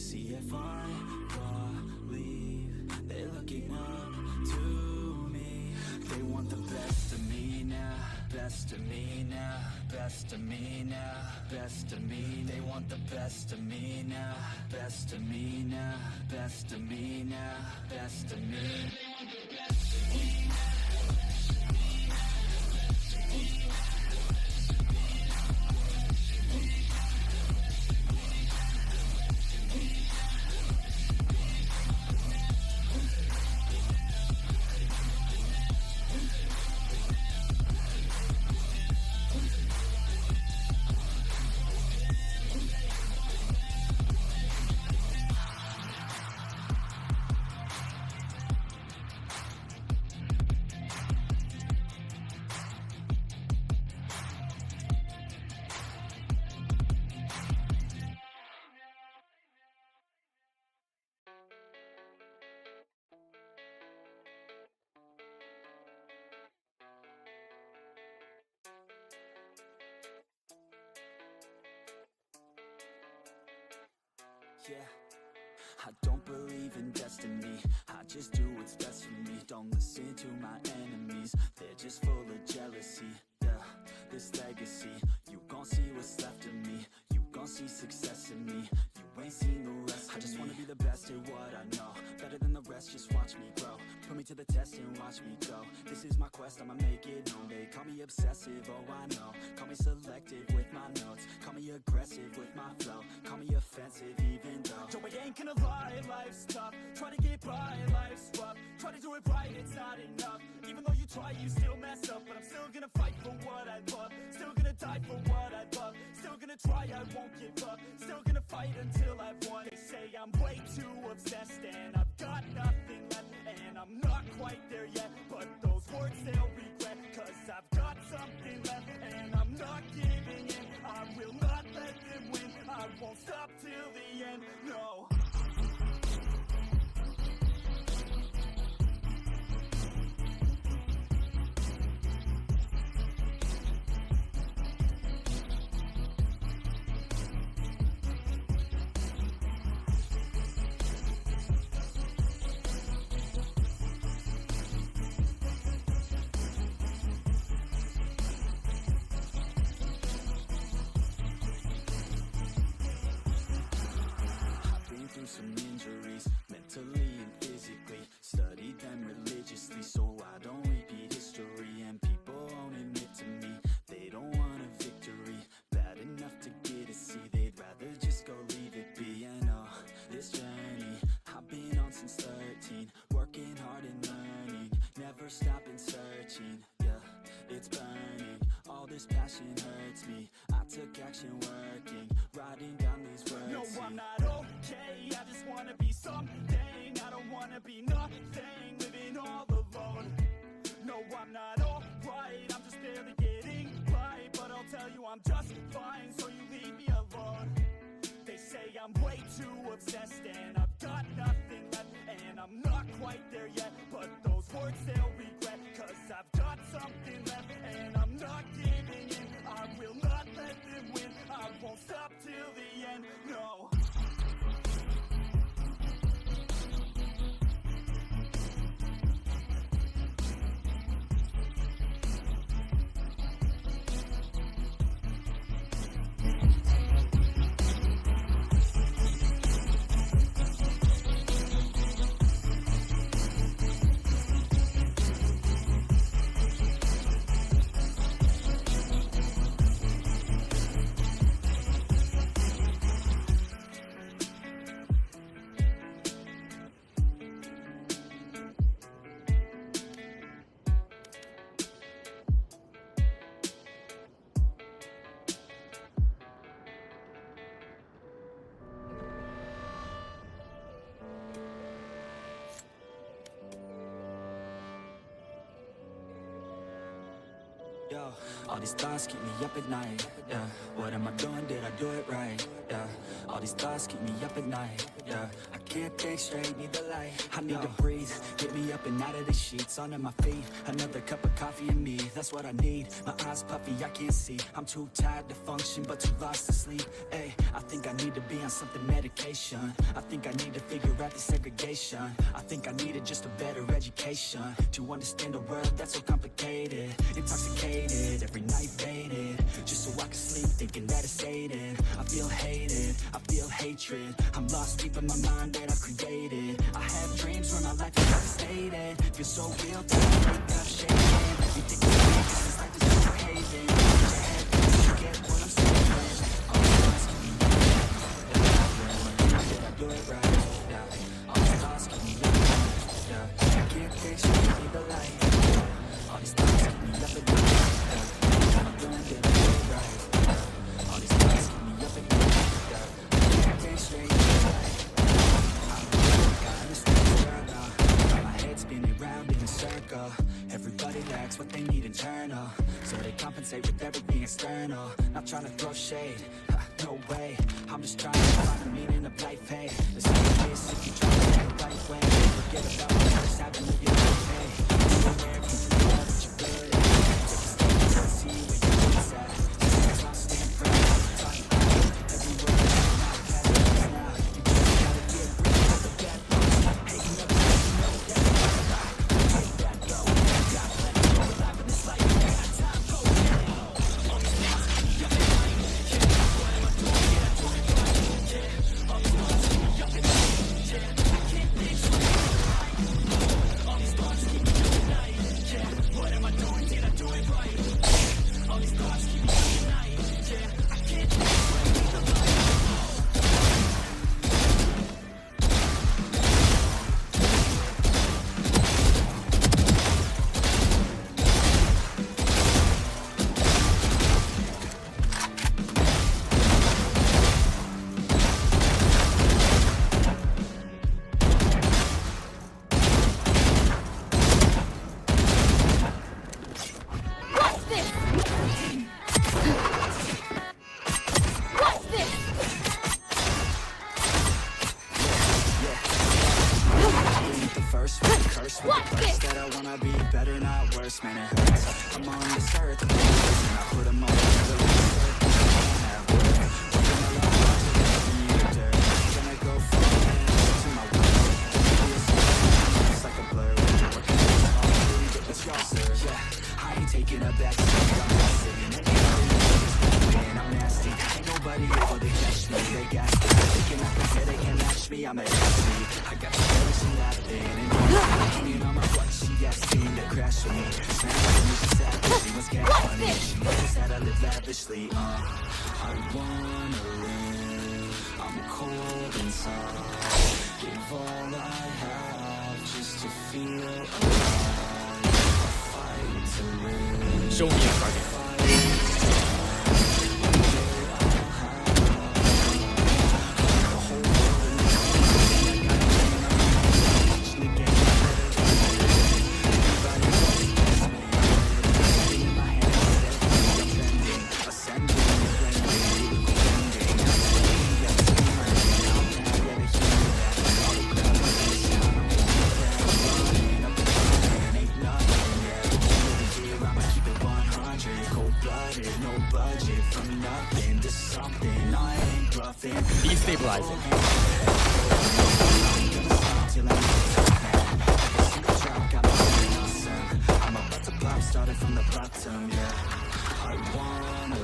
see if I believe they're looking up to me. They want the best of me now, best of me now, best of me now, best of me. They want the best of me now, best of me now, best of me now, best of me. They want the best of me now. Yeah, I don't believe in destiny, I just do what's best for me. Don't listen to my enemies, they're just full of jealousy. Yeah, this legacy, you gon' see what's left of me. You gon' see success in me, you ain't seen the rest of me. I just wanna be the best at what I know, better than the rest, just watch me grow. Put me to the test and watch me go. This is my quest, I'ma make it known. They call me obsessive, oh I know. Call me selective with my notes, call me aggressive with my flow, call me offensive even though Joe, I ain't gonna lie, life's tough. Try to get by, life's rough. Try to do it right, it's not enough. Even though you try, you still mess up. But I'm still gonna fight for what I love, still gonna die for what I love, still gonna try, I won't give up, still gonna fight until I've won. They say I'm way too obsessed and I've got nothing left, and I'm not quite there yet, but those words they'll regret, cause I've got something left and I'm not giving in. I will not let them win, I won't stop till the end, no. Some injuries, mentally and physically, studied them religiously so I don't repeat history. And people won't admit to me they don't want a victory bad enough to get a C, they'd rather just go leave it be. And oh, this journey I've been on since 13, working hard and learning, never stopping searching. Yeah, it's burning, all this passion hurts me. I took action working, writing down these words. No, I'm not okay, I just wanna be something. I don't wanna be nothing, living all alone. No, I'm not alright, I'm just barely getting by, but I'll tell you I'm just fine, so you leave me alone. They say I'm way too obsessed and I've got nothing left, and I'm not quite there yet, but those words they'll regret, cause I've got something left and I'm not giving in. I will not let them win, I won't stop till the end, no. Yo, all these thoughts keep me up at night, yeah. What am I doing, did I do it right, yeah. All these thoughts keep me up at night, yeah. I can't think straight, need the light. I need to breathe, get me up and out of the sheets. Under my feet, another cup of coffee and me, that's what I need. My eyes puffy, I can't see, I'm too tired to function but too lost to sleep. Ay, I think I need to be on something medication. I think I need to figure out the segregation. I think I needed just a better education to understand a world that's so complicated. Intoxicated, every night faded, just so I can sleep thinking that it's sated. I feel hated, I feel hatred. I'm lost deep in my mind that I've created. I have dreams where my life is devastated. Feel so real that I wake up shaking. You think it's me, this life is just a haven. You get what I'm saying? All these thoughts keep me up. Did I do it right? Yeah. All these thoughts keep me up. Yeah. I can't picture me the light. All these thoughts keep me up at night. Yeah. I'm doing it right. All these thoughts keep me up at night. Yeah. I can't think straight. Spinning round in a circle. Everybody lacks what they need internal, so they compensate with everything external. Not trying to throw shade, no way. I'm just trying to find the meaning of life. Hey, let's do this if you try to take the right way. Forget about what's happening to your life. Hey, you're aware if you know that you're good. Take a step and see where you're at. Just lost and proud. Talk about every word that's not past now. You just gotta get rid of the bad thoughts. Hating up, you know that. Show me a target. Destabilizing. I'm about to pop, started from the bottom, yeah. I wanna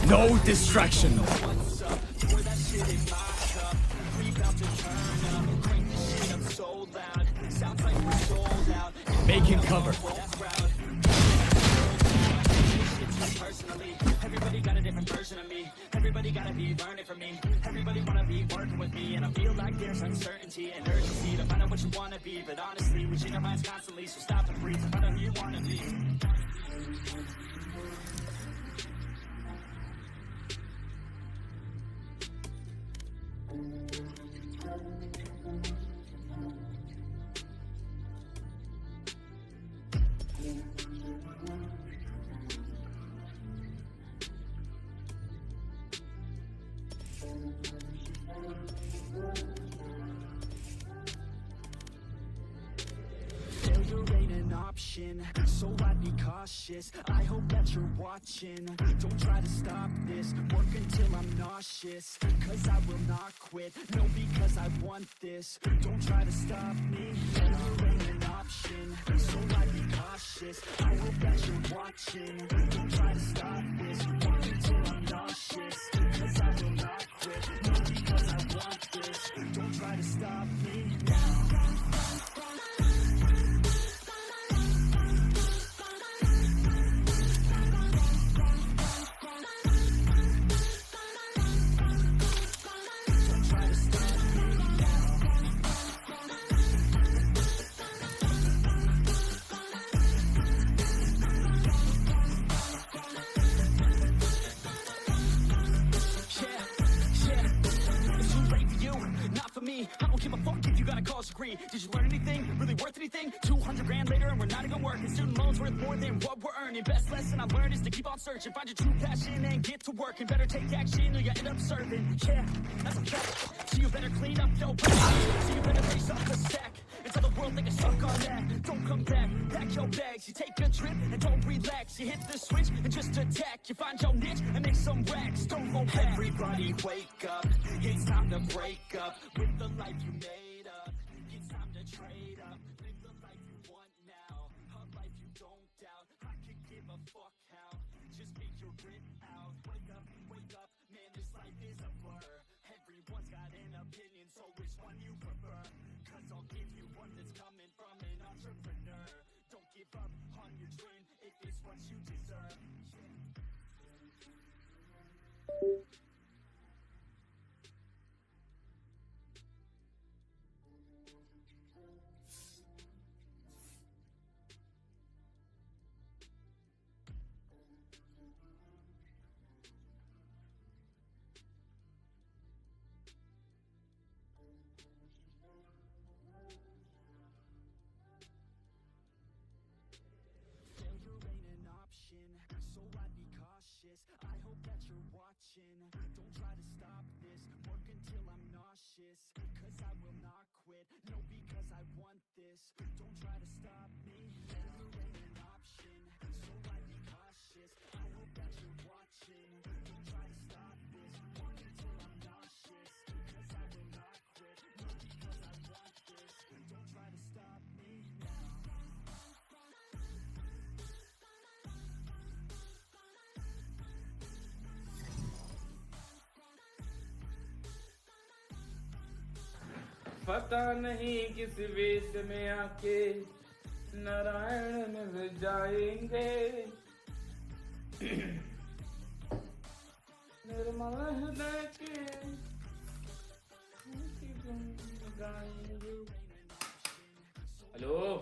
No distraction. Making cover. Everybody got a different version of me. Everybody gotta be learning from me. Everybody wanna be working with me. And I feel like there's uncertainty and urgency to find out what you wanna be. But honestly, we change our minds constantly, so stop and breathe and find out who you wanna be. Failure ain't an option, so I'd be cautious. I hope that you're watching. Don't try to stop this, work until I'm nauseous. Cause I will not quit, no, because I want this. Don't try to stop me, failure ain't an option, so I'd be cautious. I hope that you're watching. Don't try to stop this, work until I'm nauseous. Cause I will not quit, no, because I want this. Don't try to stop me. I don't give a fuck if you got a college degree. Did you learn anything? Really worth anything? 200 grand later and we're not even working. Student loans worth more than what we're earning. Best lesson I learned is to keep on searching. Find your true passion and get to work. And better take action or you end up serving. Yeah, that's a fact. So you better clean up your rap. So you better raise up the stack. And tell the world they can suck on that. Don't come back, pack your bags. You take a trip and don't relax. You hit the switch and just attack. You find your niche and make some racks. Don't go back. Everybody wake up. It's time to break up with the life you made up. It's time to trade up. Live the life you want now. A life you don't doubt. I could give a fuck how. Just get your grit out. Wake up, man, this life is a blur. Everyone's got an opinion, so which one you prefer? Cause I'll give you one that's coming from an entrepreneur. Don't give up on your dream if it's what you deserve. So I'd be cautious. I hope that you're watching. Don't try to stop this. Work until I'm nauseous. Cause I will not quit. No, because I want this. Don't try to stop me. Failure ain't an option. So I'd be cautious. I hope that you're watching. Don't try to stop this. Work until I'm nauseous. Cause I will not quit. No, because I want this. Don't try to stop me. पता नहीं किस वेश में आके नारायण मिल जाएंगे निर्मल हृदय के गाएंगे। हेलो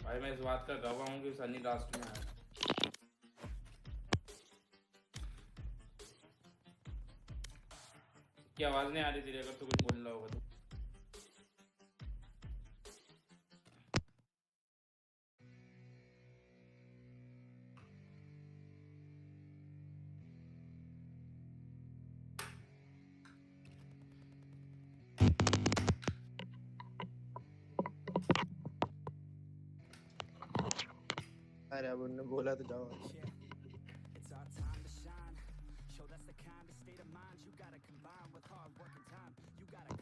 भाई, मैं इस बात का गवाह हूँ कि सनी लास्ट में आया। क्या आवाज नहीं आ रही थी? अगर तू कुछ बोल रहा होगा तो अरे अब उन्होंने बोला तो जाओ। It's our time to shine. Show that's the kind of state of mind you gotta combine with hard work and time. You gotta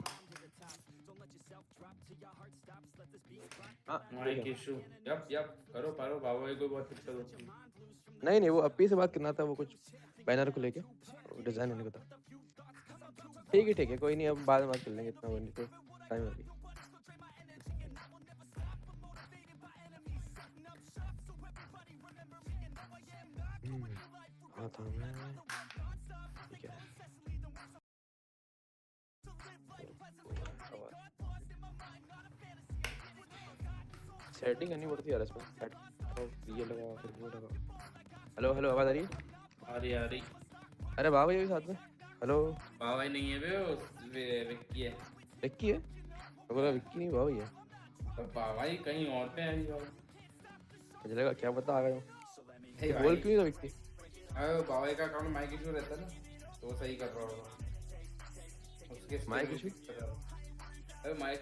हाँ माइक इशू। यप करो बाबा भाई को बहुत दिक्कत होती है। नहीं वो अपी से बात करना था, वो कुछ बैनर को लेके डिजाइन होने को था। ठीक है कोई नहीं, अब बाद में बात कर लेंगे, इतना वो नहीं तो टाइम अभी। हाँ था मैं ठीक है। सेटिंग करनी पड़ती है यार इसमें, ये लगा फिर वो लगा। हेलो आवाज आ रही है? आ रही। अरे बाबा ये भी साथ में। हेलो बाबा भाई नहीं है बे, वो विक्की है। विक्की है? मैं बोला विक्की नहीं, बाबा ही है। तो बाबा भाई कहीं और पे है बाबा। मुझे लगा क्या पता आ गया हूँ। हे भाई बोल क्यों था विक्की? अरे बाबा भाई का अकाउंट माइक इशू रहता है ना, तो वो सही कर रहा होगा उसके। Mic issue? अरे माइक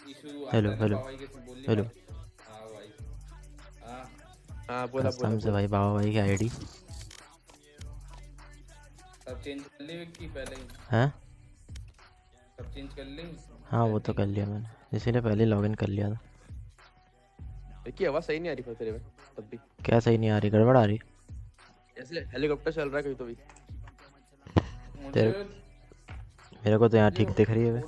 इशू हेलो बाबा भाई के बोलने। हेलो हां भाई हाँ बोला से भाई बाबा भाई की आईडी सब चेंज कर ली विक्की पहले ही। हैं? सब चेंज कर ली। हाँ वो तो कर लिया मैंने, इसीलिए पहले लॉगिन कर लिया था। विक्की आवाज सही नहीं आ रही पर तेरे में तब भी। क्या सही नहीं आ रही, गड़बड़ आ रही? ऐसे हेलीकॉप्टर चल रहा है कहीं तो भी। तेरे मेरे को तो यहाँ ठीक दिख रही है बे।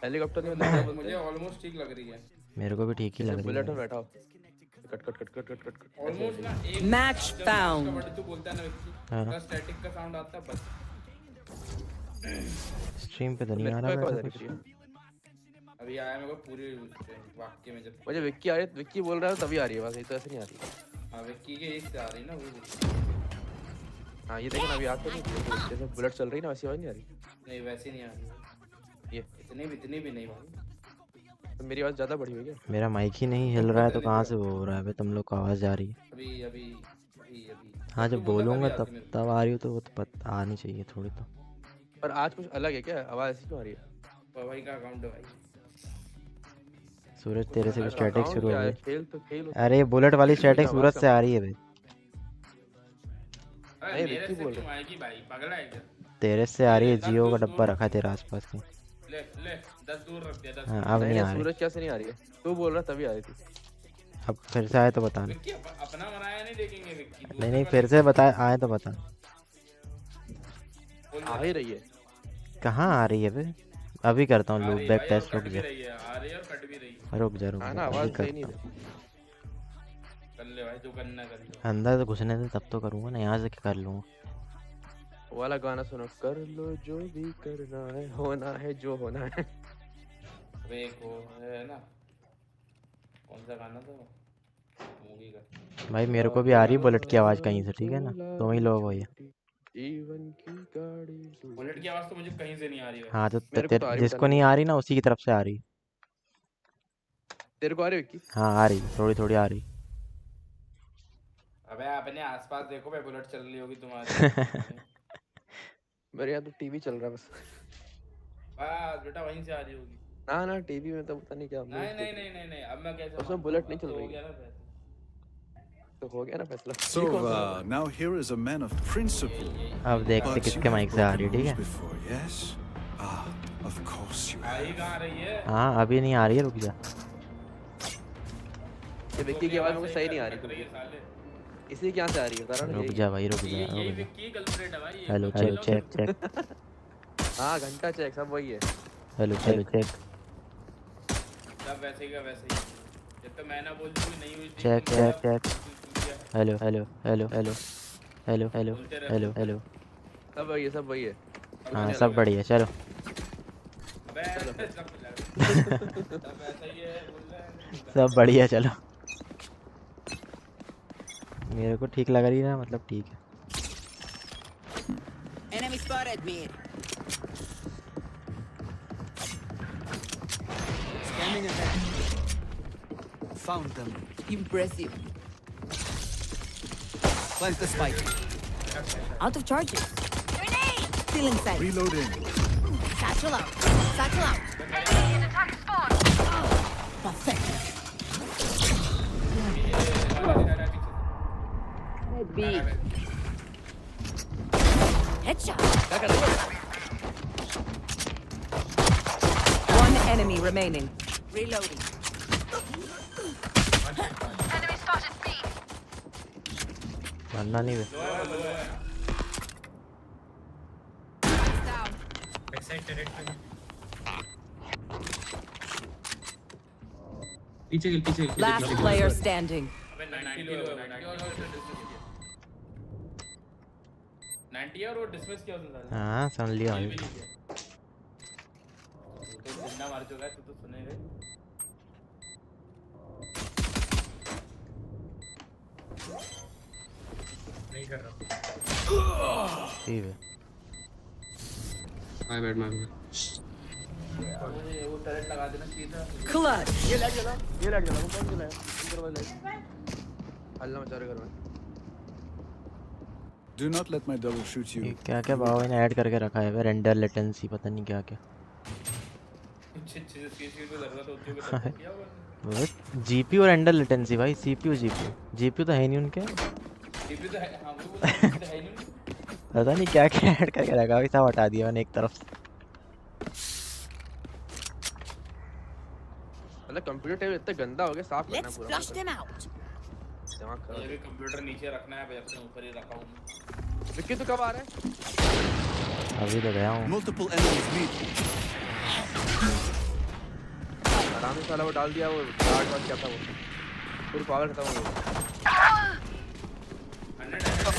हेलीकॉप्टर नहीं मतलब मुझे ऑलमोस्ट ठीक लग रही है। मेरे को भी ठीक ही लग रही बुलेट है। में बैठा हो। कट ऑलमोस्ट ना एक Match found. बड़ी तो बोलता है ना विक्की, हाँ। का स्टैटिक का साउंड आता है बस। स्ट्रीम पे तो नहीं आ रहा मेरे को कुछ। अभी आया मेरे को पूरे वाक्य में जब मुझे विक्की आ रही है, विक्की बोल रहा है तभी आ रही है बात, ये तो ऐसे नहीं आ रही। हाँ विक्की के इससे आ रही ना वो। हाँ ये देखना अभी आते नहीं, जैसे बुलेट चल रही ना वैसी आवाज नहीं आ रही। नहीं वैसे नहीं आ रही ये इतनी भी नहीं भाई। तो मेरी आवाज ज्यादा बढ़ी हुई है क्या? मेरा माइक ही नहीं हिल रहा है तो कहाँ से वो हो रहा है बे? तुम लोग को आवाज़ जा रही है? अभी हाँ जब बोलूँगा तब आ रही हो तो वो तो पता आनी चाहिए थोड़ी तो। पर आज कुछ अलग है क्या, आवाज ऐसी क्यों आ रही है? भाई का अकाउंट है भाई। सूरज तेरे से भी स्टैटिक Account शुरू हो क्या है? गई। खेल तो खेल। अरे बुलेट वाली स्टैटिक सूरज से आ रही है बे। अरे विक्की मेरे से बोल क्यों आएगी भाई, पगला है क्या? तेरे से आ रही है, जियो का डब्बा रखा है तेरे आसपास में। ले 10 दूर रख दिया 10। हाँ अब नहीं आ रही। सूरज कैसे नहीं आ रही है? तू बोल रहा तभी आ रही थी। अब फिर से आए तो बता। विक्की अपना बनाया नहीं देखेंगे विक्की। नहीं फिर से बता, आए तो बता। आ ही रही है। कहाँ आ रही है बे? अभी करता हूँ लूप बैक टेस्ट। रुक जा आ रही है और कट भी रही है। रुक जा हाँ ना आवाज सही नहीं है। कर ले भाई जो करना कर ले। अंदर तो घुसने दे तब तो करूँगा ना, यहाँ से कर लूँगा। वो वाला गाना सुनो, कर लो जो भी करना है, होना है जो होना है। वे को है ना, कौन सा गाना था मूवी का? भाई मेरे को भी आ रही है बुलेट की आवाज़ कहीं से, ठीक है ना? तुम ही लोग हो ये। जीवन की गाड़ी बुलेट की आवाज तो मुझे कहीं से नहीं आ रही है। हाँ तो मेरे को तो आ रही जिसको नहीं आ रही ना उसी की तरफ से आ रही। तेरे को आ रही है विक्की? हाँ आ रही, थोड़ी आ रही। अबे अपने आसपास देखो भाई, बुलेट चल रही होगी तुम्हारी। मेरे यहाँ तो टीवी चल रहा है बस। बस बेटा वहीं से आ रही होगी। ना टीवी में तो पता नहीं क्या। नहीं अब मैं कैसे उसमें बुलेट नहीं चल रही। हो गया ना फैसला। तो हो गया ना फैसला। So now here is a man of principle. अब देखते किसके माइक से आ रही है, ठीक है? Before, yes? Of course you have. आई कहाँ रही है? हाँ अभी नहीं आ रही है, रुक जा। ये विक्की की आवाज मेरे को सही नहीं आ रही। इसी क्या से आ रही है बता रहा रुक जा भाई रुक जा। ये विक्की कल्प्रेट है भाई। Hello check. हाँ घंटा चेक सब वही है। Hello check. सब वैसे का वैसे ही। जब तक मैं ना बोल दूँ नहीं हुई चेक। हेलो सब वही है। हाँ सब बढ़िया, चलो। सब ऐसा ही है बोल रहा है। सब बढ़िया, चलो। मेरे को ठीक लग रही है ना, मतलब ठीक है। Enemy spotted me. Scanning ahead. Found them. Impressive. Plant the spike. Out of charges. Grenade! Still inside. Reloading. Satchel out. Perfect. Head B. Headshot. One enemy remaining. Reloading. मरना नहीं बे। Down. पीछे Last player standing. अबे 90 लो 90 और वो dismiss किया उसने साले। हाँ सुन लिया ये भाई। भी नहीं किया। तू तो जिंदा मार चुका है, तू तो सुनेगा। नहीं कर रहा। ठीक है। माय बैड वो टरेट लगा देना सीधा। Clutch. ये लग गया वो कौन चला है अंदर वाला हल्ला मचा रहे घर में। Do not let my double shoot you. क्या क्या बाबा ने ऐड करके रखा है रेंडर लेटेंसी पता नहीं क्या क्या। अच्छे सीपीयू पे लग रहा था उतने में तब किया होगा। जीपीयू और रेंडर लेटेंसी भाई सीपीयू जीपीयू तो है नहीं उनके। सीपीयू तो है, हां वो तो है नहीं। पता नहीं क्या क्या ऐड करके रखा है सब हटा दिया मैंने एक तरफ से। मतलब कंप्यूटर टेबल इतना गंदा हो गया साफ करना Let's पूरा। flush them out. दिमाग खराब। ये कंप्यूटर नीचे रखना है, भाई अपने ऊपर ही रखा हूं। विक्की तू कब आ रहा है? अभी तो गया हूँ। Multiple enemies meet. आराम से साला वो डाल दिया वो गार्ड वाला क्या था वो पूरी पावर खत्म हो गई।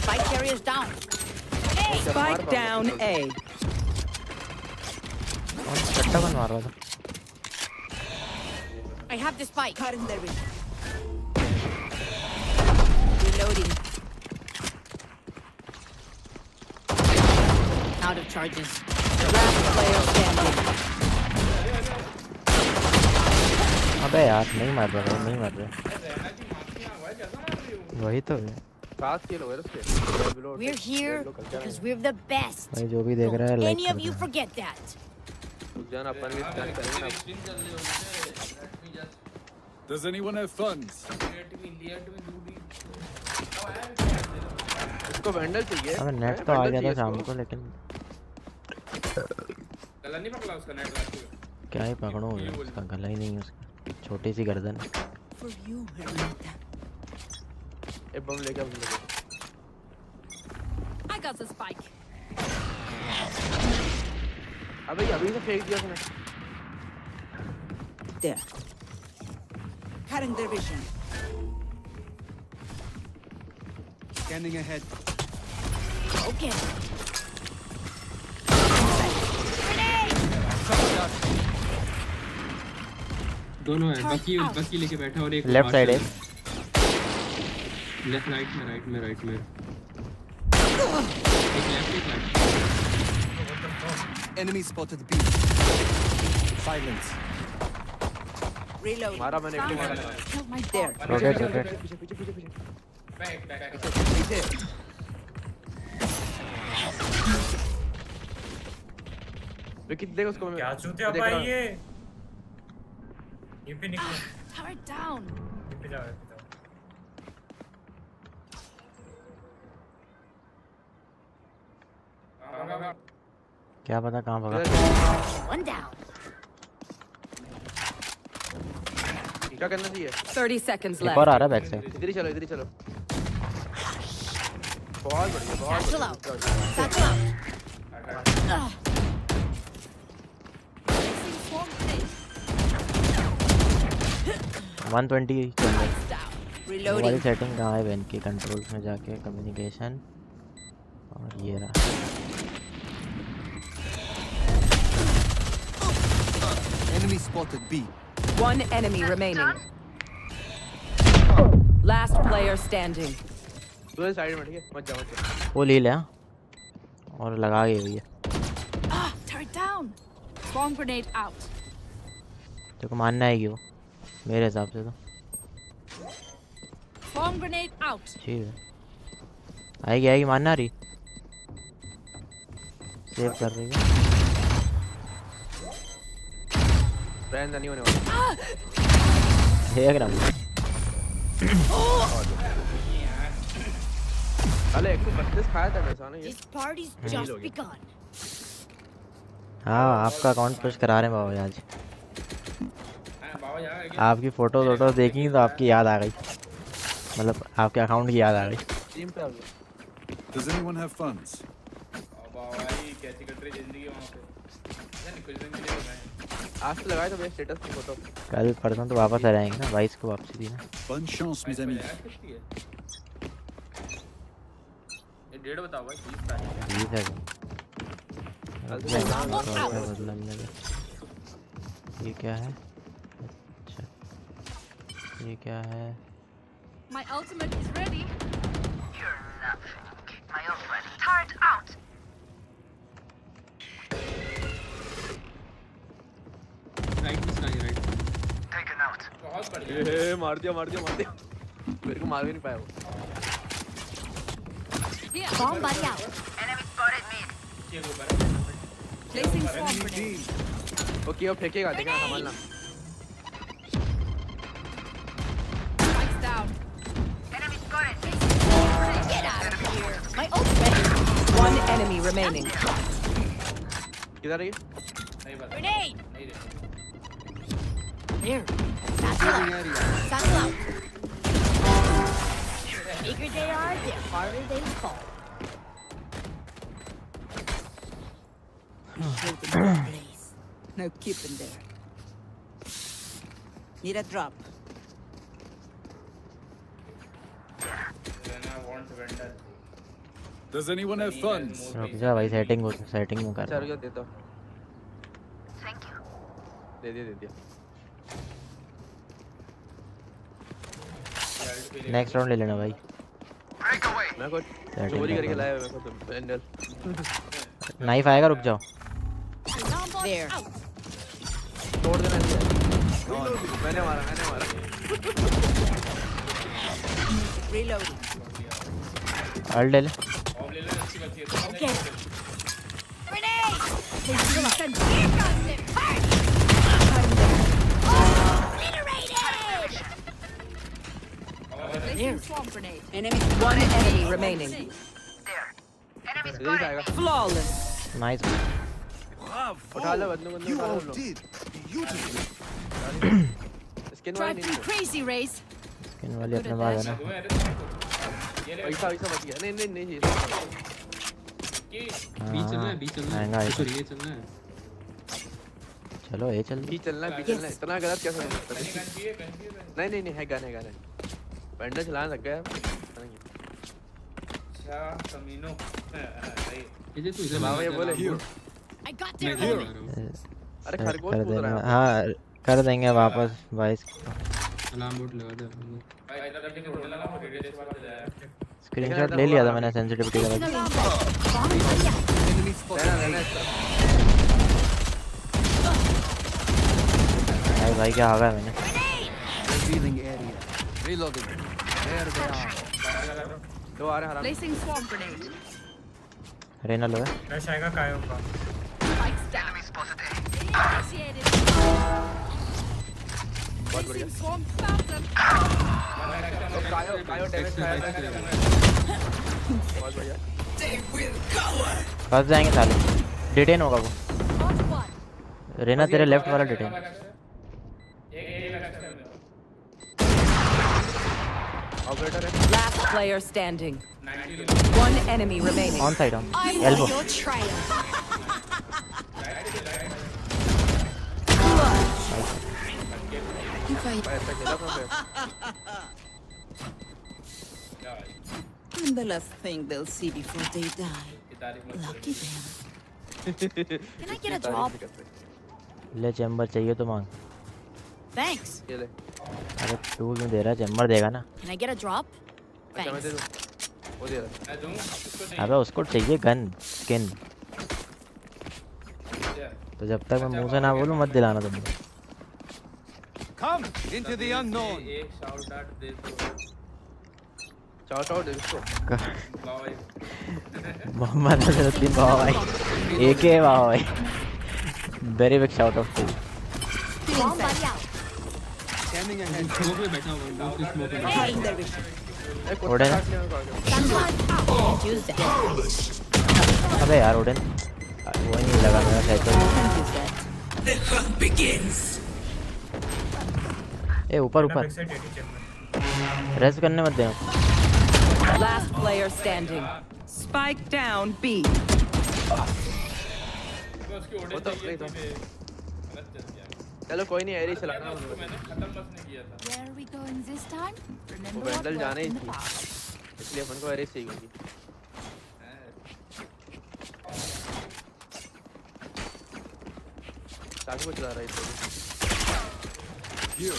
Spike carriers down. Spike down A. कौन चट्टा बन मार रहा था। I have the spike. Cut in their vision. Reloading. Out of charges. Last player standing. अबे यार नहीं मार रहा वही तो है। 7 किल हो गए उसके। We're here because we're the best. भाई जो भी देख रहा है Don't लाइक any कर of you दो। forget that. जान अपन भी स्कैन करेंगे ना। Does anyone have funds? इसको वेंडल चाहिए। अबे नेट तो आ गया था शाम को लेकिन गला नहीं पकड़ा उसका नेट लगा के। क्या ही पकड़ो उसका गला ही नहीं है उसका छोटी सी गर्दन है। For you, Renata. ए बम लेके अब लेके। I got the spike. अबे ये अभी से फेंक दिया उसने। There. Cutting their vision. Scanning ahead. Okay. दोनों है। बकी लेके बैठा और एक लेफ्ट साइड है। लेफ्ट राइट में एक लेफ्ट एक right. Enemy spotted B. Silence. Reloading. मारा मैंने एक मारा। Killed my there. रोटेट पीछे पीछे पीछे पीछे। बैक पीछे। विक्की देख उसको मैं। क्या चूतिया भाई ये पे निकलो। Turret down. ये पे जाओ। क्या पता कहाँ भगा। One down. क्या करना चाहिए? 30 seconds एक left. और आ रहा है बैक से। इधर ही चलो इधर ही चलो। बहुत बढ़िया बहुत Satchel out. Satchel out. 120 चल रहा है। Down. वाली Reloading. सेटिंग कहाँ है वैन की कंट्रोल्स में जाके कम्युनिकेशन और ये रहा। Enemy spotted B. One enemy remaining. Last player standing. दूसरी साइड में ठीक है मत जाओ वो ले ले हाँ। और लगा गई भैया। Ah, turret down. Bomb grenade out. तेरे को मानना है कि वो मेरे हिसाब से तो Bomb grenade out. ठीक है। आएगी मानना रही सेव कर रही है। ब्रांड नहीं होने वाला। देख रहा हूँ। अरे 132 खाया था वैसा ना ये। This party's just begun. हाँ आपका अकाउंट पुश करा रहे हैं बाबा आज। आपकी फोटो वोटो देखी तो आपकी याद आ गई, मतलब आपके अकाउंट की याद आ गई। टीम पे आ गया। Does anyone have funds? भाई कैसी कट रही जिंदगी वहाँ पे, यानी कुछ दिन के लिए तो मैं आज तो लगाया था मेरे स्टेटस की फोटो। कल परसों तो वापस आ जाएंगे ना, 22 को वापसी थी ना। Bonne chance, mes amis. कितनी है ये डेढ़ बताओ भाई 20 तारीख ठीक है ये क्या है? अच्छा ये क्या है? My ultimate is ready. Right में स्काई राइट। बहुत बढ़िया ए मार दिया मेरे को मार भी नहीं पाया वो। Bomb buddy out. के ऊपर Placing swarm grenade. ओके अब फेंकेगा, देखना संभालना। Spikes down. Get out of here. My ult ready. One enemy remaining. किधर है ये? नहीं बता Grenade. नहीं दे There. Satchel out. Satchel out. The bigger they are, the harder they fall. Now keep them there. Need a drop. देना want vendor Does anyone have funds? रुक जा भाई, सेटिंग में कर चल गया देता हूँ। दे दिया। नेक्स्ट राउंड ले लेना भाई। मैं कुछ चोरी करके लाया मेरे को तो पैंडल। नाइफ आएगा, रुक जाओ। There. तोड़ देना चाहिए। मैंने मारा। Reloading. अल्ट ले ले। ऑफ ले लो अच्छी बात है Okay. Grenade. Placing a sentry. Here comes it. Hard. Obliterated. Placing swarm grenade. Enemy. One enemy remaining. जल्दी आएगा। Flawless. नाइस। उठा लो बंदे You उठा all low. did beautifully. Skin वाली Drive नहीं them है। crazy, Raze. स्किन वाली अपने पास है ना। पैसा बच गया। नहीं ये बी चलना है, बी चलना महंगा है। है। सॉरी ये चलना है। चलो ये चल। भी चलना है इतना गलत कैसे हो सकता है? नहीं है गन है बैंडल चलाने लग गया। अच्छा कमीनो सही ये तू इधर बाबा ये बोले I got मैं their इधर enemy. आ रहा हूँ। अरे खरगोश कर कूद रहा देना, है। हाँ कर देंगे वापस 22 को। अलार्म बोर्ड लगा दे। भाई इधर तक के होटल लगा रेडियो से बात जाए स्क्रीनशॉट ले लिया था मैंने सेंसिटिविटी का। Bomb buddy out. रहना भाई क्या आ गया मैंने। दो आ रहे हराम। Placing swarm grenade. रेना लो है। Spikes down. Initiated. बहुत बढ़िया। Placing swarm found them. तो कायो डैमेज खाया था। बहुत बढ़िया। फंस जाएंगे साले। डिटेन होगा वो। Got one. रेना तेरे लेफ्ट वाला डिटेन। ऑपरेटर है। Last player standing. One enemy remaining. On side on I'm elbow. on your trail. ऐसा खेला था फिर। I'm the last thing they'll see before they die. Lucky them. Can I get a drop? ले chamber चाहिए तो मांग। Thanks. ये ले। अरे तू क्यों दे रहा है, चैम्बर देगा ना। Can I get a drop? अच्छा मैं दे Thanks. दूँ। वो दे रहा है। अबे उसको चाहिए गन स्किन। तो जब तक मैं मुंह से ना बोलूं मत दिलाना तुम। Come into the unknown. एक शाउट आउट दे दो चाउट आउट इसको। भाई मोहम्मद नजरुद्दीन बाबा भाई, एक है बाबा भाई। Very big shout out to. Bomb buddy out. Scanning ahead. Smoke में बैठा हुआ हूँ, स्मोक में बैठा Cutting their vision. ओडन है? Sunlight out. Can't use that. अबे यार ओडन वो नहीं लगा मेरा साइकिल। Can't use that. ए ऊपर ऊपर रेस्ट करने मत दे Last player standing. Spike down B. उसकी ओडे वो तो चाहिए नहीं था। थी बे। गलत चल गया। चलो कोई नहीं एरी चलाना उसको मैंने खत्म बस नहीं किया था। Where are we going this time? वो Remember वेंडल what जाना ही worked in the थी past. इसलिए अपन को एरी चाहिए होगी काफी कुछ चला रहा है इस You.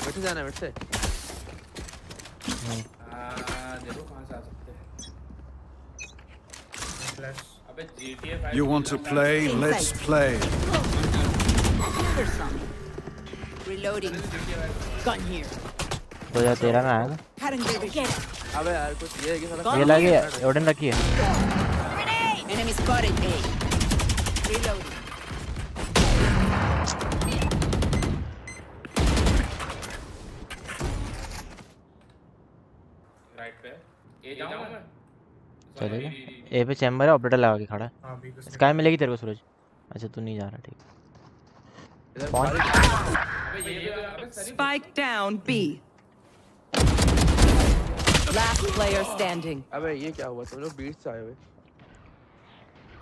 बैठे जाना बैठ से देखो कहाँ से आ सकते हैं। अबे GTA 5 You want to play? Let's play. Here's some. Reloading. Gun here. 2013 में आया था Cutting baby. Get it. अबे यार कुछ ये है कि साला ये लगी है ओडन रखी है Grenade. Enemy spotted A. Reloading. Right पे ए जाऊँ मैं चलेगा ए पे चैम्बर है ऑपरेटर लगा के खड़ा है स्काई मिलेगी तेरे को सूरज अच्छा तू नहीं जा रहा ठीक अबे ये अबे सरी Spike down B. Last player standing. अबे ये क्या हुआ तुम लोग बीच से आए हुए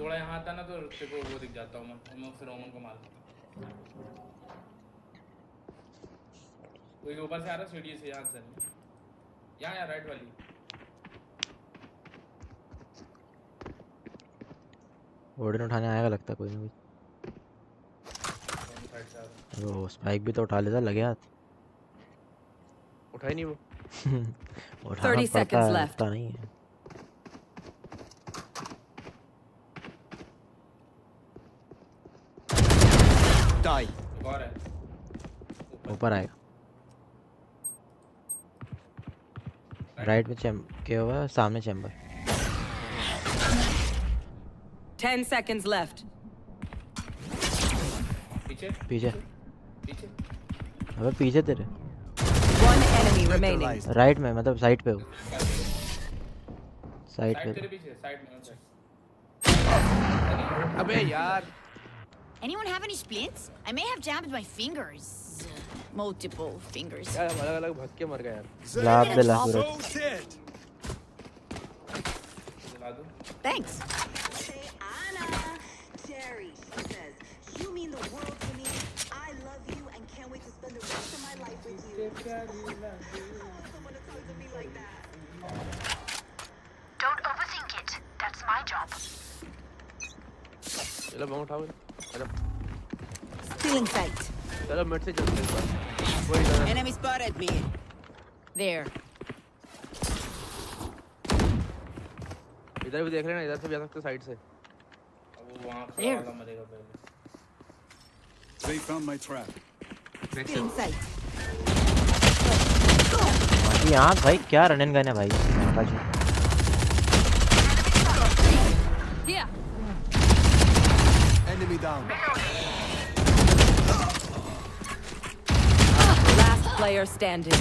थोड़ा यहाँ आता ना तो तेरे को वो दिख जाता हूँ मैं फिर ओमन को मारता हूँ कोई ऊपर से आ रहा सीढ़ी से यहाँ से यहाँ राइट वाली ओडन उठाने आएगा लगता कोई ना कोई साइड से आ रहा वो स्पाइक भी तो उठा लेता लगे हाथ उठाई नहीं वो उठाना 30 पड़ता seconds है left. उठता नहीं है Die. एक और है ऊपर आएगा राइट में क्या हुआ सामने चैम्बर 10 seconds left. पीछे पीछे पीछे अबे पीछे तेरे One enemy remaining. राइट में मतलब साइड पे हो साइड साइड तेरे पे पीछे साइड में साइड अबे यार Anyone have any splints? I may have jammed my fingers. Multiple fingers. यार अलग अलग भाग के मर गया यार लाभ दिला सूरज dead. दिला दूँ Thanks. Anna, Cherry, she says, you mean the world to me. I love you and can't wait to spend the rest of my life with you. Someone to talk to me like that. Don't overthink it. That's my job. चलो बम उठाओ चलो Stealing sight. चलो mid से चलते हैं इस बार कोई इधर Enemy spotted me. There. इधर भी देख लेना इधर से भी आ सकते साइड से अब वो वहाँ खड़ा वाला मरेगा पहले They found my trap. Stealing sight. बाकी यहाँ भाई क्या रन एंड गन है भाई बाजू Here. Enemy down. Last player standing.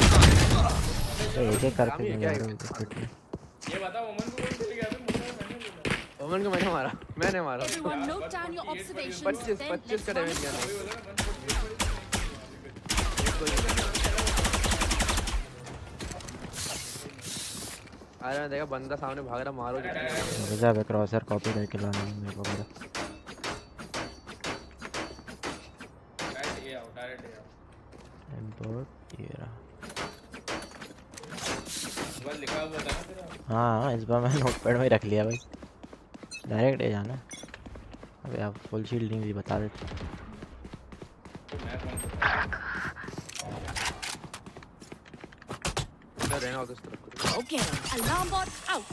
तो एक एक करके क्या नहीं जा रहा हूँ ये बता ओमन को कौन चले गया था मुझे मैंने बोला ओमन को मैंने मारा Everyone note down your observations. 25 then 25 का let's डैमेज किया आ रहा है देखा बंदा सामने भाग रहा मारो जा बे क्रॉसर कॉपी करके लाना है मेरे को मेरा डायरेक्ट ये आओ इंपोर्ट ये रहा बस लिखा हुआ था ना तेरा हाँ इस बार मैंने नोटपैड में ही रख लिया भाई डायरेक्ट ले जाना अबे आप फुल शील्ड नहीं भी बता देते तो मैं कौन सा इधर रहना होता इस तरफ Okay. Alarm bot out.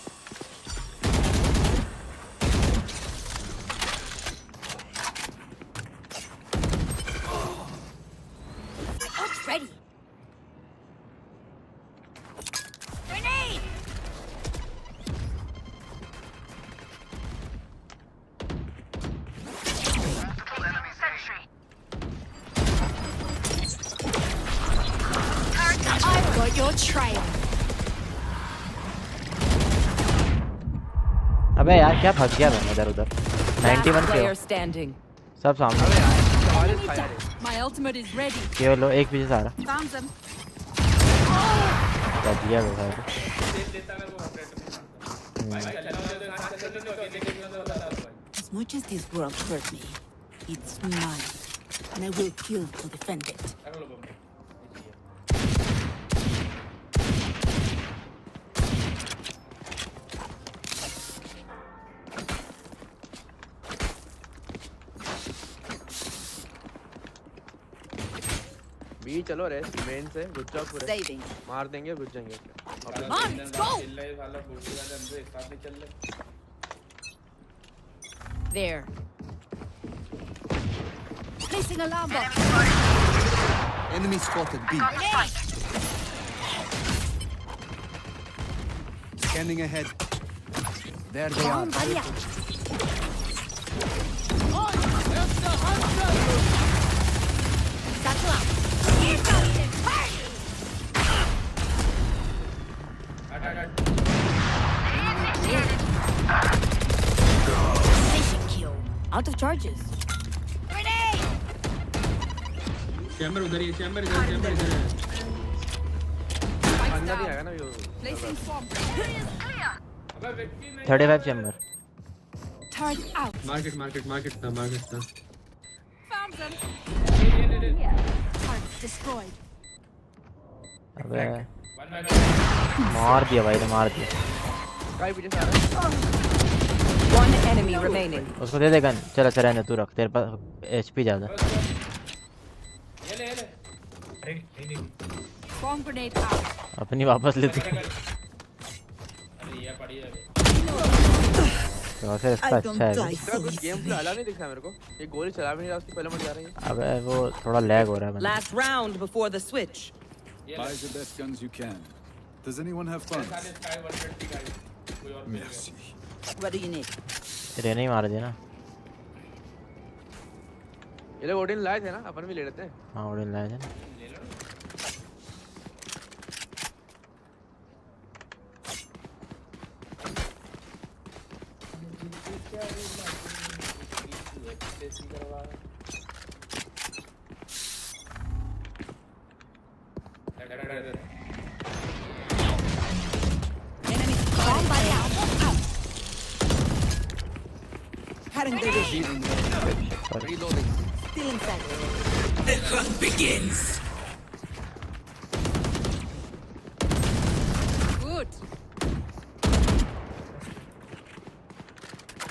Out's ready. Grenade! I've got your trail. अबे यार क्या फंस गया मैं इधर उधर 91 player पे standing. सब सामने My ultimate is ready. केवल लो एक पीछे सारा Found them. क्या दिया वो सारा As much as this world hurt me, it's mine, and I will kill to defend it. B चलो रे मेन से घुस जाओ पूरे Saving. मार देंगे घुस जाएंगे Come on, let's go. There. Placing alarm box. Enemy spotted B. Scanning ahead. There they are. Bomb buddy. Satchel out. Here comes the party. Mission kill. Out of charges. Grenade. Chamber उधर ही है, chamber इधर है। अंदर ही आएगा ना यो Placing swarm. 35 chamber Turn out. Market था। Found them. Target destroyed. अबे मार दिया भाई ने मार दिया काय पीछे से आ रहा है One enemy remaining. उसको दे दे गन चल अच्छा रहने तू रख तेरे पास एचपी ज्यादा Bomb grenade out. अपनी वापस ले तू तो फिर इसका अच्छा है इसका कुछ गेम प्ले अलग नहीं दिखा मेरे को ये गोली चला भी नहीं रहा उसके पहले मर जा रही है अबे वो थोड़ा लैग हो रहा है बंदा Last round before the switch. Buy the best guns you can. Does anyone have funds? Merci. What do you need? रहने ही मार दिया ना ये लोग ओडिन लाए थे ना अपन भी ले लेते हैं हाँ उड़न लाया था ना Enemy Bomb buddy out. cutting their vision. Reloading. Still inside. Good.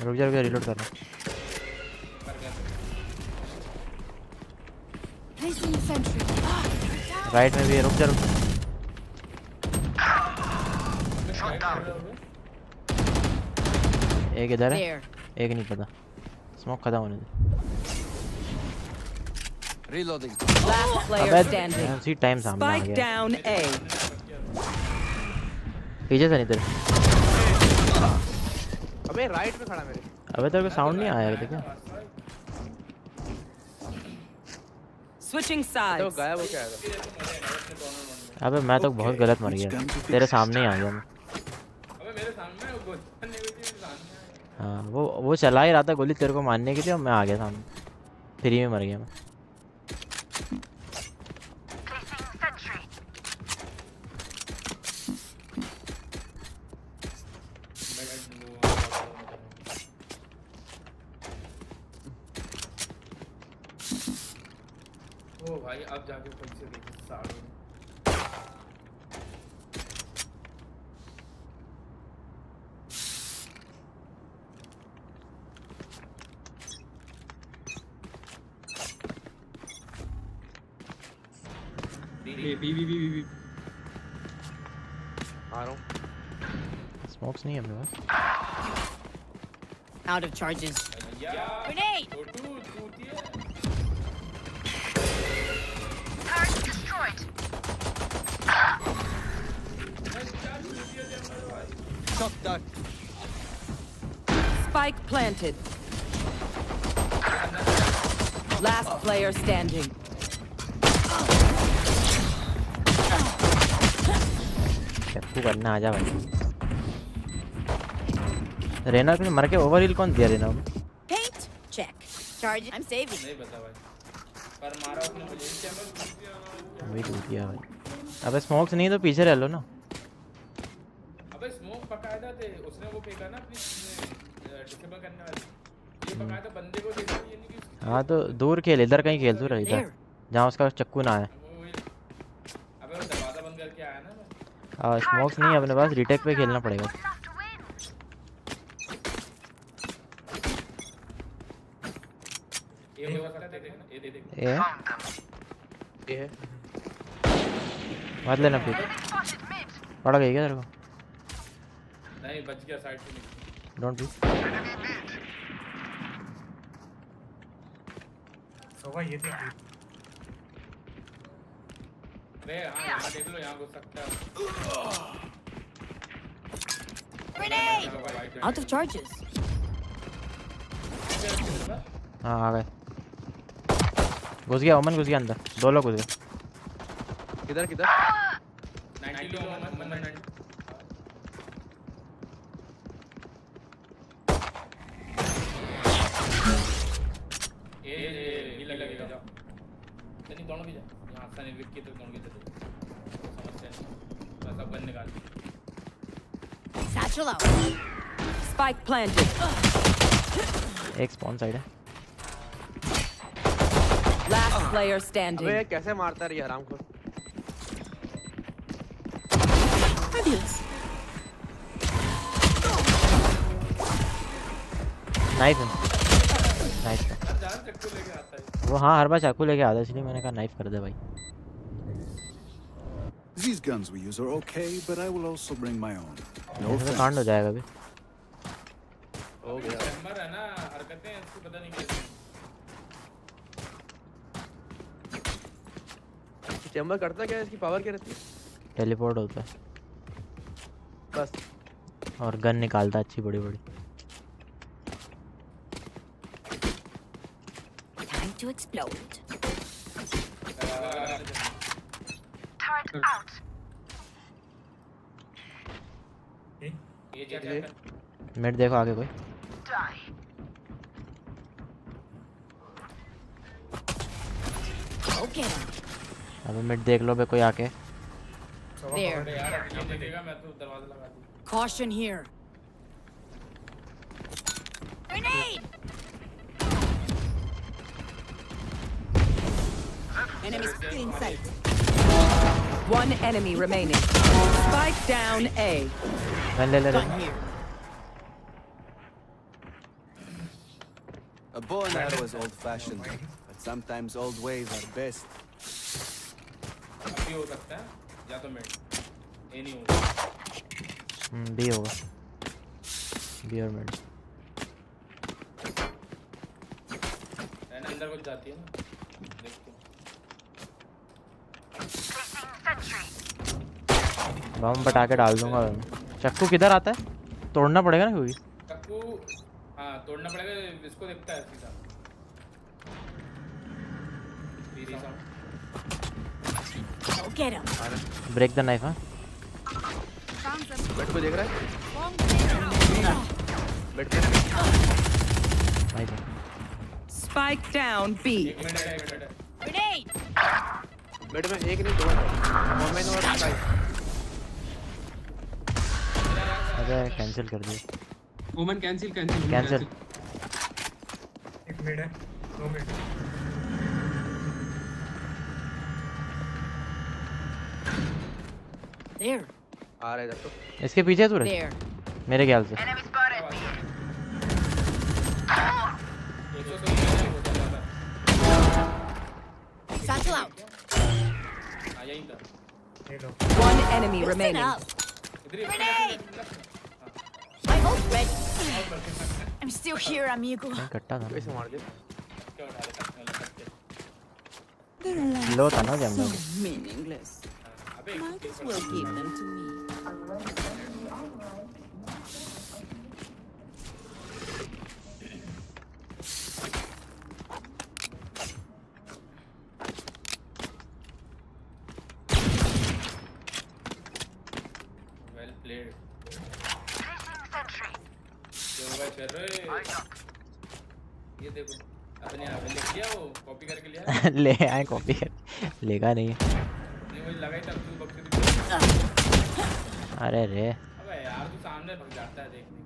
रुक जा रिलोड करना Placing sentry. राइट में भी है, रुक जा एक इधर है There. एक नहीं पता स्मोक खत्म होने दे Reloading. Last player अबे standing. उसी टाइम सामने आ Spike गया down A. पीछे से नहीं तेरे अबे राइट में खड़ा मेरे अबे तेरे को साउंड नहीं आया क्या Switching तो sides. गायब हो क्या आएगा अबे मैं तो बहुत गलत मर गया तेरे सामने ही आ गया मैं हाँ वो चला ही रहा था गोली तेरे को मारने के लिए और मैं आ गया सामने फ्री में मर गया मैं ओ भाई अब जाके फिर से देखो साड़ू बी आ रहा हूँ स्मोक्स नहीं है मेरे पास Out of charges. Grenade. Turret destroyed. Shot down. Spike planted. Last player standing. Tappu करना आजा भाई रेना को मर के ओवरहील कौन दिया रेना को Paint Charge. I'm saving. नहीं पता भाई पर मारा उसने मुझे चैम्बर वही टूट गया भाई। अबे स्मोक्स नहीं तो पीछे रह लो ना। अबे स्मोक बकायदा थे उसने वो फेंका ना अपनी डिसेबल करने वाली ये बकायदा बंदे को देखा ये नहीं कि उसकी हाँ तो दूर खेल, इधर कहीं खेल तू, इधर जहाँ उसका चक्कू ना है। अबे वो दरवाजा बंद करके आया ना मैं स्मोक्स नहीं है अपने पास, रिटेक पे खेलना पड़ेगा। ये हो सकता है देख ना ये देख ये है मत लेना फिर। पड़ गई क्या तेरे को? नहीं बच गया साइड से डोंट बी। ये देख अरे हाँ यहाँ देख लो यहाँ घुस सकता है Grenade! Out of charges. हाँ आ गए। घुस गया ओमन, घुस गया अंदर। 2 लोग घुस गए। किधर किधर 90 लो मन ये लगेगा जाओ नहीं दोनों भी जा यहाँ से नहीं विक्की तो दोनों भी चले समझते हैं बस अब गन निकाल Satchel out. Spike planted. एक स्पॉन साइड है। Last player standing. अबे कैसे मारता रही आराम को। Fabulous. नाइफ है, नाइफ है। जान चक्कू लेके आता है वो हाँ हर बार चाकू लेके आता है, इसलिए मैंने कहा नाइफ कर दे भाई। These guns we use are okay, but I will also bring my own. No ऐसे तो कांड हो जाएगा अभी। हो गया चैम्बर है ना हरकतें इसको पता नहीं कैसे चैम्बर करता क्या है, इसकी पावर क्या रहती है? टेलीपोर्ट होता है बस और गन निकालता है अच्छी बड़ी बड़ी। Time to explode. Turret out. ये क्या ये मिड देखो आगे कोई। Die. Okay. अबे मिड देख लो बे कोई आके। There. यार ये देखेगा मैं तो दरवाजा लगा दूँ Caution here. Grenade! Enemy still in sight. One enemy remaining. Spike down A. Gun ले ले Gun here. A bow and arrow is old-fashioned, but sometimes old ways are best. अभी हो सकता है या तो मिड ए नहीं होगा बी होगा, बी और मिड। रहना अंदर कुछ जाती है ना देखते हैं बम बटा के डाल दूंगा। चक्कू किधर आता है? तोड़ना पड़ेगा ना क्योंकि चक्कू हाँ तोड़ना पड़ेगा इसको देखता है सीधा सीधा sound Go get him. Break the knife. हाँ बेड को देख रहा है, बेड पे नाइफ। Spike down B. एक मिनट है Grenade! बेड में एक नहीं 2 है, मोमेंट और स्पाइक। अबे कैंसिल कर दिया। Woman cancel cancel. एक मिनट है 2 मिनट There. आ रहा है इधर तो। इसके पीछे तू रे There. मेरे ख्याल से। Enemy spotted B. एक तो हो जाता Satchel out. हाँ यहीं था One enemy Listen remaining. up. इधर ही Grenade! My ult ready. I'm still here, amigo. कट्टा था कैसे मार दिया? क्या उठा रहे सकते Their lives लो था ना are जम so meaningless. अबे Might as well give them to me. Well played Placing sentry. जो भाई चल रहे ये देखो अपने यहाँ पे लिख लिया वो कॉपी करके लिया ले आए कॉपी कर लेगा नहीं नहीं मुझे लगा ही तब तू बकरी अरे रे अबे यार तू सामने भग जाता है देखने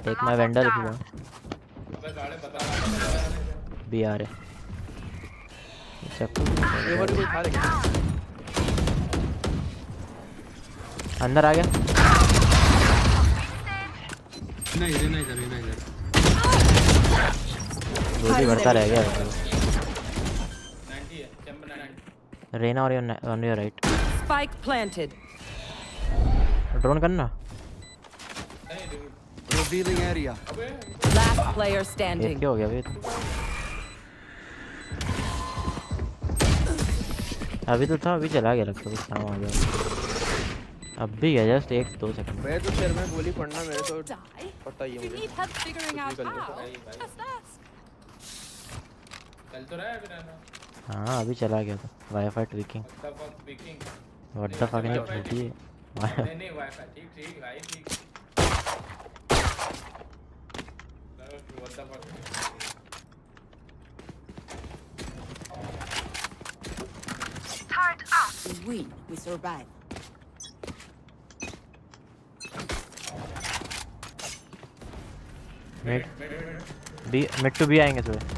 take my vandal if you want अबे गाड़े बता बी आ रहे चक्कू ये वाली कोई खा लेगा अंदर आ गया नहीं इधर गोली बढ़ता रह गया 90 है चैंबर 90 रेना और on your right Spike planted. Drone करना Revealing area. Last player एक standing. क्या हो गया भाई अभी तो था अभी चला गया लगता कुछ काम आ गया अब भी है जस्ट 1-2 सेकंड मैं तो सिर में गोली पड़ना मेरे तो पता ही है मुझे चल तो रहा है अभी रहना हाँ अभी चला गया था wifi tweaking what the fuck नहीं होती है नहीं वाईफाई ठीक भाई ठीक what the fuck Turret out. We win. We survive. Mid to B आएंगे सुबह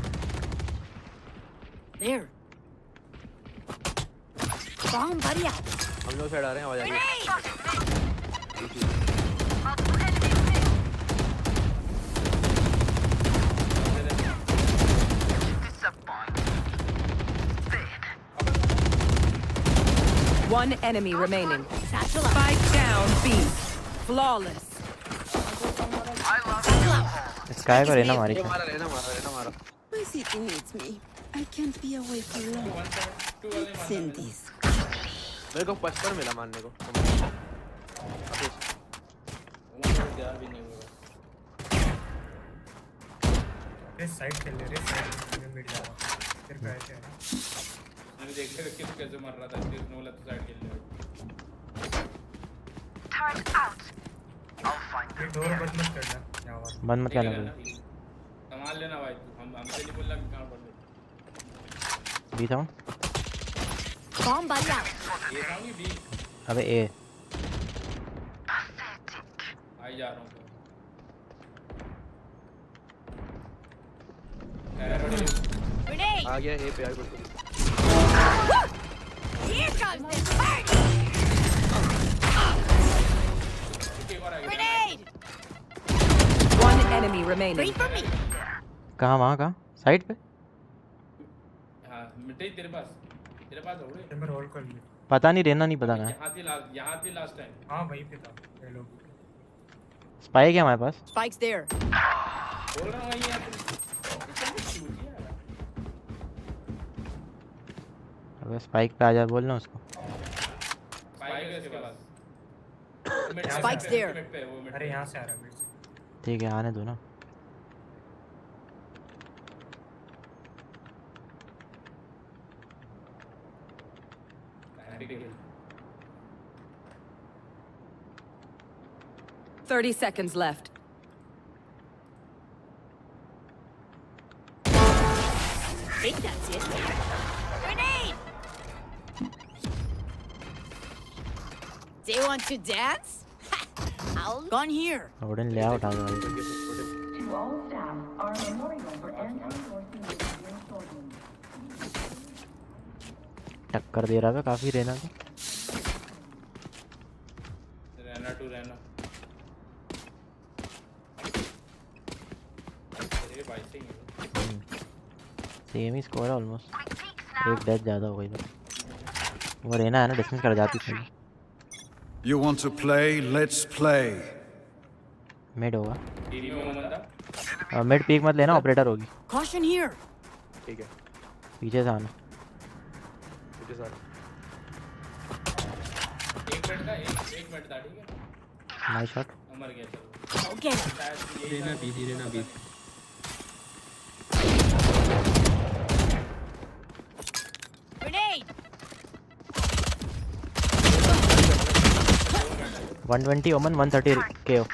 There. Bomb buddy out. हम लोग साइड आ रहे हैं आवाज आ रही है One enemy remaining. Spike down B. Flawless. Sky को रेना मारी ये मारा My city needs me. I can't be away for long. Send this. मेरे को 55 मिला मारने को रेस साइड खेल ले रेस साइड में मिड जाओ फिर कैसे है मैंने देखते हुए कैसे मर रहा था फिर नो लेफ्ट साइड खेल रहा Turret out. I'll find ये डोर बंद मत करना क्या हुआ बंद मत करना संभाल लेना भाई तू हमसे नहीं बोलना कहां पड़ ले बी था Bomb buddy out. ये राउंड बी अबे ए आई जा रहा हूं Grenade. आ गया ए पे आई बिल्कुल Here comes the party. Grenade. One enemy remaining. Wait for me. कहाँ वहाँ कहाँ साइड पे हां मिटे तेरे पास हो गए चैम्बर होल्ड कर ले पता नहीं रेना नहीं पता ना यहां थी लास्ट टाइम हां वहीं पे था ये लोग स्पाइक है हमारे पास Spike's there. बोल रहा हूं वहीं है अबे स्पाइक पे आ जा बोलना उसको स्पाइक है इसके पास Spike's there. अरे यहां से आ रहा है मिड से ठीक है आने दो ना 30 seconds left. Think that's it. Grenade. They want to dance? I'll gone here. Wooden ले आउट आ गया To all staff, our memorial for anti-sourcing is restored. टक्कर दे रहा है काफी रेना को रहना टू रहना अरे भाई सही है सेम ही स्कोर है ऑलमोस्ट एक डेथ ज्यादा हो गई वो रेना है ना डिस्मिस कर जाती थी You want to play? Let's play. Mid होगा टीवी में बंदा मिड पीक मत लेना ऑपरेटर होगी Caution here. ठीक है पीछे से आना पीछे से आ रहा एक मिनट था ठीक है नाइस शॉट मर गया चलो Go get him. देना बी Grenade. 120 ओमन 130 KO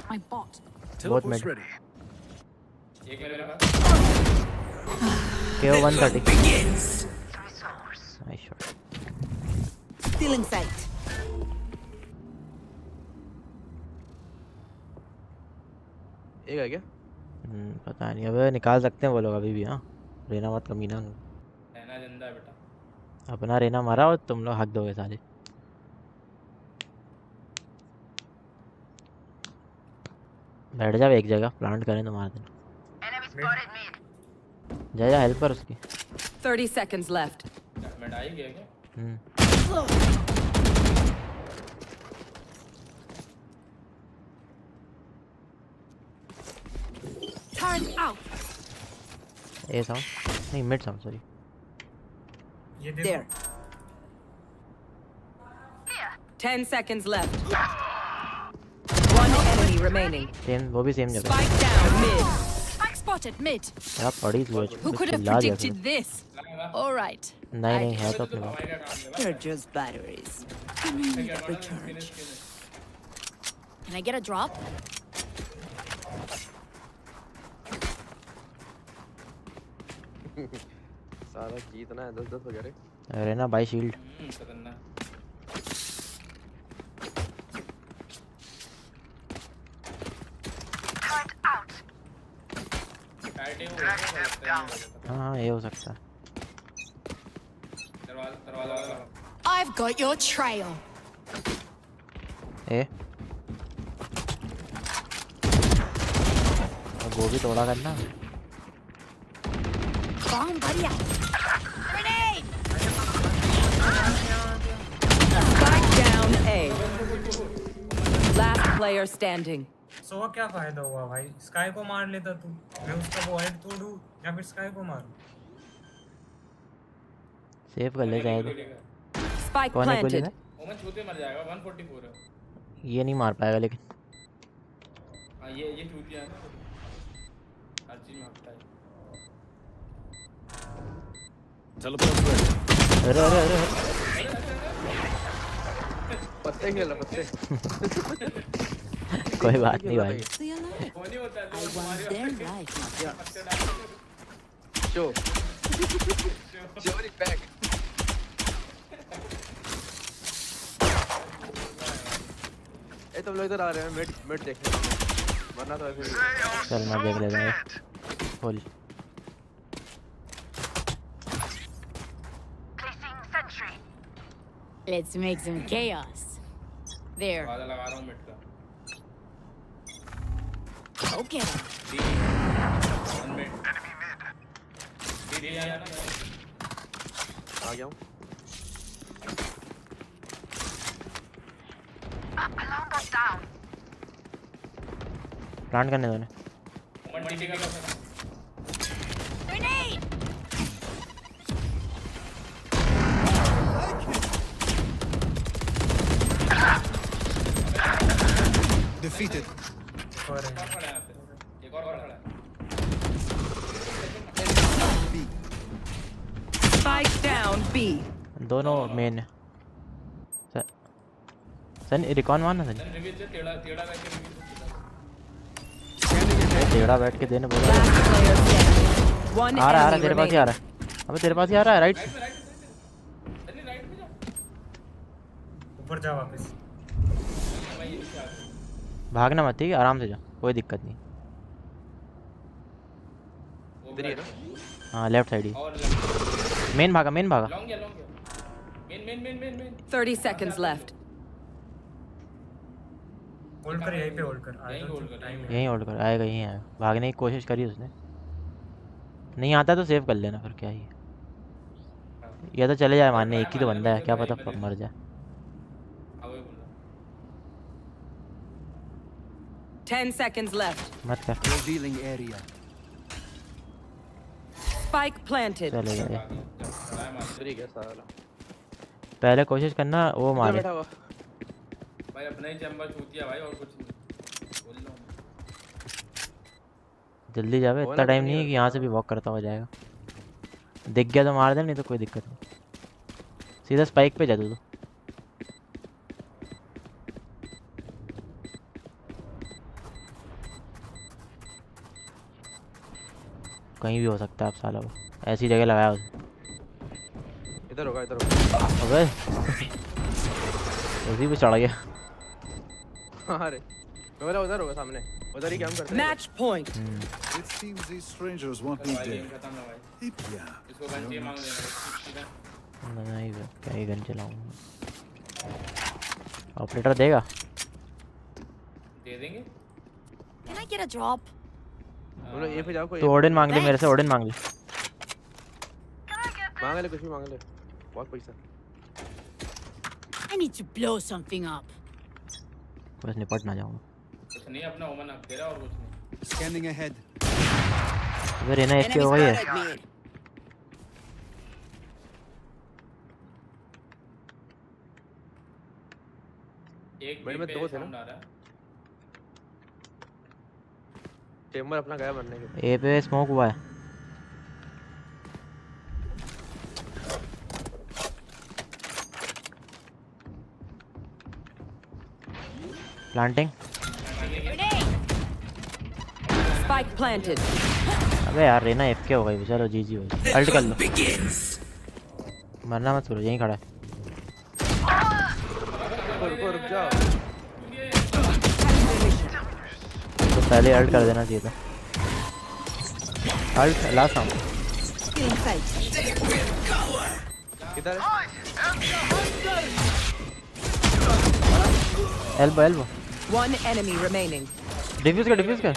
My my bot. Teleport's mid. ready. एक मेरे पास KO 130 nice shot Still in sight. एक है क्या? पता नहीं अबे निकाल सकते हैं वो लोग अभी भी हाँ रेना मत कमीना रहना जिंदा है बेटा अपना रेना मारा और तुम लोग हक दोगे सारे बैठ जाओ एक जगह प्लांट करें तो मार देना जा हेल्प कर उसकी 30 seconds left. मैं डाई गया क्या Turn out. ए साउंड नहीं मिड साउंड सॉरी ये There. देखो 10 seconds left. One enemy remaining. Same वो भी सेम जगह Spike down mid. Spike spotted mid. क्या पड़ी तू Who could have चिल्ला दिया predicted this? All right. तूने। नहीं नहीं है तो अपने पास हवाई का काम है They're just batteries. Recharge. Can I get a drop? सारा जीतना है 10-10 वगैरह। रेना बाई शील्ड खतरनाक हाँ ये हो सकता है दरवाजा I've got your trail. ए वो भी तोड़ा करना Bomb buddy out. Grenade! Spike down A. Last player standing. सो क्या फायदा हुआ भाई स्काई को मार लेता तू मैं उसका वो हेड तोड़ूं या फिर स्काई को मारूं सेव कर ले जाए तो Spike कौन है planted. ओमन छूते मर जाएगा 144 है ये नहीं मार पाएगा लेकिन हां ये छूतिया है ना हर चीज मारता है Teleport's ready. अरे अरे अरे पत्ते खेल रहा पत्ते। कोई बात नहीं भाई See you later. वो नहीं होता I want their life, not yours. Show. Show it back. ए तुम लोग इधर आ रहे हैं मिड मिड देखने वरना तो ऐसे ही चल मैं देख लेता हूँ खोल Let's make some chaos. There. दरवाजा लगा रहा हूं मिड का Go get him. One mid enemy mid आ गया हूँ। प्लांट करने दो ने ओमन टीटी का Grenade! Defeated. और खड़ा है यहाँ पे एक और खड़ा है Spike down B. दोनों मेन सन रिकॉन मारना सन रिवील से टेढ़ा टेढ़ा करके रिवील टेढ़ा बैठ के देने बोला Last player standing. One आ रहा enemy तेरे पास ही आ remaining. रहा है अबे तेरे पास ही आ रहा है राइट राइट में जा ऊपर जा वापस मैं ये नीचे आ गया भागना मत ठीक है आराम से जा कोई दिक्कत नहीं इधर ही है ना? हाँ लेफ्ट साइड ही और मेन भागा लॉन्ग गया मेन 30 seconds left. होल्ड कर यहीं पे होल्ड कर यहीं hold कर, टाइम यहीं होल्ड कर आएगा यहीं आएगा भागने की कोशिश करी उसने नहीं आता तो सेव कर लेना फिर क्या ही है। या तो चले जाए मारने एक ही तो बंदा है क्या पता मर जाए वही बोल रहा 10 seconds left. मत कर Revealing area. Spike planted. चले जाए इधर ही गया साला। पहले कोशिश करना वो इधर मारे बैठा हुआ। भाई अपना ही चैम्बर छूतिया भाई और कुछ नहीं बोल रहा हूं जल्दी जावे वो इतना ना टाइम तो नहीं है नहीं कि यहाँ से भी वॉक करता हुआ जाएगा दिख गया तो मार दे नहीं तो कोई दिक्कत नहीं सीधा स्पाइक पे जा तू तो कहीं भी हो सकता है अब साला वो ऐसी जगह लगाया उसने। इधर होगा इधर होगा। अबे उसी पे चढ़ गया। अरे मेरा उधर होगा सामने, उधर ही काम करते हैं। Match point. It seems these strangers want me भाई गेम dead. खत्म है भाई। Yeah. इसको गन चाहिए मांग लेना सीधा। नहीं बे, क्या ही गन चलाऊंगा। ऑपरेटर देगा? दे देंगे। Can I get a drop? बोलो ये पे जाओ कोई तो ओडिन मांग ले मेरे से, ओडिन मांग ले। मांग ले, कुछ भी मांग ले, बहुत पैसा। I need to blow something up. बस निपट ना जाऊंगा। कुछ नहीं अपना ओमन अब तेरा और कुछ नहीं। Scanning ahead. अबे रेना इसके हो गई है। एक मेरे में पे दो थे ना। साउंड आ रहा है। चेंबर अपना गया बनने के। ए पे स्मोक हुआ है। प्लांटिंग। Spike planted. अबे यार रेना एफके हो गई, चलो जीजी हो गई। अल्ट कर लो। मरना मत करो, यहीं खड़ा है। रुक जाओ। तो पहले अल्ट कर देना चाहिए था। Ult last round. किधर है? Elbow elbow. One enemy remaining. Defuse कर, डिफ्यूज कर।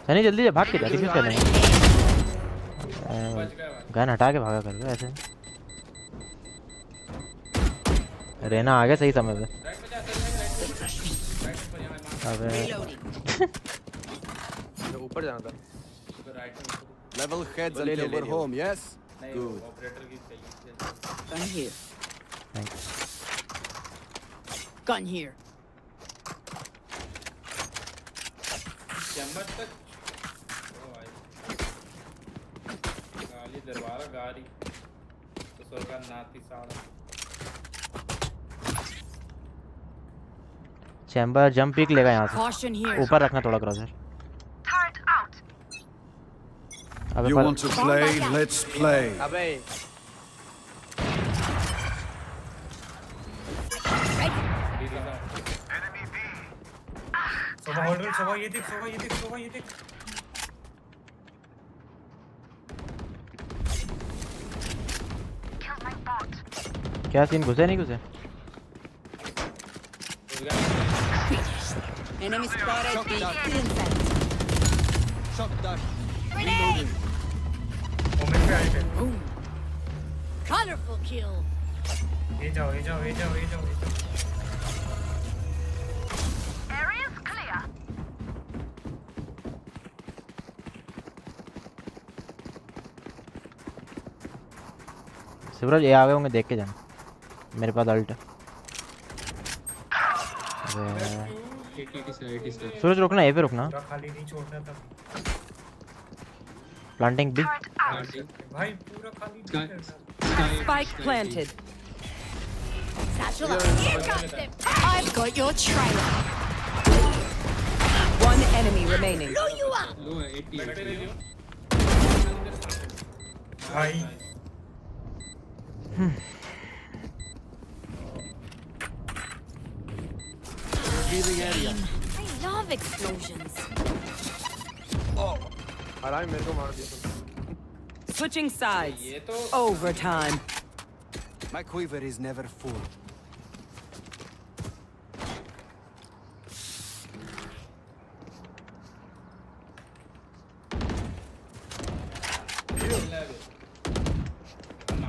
नहीं जल्दी जा, भाग के जा, डिफ्यूज कर लेंगे। गन हटा के भागा कर लो ऐसे। रेना आ गया सही समय पे। अबे ऊपर जाना था। Level heads until we're home, yes? Good. Operator की चाहिए। Gun here. Thanks. Gun here. Chamber तक। ओ भाई। गाली दरबारा गाड़ी। तो सरकार नाती साड़ा। चैम्बर जंप पिक लेगा यहाँ Caution से। here. ऊपर रखना थोड़ा क्रॉसर। अबे You want to play? Let's play. अबे सोबा होल्ड कर, सोबा ये देख, सोबा ये देख, सोबा ये देख। क्या सीन, घुसे नहीं घुसे? Enemy spotted. B. Shock dash. Grenade! Omen पे आए थे। Colorful kill. ये जाओ, ये जाओ, ये जाओ, ये जाओ, ये जाओ। शिवराज ये आ गए होंगे, देख के जाना। मेरे पास अल्ट है। सूरज रुकना, ए पे रुकना। पूरा खाली नहीं छोड़ना था प्लांटिंग बी। भाई, पूरा खाली नहीं करना। Spike planted. Satchel up. Here comes them. I've got your trail. One enemy remaining. Blow you up. भाई Revealing area. I love explosions. आराम मेरे को मार दिया तुम। Switching sides. ये तो Overtime. My quiver is never full.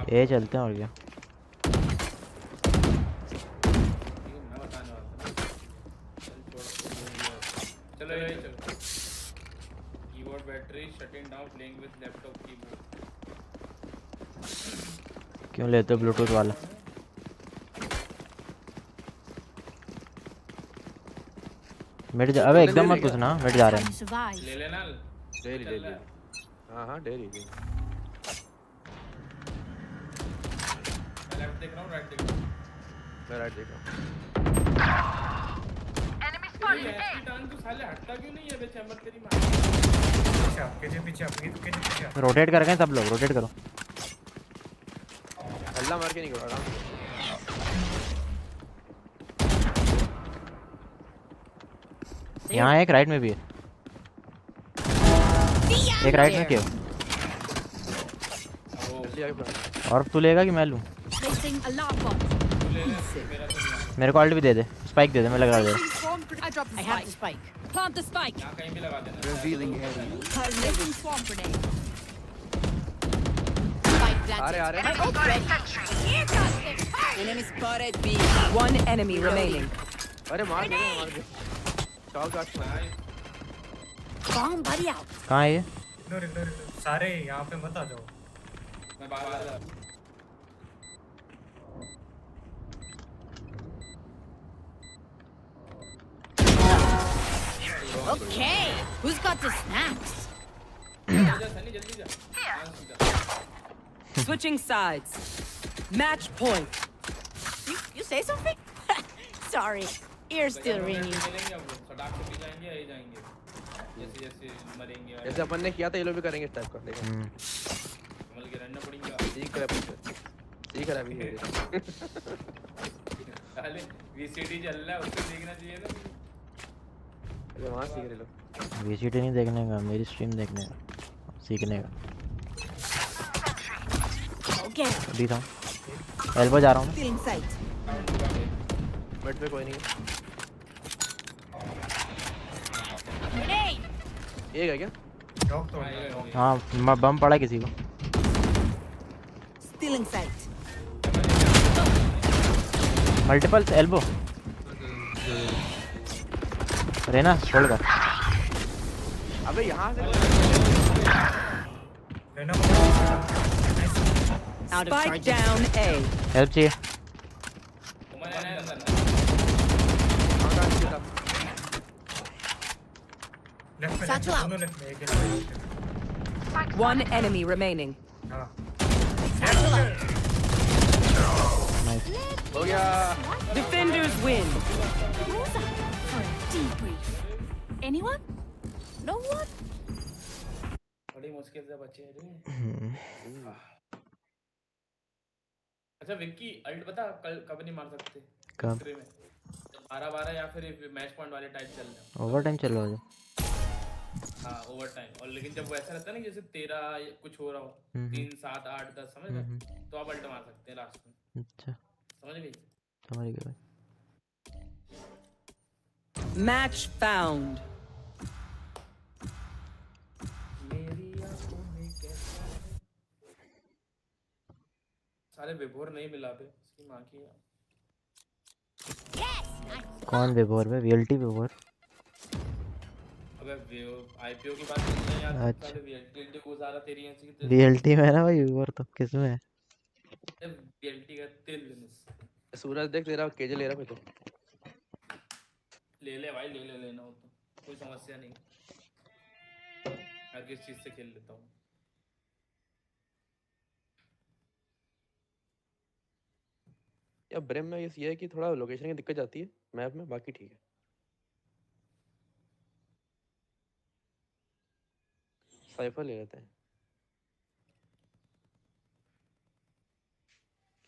ए चलते हैं और क्या। मैं बताने वाला था। चलो ये चलो। Keyboard battery shutting down, playing with laptop keyboard. क्यों लेते हो ब्लूटूथ वाला? मिड जा, अबे एकदम मत घुसना, मिड जा रहे Trying हैं। to survive. ले लेना। Daily daily. हाँ हाँ डेली। लेफ्ट देख रहा हूँ, राइट देख रहा हूँ। मैं राइट देख रहा हूँ। Enemy spotted. टर्न तो साले हटता क्यों नहीं है बे चैम्बर तेरी मां। पीछे आप, केजे पीछे आप, केजे पीछे आप। रोटेट कर गए सब लोग, रोटेट करो। हल्ला मार के नहीं करो, आराम से। यहाँ एक राइट में भी है, एक राइट में क्यों? जल्दी आगे बढ़ो। और तू लेगा कि मैं लूँ? Placing alarm bot. मेरे को अल्ट भी दे दे, स्पाइक दे दे, मैं लगा दे। I dropped the spike. I have the spike. Plant the spike. यहाँ कहीं भी लगा देना। Revealing area. Placing swamp grenade. Spike planted. आ रहे My ult ready. Here comes the fire. Enemy spotted B. One enemy remaining. अरे मार दे, मार दे। चाल काट मार। Bomb buddy out. कहाँ है ये? इग्नोर सारे यहाँ पे मत आ जाओ। मैं बाहर आ रहा। Okay. Who's got the snacks? Sunny जल्दी जा। Switching sides. Match point. You say something? Sorry. Ears still ringing. मिलेंगे अब लोग, सड़क पे भी जाएंगे, यही जाएंगे। जैसे जैसे मरेंगे। जैसे अपन ने किया था ये लोग भी करेंगे इस टाइप का, देखो। कमल के रहना पड़ेगा। सीख रहा है, सीख रहा है अभी। पहले VCT चल रहा है, उसको देखना चाहिए ना। अरे वहाँ सीख रहे लोग। VCT नहीं देखने का, मेरी स्ट्रीम देखने का, सीखने का। Okay. अभी था, एल्बो जा रहा हूँ मैं। Still in sight. बेड पे कोई नहीं है। Grenade. एक है क्या? डॉग तो हाँ, बम पड़ा किसी को। Still in sight. Multiple elbow. Reyna छोड़ कर। अबे यहाँ से Out of Spike down A. Help चाहिए। लेफ्ट में दोनों लेफ्ट में एक One enemy remaining. हां हो गया। Defenders win. Who's up for a debrief? Anyone? No one? बड़ी मुश्किल से बचे हैं रे। अच्छा विक्की अल्ट बता कल कब नहीं मार सकते? कब? दूसरे में 12-12 या फिर मैच पॉइंट वाले टाइप चल रहे हैं। ओवर टाइम चल रहा है। हाँ ओवर टाइम। और लेकिन जब वैसा रहता है ना जैसे 13 कुछ हो रहा हो 3 7 8 10 समझ गए तो आप अल्ट मार सकते हैं लास्ट में। अच्छा समझ गए? समझ गया। Match found. मेरी आंखों में कैसा है? सारे विभोर नहीं मिला बे इसकी माँ की। कौन विभोर में? VLT विभोर। अबे IPO की बात नहीं है यार। अच्छा। साले VLT को सारा तेरी ऐसी VLT में है ना भाई, विभोर तो किसमें है? VLT का तिल सूरज देख तेरा केजे ले रहा मैं तो। ले ले भाई ले ले लेना हो तो कोई समस्या नहीं। हर किस चीज से खेल लेता हूँ। या ब्रेम में ये है कि थोड़ा लोकेशन की दिक्कत आती है मैप में, बाकी ठीक है। साइफर ले लेते हैं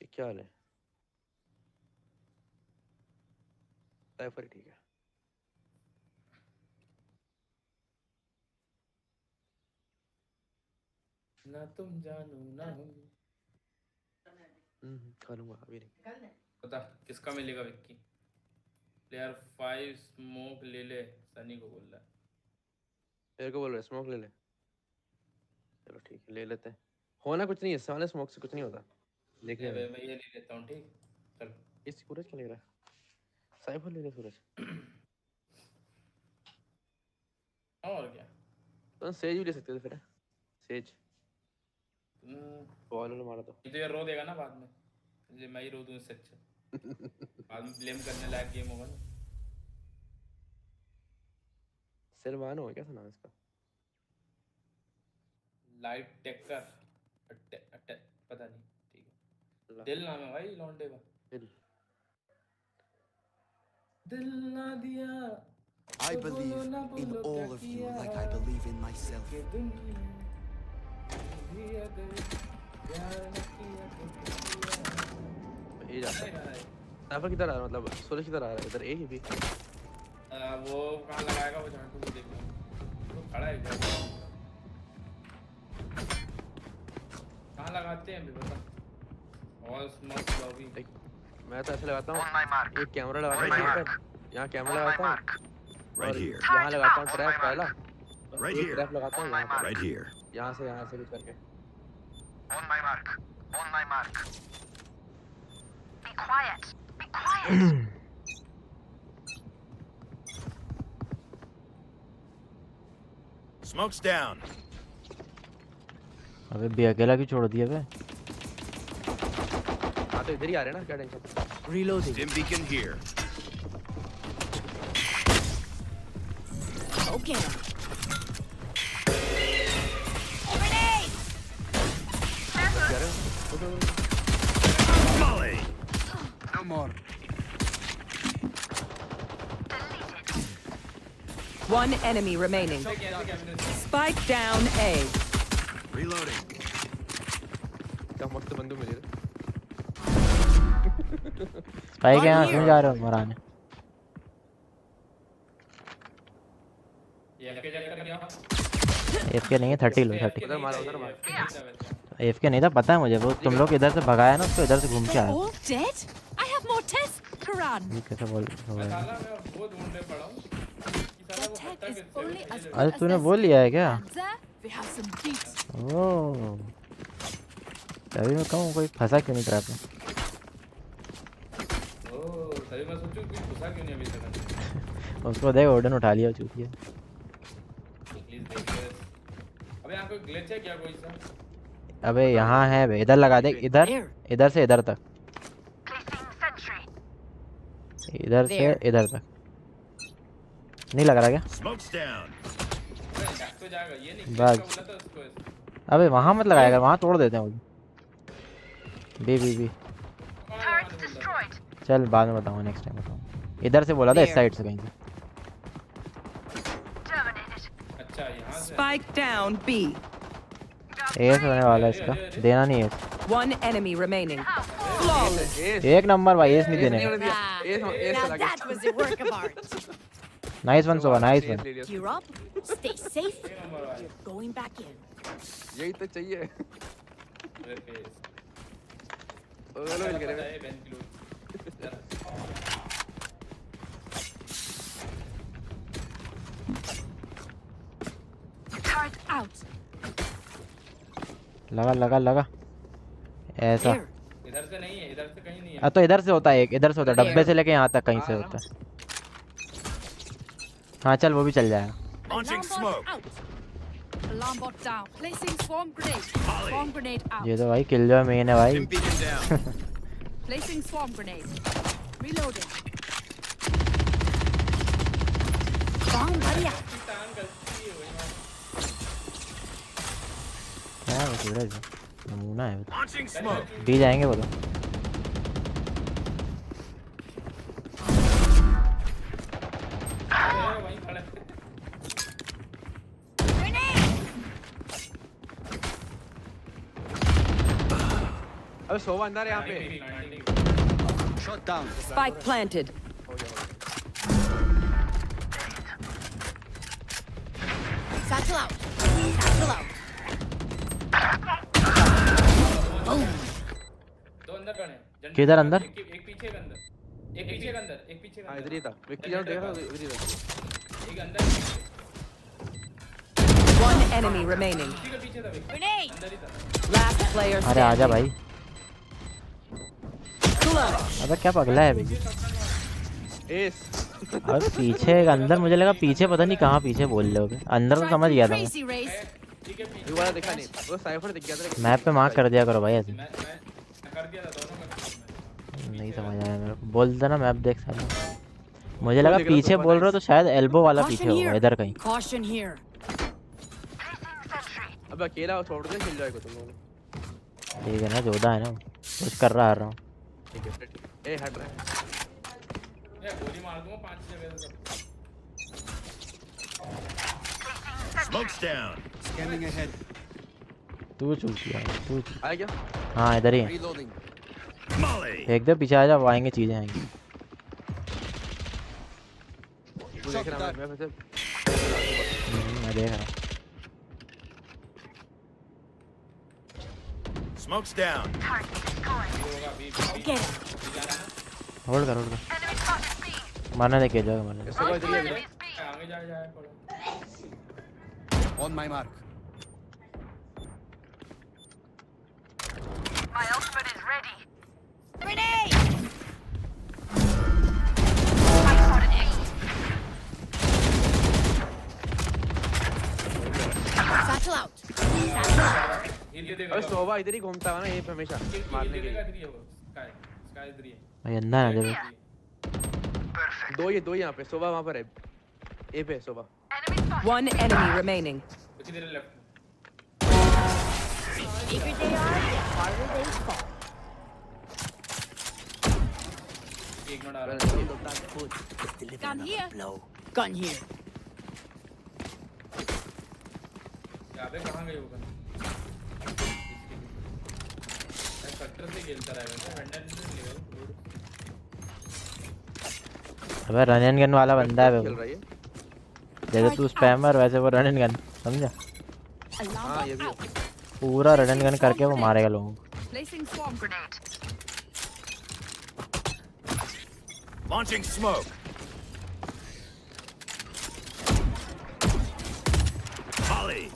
कि क्या हाल है? साइफर ठीक है। ना तुम जानो ना हम। खा लूंगा अभी नहीं। बता किसका मिलेगा विक्की? प्लेयर 5 स्मोक ले ले सनी को बोल रहा है। तेरे को बोल रहा है स्मोक ले ले। चलो ठीक है ले लेते हैं। होना कुछ नहीं है, साले स्मोक से कुछ नहीं होता। देख ले मैं ये ले लेता हूँ ठीक। चल इस सूरज क्या ले रहा है? साइफर ले ले सूरज। और क्या? तो सेज भी ले सकते थे फिर। सेज बॉल मारा तो ये तो यार रो देगा ना बाद में। ये मैं ही रो दूं इससे अच्छा। बाद में ब्लेम करने लायक गेम होगा ना। सिलवानो है क्या नाम इसका? लाइट टेकर पता नहीं ठीक है। दिल नाम है भाई लौंडे का। दिल ना दिया I believe in all of you like I believe in myself. ये जाता है स्नाइपर किधर आ रहा है मतलब सूरज किधर आ रहा है इधर ए ही भी वो कहाँ लगाएगा वो जान को देखना तो खड़ा है इधर कहाँ लगाते हैं अभी बता ऑल स्मोक लॉबी मैं तो ऐसे लगाता हूँ एक कैमरा लगाता हूँ यहाँ पर यहाँ कैमरा लगाता हूँ Right here. यहाँ लगाता हूँ ट्रैप पहला Right एक here. ट्रैप लगाता हूँ यहाँ पर Right here. यहाँ से कुछ करके On my mark. On my mark. Be quiet. Be quiet. Smoke's down. अबे बे अकेला क्यों छोड़ दिया बे हाँ तो इधर ही आ रहे हैं ना क्या tension Reloading. Stim beacon here. Okay. Molly. No more. One enemy remaining. Spike down A. Reloading. क्या मस्त बंदूक मिली रे स्पाइक यहाँ क्यों जा रहे हो मराने एफके नहीं है 30 लो 30 उधर मार एफके नहीं था पता है मुझे वो तुम लोग इधर से भगाया ना उसको इधर से घूम के आया All dead? I have more tests to run. ये कैसे बोल साला मैं वो ढूंढने पड़ा हूँ कि साला That वो tag हत्या is किससे only as मुझे- good अरे as तूने their वो लिया है क्या And there we have some beats. ओ तभी मैं कहूँ कोई फंसा क्यों नहीं ट्रैप में ओ तभी मैं सोचूं कि घुसा क्यों नहीं अभी तक उसको देख ओडन उठा लिया चूतिया प्लीज देख ले अबे यहाँ कोई ग्लिच है क्या कोई सा अबे यहाँ है बे इधर लगा दे इधर से इधर तक इधर से इधर तक नहीं लग रहा क्या Smoke's down. तो जाएगा ये नहीं बस। बोला था उसको अबे वहाँ मत लगाएगा वहाँ तोड़ देते हैं वो बी चल बाद में बताऊंगा नेक्स्ट टाइम बताऊंगा इधर से बोला था इस साइड से कहीं से अच्छा यहाँ से Spike down B. एस होने वाला है इसका देना नहीं है One enemy remaining. Flawless. एक नंबर भाई एस नहीं देने का Now that was a work of art. Nice one Sova nice one Gear up, stay safe. You're going back in. यही तो चाहिए मेरे फेस वो लोग मिल गए ये बेंच की लोग Turret out. लगा लगा लगा ऐसा इधर से नहीं है इधर से कहीं नहीं है तो इधर से होता है एक इधर से होता है डब्बे से लेके यहाँ तक कहीं से होता है हाँ चल वो भी चल जाएगा Launching smoke. Alarm bot down. Placing swarm grenade. Swarm grenade out. ये तो भाई किल जो मेन है भाई Stim beacon down. Placing swarm grenade. Reloading. Bomb buddy out. किसान गलती है वही क्या है वो सूरज नमूना है वो Launching smoke. दी जाएंगे वो तो वहीं खड़े अबे सोवा अंदर है यहाँ पे Shot down. Spike planted. Satchel out. Satchel out. दो अंदर खड़े हैं किधर अंदर एक पीछे के अंदर एक पीछे के अंदर एक पीछे के हाँ अंदर इधर ही था विक्की जाओ देख रहा इधर ही था एक अंदर एक पीछे One enemy remaining. उसी के पीछे था विक्की Grenade. अंदर ही था Last player अरे आजा standing. भाई अबे क्या पगला है भाई एस अबे पीछे एक अंदर मुझे लगा पीछे पता नहीं कहाँ पीछे बोल रहे होगे अंदर तो समझ गया था मैं Crazy race. ठीक है पीछे ये वाला देखा नहीं वो साइफर दिख गया था लेकिन मैप पे मार्क कर दिया करो भाई ऐसे मैं कर दिया था दोनों कर दिया मैंने। नहीं समझ आया मेरे को बोल देना मैप देख साला मुझे लगा पीछे बोल रहे हो तो शायद एल्बो वाला पीछे Caution होगा here. इधर कहीं Caution here. अब अकेला छोड़ दे चिल जाएगा तुम लोग ठीक है ना जोधा है ना कुछ कर रहा हूँ ठीक है ए हट रहा है मैं गोली मार दूंगा 5 जगह से सब Smoke's down. Scanning ahead. तू चूक गया तू आया क्या? हाँ इधर ही है Reloading. Molly. एकदम पीछे आ जा वो आएंगे चीजें आएंगी तू देख रहा मैं वैसे मैं देख रहा हूँ Smoke's down. होल्ड कर मारना दे के जाओ मारना सुबह इधर ही है आगे जा पड़ो On my mark. My ultimate is ready. Grenade! I spotted A. Satchel out. अरे सोवा इधर ही घूमता है ना ये हमेशा मारने के लिए स्काई इधर ही है भाई अंदर आ जा दो यहाँ पे सोवा वहाँ पर है ए पे सोवा One enemy remaining. कुछ देर left Bigger they are, the harder they fall. एक मिनट आ रहा Gun here. Gun here. यहाँ पे कहाँ गए वो गन कट्टर से खेलता रहा है वेंडर नहीं लेगा अबे रन एंड गन वाला बंदा है खेल रहा है जैसे तू स्पैमर वैसे वो रन एंड गन समझा हाँ ये भी है पूरा रन एंड गन करके वो मारेगा लोगों को Placing swarm Grenade. Launching smoke. Molly.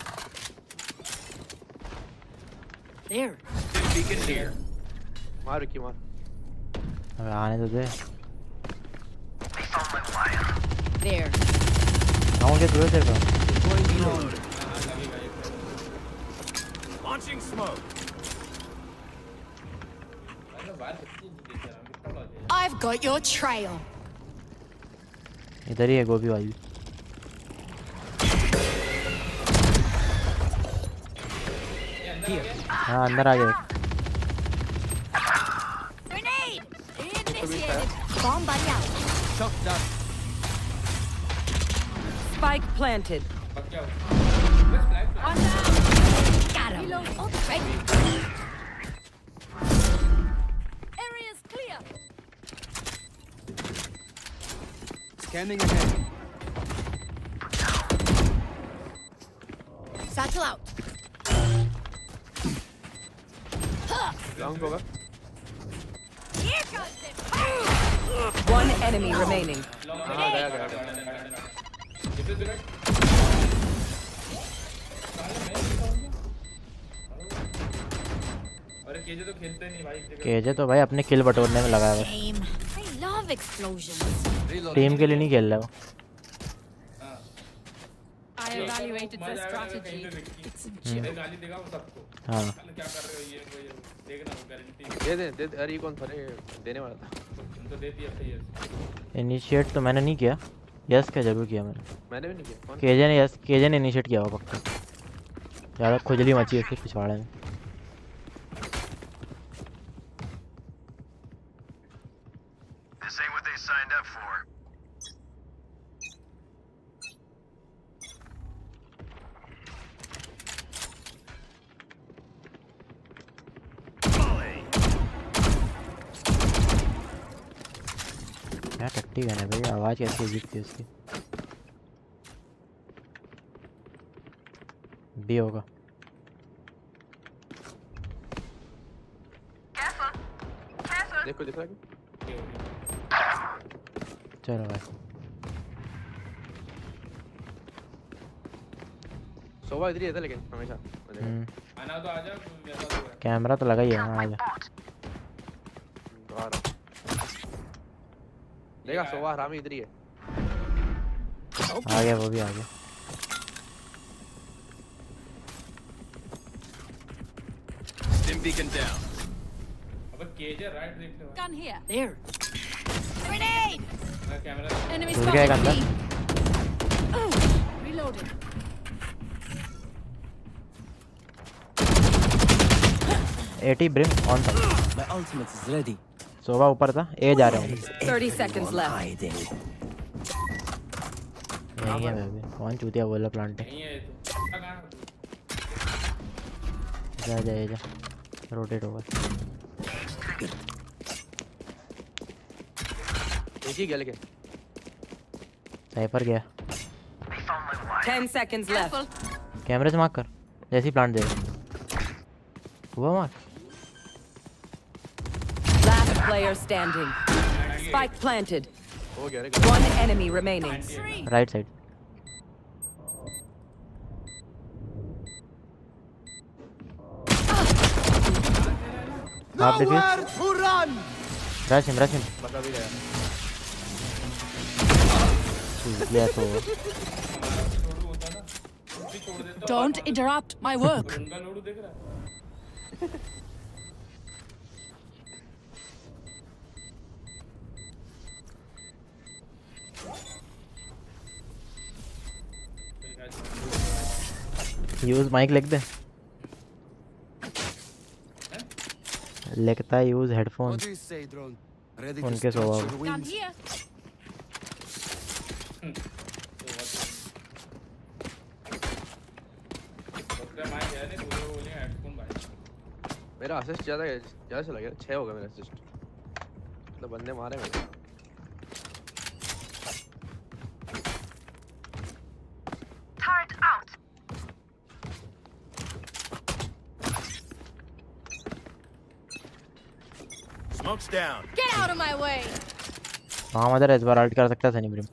there. Beacon here. मार की मार अबे आने तो दे They found my wire. There. आऊँ क्या तुझे तेरे को Launching smoke. I've got your trail. इधर ही है गोभी वाली हाँ अंदर आ गया Grenade! Initiated. Bomb buddy out. Shot down. Spike planted. One down. Got him. Reload. Oh, ready. Area's clear. Scanning ahead. Satchel out. Long होगा Here goes it. One enemy remaining. हाँ गया अरे केजे तो खेलते नहीं भाई केजे तो भाई अपने किल बटोरने में लगा है Game. I love explosions. Team के लिए नहीं खेल रहा वो I evaluated the strategy. It's a joke. गाली देगा वो सबको हाँ क्या कर रहे हो ये वो देखना वो गारंटी दे अरे ये कौन था रे देने वाला था उनको दे दिया सही है इनिशिएट तो मैंने नहीं किया यस क्या जरूर किया मैंने भी नहीं किया कौन केजे ने इनिशिएट किया होगा पक्का ज़्यादा खुजली मची उसके पिछवाड़े में This ain't what they signed up for. क्या टट्टी गन है भाई आवाज़ कैसी अजीब थी उसकी बी होगा देखो दिख रहा है चलो भाई सोवा इधर ही था लेकिन हमेशा आना तो आजा वैसा तो है कैमरा तो लगा ही है हाँ आजा देखा सोवा हरामी इधर ही है आ गया वो भी आ गया Stim beacon down. अब केजे राइट देख ले Gun here. There. Grenade! Camera Enemy घुस गया एक spotted अंदर me. Reloading. 80 ब्रिम ऑन था My ultimate is ready. सोवा ऊपर था ए जा रहे होंगे 30 seconds left. यही है मैं भी कौन चूतिया बोला प्लांट है नहीं है ये तो जा रोटेट होगा। एक ही गया लेके साइपर गया। 10 seconds left. कैमरे से मार्क कर जैसे ही प्लांट देगा। हुआ mark. Last player standing. Spike planted. हो गया रे। One enemy remaining. Right side. आप देखिए। रश हिम बता भी गया। लिया तो Don't interrupt my work. उनका लोडू देख रहा है। यूज माइक लिख दे। लिखता है use headphone. What do you say, drone? Ready to उनके stretch स्वभाव। your Down wings? here. मेरा असिस्ट ज्यादा चला गया। 6 हो गया मेरा असिस्ट। मतलब बंदे मारे मैंने। Turret out. Smoke's down. Get out of my way. हाँ मदर इस बार अल्ट कर सकता था नहीं ब्रिम।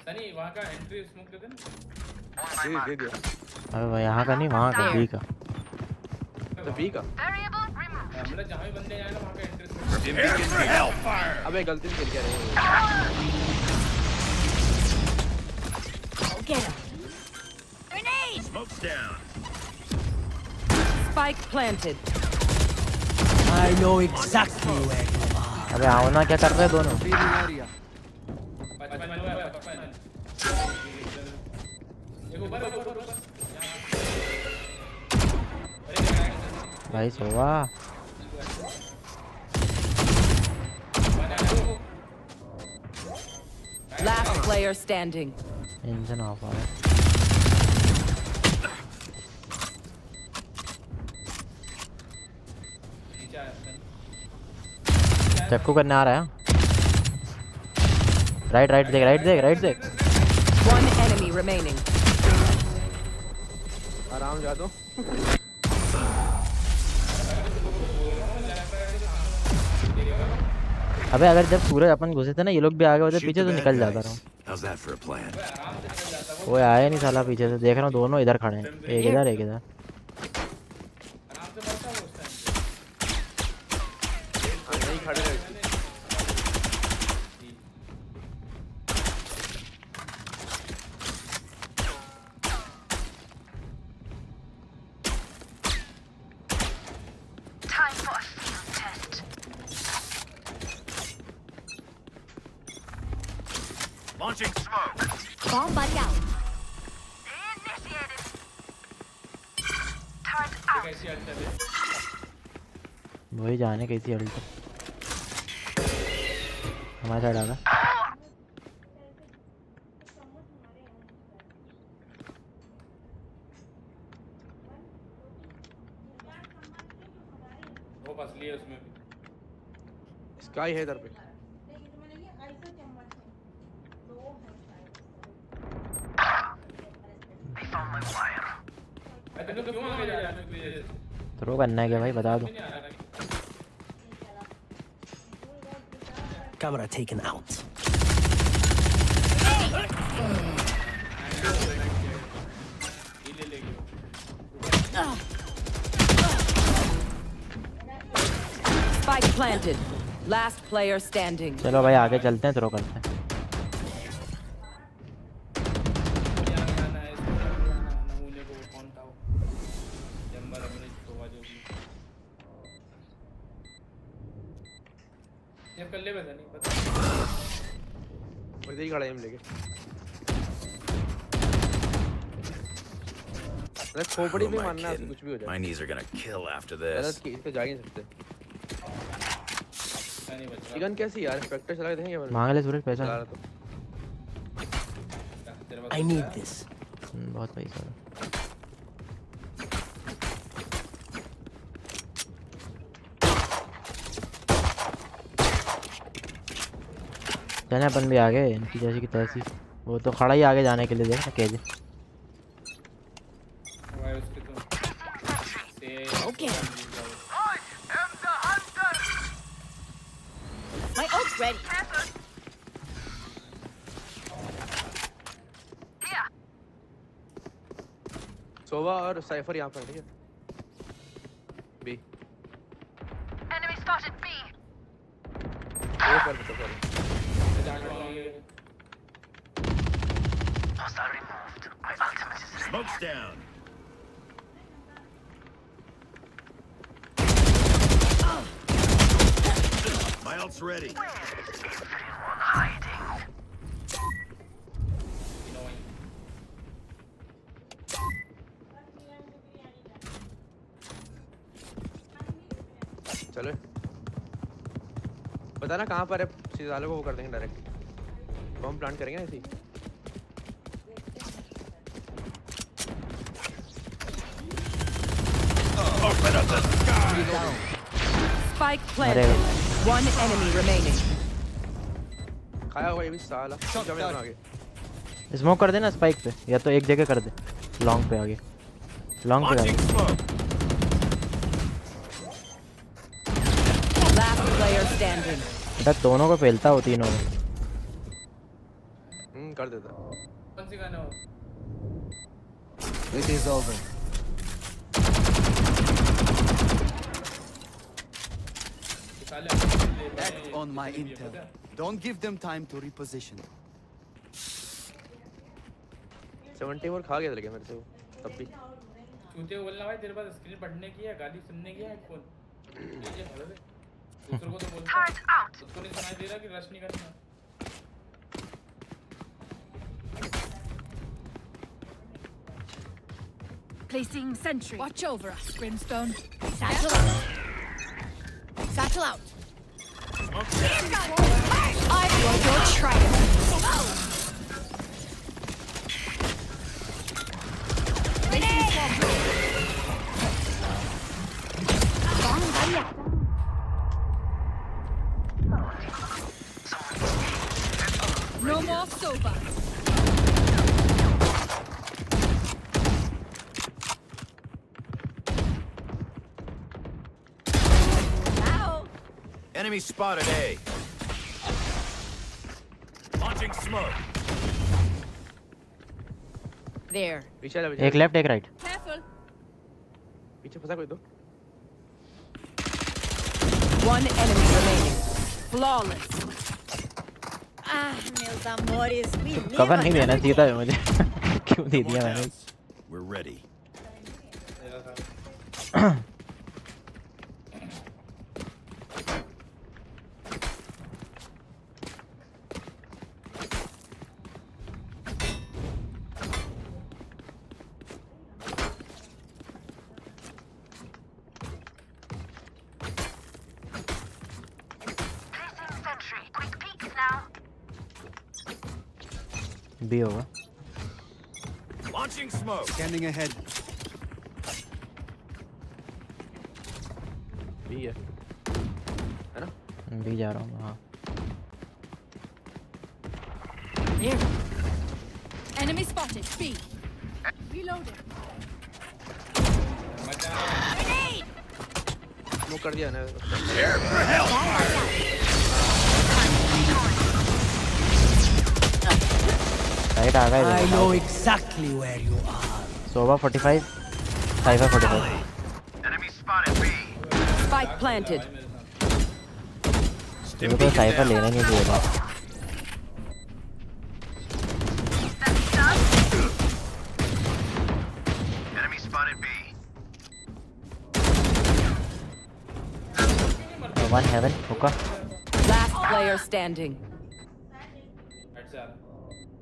सनी वहाँ का एंट्री स्मोक दे देना। दे दिया। अबे यहाँ का नहीं वहाँ का बी का। तो बी का। Variable removed. मतलब जहाँ भी बंदे जाए ना वहाँ का एंट्री स्मोक। अबे गलती से खेल गया। Get him. Grenade. Smoke's down. Spike planted. I know exactly where you are. अबे आओ ना क्या कर रहे हैं दोनों। भाई Sova. Last player standing. Engine off आ रहा है। चक्कू करने आ रहा है। राइट देख। One enemy remaining. आराम जा दो। अबे अगर जब सूरज अपन घुसे थे ना ये लोग भी आगे होते पीछे तो निकल जाता रहा। How's that for a plan? वो आया नहीं साला पीछे से। देख रहा हूँ दोनों इधर खड़े हैं। एक इधर। नहीं खड़े रहे। Time for a field test. Launching smoke. Bomb buddy out. Initiated. Turret out. कैसी अल्ट है? वही जाने कैसी अल्ट हमारे साइड आ गया। वो बस लिए उसमें भी। स्काई है इधर पे। They found my wire. अरे तुम क्यों आगे जा रहे हो? थ्रो करना है क्या भाई बता दो। Camera taken out. Spike planted. Last player standing. चलो भाई आगे चलते हैं थ्रो करते हैं। कर ले वैसा नहीं पता। इधर ही खड़ा है हम लेके। अरे खोपड़ी Who भी am I मारना है kidding? कुछ भी हो जाए। My knees are gonna kill after गलत this. की इस पे जा ही नहीं सकते। नहीं बच रहा। चिकन कैसी यार स्पेक्टर चला के देंगे मांग ले सूरज पैसा। चला रहा तो I need this। बहुत पैसा है। चले अपन भी आगे इनकी जैसी की तैसी। वो तो खड़ा ही आगे जाने के लिए देख KJ. Okay. My ult's ready. Sova और साइफर यहाँ पर ठीक है। बी। Enemy spotted B. ये पर बता sorry. Hostile removed. My ultimate is ready. Smoke's down. My ult's ready. Everyone hiding. चलो पता ना कहाँ पर है सीधाले को वो कर देंगे डायरेक्ट बम प्लांट करेंगे ऐसे ही Open up the sky. Spike planted. One enemy remaining. खाया हुआ ये भी साला जब मैं आगे स्मोक कर देना स्पाइक पे या तो एक जगह कर दे लॉन्ग पे आगे लॉन्ग पे आगे। Last player standing. बेटा दोनों को फैलता हो तीनों में। कर देता। कौन सी गाना हो? It is over. Act on my intel. Don't give them time to reposition. 74 खा गया था लेकिन मेरे से तब भी। चूते बोलना भाई तेरे पास स्क्रीन पढ़ने की है गाली सुनने की है हेडफोन। ये भलो दे। दूसरों को तो बोलता है। उसको नहीं सुनाई दे रहा कि रश नहीं करना। Placing sentry. Watch over us, Brimstone. Satchel out. Satchel out. I want your triumph. No more sober. Enemy spotted A. Launching smoke. There. पीछे ले एक लेफ्ट एक राइट। Careful. पीछे फंसा कोई तो। One enemy remaining. Flawless. Ah, meus amores, we live cover नहीं देना another चाहिए था day. मुझे। क्यों दे दिया मैंने? We're ready. बी होगा। Launching smoke. Scanning ahead. B है ना? बी जा रहा हूँ हाँ। Here. Enemy spotted. B. Reloading. Grenade! वो कर दिया ना। Prepare for hellfire. राइट आ गए। I know exactly where you are. Sova 45 Cypher 45। Enemy spotted B. Spike planted. मेरे को साइफर लेना नहीं चाहिए था। Enemy spotted B. One heaven होगा। Last player standing.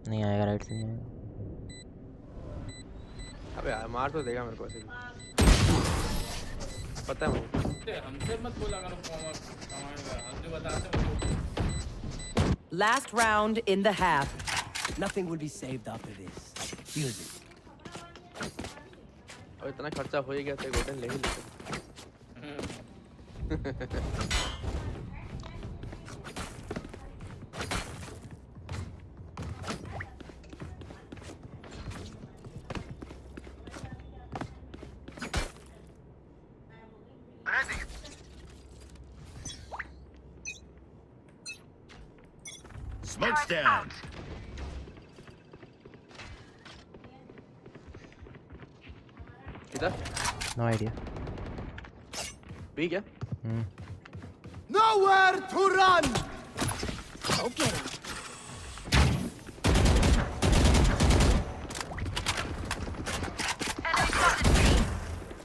नहीं आएगा राइट से नहीं आएगा। अबे यार मार तो देगा मेरे को ऐसे भी। पता है मुझे। हमसे मत बोला करो कमांड का, हम जो बताते हैं वो। Last round in the half. Nothing will be saved after this. Use it. और इतना खर्चा हो ही गया तो गोल्डन ले ही लेते। Smoke's down. इधर? No idea. भी क्या? Nowhere to run. Okay.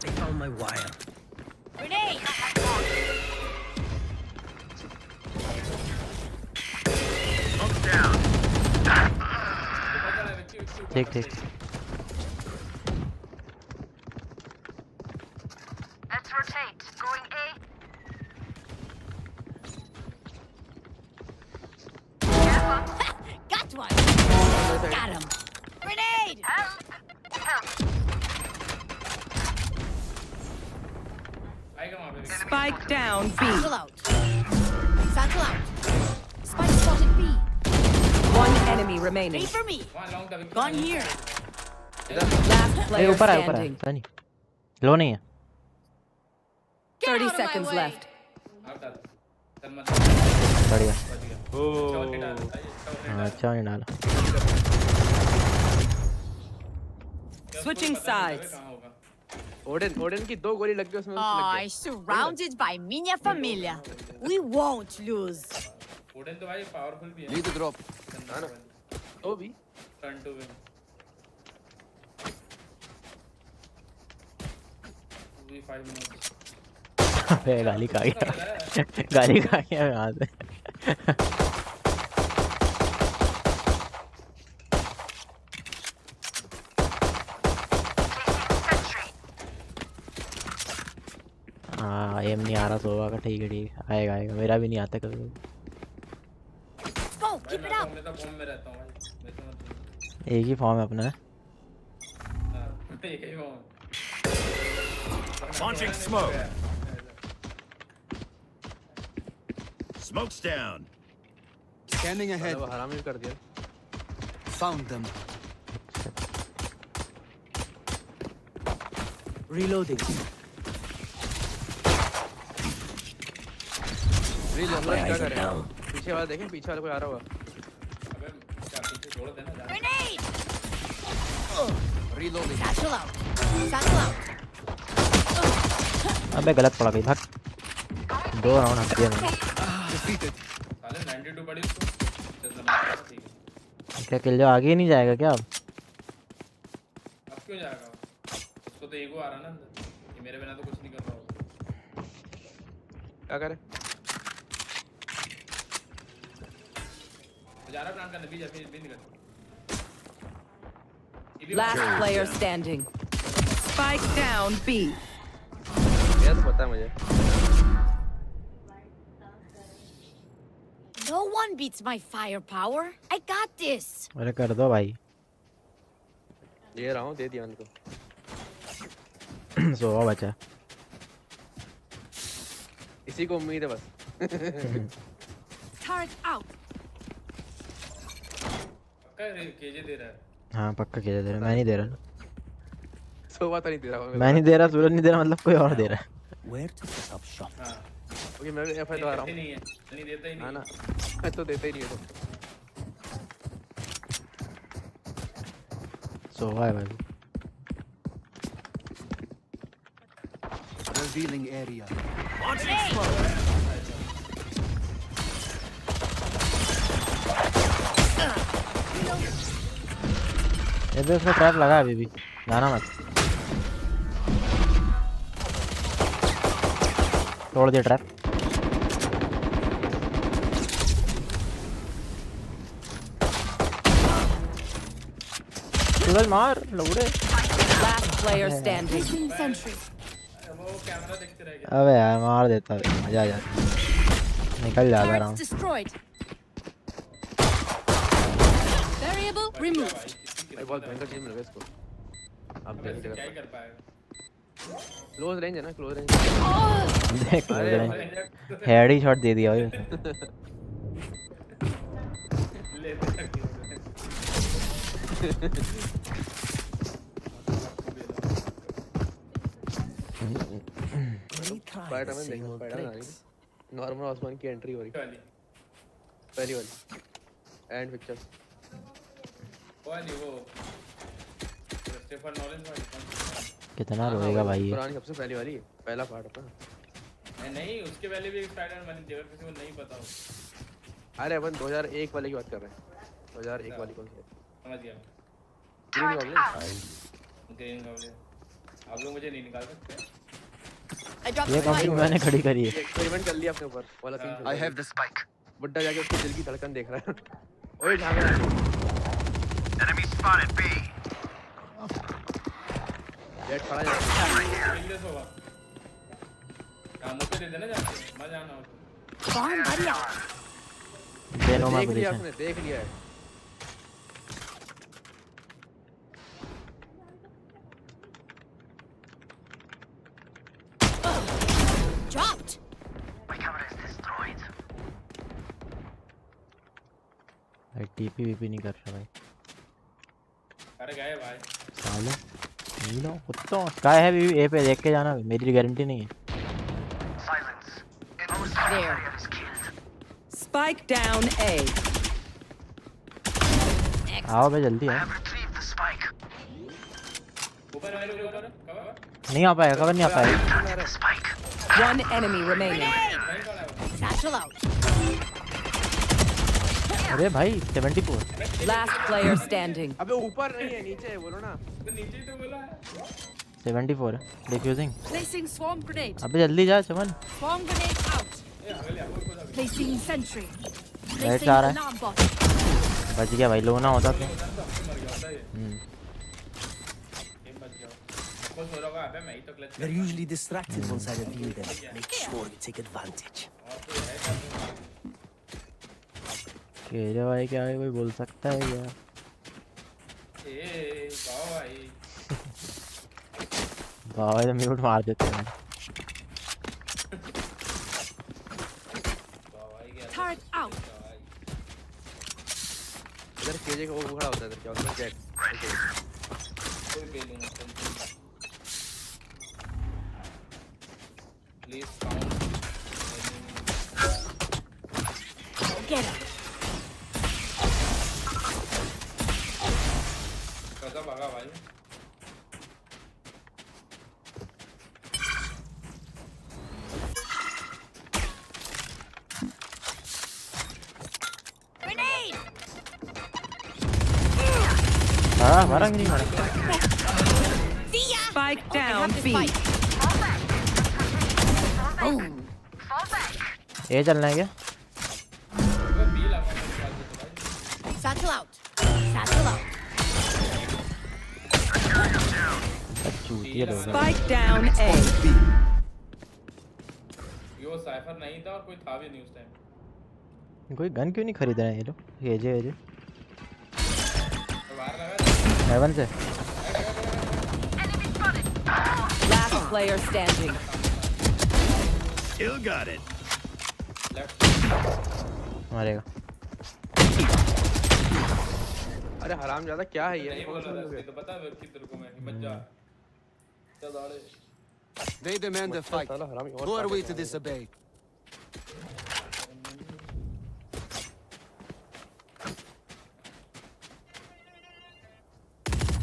They found my wire. Grenade! Smoke's down. ठीक ठीक। Let's rotate. Going A. Got one! Got him! Grenade! Help! Help! आएगा वहाँ पे। Spike down B. Satchel out! Satchel out! Spike spotted B! One enemy remaining. Wait for me! वहाँ long था। Gone here! Last ये player ऊपर है standing. Sunny. लो नहीं है। 30 out of my seconds way. left. बढ़िया। अच्छा हाँ अच्छा नहीं डाला। Switching sides. ओडेन की 2 गोली लग गई उसमें। Oh, surrounded by minha família. We won't lose. Odean तो भाई पावरफुल भी है। Lead the drop. हाँ ना? तो भी। Turn to win. We 5 minutes. अबे गाली खा गया। गाली खा गया यहाँ से। हाँ एम नहीं आ रहा सोवा का। ठीक है ठीक है, आएगा आएगा। मेरा भी नहीं आता कभी। Go, keep it up. मैं तो फॉर्म में रहता हूँ भाई। मैं तो मत। एक ही फॉर्म है अपना। हाँ, एक ही form. Launching smoke. Smoke's down. Scanning ahead. वो हरामी कर दिया। Found them. Reloading. क्या कर रहे हैं? पीछे वाला देखें, पीछे वाला कोई आ रहा होगा। अबे क्या पीछे छोड़ देना जा। Grenade! Reloading. Satchel out! Satchel out! अबे गलत पड़ा गई। भाग। 2 राउंड हट दिया मैंने। Defeated. साले 92 पड़ी उसको। ठीक है। क्या किल जो आगे ही नहीं जाएगा क्या अब? अब क्यों जाएगा? उसको तो ईगो आ रहा ना अंदर कि मेरे बिना तो कुछ नहीं कर रहा होगा। क्या करे? जा रहा प्लान करने भी जा फिर भी नहीं करता। Last player standing. Spike down B. ये तो पता है मुझे। No one beats my firepower. I got this. अरे कर दो भाई। ये रहा हूँ, दे दिया उनको। सोवा बचा। इसी को उम्मीद है बस। Turret out. केजे दे रहा है। हाँ पक्का केजे दे रहा है। मैं नहीं दे रहा। सोवा तो नहीं दे रहा हूँ। मैं नहीं दे रहा, सूरज नहीं दे रहा, मतलब कोई और दे रहा है। Where to set up shop? हाँ। ओके मैं भी एफआई तो आ रहा हूँ। नहीं है। नहीं देता ही नहीं। हाँ ना। मैं तो देता ही नहीं है तो। सोवा है भाई। Revealing area. Launching smoke. ये भी उसमें ट्रैप लगा है अभी भी। जाना मत। तोड़ दिया ट्रैप। सूरज मार लौड़े। Last player standing. Placing sentry. वो कैमरा देखते रह गया। अबे यार मार देता है, मजा आ जाता, निकल जाता Turret round. destroyed. Variable removed. भाई बहुत भयंकर चीज मिल गई इसको। अब अब देखने ऐसे क्या ही जगह कर पाएगा? क्लोज रेंज है ना, क्लोज रेंज। देख अरे लो हेड ही शॉट दे दिया भाई उसने। लेते रखिए। स्पाइडर मैन देखो, स्पाइडर मैन आ रही है। नॉर्मल आसमान की एंट्री हो रही पहली वाली एंड पिक्चर। वाली वो स्टीफन नॉलेज वाली कौन सी? कितना रोएगा भाई ये। पुरानी सबसे पहली वाली पहला पार्ट था। नहीं उसके पहले भी स्पाइडर मैन जगह किसी को नहीं पता हो। अरे अपन 2001 वाले की बात कर रहे हैं। 2001 वाली कौन सी है? समझ गया ग्रीन गॉब्लिन। Green goblin. आप लोग मुझे नहीं निकाल सकते। ये कंपनी मैंने खड़ी करी है। एक्सपेरिमेंट कर लिया अपने ऊपर वाला scene. I have the spike. बुड्ढा जाके उसके दिल की धड़कन देख रहा है। ओए Dhange Enemy spotted B. Late खड़ा जा। इंग्लिश होगा। काम मुझे दे देना जाके मजा आना हो। Bomb buddy out. देनो में देख लिया पोजीशन। उसने, देख लिया है। Dropped. My camera is destroyed. भाई टीपी वीपी नहीं कर रहा भाई। अरे गए भाई। साले नीलो कुत्तों काय है भी ए पे देख के जाना, मेरी गारंटी नहीं है। Silence. There. Spike down A. आओ भाई जल्दी आओ। Retrieve the spike. ऊपर वाले ऊपर कवर। नहीं आ पाएगा, कवर नहीं आ पाएगा। Spike. One enemy remaining. Satchel out. अरे भाई 74। Last player standing. अबे ऊपर नहीं है, नीचे है, बोलो ना। तो नीचे तो बोला है। 74 है डिफ्यूजिंग। Placing swarm grenade. अबे जल्दी जा चमन। Swarm grenade out. Placing sentry. Right से आ रहा है। alarm bot. बच गया भाई, लो ना होता तो। They're usually distracted once I review them. Make sure you take advantage. केरे भाई क्या है, कोई बोल सकता है क्या? भाई भाई तो म्यूट मार देते हैं। Turret out. इधर केजे का वो खड़ा होता है इधर, क्या होता है जेट। कोई पे लूंगा प्लीज साउंड Get him. कैसा भागा भाई? Grenade. हाँ मारा कि नहीं मारा? Spike down B. ये चलना है क्या? Satchel out. Satchel out. चूतिया लोग हैं। Spike down A. Yo cipher नहीं था और कोई था भी नहीं उस टाइम। कोई गन क्यों नहीं खरीद रहे हैं ये लोग? एजे तो बाहर लगा हेवन से। Last player standing. Still got it. मारेगा। अरे हराम ज्यादा क्या है ये? नहीं बोला था तो बता कि तेरे को मैं मत जा। चल दौड़े। They demand a fight. साला हरामी और Who are we पागल to है। disobey?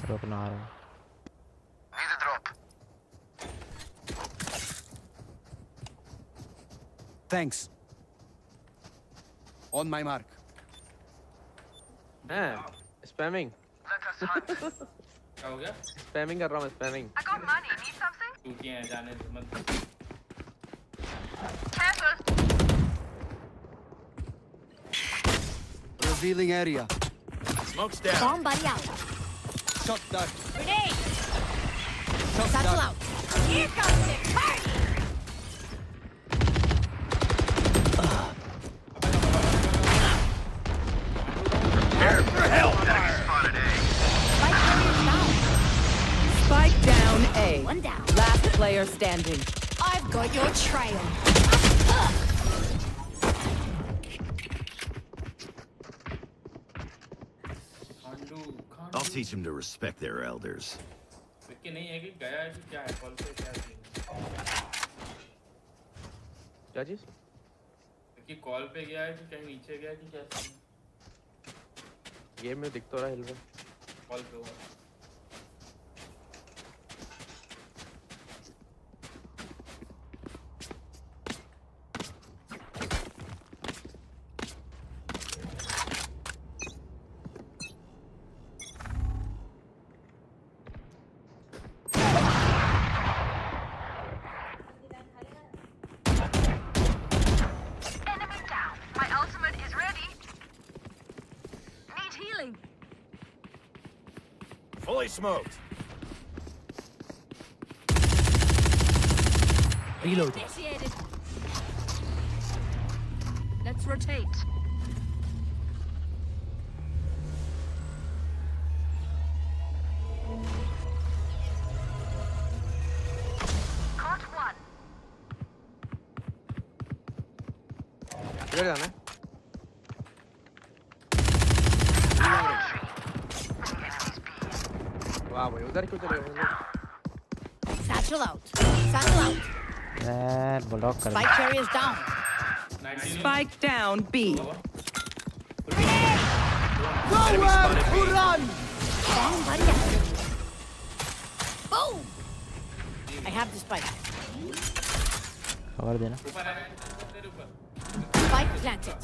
रुकना आ रहा हूँ। Need a drop. Thanks. On my mark. हैं स्पैमिंग। Let us hunt. क्या हो गया? स्पैमिंग कर रहा हूँ, spamming. I got money. Need something? चूतियां हैं जाने दे मत। Careful. Revealing area. Smoke's down. Bomb buddy out. Shot down. Grenade. Shot Satchel down. out. Here comes the party. One down. Last player standing. I've got your trail. I'll teach them to respect their elders. कि नहीं है कि गया है कि क्या है call पे क्या सीन क्या चीज कि कॉल पे गया है कि कहीं नीचे गया है कि क्या सीन गेम में दिख तो रहा है हिल रहा कॉल पे हुआ Fully smoked. Reloading. Initiated. Let's rotate. Caught one. इधर जाना है वाह भाई उधर क्यों चले गए Satchel out. Satchel out. Block कर Spike carrier is down. Spike down B. Nowhere to run! Bomb buddy. Boom. I have the spike. खबर देना ऊपर है तेरे ऊपर Spike planted.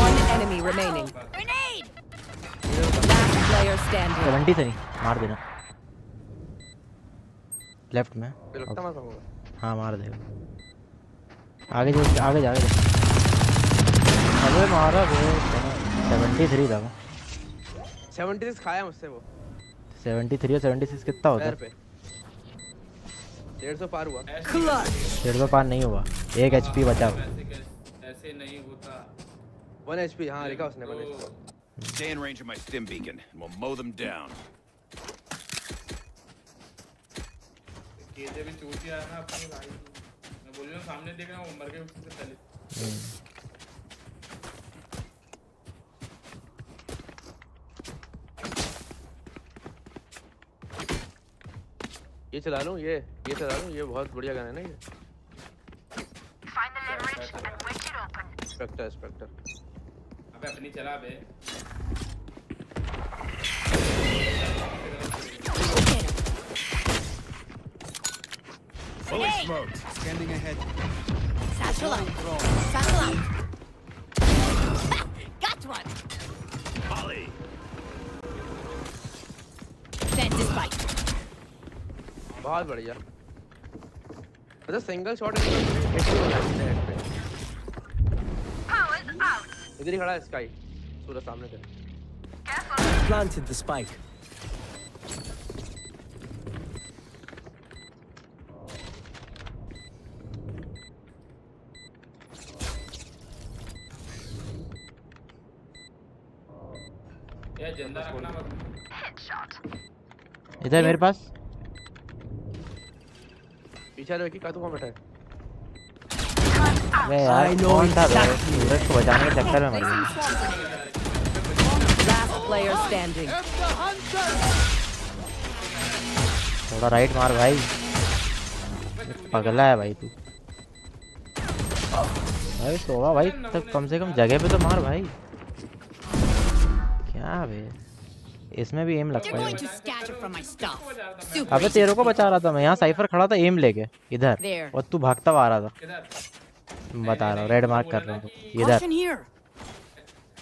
One enemy remaining. Grenade. Last player standing. 70 से नहीं मार देना लेफ्ट में लगता मैं कहूंगा हाँ मार देगा आगे जा आगे जा अबे मारा बे 73 था वो 76 खाया मुझसे वो 73 और 76 कितना होता पैर पे 150 पार हुआ Clutch. 150 पार नहीं हुआ 1 HP बचा हुआ ऐसे नहीं होता 1 HP हाँ लिखा उसने 1 HP Stay in range of my stim beacon, and we'll mow them down. KJ भी चूतिया है ना अपनी भाई मैं बोल रहा हूँ सामने देख रहा हूँ मर गए उससे पहले ये चला लूं ये चला लूं ये बहुत बढ़िया गाना है ना ये Find the leverage and wedge it open. Spectre अबे अपनी चला बे Fully smoked. Scanning ahead. Satchel out. Satchel out. Got one. Molly. Plant the spike. बहुत बढ़िया अच्छा सिंगल शॉट हिट हो जाता है हेड पे Powers out. इधर ही खड़ा है स्काई सूरज सामने से Planted the spike. ये जिंदा रखना मत Headshot. इधर मेरे पास पीछे वाले की का तू कहां बैठा है अबे यार कौन था सूरज को बचाने के चक्कर में मर गया Last player standing. थोड़ा राइट मार भाई पगला है भाई तू भाई सोवा भाई तब कम से कम जगह पे तो मार भाई क्या बे इसमें भी एम लगता They're है going to scatter from my stuff. Super. अबे तेरे को बचा रहा था मैं यहाँ साइफर खड़ा था एम लेके इधर There. और तू भागता हुआ आ रहा था किधर बता रहा हूँ रेड मार्क कर रहा हूँ इधर Caution here.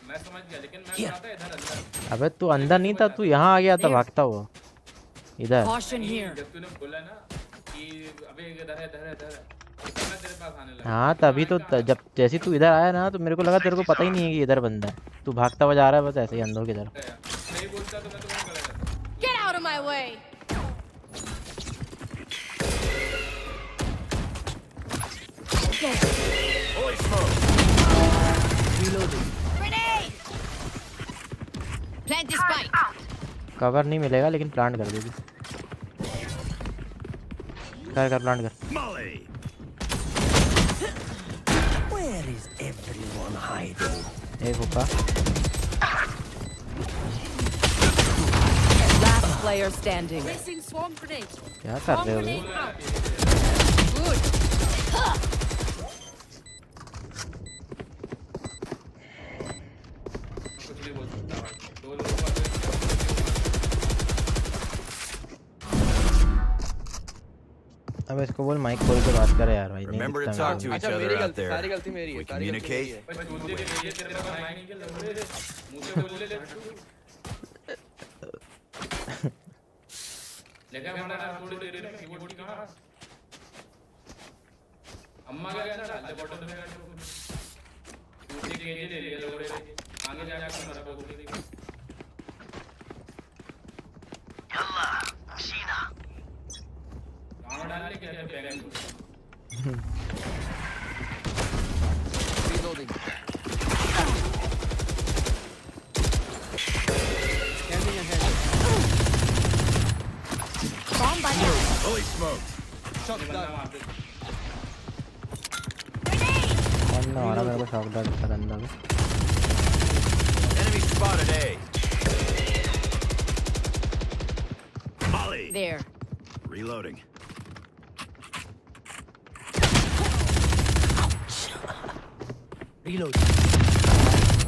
मैं समझ गया लेकिन मैं बोला था इधर अंदर अबे तू अंदर नहीं था तू यहाँ आ गया था भागता हुआ इधर Caution here. जब तूने बोला ना कि अबे इधर है इधर है इधर है तो मैं तेरे पास आने लगा हाँ तभी तो जब जैसे तू इधर आया ना तो मेरे को लगा तेरे को पता ही नहीं है कि इधर बंदा है तू भागता हुआ जा रहा है बस ऐसे ही अंधों की तरफ नहीं बोलता तो मैं तुम्हें खड़ा रहता Get out of my way. Fully smoked. Reloading. Grenade. Plant the spike. Cover नहीं मिलेगा लेकिन प्लांट कर देगी। कर प्लांट कर। Where is everyone hiding? एक हुक्का। Last player standing. Placing swarm grenade. क्या कर रहे हो? Grenade out. Good. अब इसको बोल माइक खोल के बात करे यार भाई। Remember to talk to each अच्छा other मेरी out गलती, there. सारी गलती मेरी है, We सारी गलती मेरी communicate. है। लेकिन हमारा थोड़ी देर में कीबोर्ड की कहां अम्मा का कहना है बॉटम में टूटे केजे ले लिया लोगों ने आगे जाकर हमारा को Yalla, Sheena. गांव डालने के लिए पहले Reloading. Scanning ahead. Bomb by now. Fully smoked. Shot down. बंदा हमारा मेरे को शॉक डाल दिया गंदा भी। Enemy spotted A. Molly. There. Reloading. Reload.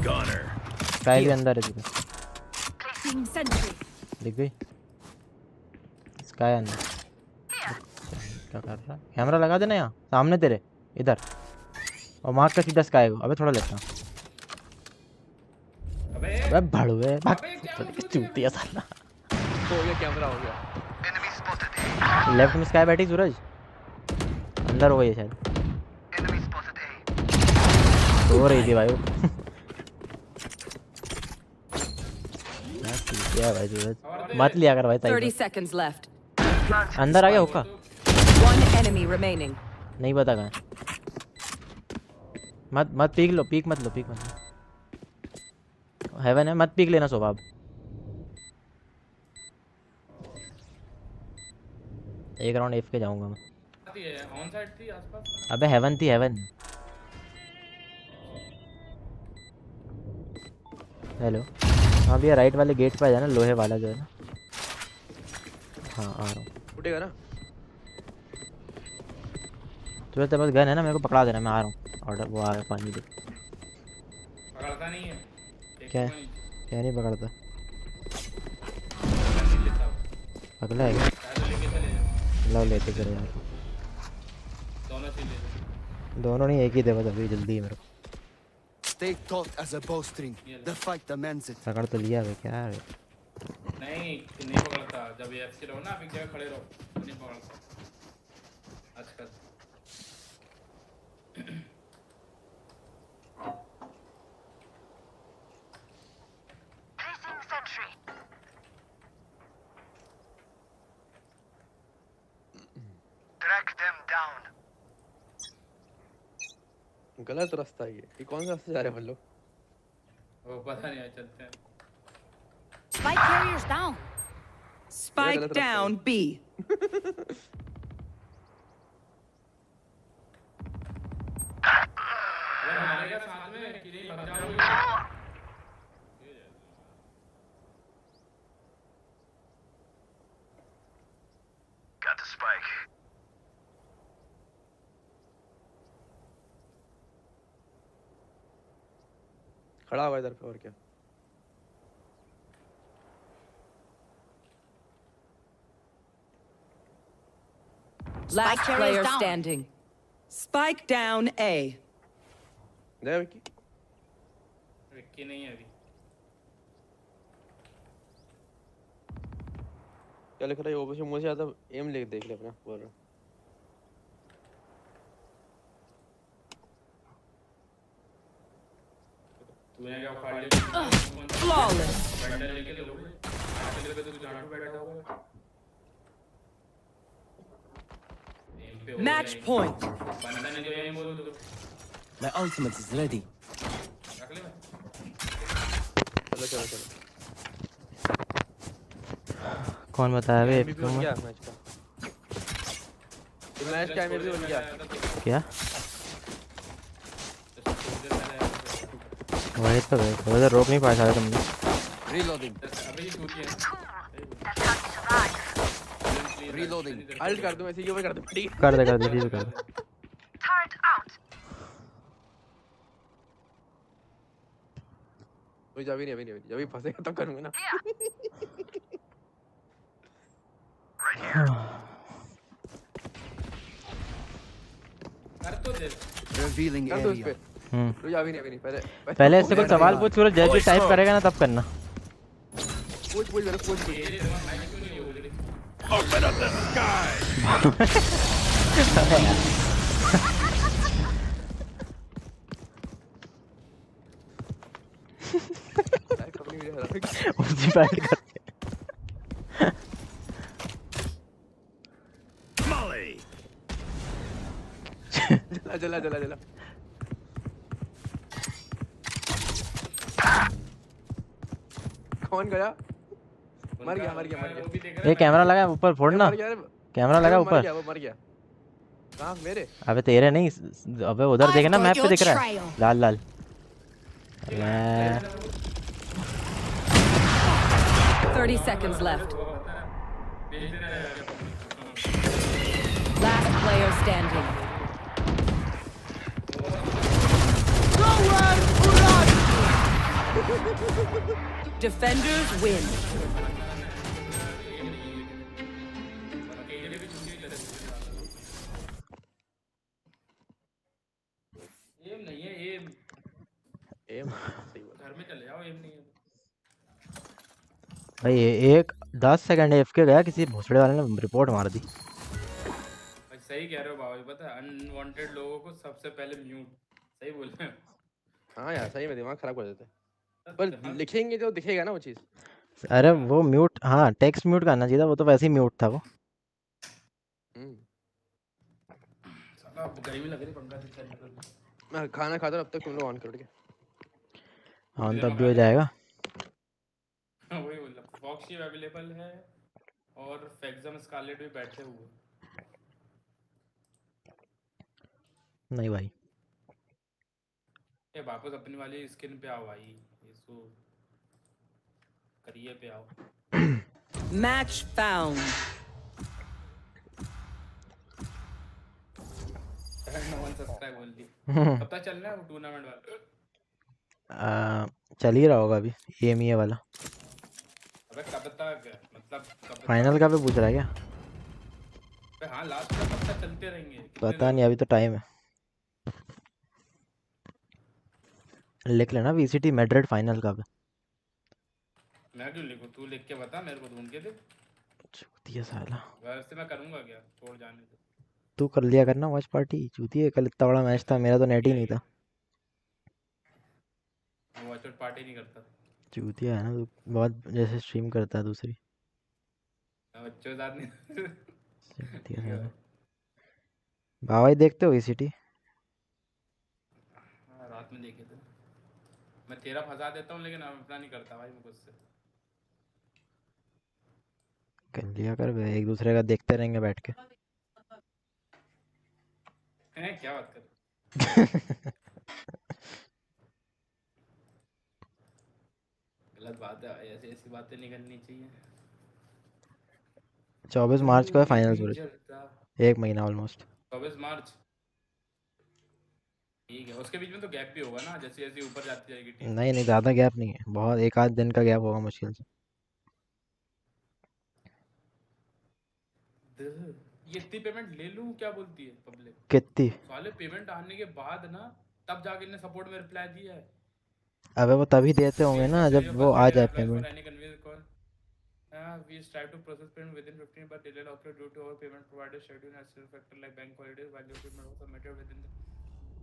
Gunner. Sky भी अंदर है देखो। Placing sentry. दिख गई? स्काई अंदर। क्या कर रहा है? कैमरा लगा देना यहाँ सामने तेरे इधर और मार्क का सीधा स्काई को। अबे थोड़ा लेता हूँ। अबे भड़वे भाग चूतिया साला। हो गया कैमरा हो गया। Enemy spotted A. लेफ्ट में स्काई बैठी सूरज अंदर हो गई है शायद। Enemy spotted A. सो रही थी भाई वो। क्या भाई सूरज मत लिया कर भाई 30 साइड seconds left. अंदर आ गया हुक्का। One enemy remaining. नहीं पता कहाँ है। मत पीक लो पीक मत लो हेवन है मत पीक लेना स्वभाव। एक राउंड एफ के जाऊंगा मैं। ऑन साइड थी आसपास। अबे हेवन थी हेवन। हेलो हाँ भैया राइट वाले गेट पे आ जाना लोहे वाला जो है ना। हाँ आ रहा हूँ। उठेगा ना तुझे तेरे पास गन है ना मेरे को पकड़ा देना मैं आ रहा हूँ। ऑर्डर वो आ रहा पानी दे। पकड़ता नहीं है क्या नहीं पकड़ता पकड़ा है क्या? लो लेते चले यार। दोनों नहीं एक ही दे बस अभी जल्दी मेरे को। Stay taut as a bowstring. The fight demands it. पकड़ तो लिया भाई क्या है? नहीं पकड़ता जब ये ऐसे रहो ना एक जगह खड़े रहो नहीं पकड़ता आजकल। Placing sentry. Track them down. गलत रास्ता है ये कौन सा रास्ता जा रहे हैं हम लोग? वो पता नहीं चलते हैं। Spike carriers down. Spike down B. हमारे साथ में कि नहीं भाग जाओगे। Got the spike. खड़ा हुआ इधर पे और क्या? Last player standing. Spike down A. दे विक्की। विक्की नहीं है अभी। क्या लिख रहा है ओपन से मुझे ज्यादा एम लिख देख ले अपना बोल रहा। तूने क्या उखाड़ लिया? Flawless. बैठने लेके लो। बैठने पे तो झाड़ू बैठा होगा। Match point. बंदा ने जो ये बोल दो। My ultimate is ready. रख ले। चलो चलो चलो। कौन बताया बे MVP बन गया मैच का। मैच का MVP बन गया। क्या वही तो है, उधर रोक नहीं पाया था तुमने। Reloading. अबे ये टूट गया Reloading. अल्ट कर दो, ऐसे ही ऊपर कर दो। ठीक कर दे सीधे कर दे। Turret out. कोई जा भी नहीं, जब भी फंसेगा तब करूंगा ना। कर तो दे। Revealing कर दो इस पे। area. तो जा भी नहीं, पहले इससे कोई सवाल पूछ, सूरज जैसे टाइप करेगा ना तब करना। पूछ मेरे पूछ। Open up the sky! उसी बैठ करके। Molly! चला। कौन गया? मर गया। ये कैमरा लगा ऊपर, फोड़ना। कैमरा लगा ऊपर। वो मर गया। कहाँ मेरे? अबे तेरे नहीं, अबे उधर देखे ना, मैप पे दिख रहा है लाल। 30 seconds left. Last player standing. Defenders win. M नहीं है, एम सही बात। घर में चले जाओ, एम नहीं है भाई। एक 10 सेकंड एफके गया, किसी भोसड़े वाले ने रिपोर्ट मार दी। भाई सही कह रहे हो बाबा, पता है अनवांटेड लोगों को सबसे पहले म्यूट। सही बोल रहे हो। हाँ यार सही में दिमाग खराब कर देते हैं, पर लिखेंगे तो दिखेगा ना वो चीज। अरे वो म्यूट, हाँ टेक्स्ट म्यूट करना चाहिए था, वो तो वैसे ही म्यूट था वो। साला गर्मी लग रही, पंखा से चल। मैं खाना खाता हूँ, अब तक तुम लोग ऑन करो ठीक है। ऑन तब भी हो जाएगा। वही बोल रहा, फॉक्सी अवेलेबल है और फैक्सम स्कारलेट भी बैठे हुए। नहीं भाई, ये वापस अपनी वाली स्किन पे आओ भाई, इसको करिए पे आओ। Match found. No one subscribe only. कब तक चलना है वो टूर्नामेंट वाला? चल ही रहा होगा अभी, EMEA वाला। अबे कब तक, मतलब फाइनल का भी पूछ रहा है क्या? अबे हाँ, लास्ट तक कब तक चलते रहेंगे? पता नहीं, अभी तो टाइम है। लिख लेना VCT मैड्रिड फाइनल का भी। मैं क्यों लिखूं? तू लिख के बता, मेरे को ढूंढ के दे। चूतिया साला। वैसे मैं करूंगा क्या? छोड़ जाने दे। तू कर लिया करना वॉच पार्टी। चूतिया, कल इतना बड़ा मैच था, मेरा तो नेट ही नहीं था। मैं वॉच पार्टी नहीं करता। चूतिया है ना तू, बहुत जैसे स्ट्रीम करता है दूसरी। मैं बच्चों के साथ नहीं। चूतिया साला। बाबा देखते हो VCT? हाँ, रात में देखे थे। मैं तेरा फंसा देता हूँ, लेकिन अपना नहीं करता भाई मैं खुद से। कर लिया कर बे, एक दूसरे का देखते रहेंगे बैठ के। हैं क्या बात कर? गलत बात है, ऐसी बातें नहीं करनी चाहिए। 24 मार्च को है फाइनल सूरज, 1 महीना ऑलमोस्ट। 24 मार्च ठीक है, उसके बीच में तो गैप भी होगा ना, जैसे जैसे ऊपर जाती जाएगी टीम। नहीं ज़्यादा गैप नहीं है, बहुत एक आध दिन का गैप होगा मुश्किल से। ये इतनी पेमेंट ले लूं क्या बोलती है पब्लिक? कितनी? साले पेमेंट आने के बाद ना, तब जाके इन्हें सपोर्ट में रिप्लाई दिया है। अबे वो तभी देते होंगे ना जब वो आ जाए payment. We strive to process payment within 15 but delayed occur due to our payment provider schedule and certain factor like bank holidays. While your payment was submitted within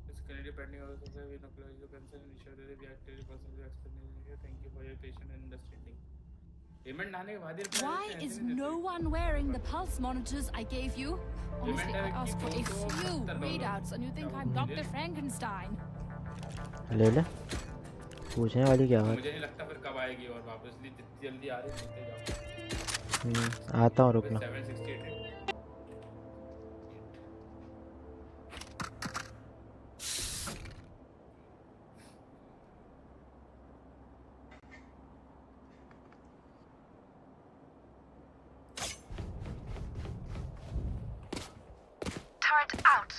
this currently pending also we no close your concern and ensure that we actually process your expenses. Thank you for your patience and understanding. Payment आने के बाद ही reply Why देते हैं, is ऐसे नहीं no देते। one wearing the pulse monitors I gave you? Honestly, I asked for a few readouts and you think I'm Dr. Frankenstein. ले ले, पूछने वाली क्या बात? मुझे नहीं लगता फिर कब आएगी और वापस जितनी जल्दी आ रही है जाओ। आता हूँ रुकना। 768 Turret out.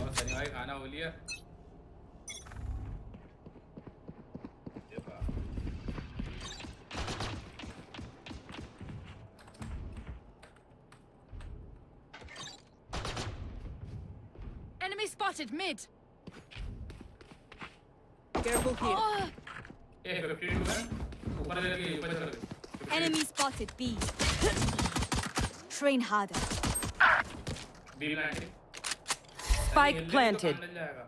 और सनी भाई खाना हो लिया? Enemy spotted mid. Careful here. ए 52 है ऊपर लगी ऊपर चल गई। Enemy spotted B. Train harder. B landing. Spike planted. मिल जाएगा।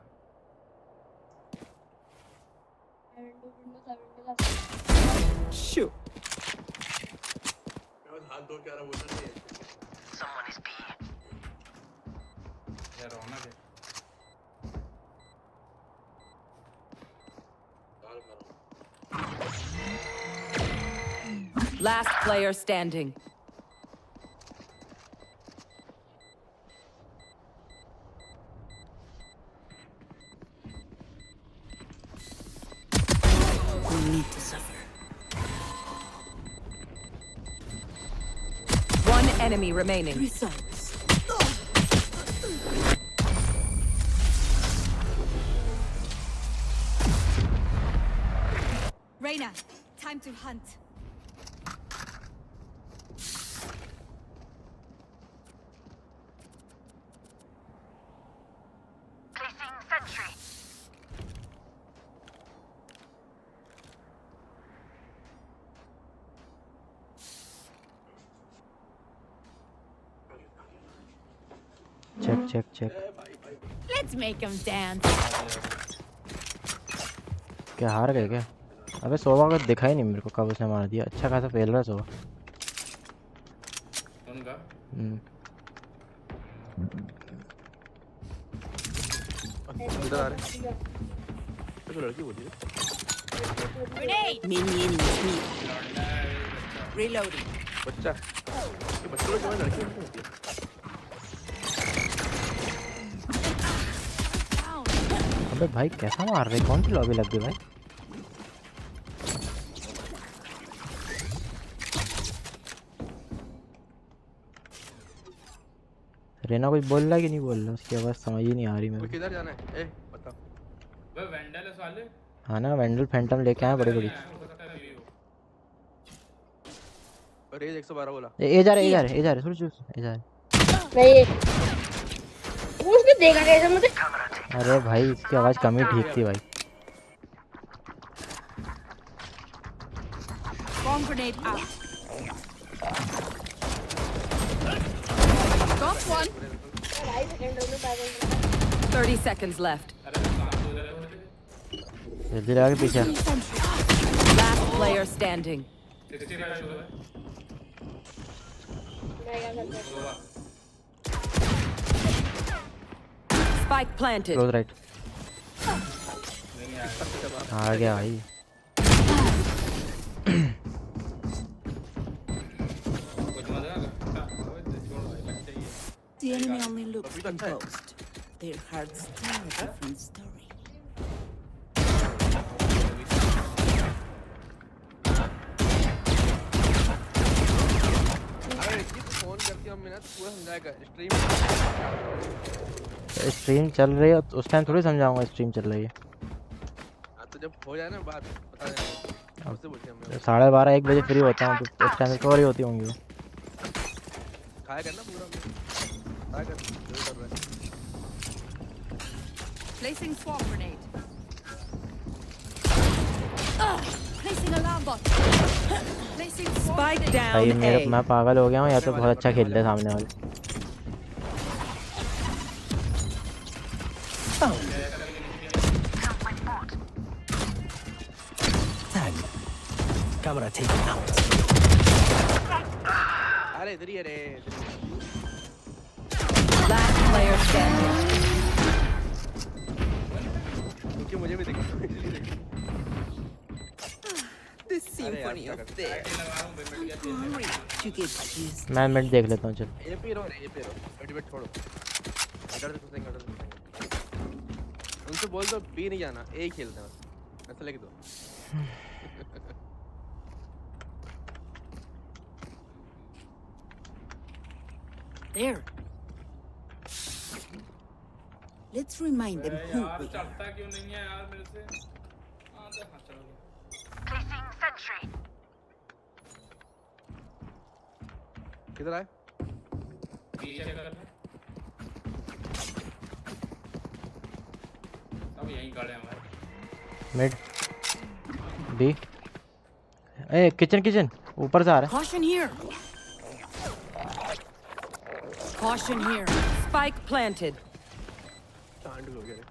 Shoot. Someone is B. यार रौनक है। Last player standing. We need to suffer. One enemy remaining. Results. Reyna, time to hunt. Placing sentry. check. Let's make them dance. क्या हार गए क्या? अबे सोवा का दिखा ही नहीं मेरे को कब उसने मार दिया। अच्छा खासा फेल रहा है सोवा। उनका इधर आ रहे तो लड़की बोली Grenade! Many enemies meet. Reloading. बच्चा ये बच्चों लोग जो लड़की होती है अबे भाई कैसा मार रहे? कौन सी लॉबी लग गई भाई? रेना कुछ बोल रहा है कि नहीं बोल रहा? उसकी आवाज समझ ही नहीं आ रही मेरे को। किधर जाना है? ए बता। वो वेंडल वाले? हाँ ना वेंडल फैंटम लेके आए बड़ी बड़ी। और ये 112 बोला। ए जा रहे सुन ए जा रहे। नहीं उसने देखा कैसे मुझे? अरे भाई इसकी आवाज कम ही ठीक थी भाई। Bomb grenade out. Got one. 30 seconds left. जल्दी लगा के पीछे। Last player standing. Spike planted. Close right. आ गया भाई। The enemy only looks composed. Their hearts tell a different story. अरे फोन करके हम ना पूरा समझाएगा स्ट्रीम चल रही है उस टाइम थोड़ी समझाऊंगा स्ट्रीम चल रही है। हां तो जब हो जाए ना बात बता देना उससे बोलते हम 12:30 1 बजे फ्री होता हूँ तो उस टाइम तो होती होंगी। खाया करना पूरा खाया कर जो कर रहा है। Placing swamp grenade. Placing alarm bot. Placing swamp Spike grenade. भाई down A. मैं पागल हो गया हूँ या तो बहुत अच्छा खेल रहे सामने वाले। Camera taken out. अरे इधर ही है रे। Last player standing. मुझे भी दिखा The symphony of death. Great to get this. मैं मिड देख लेता हूँ चल। ये पे रहो डिबेट छोड़ो। इधर से घुसेंगे उनसे बोल दो बी नहीं जाना, ए ही खेलते हैं बस, ऐसा लिख दो। There. Let's remind them who we are. चलता क्यों नहीं है यार मेरे से? हाँ चलो। Placing sentry. किधर आए? पीछे कर। सब यहीं खड़े हैं हमारे। मिड बी ए किचन ऊपर से आ रहा है। Caution here. Caution here. Spike planted. कांड हो गया रे।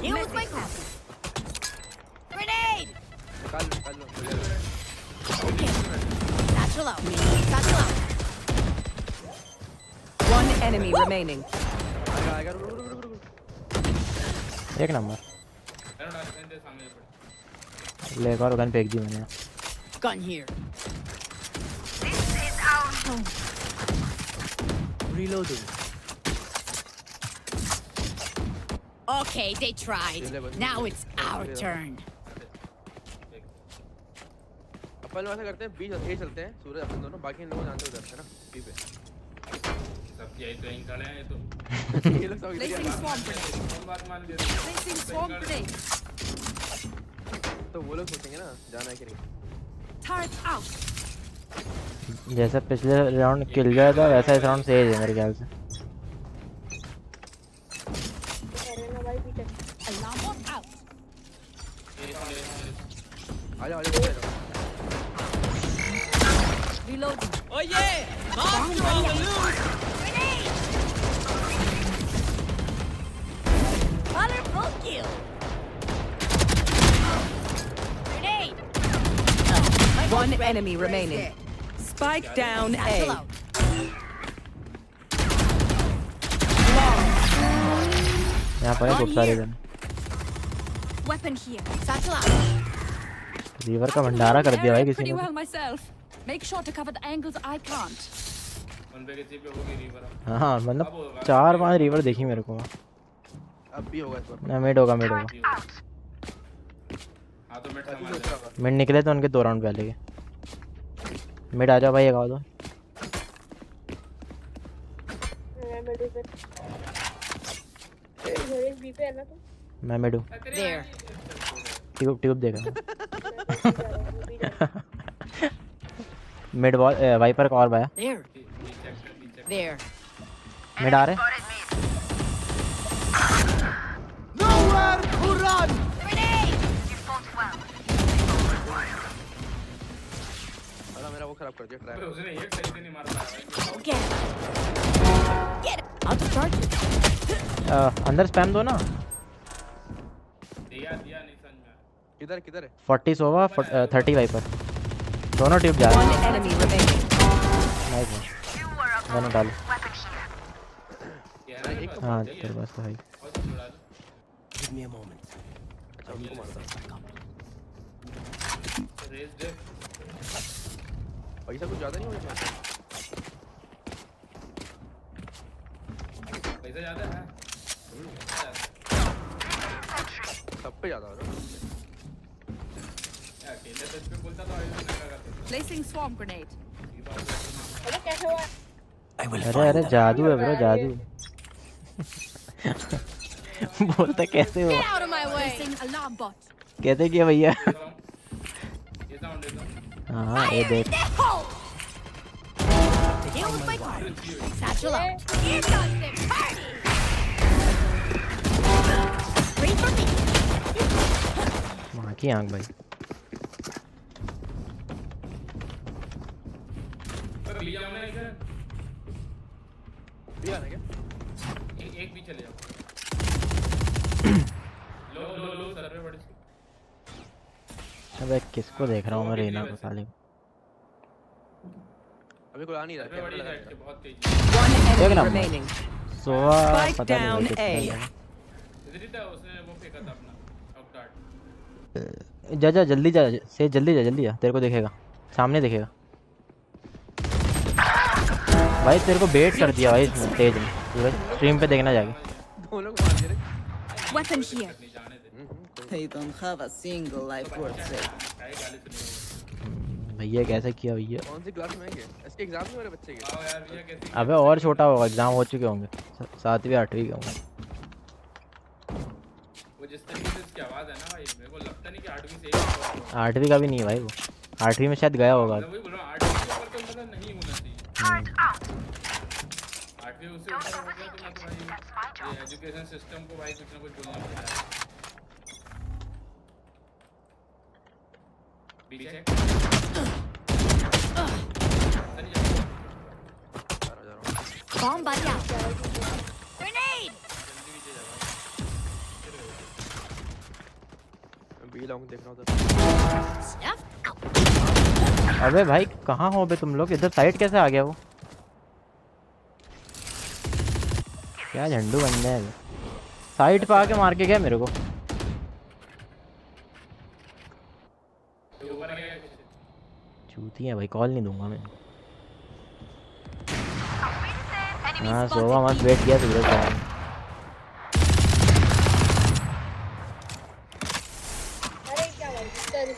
Use my coffee. Grenade. निकाल लो। Okay. Satchel out. Satchel out. One enemy remaining. आएगा रुक। एक नंबर ले एक और गन फेंक दी मैंने। Gun here. This is our Reloading. Okay, they tried. Now it's our turn. अपन वैसा करते हैं, बी चलते हैं, सूरज अपन दोनों, बाकी लोग जानते हो जाते हैं ना बी पे। सब यही तो यहीं खड़े हैं ये तो। ये लोग सब Placing swamp grenade. बात मान लिया। Placing swamp grenade. तो वो लोग सोचेंगे ना जाना है कि नहीं। Turret out. जैसा पिछले राउंड किल गया था वैसा इस राउंड सही है मेरे ख्याल से। Alarm bot out. आ जाओ। Reloading. Oh yeah! Bomb ready to lose. Grenade! Colorful kill. Grenade! One enemy remaining. Spike down A. Satchel out. यहाँ पर बहुत सारे gun. Weapon here. Satchel out. River का भंडारा कर दिया भाई किसी Pretty ने। well myself. Make sure to cover the angles I can't. One पे किसी पे होगी रिवर। हाँ मतलब 4-5 रिवर देखी मेरे को। अब भी होगा इस बार। ना मिड होगा। हाँ तो मिड संभाल ले। मिड निकले तो उनके 2 राउंड पहले के। मिड आ जाओ भाई, एक आओ दो। मैं मिड हूँ। There. ट्यूब देखा। मिड वॉल वाइपर का और बाया। There. There. मिड आ रहे। Nowhere to run. Grenade! You fought well. अरे मेरा वो खराब कर दिया ट्रैप। उसने एक सही से नहीं मार पाया। Get it. Get it. I'll start it. अंदर स्पैम दो ना। दिया नहीं समझ में। किधर है? 40 सोवा 30 वाइपर दोनों ट्यूब जा रहे One हैं। enemy remaining. Nice one. You were a दोनों डालो। weapon here. हाँ तेरे पास तो है। Give me a moment. अच्छा उनको मारता। रेस दे। पैसा कुछ ज्यादा नहीं होगा। पैसा ज्यादा है। सब पे ज्यादा हो रहा है। अकेले पे बोलता तो आगे नका करता। Placing swarm grenade. अरे जादू है ब्रो, जादू। बोलता कैसे हो? Get out of my way. Placing alarm bot. कहते क्या भैया? ये साउंड दे दो। हाँ ये देख। Deal with my card. Satchel out. Here comes the party. Free for me. वहाँ की आँख भाई। पर लिया हमने इधर। लिया ना क्या? एक भी चले जाओ। लो सर पे बड़ी सी। अबे किसको देख रहा हूँ मैं? रेना को साले। अभी कोई आ नहीं रहा अबे कैमरा बड़ी लगा साइड दे से बहुत तेज One एक enemy नंबर remaining. सोवा Spike पता नहीं down कितना A. है। इधर ही था उसने वो फेंका था अपना ऑक्टार्ट जा जा जल्दी जा से जल्दी जा तेरे को दिखेगा सामने दिखेगा भाई तेरे को बेट कर दिया भाई इसने तेज ने सूरज स्ट्रीम पे देखना जाके दो लोग मार दिए रे Weapon here. They don't have a single life worth saving. काय गाली सुनी भैया कैसे किया भैया कौन सी क्लास में है इसके एग्जाम नहीं हो रहे बच्चे के आओ यार भैया कैसे अबे और छोटा होगा एग्जाम हो चुके होंगे 7वीं 8वीं के होंगे वो जिस तरीके से उसकी आवाज है ना भाई मेरे को लगता नहीं कि 8वीं से ही 8वीं का भी नहीं है भाई वो 8वीं में शायद गया होगा मैं वही बोल रहा हूं 8वीं के ऊपर तो मतलब नहीं होना चाहिए 8वीं उससे ऊपर हो गया तो मतलब भाई ये एजुकेशन सिस्टम को भाई कुछ ना कुछ बोलना पड़ता है बीचे Bomb buddy out. Grenade. B long देख रहा हूं Snuff. अबे भाई कहाँ हो बे तुम लोग इधर साइड कैसे आ गया वो क्या झंडू बन गया है साइड पे आके मार के गया मेरे को चूती है भाई कॉल नहीं दूंगा मैं हाँ सोवा मस्त वेट किया सूरज का अरे क्या भाई चल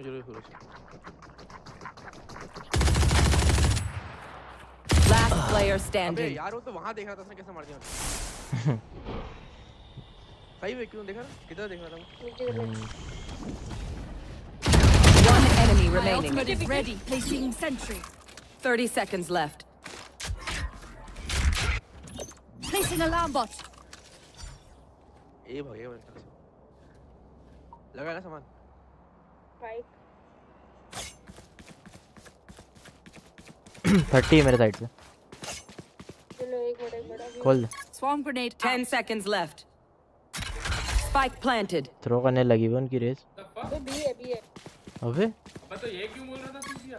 जरूर सूरज Last player अबे standing. यार वो तो वहां देख रहा था उसने कैसे मार दिया सही में क्यों देखा किधर देख रहा था One enemy My remaining. ultimate is ready. Placing sentry. 30 seconds left. Placing alarm bot. ए भाई मेरे तरफ लगा ना सामान भाई 30 है मेरे साइड से चलो एक बड़ा खोल दे Swarm grenade. 10 seconds left. Spike planted. Throw करने लगी हुई उनकी रेस अबे बी है अबे अब तो ये क्यों बोल रहा था तू भैया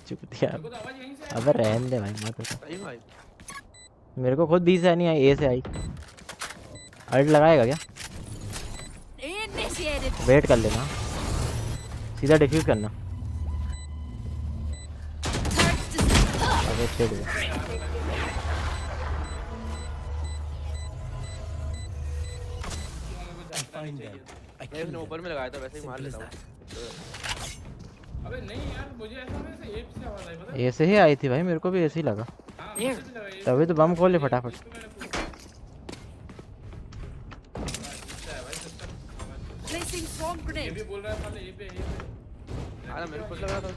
चुप दिया मेरे को तो आवाज यहीं से अबे रहने दे भाई मत बता। सही भाई मेरे को खुद बी से नहीं आई ए से आई अल्ट लगाएगा क्या Initiated. वेट कर लेना सीधा डिफ्यूज करना अबे छेड़ दे मैंने ऊपर में लगाया था वैसे ही मार लेता हूं अबे नहीं यार मुझे ऐसा वैसे एप से आवाज आई पता ए से ही आई थी भाई मेरे को भी ऐसे ही लगा हां मुझे भी लगा ये तभी तो बम खोल ले फटाफट Placing swarm ये grenade. भी बोल रहा है साले ये पे अरे मेरे को लगा था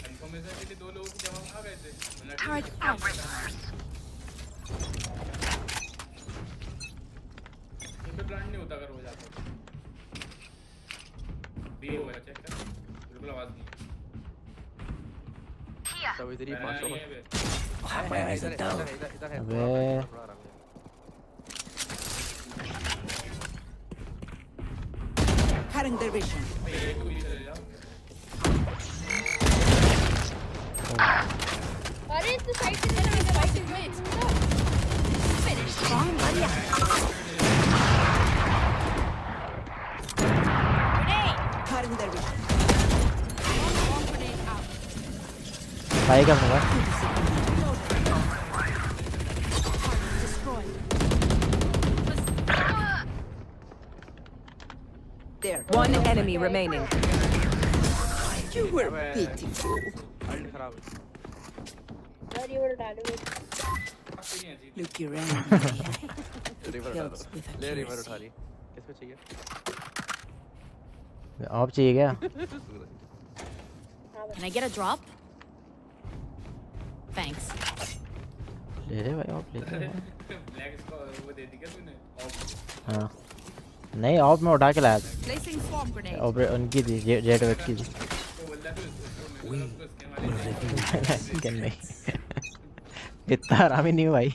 इन्फॉर्मेशन के लिए दो लोगों की जवाब आ गए थे Turret out. ये पे प्लांट नहीं होता अगर हो जाता बी होगा चेक कर बिल्कुल आवाज नहीं सब इधर ही मैंने 500 ये पे my eyes are down इधर है अबे Cutting their vision. ये तो भी चले जाओ अरे तो साइड से चला मैं साइड से Mid. Finish. Bomb buddy out. Grenade. Cutting their vision. Swarm grenade out. भाई का होगा Destroyed. There. One enemy remaining. You were pitiful. Ult खराब है अरे वो डालो Look around. River Helps with ले रिवर accuracy. उठा रही किसको चाहिए ऑफ चाहिए क्या Can I get a drop? Thanks. ले ले भाई ऑफ ले ले ब्लैक इसको वो दे दी क्या तूने ऑफ हाँ नहीं ऑफ में उठा के लाया था Placing swarm grenade. और उनकी थी जेट वेट की थी तो बोल रहा तू उसको स्कैन वाले क्या नहीं इतना आरामी नहीं हूँ भाई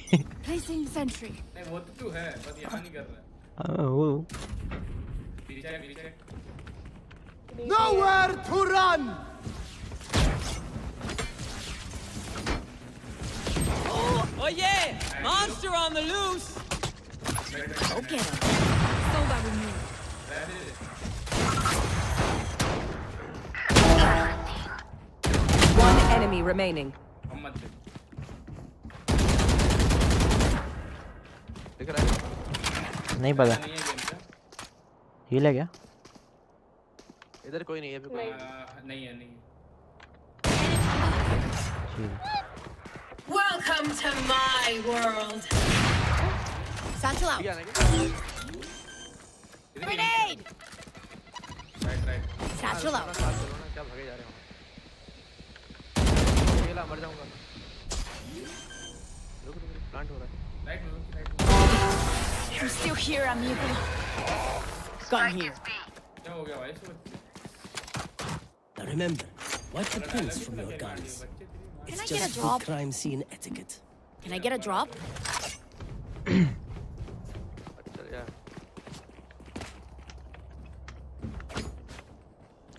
Placing sentry. नहीं वो तो तू है बस यहां नहीं कर रहा हाँ, वो पीछे Nowhere to run. Oh yeah! Monster on the loose! Okay. So that removed. One enemy remaining. दिख रहा है नहीं पता हील है क्या इधर कोई नहीं है फिर कोई नहीं है ठीक है Welcome to my world. Satchel out. Grenade. Right Satchel out. क्या भागे जा रहे हो अकेला मर जाऊंगा रुक प्लांट हो रहा है right I'm still here, amigo. Gun here. क्या हो गया भाई Now remember, wipe the pins from your guns. Can It's I get a just drop? good crime scene etiquette. Can I get a drop? अच्छा यार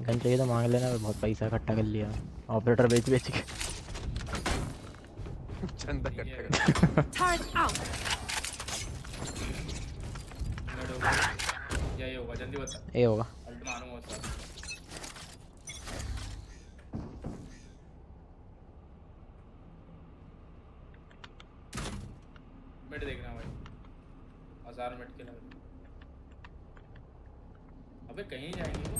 gun चाहिए तो मांग लेना मैं बहुत पैसा इकट्ठा कर लिया ऑपरेटर बेच बेच के चंदा इकट्ठा कर Turret out. ये होगा जल्दी बता ये होगा अल्ट मारूंगा उसका मिड देखना भाई 1000 मिनट के लग अबे कहीं जाएंगे वो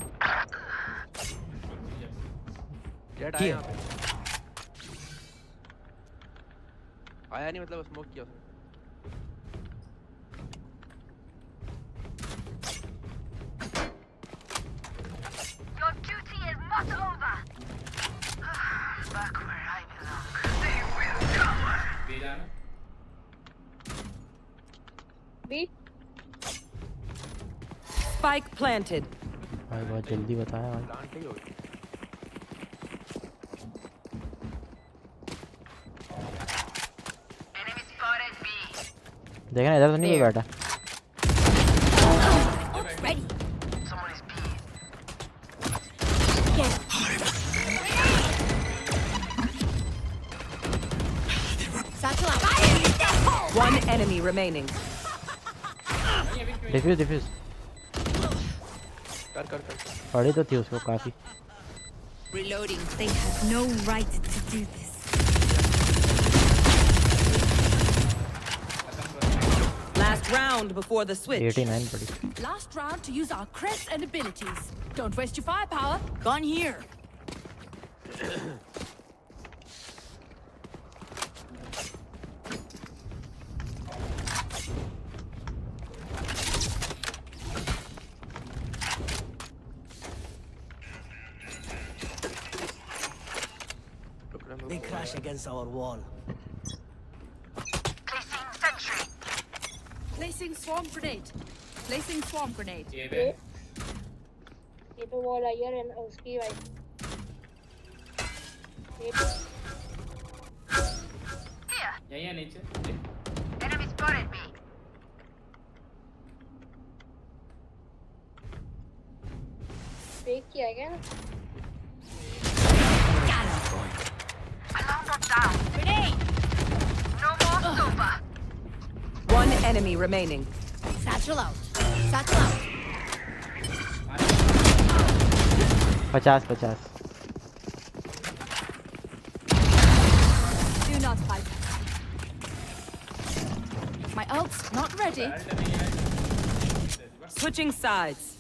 जेट आया यहाँ पे आया नहीं मतलब स्मोक किया उसने Your duty is not over. Back where I belong. They will cover. B जाना बी Spike planted. भाई बहुत जल्दी बताया भाई प्लांट ही हो गया Enemy spotted B. देखना इधर तो नहीं कोई बैठा Ready. Someone is B. Get it. Satchel out. One enemy remaining. Defuse defuse कर पड़ी तो थी उसको काफी Reloading. They have no right to do this. Last round before the switch. 89 पड़ी Last round to use our crest and abilities. Don't waste your firepower. Gun here. They crash against our wall. Placing sentry. Placing swarm grenade. Placing swarm grenade. ये दे ये तो wall I है और उसकी wife ये तो Here. यहीं है नीचे Enemy spotted B. फेक किया गया ना Alarm bot down. Grenade. No more super. One enemy remaining. Satchel out. Satchel out. 50 Do not fight. My ult's not ready. Switching sides.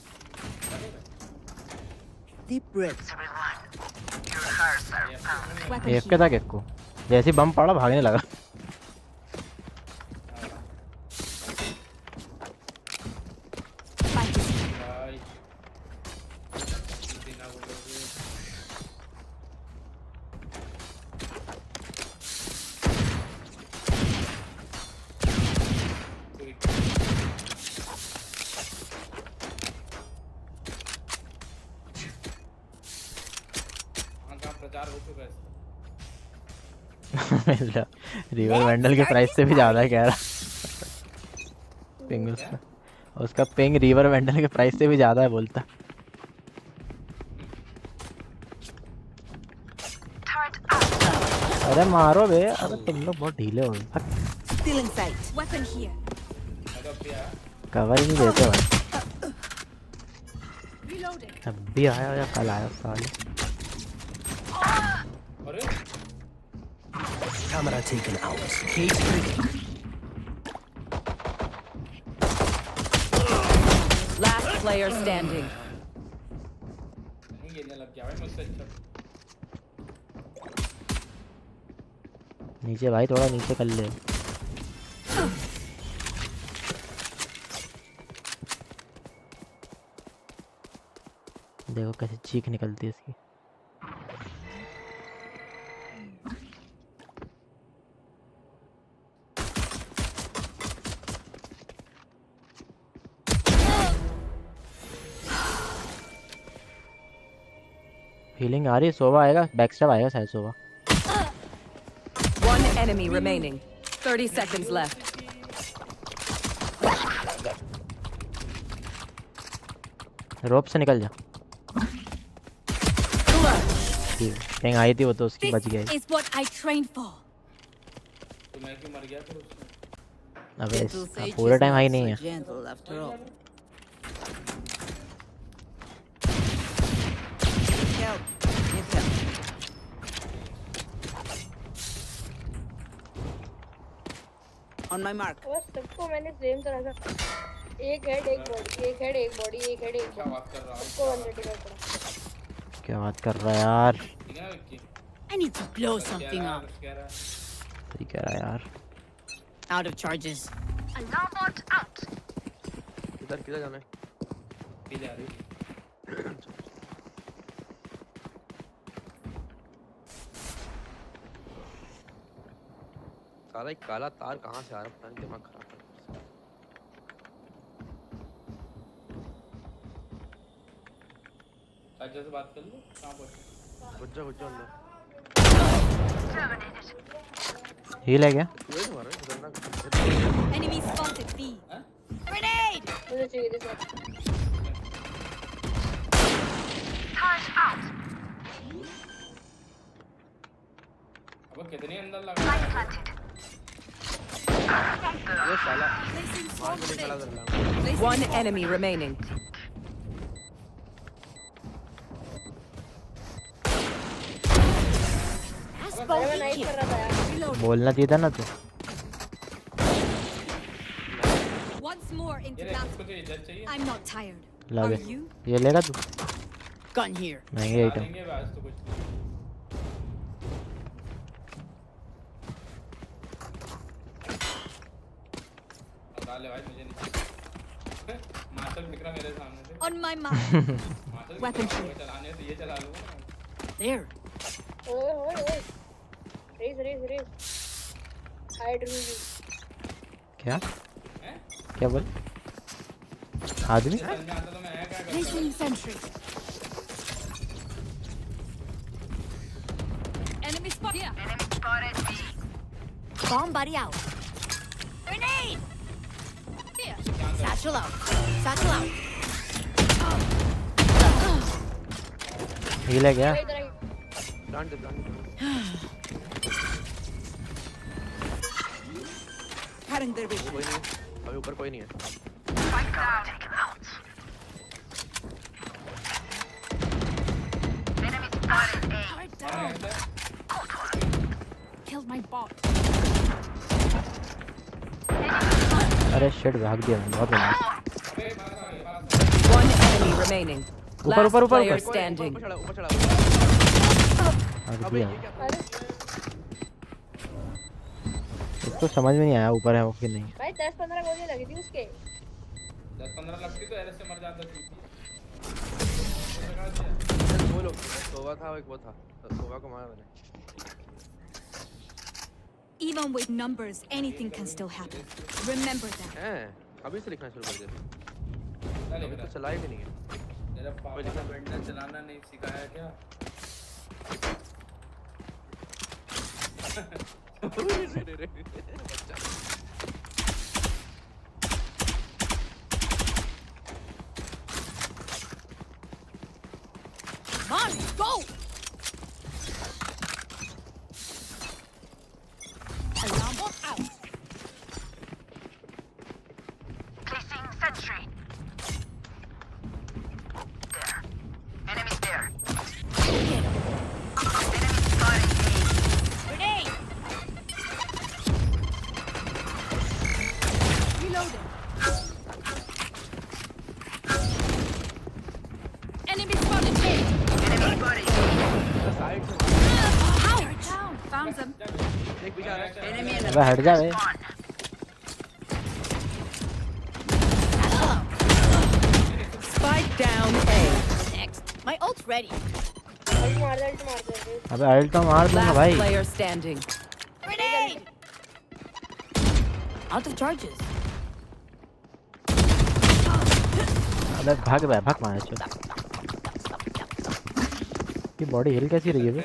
Deep breath. Everyone. Your hearts are pounding. एक के था एक को जैसे बम पड़ा भागने लगा भाई प्रचार हो चुका है इसका रिवर वैंडल के प्राइस से भी ज्यादा है कह रहा पिंग उसका पिंग रिवर वैंडल के प्राइस से भी ज्यादा है बोलता अरे मारो बे, अरे तुम लोग बहुत ढीले हो गए। Still in sight. Weapon here. Cover ही नहीं देते भाई। Reloading. अभी आया या कल आया साले। Camera taken out. Cage triggered. Last player standing. नीचे भाई, थोड़ा नीचे कर ले। देखो कैसे चीख निकलती है इसकी। हीलिंग आ रही है, सोवा आएगा, बैकस्टैब आएगा शायद सोवा। One enemy remaining. 30 seconds left. रोप से निकल जा। कहीं आई थी वो तो उसकी बच गई। Is what I trained for. तो मैं क्यों मर गया फिर उसमें? अबे पूरा टाइम हाई नहीं है। Gentle after all. Help. Need help. On my mark. बस सबको मैंने सेम तरह का एक हेड एक बॉडी, एक हेड एक बॉडी, एक हेड एक बॉडी। सबको 135 पड़ा। क्या बात कर रहा है यार? I need to blow something up. सही कह रहा है यार। Out of charges. Alarm bot out. किधर जाना है? पीले आ रही। साला एक काला तार कहाँ से आ रहा है, पता नहीं, दिमाग खराब है। अच्छा से बात कर लो, कहाँ पहुँचे? कुछ अंदर। हील है क्या? Enemy spotted B. Grenade! मुझे चाहिए थे सर। Turret out. अब कितने अंदर लगा? Light planted. ये साला One enemy remaining. अरे मैं नाइफ कर रहा था यार। बोलना चाहिए था ना तू। Once more into battle. I'm not tired. La Are they. you? ये लेगा तू? Gun here. महंगे आइटम। लेंगे आज तो कुछ नहीं। ले भाई, मुझे नहीं। मार्शल विक्रम मेरे सामने से। On my mark. Weapon here. चलाने से ये चला लूँगा। There. ओए। रेस। Hide room. क्या? क्या बोल? आदमी? Placing sentry. Enemy spot here. Enemy spotted B. Bomb buddy out. Grenade! Here. Satchel out. Heal है क्या? प्लांट दे। Cutting their vision. कोई नहीं, अभी ऊपर कोई नहीं है। Spike down. Take him out. Enemy spotted A. Turret down. Killed my bot. अरे शिट, भाग दिया मैं, बहुत बढ़िया। One enemy remaining. Last player standing. ऊपर चढ़ा। भाग दिया। इसको समझ में नहीं आया ऊपर है वो कि नहीं। भाई 10-15 गोलियां लगी थी उसके। 10-15 लगती तो ऐसे से मर जाता चूती। दो लोग, सोवा था एक वो था, सोवा को मारा मैंने। Even with numbers, anything can still happen. Remember that. अभी से लिखना शुरू कर दिया। अभी तो चला ही भी नहीं है। मेरा पापा ने बेंडर चलाना नहीं सिखाया क्या? Come on, go! Found them. एक पीछे आ रहा है। Enemy अबे हट जा बे। Spike down A. Next. My ult's ready. Ult मार दे। अबे अल्ट तो मार दूंगा Last भाई। player standing. Grenade. Out of charges. अबे भाग बे, भाग मार चल। ये बॉडी हिल कैसी रही है बे?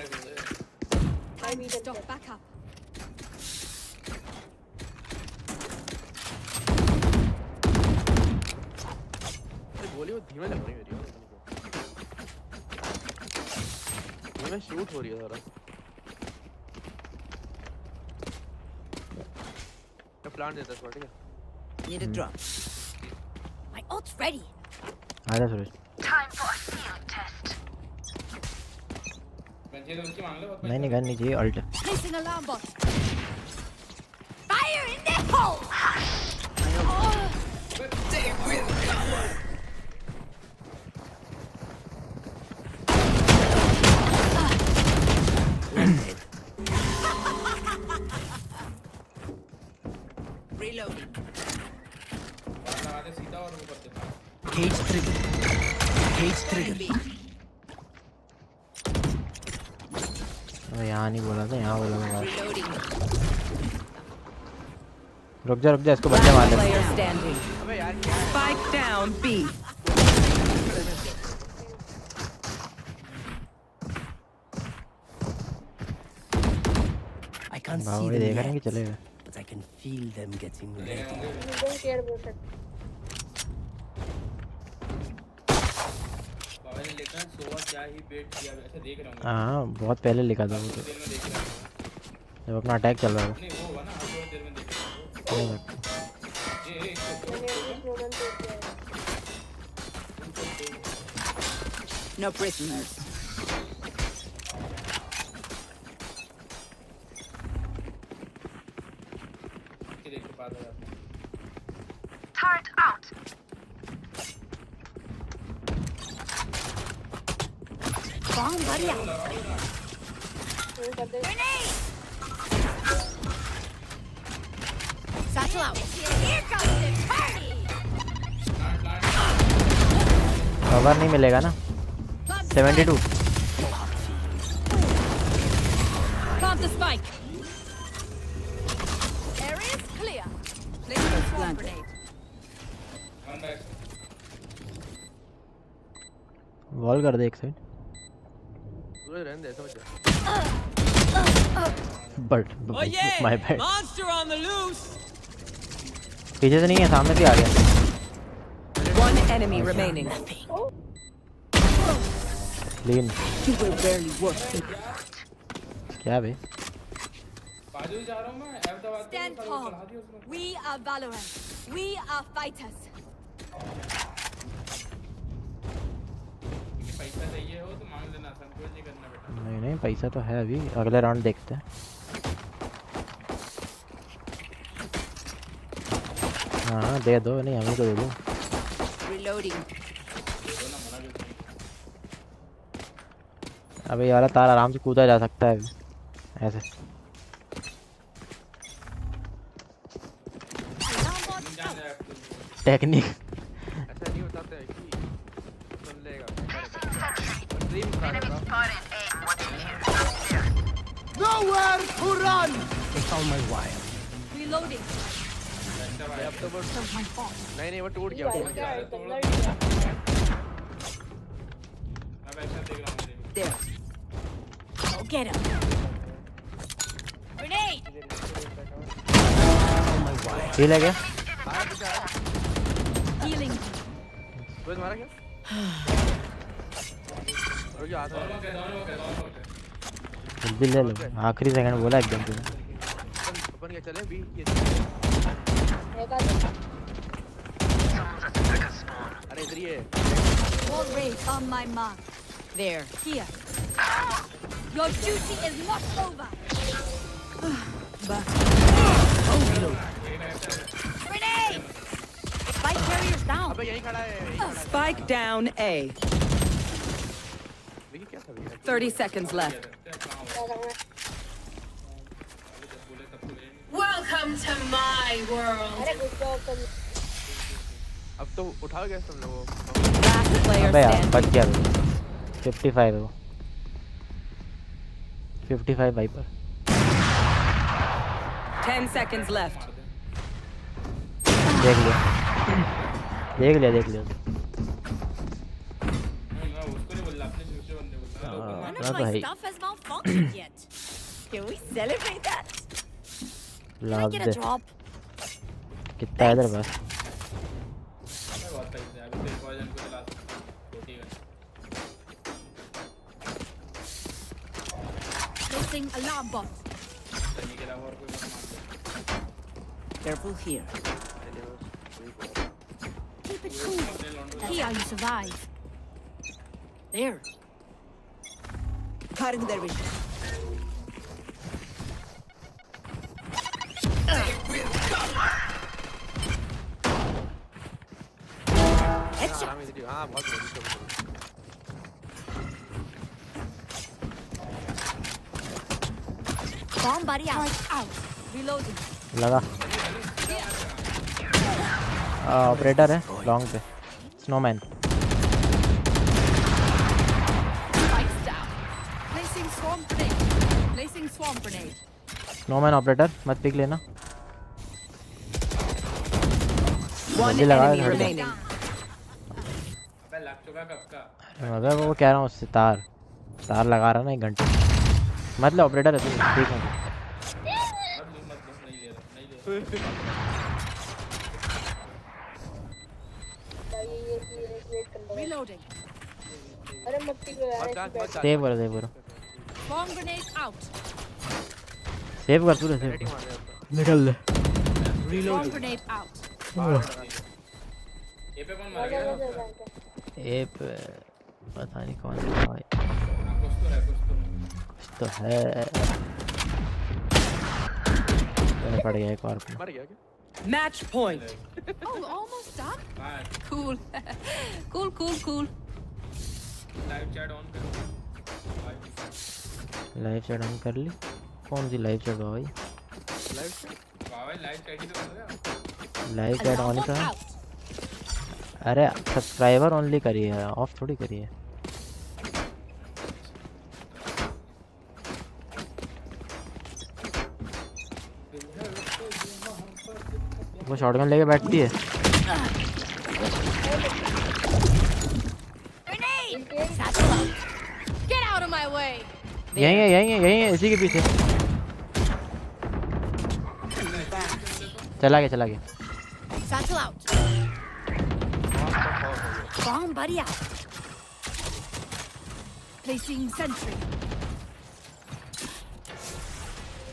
Time to stop. Back up. गोली वो धीमे लग रही है मेरी। धीमे शूट हो रही है जरा। मैं प्लान देता हूँ ठीक है। Need a drop. My ult's ready. आजा सूरज। Time for a field test. नहीं नहीं गन नहीं चाहिए alt. Placing alarm bot. Fire in the hole. Oh. They will come. Reloading. Cage trigger. Cage trigger. अबे यहाँ नहीं बोला था, यहाँ बोला था। Reloading. रुक जा इसको बंदे मार Last दे। player standing. अबे यार क्या है? Spike down B. I can't see बावड़ी them देख रहे हैं yet, कि चलेगा। but I can feel them getting ready. You don't care about that. हाँ बहुत पहले लिखा था वो तो, जब अपना अटैक चल रहा था। मैंने इस मोमेंट पे किया है। No prisoners. Turret out. Bomb buddy out. ये कर दे। Grenade. Satchel out. Here comes the party. Cover नहीं मिलेगा ना। 72। Plant the spike. Area's clear. Placing a swarm grenade. Wall कर दे एक साइड। सूरज रहने दे समझ जा। But my bad. पीछे से नहीं है, सामने से आ गया। One enemy remaining. Clean. You will barely work. क्या बे? Stand calm. We are Valorant. We are fighters. नहीं पैसा तो है, अभी अगले राउंड देखते हैं। हाँ दे दो, नहीं हमें को दे दो। Reloading. अबे ये वाला तार आराम से कूदा जा सकता है ऐसे। टेक्निक। ऐसा नहीं बताते हैं कि सुन लेगा। Dream Enemy spotted. A. Watching here. There. Nowhere to run! They found my wire. Reloading. अब तो बस My fault. नहीं वो टूट गया। There. Go get him. Grenade. ठीक है क्या? Healing. सूरज मारा क्या? रुक जा आता है। जल्दी ले लो, आखिरी सेकंड बोला एकदम से। अपन क्या चले बी ये। अरे इधर ही है। Wall raid on my mark. There. Here. Your duty is not over. Grenade. Spike carriers down. अबे यहीं खड़ा है। Spike down A. देखिए क्या था भैया। 30 seconds left. Welcome to my world. अरे गुड जॉब तुम। अब तो उठा गया तुमने वो। Last player अबे यार standing. बच गया 55 है वो 55 वाइपर 10 seconds left. देख लिया देख लिया देख लिया उसको नहीं बोलना, अपने दूसरे बंदे बोलना। None हाँ of तो my है ही। stuff has malfunctioned yet. Can we celebrate that? Can I लाभ get a दे drop? कितना है इधर बस बहुत सही है, अभी तो वर्जन को चला छोटी है। Placing alarm bot. सही के अलावा और कोई मत मार दे। Careful here. Keep it cool. Here you survive. There. Cutting their vision. आराम से दीजिए। हाँ बहुत बढ़िया। Bomb buddy out. Reloading. लगा ऑपरेटर है लॉन्ग पे snowman Spikes down. Placing swarm grenade. Placing swarm grenade. Snowman operator मत पिक लेना One जल्दी लगा enemy हट जा। remaining. अबे लग चुका कब का? अबे वो कह रहा हूँ उससे तार तार लगा रहा ना 1 घंटे मतलब ऑपरेटर है तो ठीक है मत लो, नहीं ले रहा, नहीं ले रहा। ये वेट कर लो। Reloading. अरे मत पिघलो यार। ऐसे बैठ। सेव करो Bomb grenade out. सेव कर तू सेव निकल ले Bomb grenade out. ये पे कौन मार गया? ए पे पता नहीं कौन सा भाई कुछ तो है, कुछ तो। कुछ तो है मैंने पड़ गया एक और पे मर गया क्या? Match point. Oh, almost done. हाँ, Cool. cool. Live chat on करो। लाइव चैट ऑन कर ली कौन सी लाइव चैट भाई वाह, लाइव चैट ही तो कर रहा है। लाइव चैट ऑन ही था अरे सब्सक्राइबर ओनली करिए ऑफ थोड़ी करिए वो शॉटगन लेके बैठती है Grenade. Satchel out. Get out of my way. यहीं है इसी के पीछे चला गया Satchel out. Bomb buddy out. Placing sentry.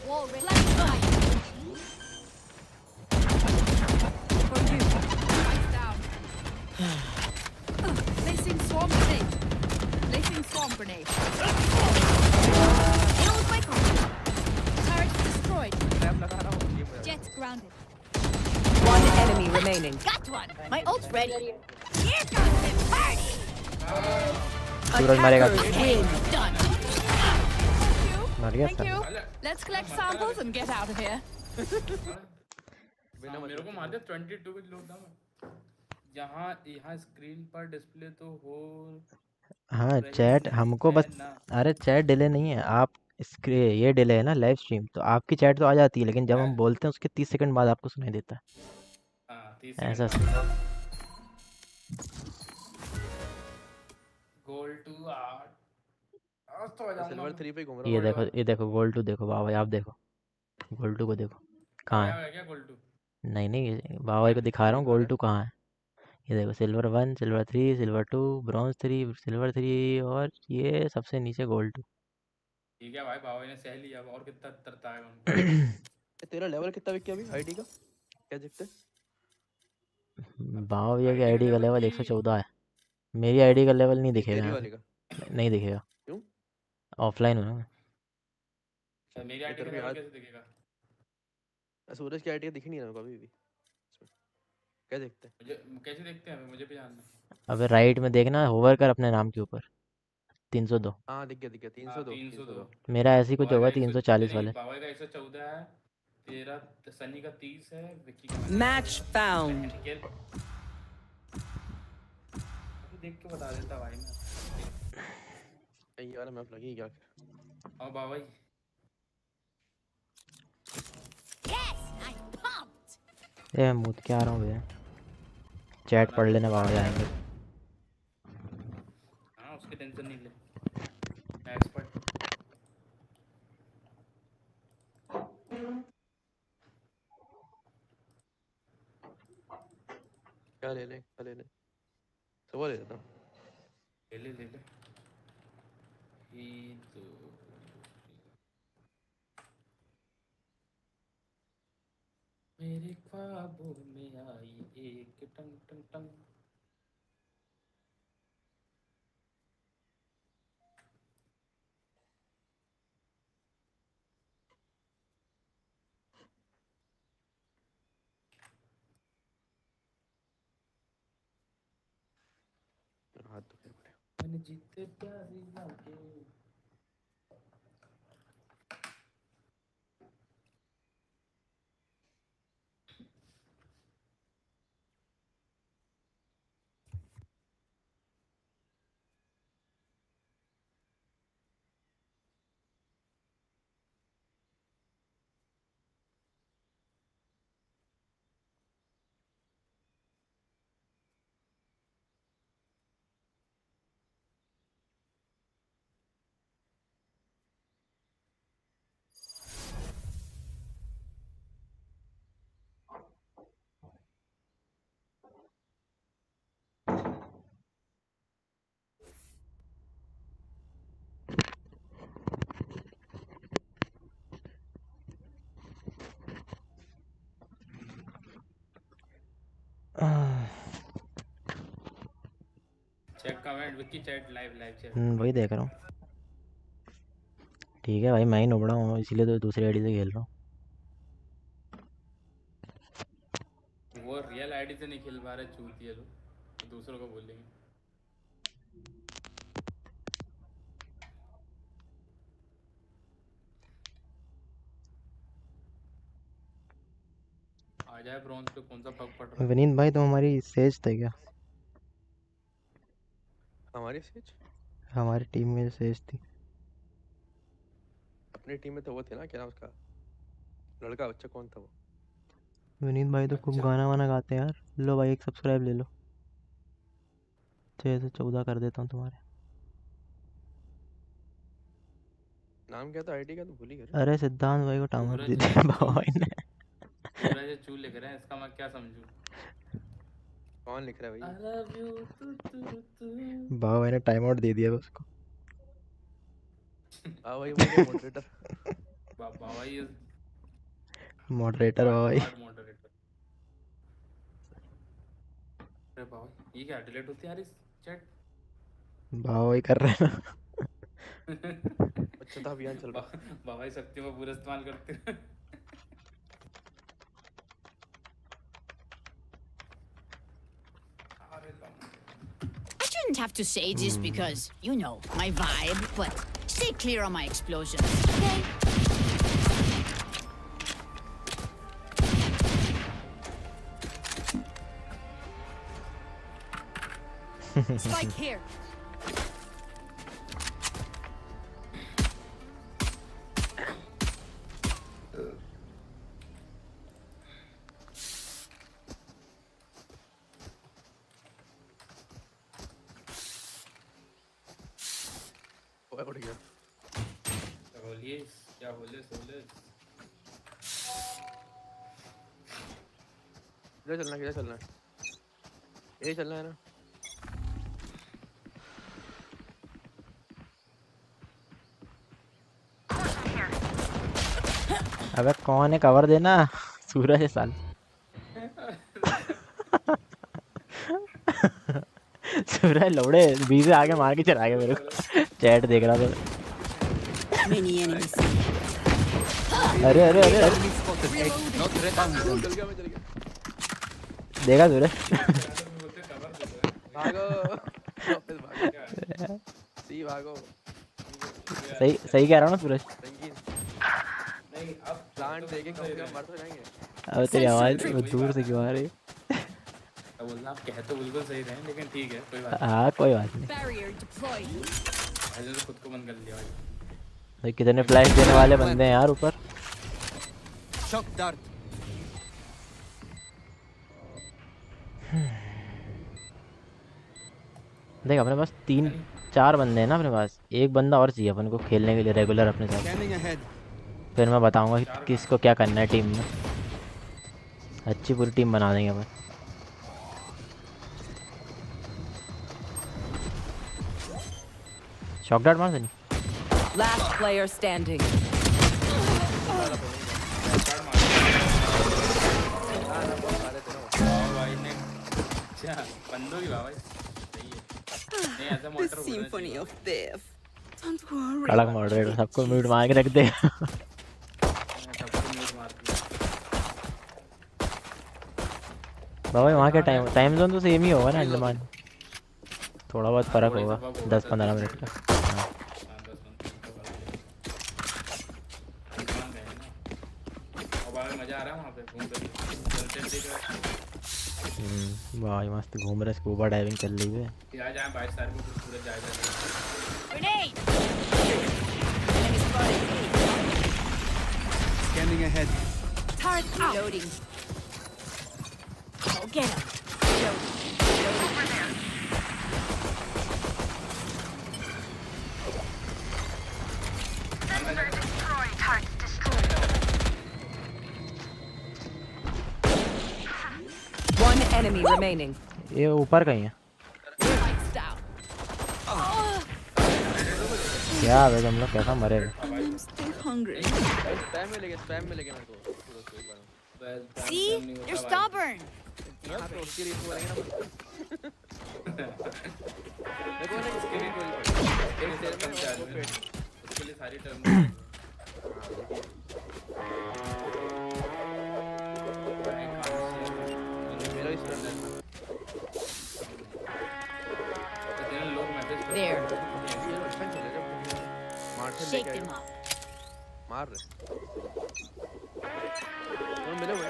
Wall ready. For you. Lights down. Placing swarm grenade. Deal with my car. Turret destroyed. Jet grounded. One enemy remaining. Got one. My ult's ready. Here comes the party. सूरज मारेगा Win. Done. मर गया Thank you. Let's collect samples and get out of here. मेरे को मार दे 22 कुछ लोग था। यहाँ स्क्रीन पर डिस्प्ले तो हो। हाँ चैट हमको बस अरे चैट डिले नहीं है आप ये डिले है ना लाइव स्ट्रीम तो आपकी चैट तो आ जाती है लेकिन जब हम बोलते हैं उसके 30 सेकंड बाद आपको सुनाई देता है ऐसा गोल टू आर्ट तो आ जाऊंगा सिल्वर 3 पे घूम रहा हूं ये देखो गोल 2 देखो बाबा आप देखो गोल 2 को देखो कहाँ है क्या गोल टू नहीं बाबा को दिखा रहा हूँ गोल 2 कहाँ है ये देखो silver 1 silver 3 silver 2 bronze 3 silver 3 और ये सबसे नीचे गोल्ड 2 ठीक है भाई बाबा ने सह लिया और कितना तरता है उनको तेरा लेवल कितना विक अभी आईडी का क्या दिखते बाबा भैया की आईडी का लेवल 114 है मेरी आईडी का लेवल नहीं दिखेगा नहीं दिखेगा क्यों ऑफलाइन हूँ ना मेरी आईडी का लेवल कैसे दिखेगा सूरज की आईडी दिख नहीं रहा कभी भी क्या देखते हैं मुझे कैसे देखते हैं मुझे भी जानना अबे राइट में देखना होवर कर अपने नाम के ऊपर 302 हाँ दिख गया 302 मेरा ऐसे ही कुछ होगा 340 वाले बाबा का 114 है तेरा सनी का 30 है, विकी का Match found. निकल। अभी देख के बता देता भाई मैं। ये वाला मैप लगी क्या? आओ बाबा जी। Yes, I'm pumped. ए मूत के आ रहा हूँ भैया, चैट पढ़ लेने बाबा जाएंगे। हाँ उसकी टेंशन नहीं ले, एक्सपर्ट। क्या ले ले, क्या ले ले, सब ले लेता हूँ। ले ले ले ले। ये तो मेरे ख्वाबों में आई एक टंग टंग टंग। हाथ दुखे पड़े। मैंने जीते प्यारी लागे। चेक कमेंट विकी चैट लाइव चैट। वही देख रहा हूँ। ठीक है भाई, मैं ही नुबड़ा हूँ इसीलिए तो दूसरी आईडी से खेल रहा हूँ। वो रियल आईडी से नहीं खेल पा रहे चूतिया लोग, तो दूसरों को बोलेंगे। आ जाए ब्रॉन्ज पे, कौन सा पग पड़ रहा है? विनीत भाई तुम हमारी सेज थे क्या? हमारी सेज? हमारी टीम में सेज थी। अपनी टीम में तो वो थे ना, क्या नाम उसका, लड़का बच्चा कौन था वो? विनीत भाई तो खूब गाना वाना गाते हैं यार। लो भाई एक सब्सक्राइब ले लो, 6 से 14 कर देता हूँ तुम्हारे। नाम क्या था आईडी का, तो भूल ही गए। अरे सिद्धांत भाई को टामर दे दिया बाबा भाई ने। सूरज चू लिख रहे हैं, इसका मैं क्या समझूं? कौन लिख रहा है भाई? I love you, तू। बाबा भाई ने टाइम आउट दे दिया उसको। हाँ भाई मुझे मॉडरेटर। बाबा भाई मॉडरेटर बाबा भाई। मॉडरेटर। अरे बाबा ये क्या डिलीट होती है यार इस चैट? बाबा भाई कर रहे हैं ना। अच्छा था अभियान चल रहा। बाबा भाई शक्ति को पूरा इस्तेमाल करते हैं। I shouldn't have to say this because, you know, my vibe, but stay clear on my explosions, okay? Spike here. उड़ गया। बोलिए क्या बोले सोले? किधर चलना है, किधर चलना है? ये चलना है ना? अबे कौन है, कवर देना। सूरज है साल। सूरज लौड़े बीच से आगे मार के चला गया मेरे को। चैट देख रहा था। अरे अरे अरे देखा सूरज? भागो वापस भागो। सी भागो। सही सही कह रहा हूँ ना सूरज? नहीं अब प्लांट देके कम से कम मर तो जाएंगे। अब तेरी आवाज़ वो दूर से क्यों आ रही है? बोलना आप कह तो बिल्कुल सही रहे लेकिन ठीक है कोई बात हाँ कोई बात नहीं। Barrier deployed. नहीं तो खुद को बंद कर लिया भाई भाई कितने फ्लैश देने वाले बंदे हैं यार ऊपर। Shock dart. देख अपने पास 3-4 बंदे हैं ना अपने पास, एक बंदा और चाहिए अपन को खेलने के लिए रेगुलर अपने साथ। Scanning ahead. फिर मैं बताऊंगा कि किसको क्या करना है टीम में। अच्छी पूरी टीम बना देंगे अपन। शॉक डार्ट मार देनी। Last player standing. भाई ने अच्छा बंदों की भाई सही है नहीं ऐसा The moderator symphony of death. Don't worry. कड़क मॉडरेटर सबको म्यूट मार के रख दे। बाबा वहाँ के टाइम जोन तो सेम ही होगा ना अंडमान, थोड़ा बहुत फर्क होगा 10-15 मिनट का। मजा आ रहा है वहाँ पे घूम कर भाई मस्त घूम रहे, स्कूबा डाइविंग चल रही है। यार जाए 22 तारीख को सूरज जाएगा Grenade. Scanning ahead. Turret out. Loading. Go get him. Over there. Sensor destroyed. Target destroyed. One enemy remaining. ये ऊपर कहीं है Lights down. क्या है तुम लोग, कैसा मरे? I'm still hungry. स्पैम में लेके मेरे को एक बार। See? You're stubborn. यहाँ पे उसकी रीत बोलेंगे ना। मेरे को ना इसकी रीत बोली पड़ी। उसके लिए सारी टर्म मेरा इस तरह लोग message There. Shake them up. मार रहे तो मिले हुए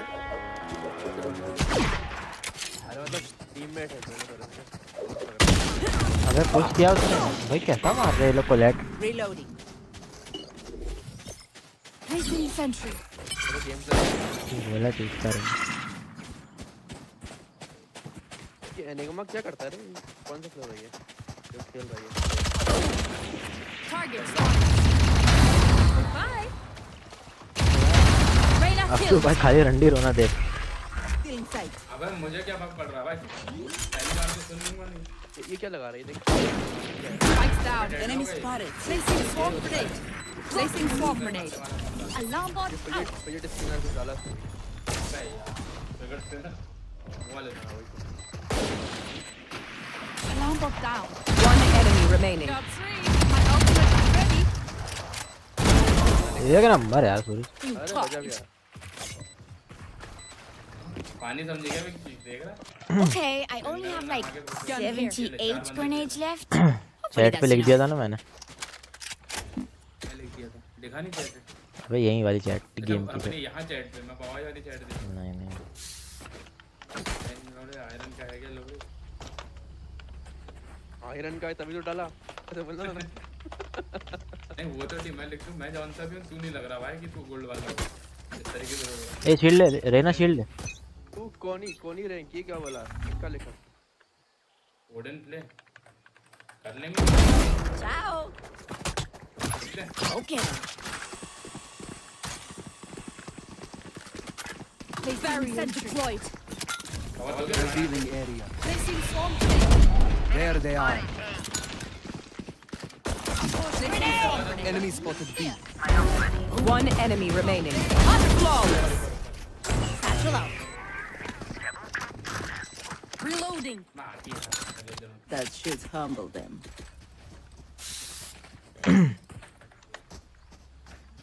अरे मतलब टीममेट है दोनों तरफ से। अगर पुश किया उसने भाई कैसा मार रहे हैं लोग कोलैट। Reloading. Placing sentry. चलो गेम से बोला चीज कर ये एनिग्मा क्या करता है रे? कौन सा फ्लोर है ये जो खेल रहा है? Target spawn. Goodbye. Reina अब तो killed. भाई खाली रंडी रोना दे। Still in sight. अबे मुझे क्या फर्क पड़ रहा है भाई पहली बार तो सुन लूंगा नहीं ये क्या लगा रही है? देख Spikes down. Enemy spotted. Placing swarm grenade. Placing swarm grenade. Alarm bot out. Project spinner को डाला भाई प्रगट से ना वो वाले ना वही Alarm bot down. One enemy remaining. Got three. My ultimate is ready. एक नंबर यार सूरज। In अरे touch. मजा गया। पानी समझ गया मैं देख रहा Okay, I only have like 78 grenades left. Chat पे लिख दिया था ना मैंने। मैं लिख दिया था देखा नहीं चैट भाई यही वाली चैट गेम की अपने यहाँ चैट पे मैं पवाई वाली चैट देखी नहीं नहीं आयरन का है क्या लोग आयरन का है तभी तो डाला ऐसे बोलना ना। नहीं वो तो ठीक मैं लिख दूं मैं जानता भी हूँ तू नहीं लग रहा भाई कि तू गोल्ड वाला हो इस तरीके से ए शील्ड ले रेना शील्ड ले। तू कोनी रैंक की क्या बोला? क्या लिखा? वुडन प्ले कर लेंगे Ciao. ठीक है Okay. Placing sentry deployed. Revealing area. Placing swarm grenade. There they are. Grenade. Enemy spotted B. One enemy remaining. Flawless. Satchel out. Reloading. That should humble them.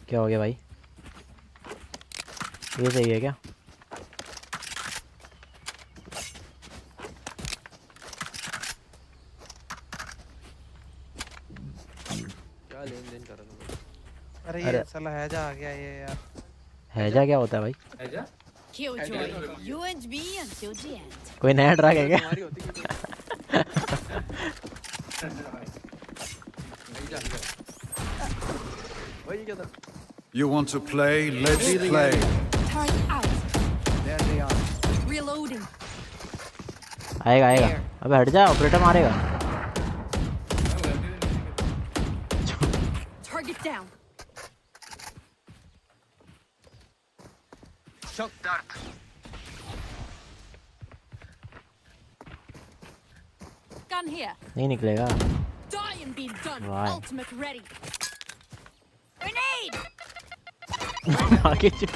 क्या हो गया भाई? ये सही है क्या? क्या लेन देन कर रहा हूँ? अरे ये साला हैजा आ गया ये यार। हैजा क्या होता है भाई? हैजा Killjoy. You and me until the end. कोई नया ड्रग है क्या? तुम्हारी होती है वही क्या था? You want to play? Let's play. Target out. There they are. Reloading. आएगा आएगा। अबे हट जा, ऑपरेटर मारेगा। Target down. Shock dart. Gun here. नहीं निकलेगा। Die and be done. Right. Ultimate ready. Grenade. आगे चल।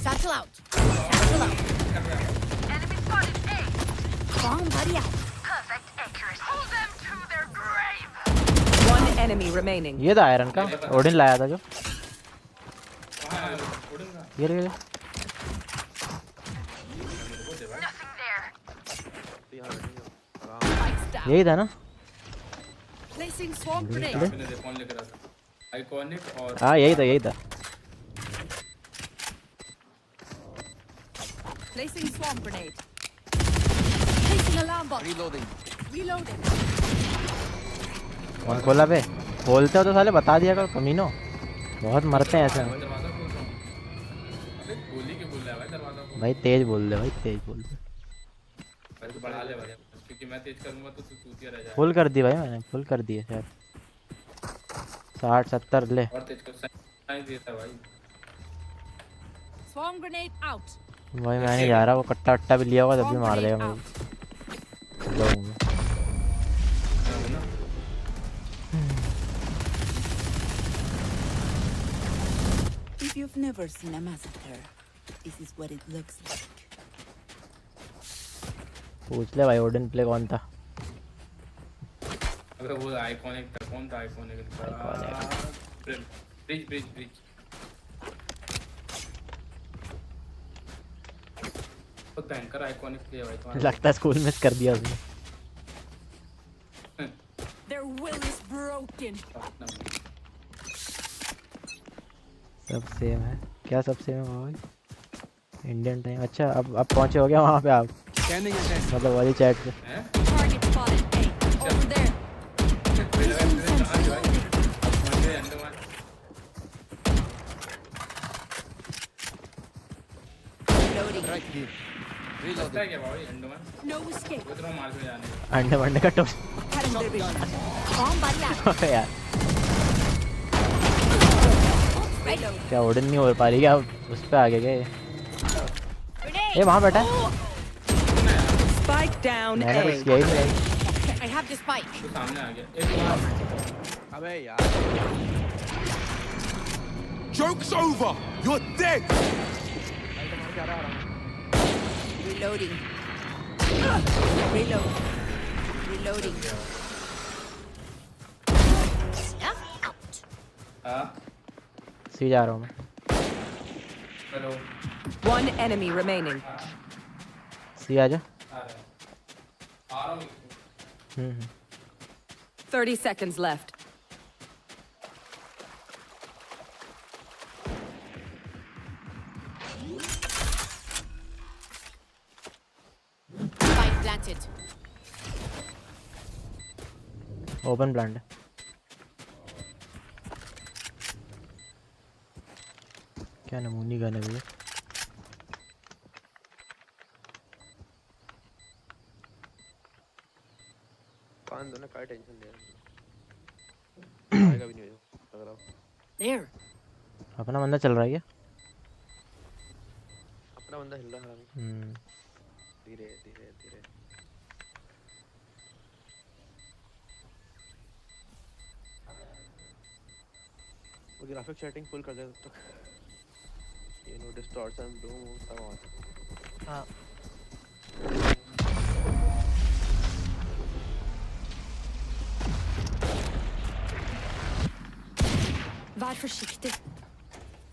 Satchel out. Satchel out. Enemy spotted A. Bomb buddy out. Perfect accuracy. Hold them to their grave. One enemy remaining. ये था iron का, Odin लाया था जो। ये रे। Nothing there. Spikes down. यही था ना? Placing swarm grenade. मैंने फोन लेकर आता आइकॉनिक और हाँ यही था। Placing swarm grenade. Placing alarm bot. Reloading. Reloading. कौन खोला बे? बोलते हो तो साले बता दिया करो कमीनो। बहुत मरते हैं ऐसे। दरवाजा खोल रहा हूं अबे गोली क्यों बोल रहा है भाई दरवाजा खोल भाई तेज बोल दे भाई, तेज बोल दे। भाई तू बढ़ा ले भाई क्योंकि मैं तेज करूंगा तो तू चूतिया रह जाएगा फुल कर दी भाई, मैंने फुल कर दिए शायद। 60-70 ले। और तेज कर नहीं देता भाई Swarm grenade out. भाई मैं नहीं जा रहा, वो कट्टा अट्टा भी लिया होगा तब भी मार देगा मुझे। लोग If you've never seen a massacre, this is what it looks like. पूछ ले भाई ओडिन प्ले कौन था? अबे वो आइकॉनिक था, कौन था आइकॉनिक? ब्रिज तो बैंकर आइकॉनिक प्ले भाई तुम्हारा। लगता है स्कूल मिस कर दिया उसने। Their will is broken. सब सेम है क्या? सब सेम है भाई। Indian time. अच्छा अब पहुंचे हो गया वहाँ पे आप? मतलब वाली चैट पे। Target spotted A. Over there. Reloading. Right here. लगता है क्या भाई अंडमान? No escape. उतना मार के जाने का। अंडे वंडे का टोस्ट। Bomb buddy out. यार Reload. क्या ओडिन नहीं हो पा रही क्या? उस पे आगे गए। Grenade. ये वहाँ बैठा है। Spike down मैंने कुछ A. किया ही नहीं। I have the spike. तू सामने आ गया एक बार अबे यार Joke's over! You're dead! Reloading. Reload. Reloading. Snuff out. हां सी जा रहा हूँ मैं। Hello One enemy remaining. सी आजा। आ रहा हूं 30 seconds left. Spike planted. Open plant है। क्या नमूनी गन है भैया? कान दो ना, काय टेंशन ले आएगा भी नहीं लग रहा। There. अपना बंदा चल रहा है क्या? अपना बंदा हिल रहा है धीरे धीरे धीरे। वो ग्राफिक सेटिंग फुल कर दे तब तक। You know distortion boom सब आता। हाँ Var försiktig.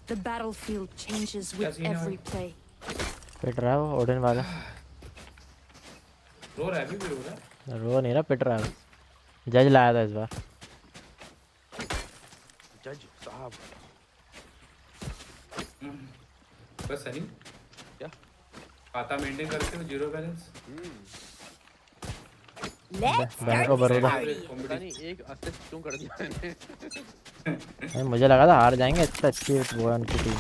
The battlefield changes with every play. पिट रहा है वो ओडिन वाला। रो रहा है अभी भी रो रहा है। रो नहीं रहा, पिट रहा है। जज लाया था इस बार। जज साहब बस सही क्या खाता मेंटेन करते हो, zero balance. Bank of Baroda. पता नहीं एक असिस्ट क्यों कर दिया मैंने। मुझे लगा था हार जाएंगे, इतना अच्छी वो है उनकी टीम।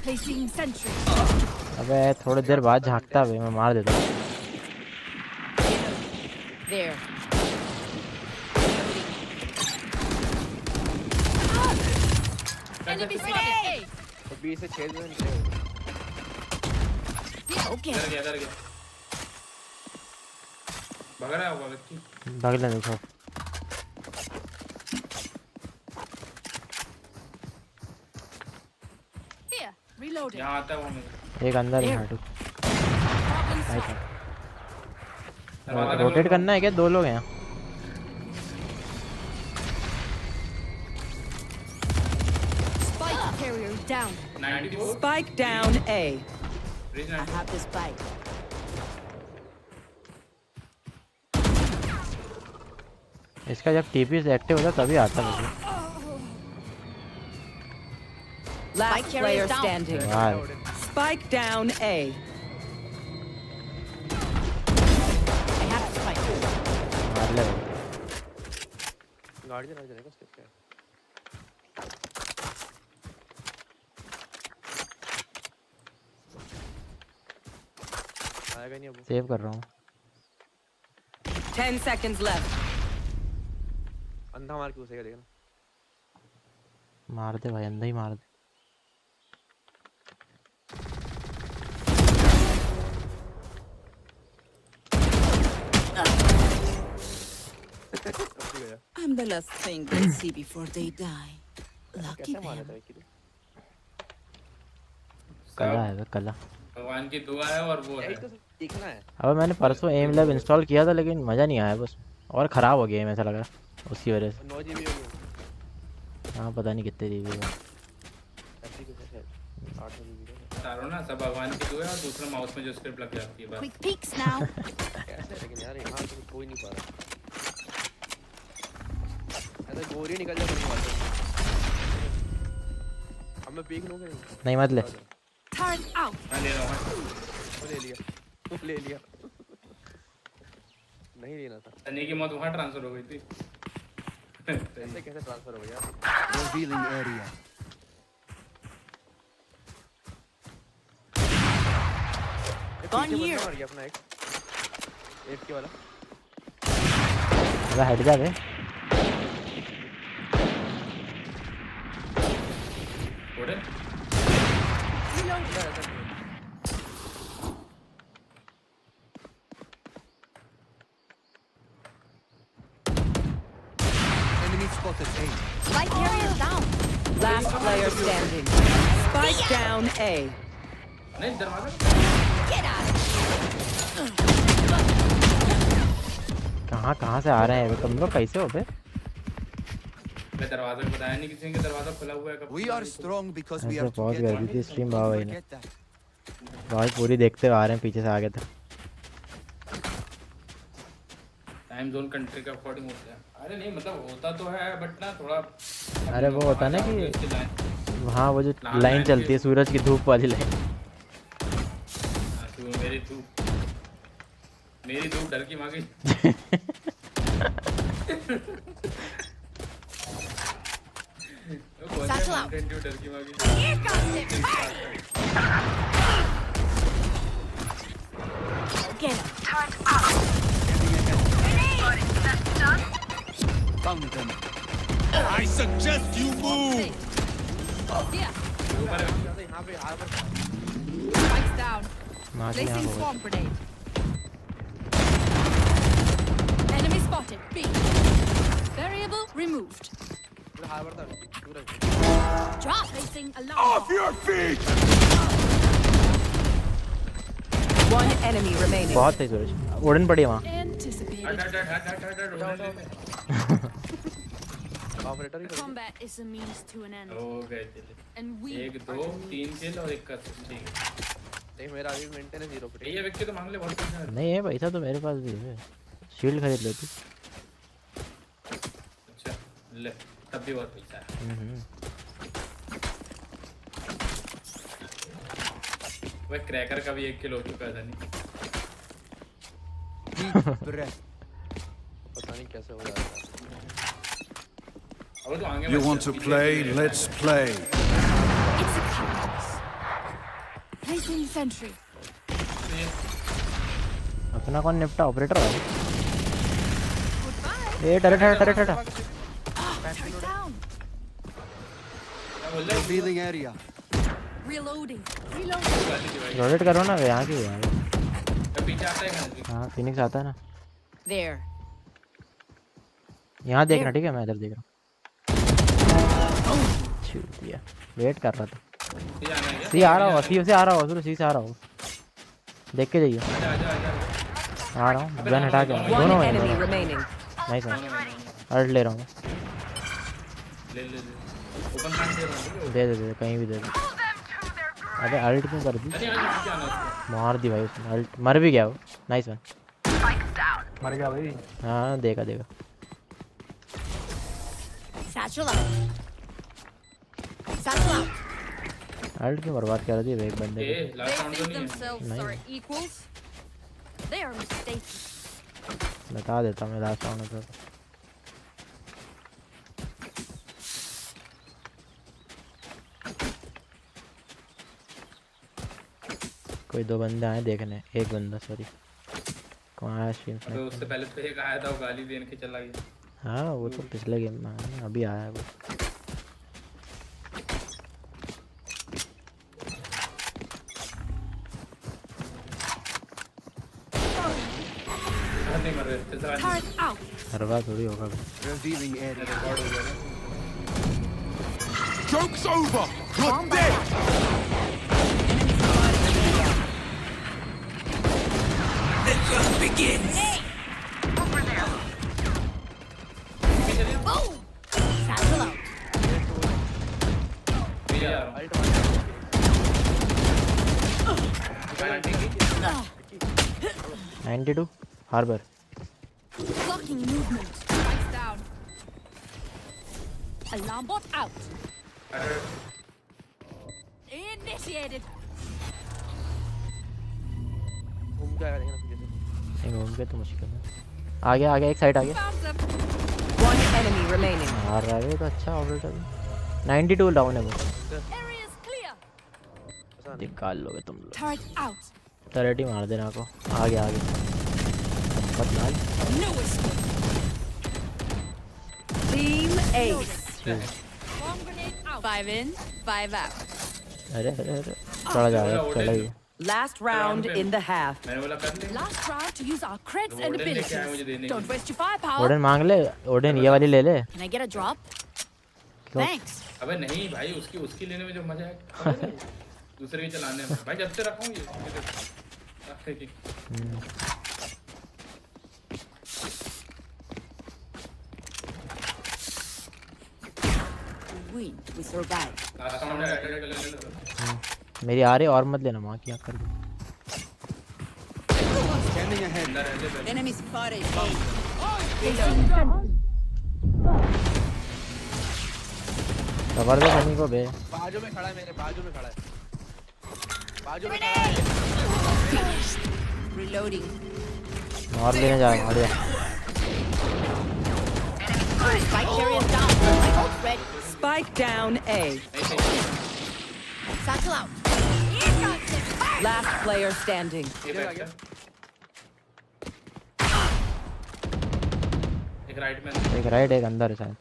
Placing sentry. अबे थोड़ी देर बाद झांकता है, मैं मार देता हूँ। There. Enemy spotted. तो 20 से 6 में निकले। Okay. इधर गया भाग रहा होगा व्यक्ति। भाग लेने दो। Here, reloading. यहाँ आता है वो मेरे। एक अंदर है हाटू। रोटेट करना है क्या? 2 लोग हैं। Spike carrier down. 94 Spike down A. I have the spike. इसका जब टीपी एक्टिव होता तभी आता है। Last player standing. यार Spike down A. I have the spike. मार ले। गाड़ी चला जाएगा स्टेप पे। आएगा नहीं अब। सेव कर रहा हूँ। 10 seconds left. अंधा मार के घुसेगा देखना। मार दे भाई, अंधा ही मार दे। I'm the last thing they'll see before they die. Lucky कैसे मारा them. था किसी? कला है वे, कला। भगवान की दुआ है और वो है। यही तो सीखना है। अब मैंने परसों एम लैब इंस्टॉल किया था लेकिन मज़ा नहीं आया बस, और ख़राब हो गया है ऐसा लग रहा उसकी वजह से। 9 GB हो गया। हाँ पता नहीं कितने जीबी का। 8 GB का। तारो ना सब भगवान की दुआ है और दूसरा माउस में जो स्क्रिप्ट लग जाती है बस। Quick peeks now. कैसे लेकिन यार यहाँ तो कोई नहीं पा रहा। ऐसा गोरी निकल जाए तो बात है। अब मैं पीक लूँगा नहीं मत ले। Turn out. मैं ले रहा हूँ। वो ले लिया नहीं लेना था। सनी की मौत वहाँ ट्रांसफर हो गई थी। ऐसे कैसे ट्रांसफर हो गया? Revealing area. Gone here. मार गया अपना एक के वाला। अबे हट जा बे। ओड़े Enemy spotted A. Spike carrier down. Last player standing. Spike down A. नहीं दरवाजा। Get out. कहाँ से आ रहे हैं तुम लोग? कैसे हो बे? मैं दरवाजा को बताया नहीं किसी ने कि दरवाजा खुला हुआ है कब। We are strong because we ऐसे are बहुत together. गर्दी थी स्ट्रीम बाबा भाई ने। Forget that. भाई पूरी देखते हुए आ रहे हैं पीछे से आगे तक। टाइम जोन कंट्री के अकॉर्डिंग होता है। अरे नहीं मतलब होता तो है बट ना थोड़ा। अरे वो होता है ना कि वहाँ वो जो लाइन चलती है सूरज की धूप वाली लाइन। मेरी धूप डर की माँ की। Satchel out. डर की माँ की। Here comes it. Get him. Turret out. Found them. I suggest you move. Here. यहाँ पे Spikes down. मार के यहाँ Placing हो swarm grenade. Enemy spotted. B. Variable removed. Drop. Placing alarm. Off your feet. One enemy remaining. बहुत सही सूरज। उड़न पड़ी है वहाँ। Anticipated. Operator he Combat is a means to an end. हो गए चले। And we 1 2 3 किल और 1 का ठीक है। नहीं मेरा अभी मेंटेन 0 पे। ये व्यक्ति तो मांग ले बहुत कुछ है। नहीं है पैसा तो मेरे पास भी है, शील्ड खरीद लेती। अच्छा ले तब भी बहुत पैसा है। वह क्रैकर का भी 1 किलो हो चुका था नहीं। पता नहीं कैसे हो जाता है। अब तो आगे You want to play? Let's play. It's a chaos. Placing sentry. अपना कौन निपटा ऑपरेटर है? A turret Revealing area. Reloading. Rotate करो ना यहाँ की यार। पीछे आता है हाँ फिनिक्स आता है ना। There. यहाँ देखना ठीक है, मैं इधर देख रहा हूँ। छूट दिया, वेट कर रहा था। सी आ रहा हो, सी से आ रहा हो, सी से आ रहा हो, देख के जाइए। आ रहा हूँ, गन हटा के दोनों नाइस अल्ट ले रहा हूँ। दे कहीं भी दे दे। अबे अल्ट क्यों कर दी? मार दी भाई उसने, अल्ट मर भी गया वो। नाइस वन, मर गया भाई। हाँ देखा Satchel out. Satchel out. Ult क्यों बर्बाद कर दी एक बंदे को? They think themselves are equals. They are mistaken. बता देता मैं लास्ट राउंड में। कोई 2 बंदे आए देखने, एक बंदा सॉरी कौन आया स्ट्रीम में? उससे पहले तो एक आया था, वो गाली देने के चला गया। हाँ वो तो पिछले गेम में आया, अभी आया है वो। हर बार थोड़ी होगा। Revealing area. Joke's over. You're dead. The hunt begins. Over there. Boom. Satchel out. 92 Harbor. Blocking movement. Spikes down. Alarm bot out. Initiated. घूम के आएगा लेकिन पीछे से। नहीं घूम के तो मुश्किल है। आ गया एक साइड आ गया। One enemy remaining. मार रहा है तो अच्छा ऑपरेटर। 92 डाउन है वो। Area is clear. निकाल लोगे तुम लोग। Turret out. टरेट ही मार देना को। आ गया मत मार। No escape. Team Ace. Bomb grenade out. 5 in, 5 out. अरे चला जाएगा। Last round in the half. Last round to use our creds and abilities. Don't waste your firepower. Odean मांग ले, ओडन ये वाली ले ले। Can I get a drop? Thanks. अबे नहीं भाई, उसकी लेने में जो मजा है दूसरे के चलाने में। भाई जब से रखा हूँ ये We survived. मेरी आ रही और मत लेना माँ की आँख कर दो। Scanning ahead. Enemy spotted. Cover दे सनी को बे। बाजू में खड़ा है, मेरे बाजू में खड़ा है। Reloading. और लेने जा रहा हूँ। Spike carrier down. Ready. Spike down A. Satchel out. Last player standing. एक राइट में, एक राइट एक अंदर है शायद।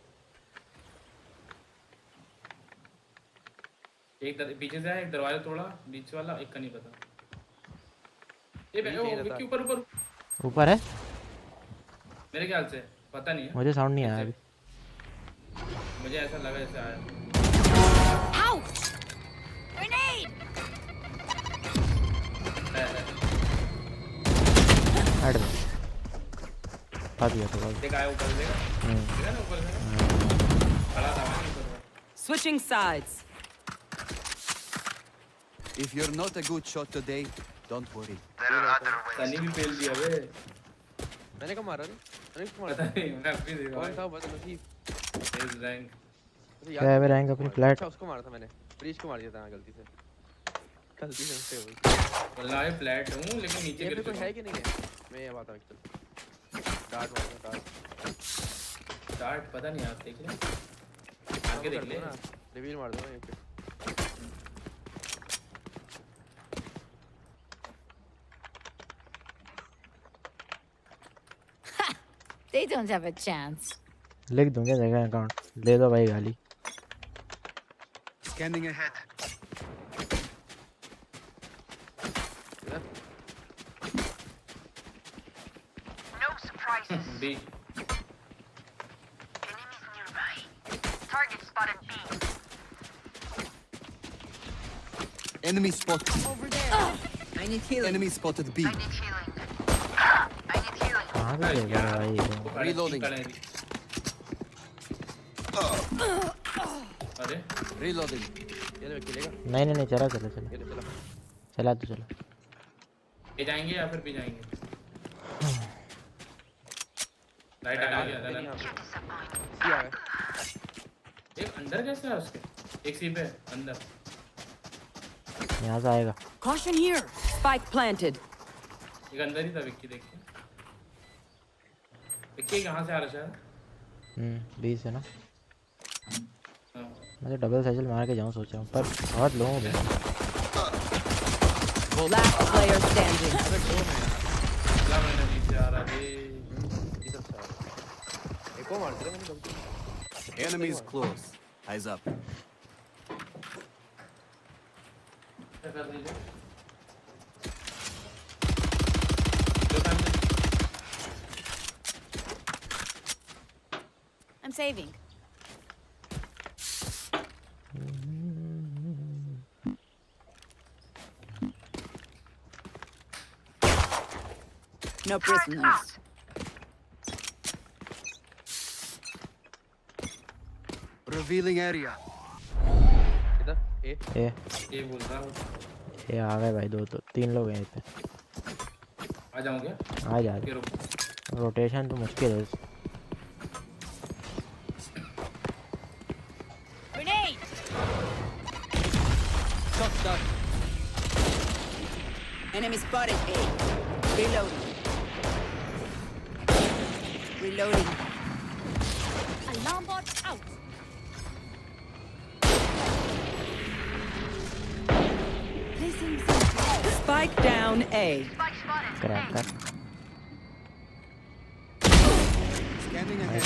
एक पीछे से है, एक दरवाजा तोड़ा बीच वाला, एक का नहीं पता। ये विक्की ऊपर है मेरे ख्याल से, पता नहीं है मुझे साउंड नहीं आया अभी। मुझे ऐसा लगा जैसे आया। Ouch! Grenade! हट दे। आ दिया तो देखा है ऊपर देखा ना ऊपर से खड़ा था मैं ऊपर। Switching sides. If you're not a good shot today, don't worry. There are other ways. Sunny भी फेल दिया बे। मैंने कब मारा? पता नहीं मैं अभी देखा कौन था बदनसीब इस रैंक क्या है रैंक अपनी फ्लैट। अच्छा उसको मारा था मैंने, ब्रीच को मार दिया था गलती से से हुई। बोलना है फ्लैट हूँ लेकिन नीचे गिर कोई है कि नहीं है? मैं ये बात एक्चुअली डार्ट मारता डार्ट पता नहीं आप देख ले आगे देख ले रिवील मार दो ना एक They don't have a chance. लिख दूंगा जगह अकाउंट दे दो भाई गाली। Scanning ahead. No surprises. B. Enemies nearby. Target spotted B. Enemy spotted. Over there. I need healing. Enemy spotted B. I need healing. I need healing. कहाँ से देगा भाई ये? Reloading. अरे Reloading. ये ले खेलेगा नहीं नहीं नहीं चला चला चला ये ले चला चला तो चला। ए जाएंगे या फिर भी जाएंगे राइट आ गया था ना सी आ गया एक अंदर कैसे है उसके एक सी पे अंदर यहाँ से आएगा। Caution here. Spike planted. एक अंदर ही था विक्की देखिए विक्की कहाँ से आ रहा है 20 है ना। हाँ मैं तो डबल साइकिल मार के जाऊँ सोचा हूँ पर बहुत लोगों में। Last player standing. क्या मैंने नीचे आ रहा है एक और मार दे मैंने गलती Enemies close. Eyes up. क्या कर रही है I'm saving. No prisoners. Revealing area. इधर ए ये बोल रहा हूँ ये आ गए भाई 2-3 लोग हैं इधर। आ जाऊँगा आ जा ये रुक रोटेशन तो मुश्किल है। Grenade. Enemy spotted A. Reloading. Reloading. Alarm bot out. Placing sentry. Spike down A. Spike spotted. Crack कर Scanning ahead.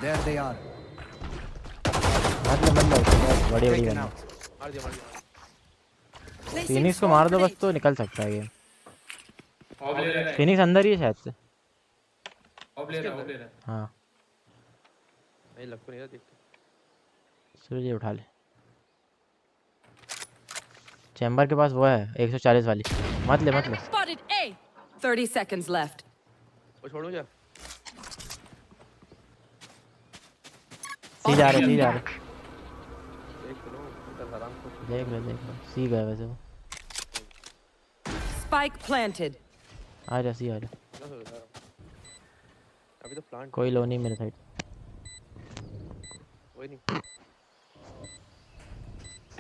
There they are. मतलब बड़ी बड़ी Taken बना। out. मार दिया फिनिक्स को मार दो बस तो निकल सकता है गेम। ऑफ ले रहा है फिनिक्स अंदर ही है शायद से। ऑफ ले रहा है हाँ नहीं लग तो नहीं रहा देखते सूरज ये उठा ले। चैम्बर के पास वो है 140 वाली। मत ले मत ले। Spotted A. 30 seconds left. वो छोड़ो क्या सी जा रहे देख लो इधर आराम से देख लो सी गए वैसे वो। Spike planted. आ जा सी आ जा। अभी तो प्लांट कोई लो नहीं मेरे साइड। कोई नहीं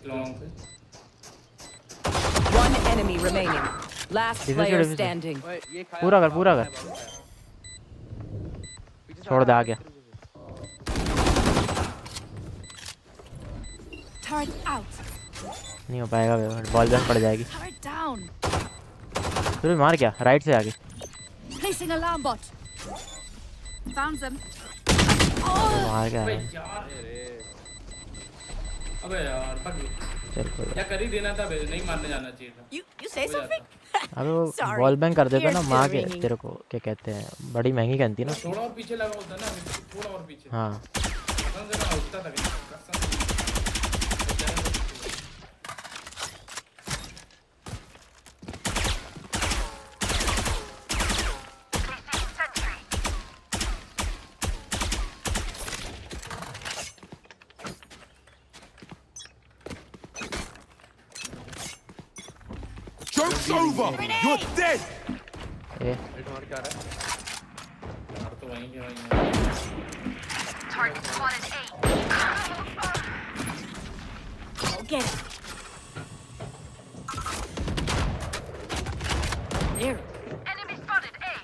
लॉन्ग पे One enemy remaining. Last player standing. ओए ये खाया पूरा कर छोड़ दे आ गया। Turret out. नहीं हो पाएगा बॉल बैक पड़ जाएगी। Turret down. सूरज मार क्या राइट से आगे। Placing alarm bot. Found them. मार क्या अबे है यार अबे यार पक चल कोई क्या कर ही देना था बे नहीं मारने जाना चाहिए था You say something? अबे वो Sorry. बॉल बैंक कर देता Ears ना still माँ के ringing. तेरे को क्या कहते हैं बड़ी महंगी कहती है ना। थोड़ा और पीछे लगा होता ना थोड़ा और पीछे हाँ कसम से मैं उठता था कसम Joke's over! You're dead! ए मार के आ रहा है Target spotted A. Go get it. There. Enemy spotted A.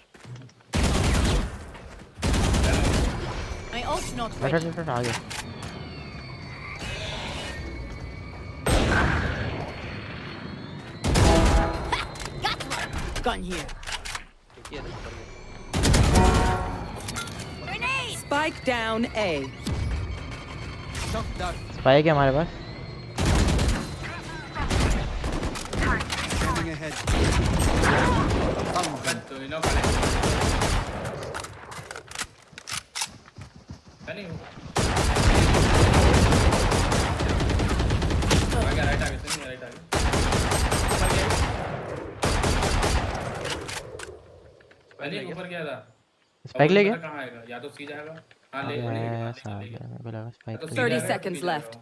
My ult's not आ ready. गया Got one. Gun here. Grenade. Spike down A. Spike है हमारे पास Scanning ahead. तो इनो खड़े नहीं आगे राइट आगे नहीं राइट आगे ऊपर गया था स्पाइक ले गया कहाँ आएगा या तो सी जाएगा हाँ ले स्पाइक 30 seconds left.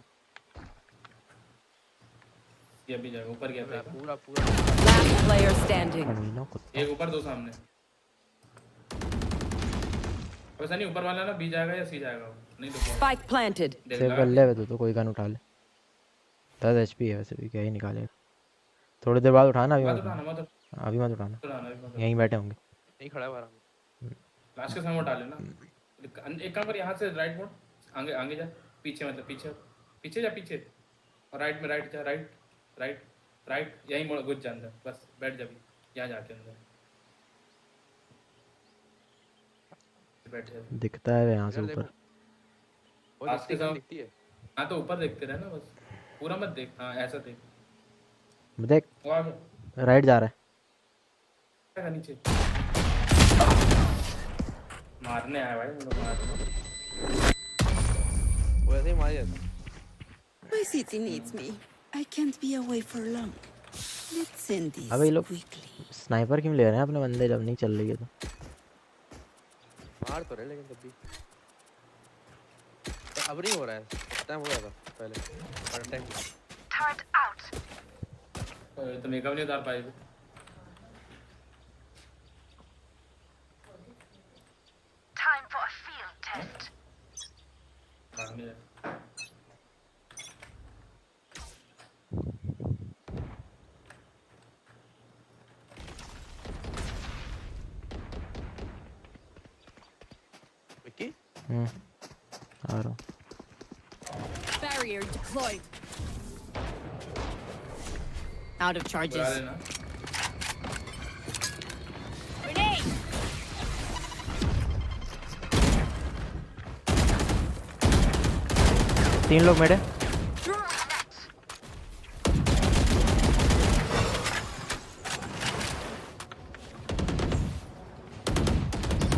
ये भी जाएगा ऊपर गया था पूरा Last player standing. एक ऊपर दो सामने वैसा नहीं ऊपर वाला ना बी जाएगा या सी जाएगा नहीं तो Spike planted. सेव कर ले तो कोई गन उठा ले 10 एचपी है वैसे भी क्या ही निकालेगा थोड़ी देर बाद उठाना अभी मत उठाना यहीं बैठे होंगे नहीं खड़ा है आराम लास्ट के समय उठा लेना एक काम कर यहाँ से राइट मोड आगे आगे जा पीछे मतलब पीछे जा पीछे और राइट में राइट जा राइट राइट राइट यहीं मोड़ घुस जा अंदर बस बैठ जा यहाँ जाके अंदर बैठ जा दिखता है यहाँ से ऊपर दिखती है हाँ तो ऊपर देखते रहे ना बस पूरा मत देख हाँ ऐसा देख देख राइट जा रहा है नीचे मारने आया भाई हम लोग मारने वो ऐसे ही मार जाता VCT needs me. I can't be away for long. Let's end this अबे ये लोग quickly. स्नाइपर क्यों ले रहे हैं अपने बंदे जब नहीं चल रही है तो मार तो रहे लेकिन तब भी अब नहीं हो रहा है टाइम हो रहा था पहले और टाइम Turret out. तो मेकअप नहीं उतार पाएगी Time for a field test. Vicky आ रहा हूँ Barrier deployed. Out of charges. Grenade. तीन लोग मेरे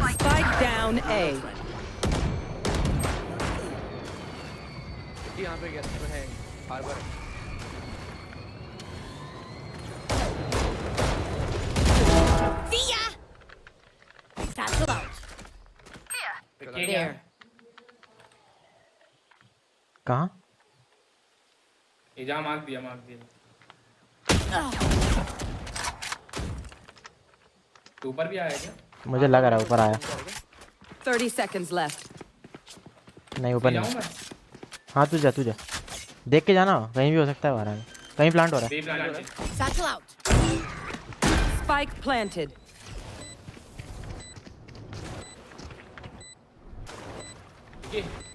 Spike down A. यहाँ पे गया तो है harbour Via. Satchel out. There. कहाँ ये जा मार्क दिया तो ऊपर भी आया क्या मुझे लग रहा है ऊपर आया 30 seconds left. नहीं ऊपर नहीं हाँ तू जा देख के जाना कहीं भी हो सकता है बाहर कहीं प्लांट हो रहा है Satchel out. Spike planted.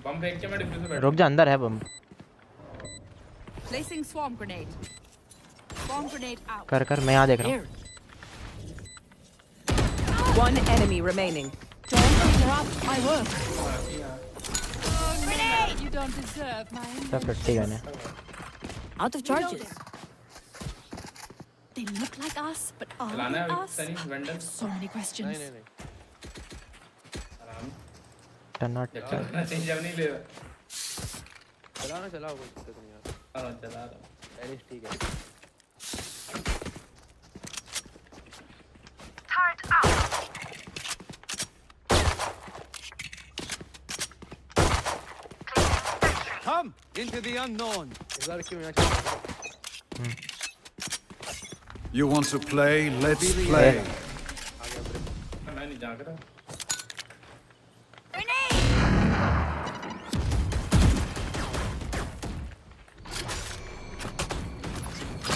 बम फेंक के मैं डिफ्यूजर बैठ रुक जा अंदर है बम Placing swarm grenade. Swarm grenade out. कर मैं यहाँ देख रहा हूँ One enemy remaining. Don't interrupt my work. Grenade. You don't deserve my. सब टट्टी गन है Out of charges. They look like us, but are चलाना they है us? Sunny vendor So many questions. नहीं आराम टन्ना चलना चाहिए जब नहीं ले चलाओ कोई दिक्कत नहीं यार हाँ चला रहा एलिस ठीक है Turret out. Come into the unknown. इस बार क्यों यहाँ चल You want to play? Let's play. मैं नहीं जाग रहा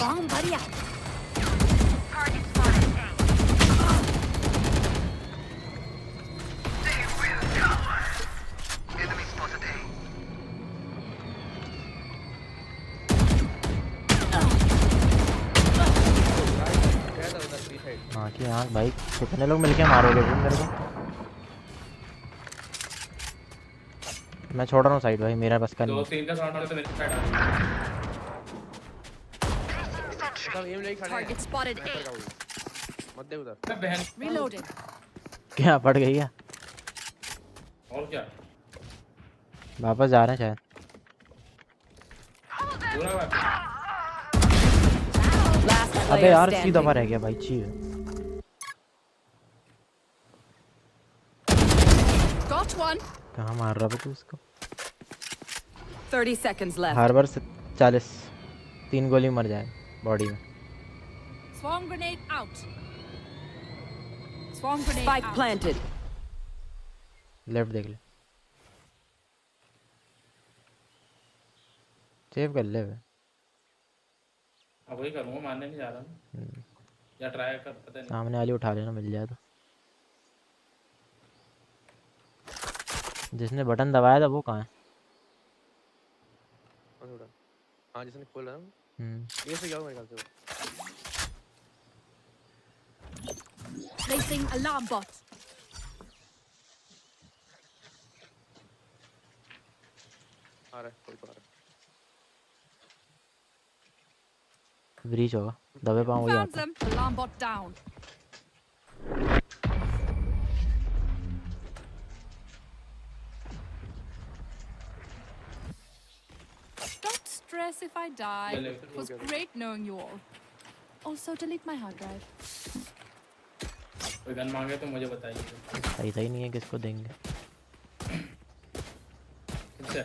Bomb buddy out. Target spotted A. They will cover. Enemy spotted A. हाँ कि हाँ भाई कितने लोग मिलके मारोगे तुम मेरे को। मैं छोड़ रहा हूँ साइड भाई, मेरा बस का नहीं। 2-3 का साउंड तो मेरे साइड आ सब एम लेके खड़े हैं। Target spotted A. मत दे उधर। मैं बहन Reloading. क्या पड़ गई है? और क्या वापस जा रहे हैं शायद। पूरा बात Last अबे player यार ची standing. दफा रह गया भाई, ची। Got one. कहाँ मार रहा है तू उसको? 30 seconds left. हार्बर से 40, 3 गोली मर जाए बॉडी में। Swarm grenade out. Swarm grenade Spike out. planted. Left देख ले, सेव कर ले बे। अब वही करूँगा, मारने नहीं जा रहा मैं। या ट्राई कर, पता नहीं। सामने वाली उठा लेना, मिल जाए तो। जिसने बटन दबाया था वो कहाँ है? हाँ जिसने खोला ना, ये से क्या हुआ मेरे ख्याल से वो। Placing alarm bot. आ रहा है, कोई तो आ रहा है। ब्रीच होगा, दबे पाऊँ वही Found आता है। them. Alarm bot down. Don't stress if I die. It was great knowing you all. Also, delete my hard drive. कोई गन मांगे तो मुझे बताइए। सही नहीं है, किसको देंगे? किससे?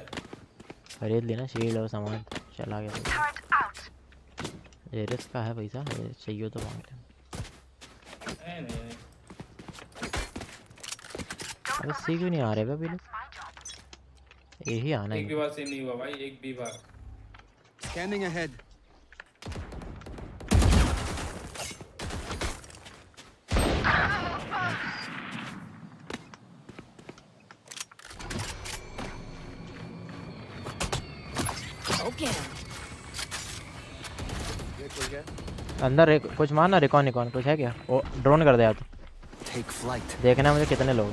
खरीद लेना शील्ड और सामान, चला गया। एरिस का है पैसा, चाहिए तो मांग ले। नहीं अबे सी क्यों नहीं आ रहे बे अभी लोग? यही आना एक भी है। बार से नहीं हुआ भाई, एक भी बार। Scanning ahead. Okay. ये खुल गया। अंदर कुछ मारना, रिकॉन कुछ है क्या? वो ड्रोन कर दे या तो। Take flight. देखना मुझे कितने लोग।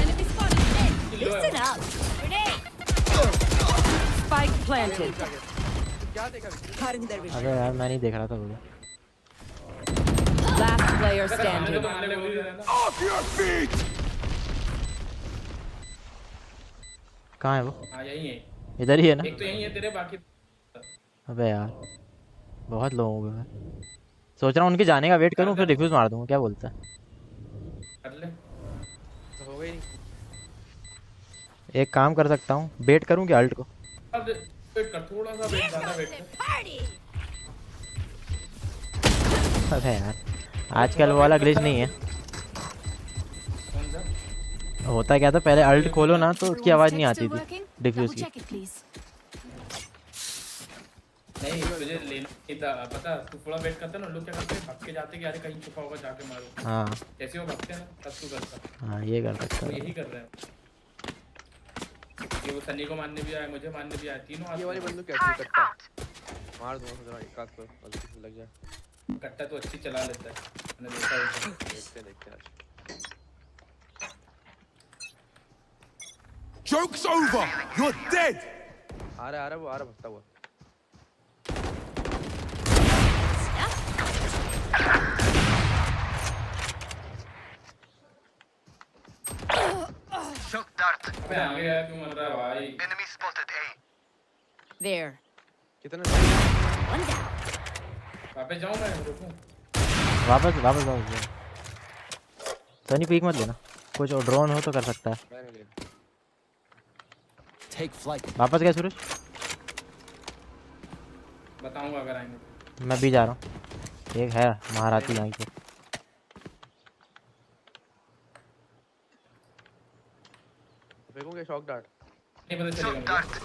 Enemy spotted. Listen up. Grenade. Spike planted. क्या देखा? अबे यार मैं नहीं देख रहा था मुझे। Last player standing. Off your feet! कहाँ है वो? हाँ यही है, इधर ही है ना? एक तो यही है तेरे, बाकी अबे यार बहुत लोग हो गए। मैं सोच रहा हूँ उनके जाने का वेट करूँ, फिर डिफ्यूज मार दूँगा। क्या बोलता है? कर ले। तो हो गई नहीं। एक काम कर सकता हूँ, वेट करूँ क्या अल्ट को? अब वेट कर, थोड़ा सा वेट, ज़्यादा वेट कर। अबे यार आजकल वो वाला ग्लिच नहीं है। कौन सा? होता क्या था, पहले अल्ट खोलो ना तो उसकी आवाज़ नहीं आती थी डिफ्यूज की। नहीं तुझे लेना नहीं था, पता तू थोड़ा वेट करता ना, लोग क्या करते हैं, भाग के जाते कि अरे कहीं छुपा होगा जाके मारो। हाँ जैसे वो भागते हैं ना तब तू करता। हाँ ये कर सकता वो है। यही कर रहे हैं कि वो सनी को मारने भी आए, मुझे मारने भी आए, तीनों। ये वाली बंदूक कैसी कट्टा मार दूंगा जरा एक हाथ पर, गलती लग जाए। कट्टा तो अच्छी चला लेता है, मैंने देखा है। देखते आज। Joke's over! You're dead! आ रहा वो, आ रहा भगता हुआ। Shock dart. अबे आगे यार क्यों मर रहा है भाई? Enemy spotted A. There. कितना? One down. वापस जाऊँ मैं, रुकूं? वापस सनी पीक मत लेना, कुछ ड्रोन हो तो कर सकता है। Take flight. वापस गए सूरज? बताऊंगा अगर आएंगे तो। मैं भी जा रहा हूँ। एक है महाराती यहाँ की। फेंकूंगे शॉक डार्ट। नहीं पता चलेगा मुझे।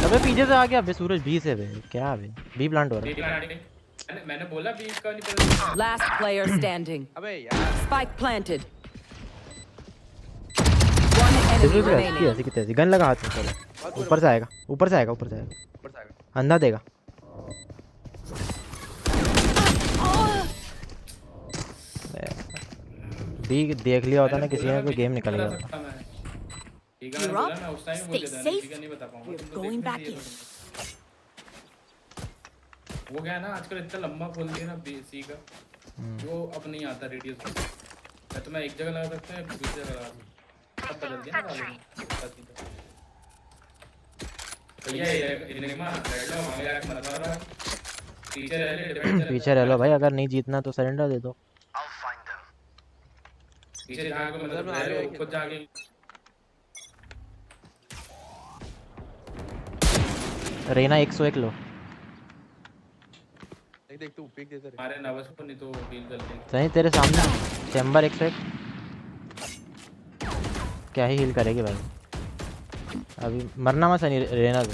अबे पीछे से आ गया बे सूरज बी से बे क्या बे बी प्लांट हो रहा है। मैंने बोला बी का नहीं पता। Last player standing. अबे यार Spike planted. One enemy remaining. ऐसे कितने ऐसे गन लगा हाथ में चलो ऊपर से आएगा ऊपर से आएगा ऊपर से आएगा अंधा देगा। बी देख लिया होता ना किसी ने तो गेम निकल गया होता। You're up. Stay safe. We're going back in. वो क्या है ना आजकल इतना लंबा खोल दिया ना बीसी का वो अब नहीं आता रेडियस में। तो मैं एक जगह लगा सकता है दूसरी जगह लगा सकता अब बदल दिया ना भैया ये मत रहा पीछे रह लो भाई अगर नहीं जीतना तो सरेंडर दे दो। पीछे जहाँ को मतलब रह लो खुद जाके रेना 101 लो। देख तू पिक दे तेरे अरे नवस को नहीं तो डील कर ले सही तेरे सामने चैम्बर 101 क्या ही हील करेगी भाई अभी मरना मत सनी रेना दो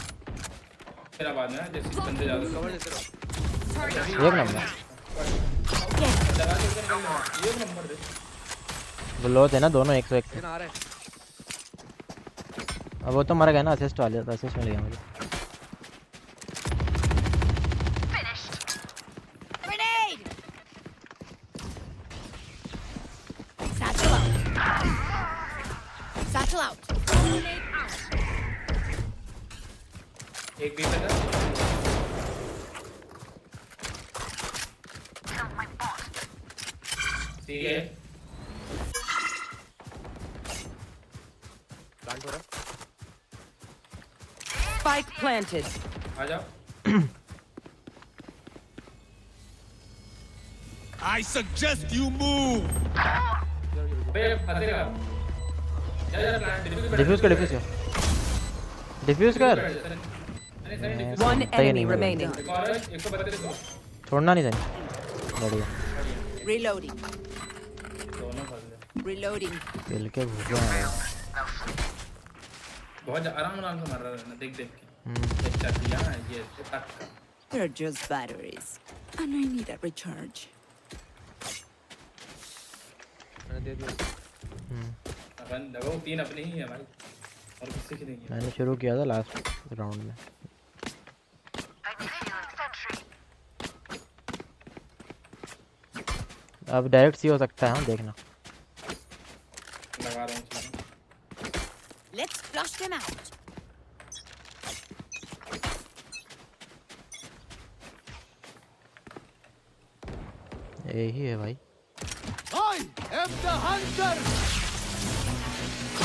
तेरा बाद में जैसे बंदे ज्यादा कवर देते रहो एक नंबर एक नंबर दे ब्लो थे ना दोनों 101 आ रहे अब वो तो मर गया ना असिस्ट वाले तो असिस्ट मिल गया मुझे। Satchel out. एक भी बता ठीक है प्लांट हो रहा Spike planted. आ जाओ I suggest you move. बे फंसेगा डिफ्यूज कर डिफ्यूज कर One enemy remaining. छोड़ना नहीं सही बढ़िया Reloading. Reloading. खेल के भूखे हैं बहुत आराम से मार रहा है देख के अच्छा किया ये They're just batteries, and I need a recharge. मैंने दे दिया अपन दबाओ तीन अपने ही है भाई और किसी की नहीं है। मैंने शुरू किया था लास्ट राउंड में। अब डायरेक्ट सी हो सकता है हाँ देखना लगा रहा हूँ चीज़ें। Let's flush them out. यही है भाई। I am the hunter.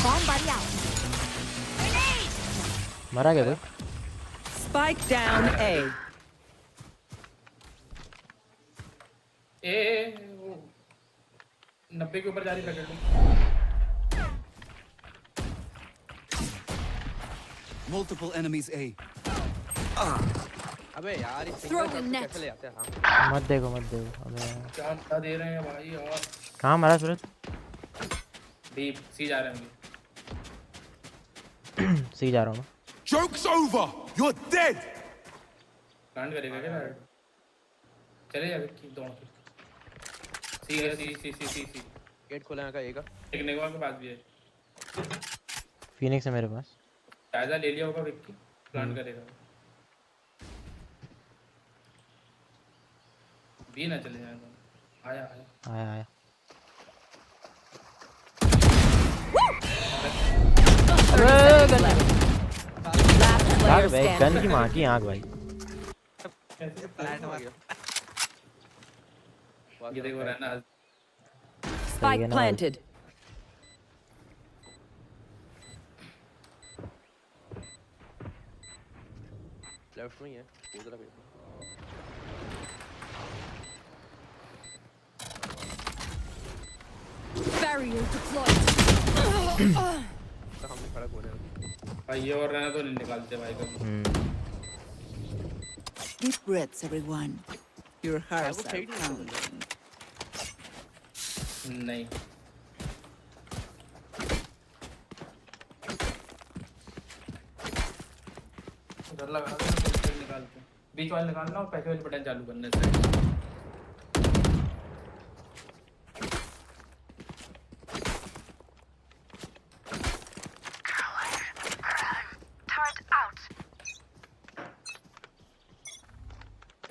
Bomb buddy out. मरा क्या कोई? Spike down A. वो 90 के ऊपर जा रही है Multiple enemies A. अबे यार इस Throw the net. कैसे ले आते हैं मत देखो अबे क्या दे रहे हैं भाई यार कहाँ मरा सूरज? डीप सी जा रहे हैं सी जा रहा हूँ मैं। Joke's over. You're dead. Plant करेगा क्या चले जा विक्की दौड़ सी है सी गेट खोला है का एक एक नेगवा के पास भी है फिनिक्स है मेरे पास जायजा ले लिया होगा विक्की प्लांट करेगा भी ना चले जाएगा आया Last player भाई गन की standing. माँ की आँख भाई प्लांट आ गया ये देखो रहना Spike planted. लेफ्ट में ही है उधर भी Barrier deployed. तो हमने खड़ा हो रहे हैं भाई ये और रहना तो नहीं निकालते भाई कभी Deep breaths, everyone. Your hearts are pounding. नहीं उधर लगा दो पैसे निकाल के बीच वाले निकालना और पैसे वाले बटन चालू करने से Turret out.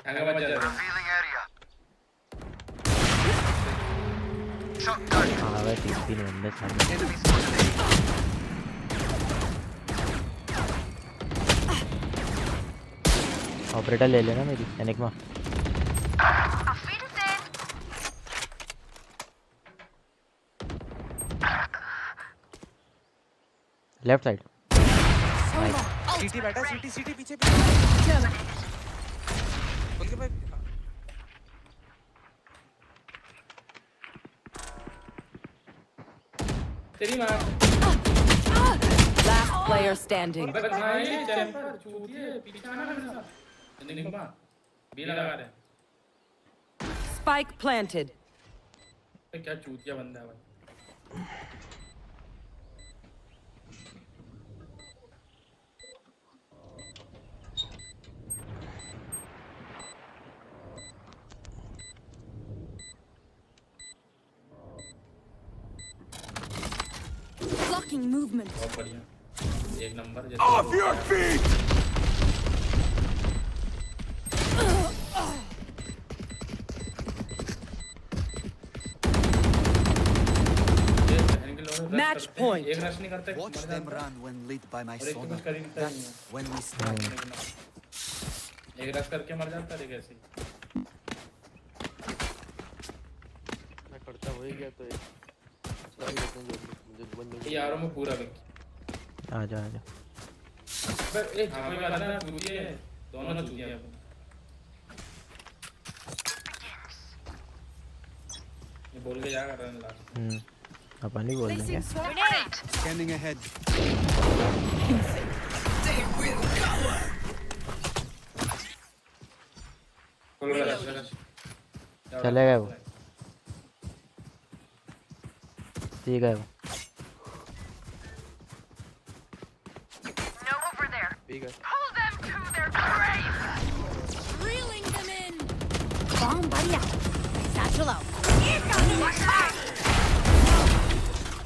Revealing area. Shot done. हाँ भाई 3 बंदे सामने Enemy spotted. ऑपरेटर ले लेना मेरी enigma Auf Wiedersehen. Left side सीटी बैठा सीटी पीछे ओके भाई तेरी माँ Last player standing. भाई चैंपर चूतिए पीछे आना मेरे साथ निकमा बी लगा रहे Spike planted. क्या चूतिया बंदा है भाई Blocking movement. बहुत बढ़िया एक number Off your feet! Match point. एक रश नहीं करते Watch them run when lit by my और एक तो sonar. कुछ कर ही नहीं That's when we strike. एक रश करके मर जाता है कैसे मैं करता वही गया तो सारी लेते हैं जो मुझे बंद यारों में पूरा विक आजा पर एक कोई बात ना चूतिए दोनों चूतिए हैं ये बोल के जा कर रहे हैं लास्ट अपन ही बोल देंगे Scanning ahead. चले गए वो ठीक है वो No over there. ठीक है Pull them to their grave. Reeling them in. Bomb buddy out. Satchel out.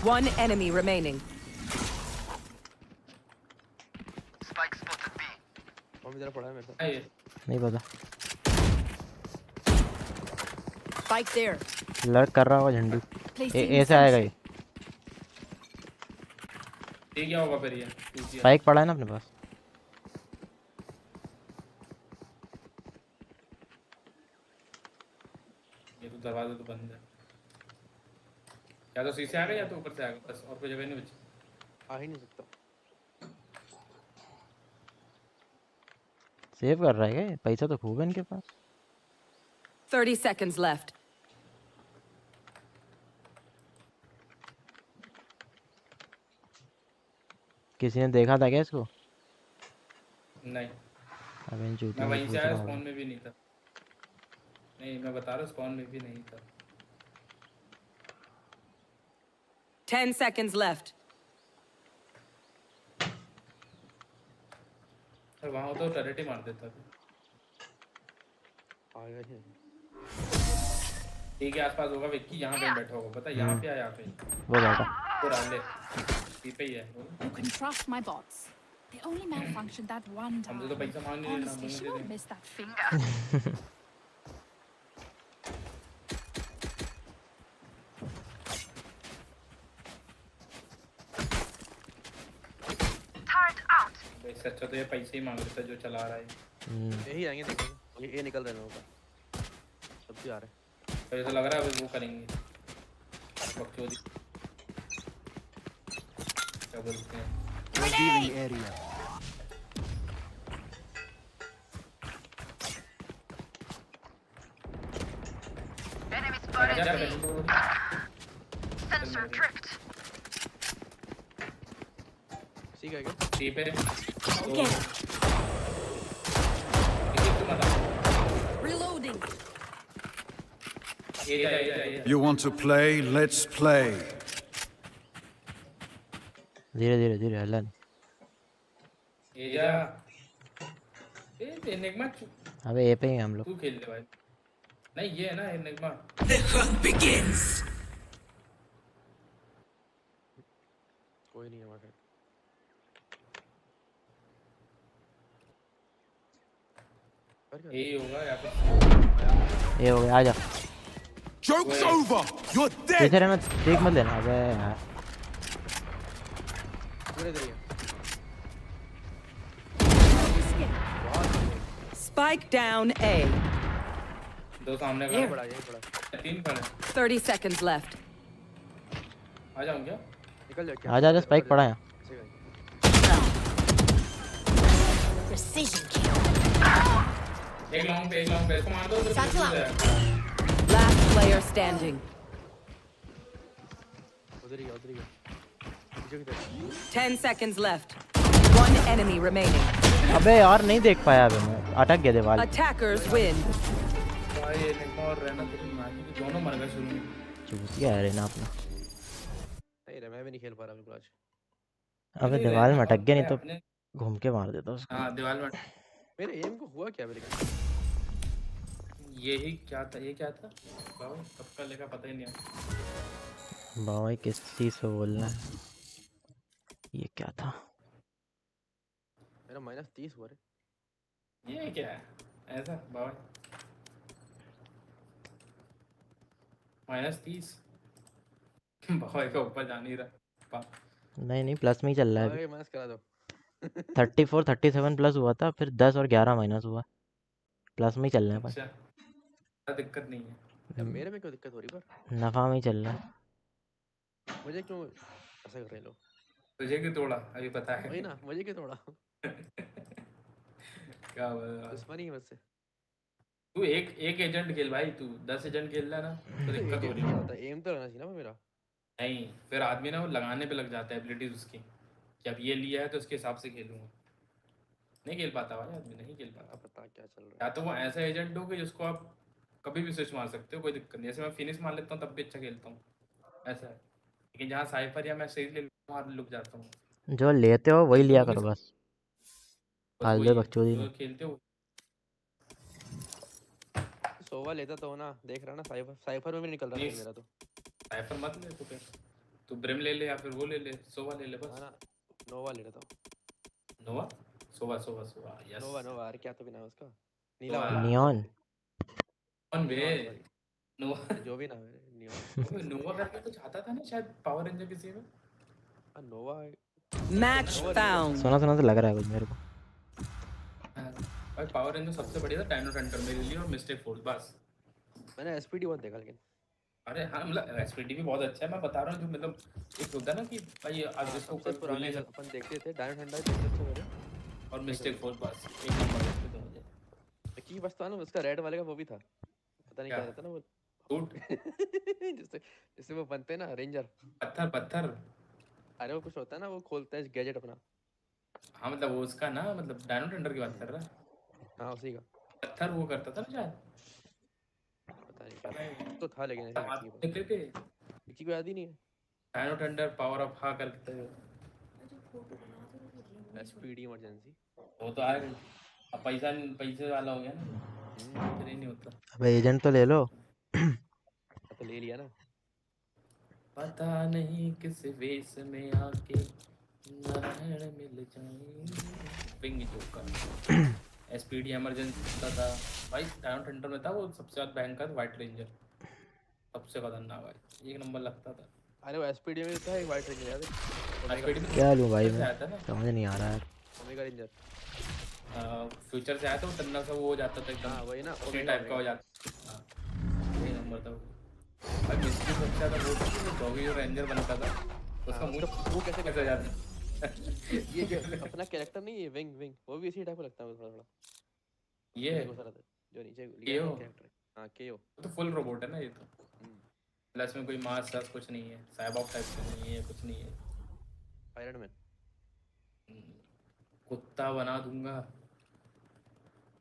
One enemy remaining. Spike spotted B. और मेरा पड़ा है मेरे साथ आइए नहीं पता Spike there. लड़क कर रहा होगा झंडू ऐसे आएगा ये ये क्या होगा फिर ये चूतिया स्पाइक पड़ा है ना अपने पास ये तो दरवाजा तो बंद है या तो शीशे आ गए या तो ऊपर से आ गए बस और कोई जगह नहीं बची आ ही नहीं सकता सेव कर रहा है क्या पैसा तो खूब है इनके पास 30 seconds left. किसी ने देखा था क्या इसको नहीं अब इन मैं वहीं से आया स्पॉन में भी नहीं था नहीं मैं बता रहा हूँ स्पॉन में भी नहीं था 10 seconds left. और वहाँ तो टरेट ही मार देता था आ गया है ठीक है आसपास होगा विक्की यहाँ पे बैठा होगा पता यहाँ पे आया पे वो बैठा पूरा ले ठीक पे ही है You can trust my bots. They only malfunctioned that one time. हमसे तो पैसा मांग नहीं लेना Honestly, she मुझे won't miss that finger. Turret out. इससे अच्छा तो ये पैसे ही मांग लेता जो चला रहा है यही आएंगे देखेंगे ये निकल रहे हैं ऊपर सब भी आ रहे हैं तो ऐसा लग रहा है वो करेंगे बकचोदी क्या बोलते हैं Revealing area. Enemy spotted B. Sensor tripped. ठीक है क्या ठीक है Again. तो You want to play? Let's play. धीरे धीरे धीरे हलन। एजा ए एनिग्मा अबे ये पे ही हैं हम लोग। तू खेल ले भाई। नहीं ये है ना एनिग्मा। The hunt begins. कोई नहीं है वहाँ पे। ए होगा या फिर ये हो गया आजा। Joke's over. You're dead. पीछे रहना देख मत लेना। अबे यार पूरे इधर ही है। Spike down A. दो सामने यही पड़ा यही पड़ा। 3 खड़े। 30 seconds left. आ जाऊं क्या? निकल जाओ क्या? आजा आजा स्पाइक पड़ा है। Precision kill. एक लॉन्ग पे इसको मार दो तो Satchel out. Last player standing. उधर ही है उधर ही है। पीछे की तरफ। 10 seconds left. One enemy remaining. अबे यार नहीं देख पाया अबे मैं। अटक गया दीवार। Attackers win. भाई एनिग्मा और रहना तेरी मार दी दोनों मर गए शुरू में। चूस गया है ना अपना। नहीं रे मैं भी नहीं खेल पा रहा बिल्कुल आज। अबे दीवार में अटक गया नहीं तो घूम के मार देता उसको। हां दीवार में मेरे एम को हुआ क्या मेरे? यही क्या था ये क्या था? बाबा कब का लेगा पता ही नहीं है। बाबा किस चीज पे बोलना है? ये क्या था? मेरा -30 हुआ रे। ये क्या है? ऐसा बाबा -30 बाबा का ऊपर जा नहीं रहा। नहीं नहीं प्लस में ही चल रहा है। अरे माइनस करा दो। 34 37 प्लस हुआ था फिर 10 और 11 माइनस हुआ। प्लस में ही चल रहा है भाई। अच्छा दिक्कत नहीं है। मेरे में क्यों दिक्कत हो रही पर? नफा में ही चल रहा है। मुझे क्यों ऐसा कर रहे लोग? तुझे क्यों तोड़ा अभी पता है? वही ना मुझे क्यों तोड़ा? क्या हुआ? दुश्मनी है मुझसे। तू एक एजेंट खेल भाई तू 10 एजेंट खेल रहा ना तो दिक्कत हो रही है। एम तो रहना चाहिए ना मेरा। नहीं फिर आदमी ना वो लगाने पे लग जाता है एबिलिटीज उसकी कि अब ये लिया है तो उसके हिसाब से खेलूंगा। नहीं खेल पाता भाई आदमी नहीं खेल पाता। पता क्या चल रहा है? या तो वो ऐसा एजेंट हो कि जिसको आप कभी भी स्विच मार सकते हो कोई दिक्कत नहीं। जैसे मैं फिनिश मार लेता हूँ तब भी अच्छा खेलता हूँ ऐसा है। लेकिन जहाँ साइफर या मैं सही ले मार लुक जाता हूँ। जो लेते हो वही लिया करो बस। फालतू बकचोदी जो नहीं। खेलते हो सोवा लेता तो ना देख रहा ना साइफर में भी निकल रहा है मेरा तो। साइफर मत ले तो फिर तू ब्रिम ले ले या फिर वो ले ले सोवा ले ले बस। हाँ ना नोवा ले लेता हूँ। नोवा सोवा यस नोवा अरे क्या तो भी नाम है उसका? नीला नियॉन ऑन वे नोवा जो भी नाम है नियॉन। नोवा करके कुछ आता था ना शायद पावर रेंजर किसी में। नोवा Match found. सुना तो लग रहा है कुछ मेरे को। भाई पावर रेंजर सबसे बढ़िया था डायनो हंटर मेरे लिए और मिस्टेक फोर्स बस। मैंने एसपीडी बहुत देखा लेकिन। अरे हाँ मतलब एसपीडी भी बहुत अच्छा है। मैं बता रहा हूँ जो मतलब एक होता है ना कि भाई आज जिसको सबसे पुराने अपन देखते थे डायनो हंटर देखते थे मेरे और मिस्टेक फोर्स बस एक नंबर पे तो मुझे की बस था ना उसका रेड वाले का वो भी था पता नहीं क्या रहता ना वो सूट जिससे वो बनते हैं ना रेंजर पत्थर अरे वो कुछ होता है ना वो खोलता है गैजेट अपना। हाँ मतलब वो उसका ना मतलब डायनो हंटर की बात कर रहा है। हाँ उसी का पत्थर वो करता था ना शायद पता नहीं क्या तो था लेकिन देखते थे किसी को याद ही नहीं है। डायनो हंटर पावर ऑफ हा करते थे एसपीडी इमरजेंसी वो तो आए अब पैसे वाला हो गया ना फिर ही नहीं होता। अबे एजेंट तो ले लो। तो ले लिया ना। पता नहीं किस वेश में आके नारायण मिल जाएंगे पिंग जोकर एसपीडी इमरजेंसी होता था भाई डायनो हंटर में था वो सबसे ज्यादा भयंकर वाइट रेंजर सबसे खतरनाक भाई एक नंबर लगता था। अरे वो एसपीडी में था एक वाइट रेंजर याद है? एसपीडी में क्या लूं भाई मैं आया था ना समझ नहीं आ रहा है। ओमेगा रेंजर फ्यूचर से आया था वो तन्ना सा वो हो जाता था एकदम। हाँ वही ना उसी टाइप का हो जाता हाँ यही नंबर था भाई मिस्ट्री सबसे ज़्यादा वो डॉगी जो रेंजर बनता था उसका मुंह कैसे जाता ये जो अपना कैरेक्टर नहीं है विंग वो भी इसी टाइप का लगता है थोड़ा ये जो नीचे कैरेक्टर हाँ केओ तो फुल रोबोट है ना ये तो प्लस में कोई मास कुछ नहीं है साइबॉक टाइप का नहीं है कुछ नहीं है। आयरन मैन कुत्ता बना दूंगा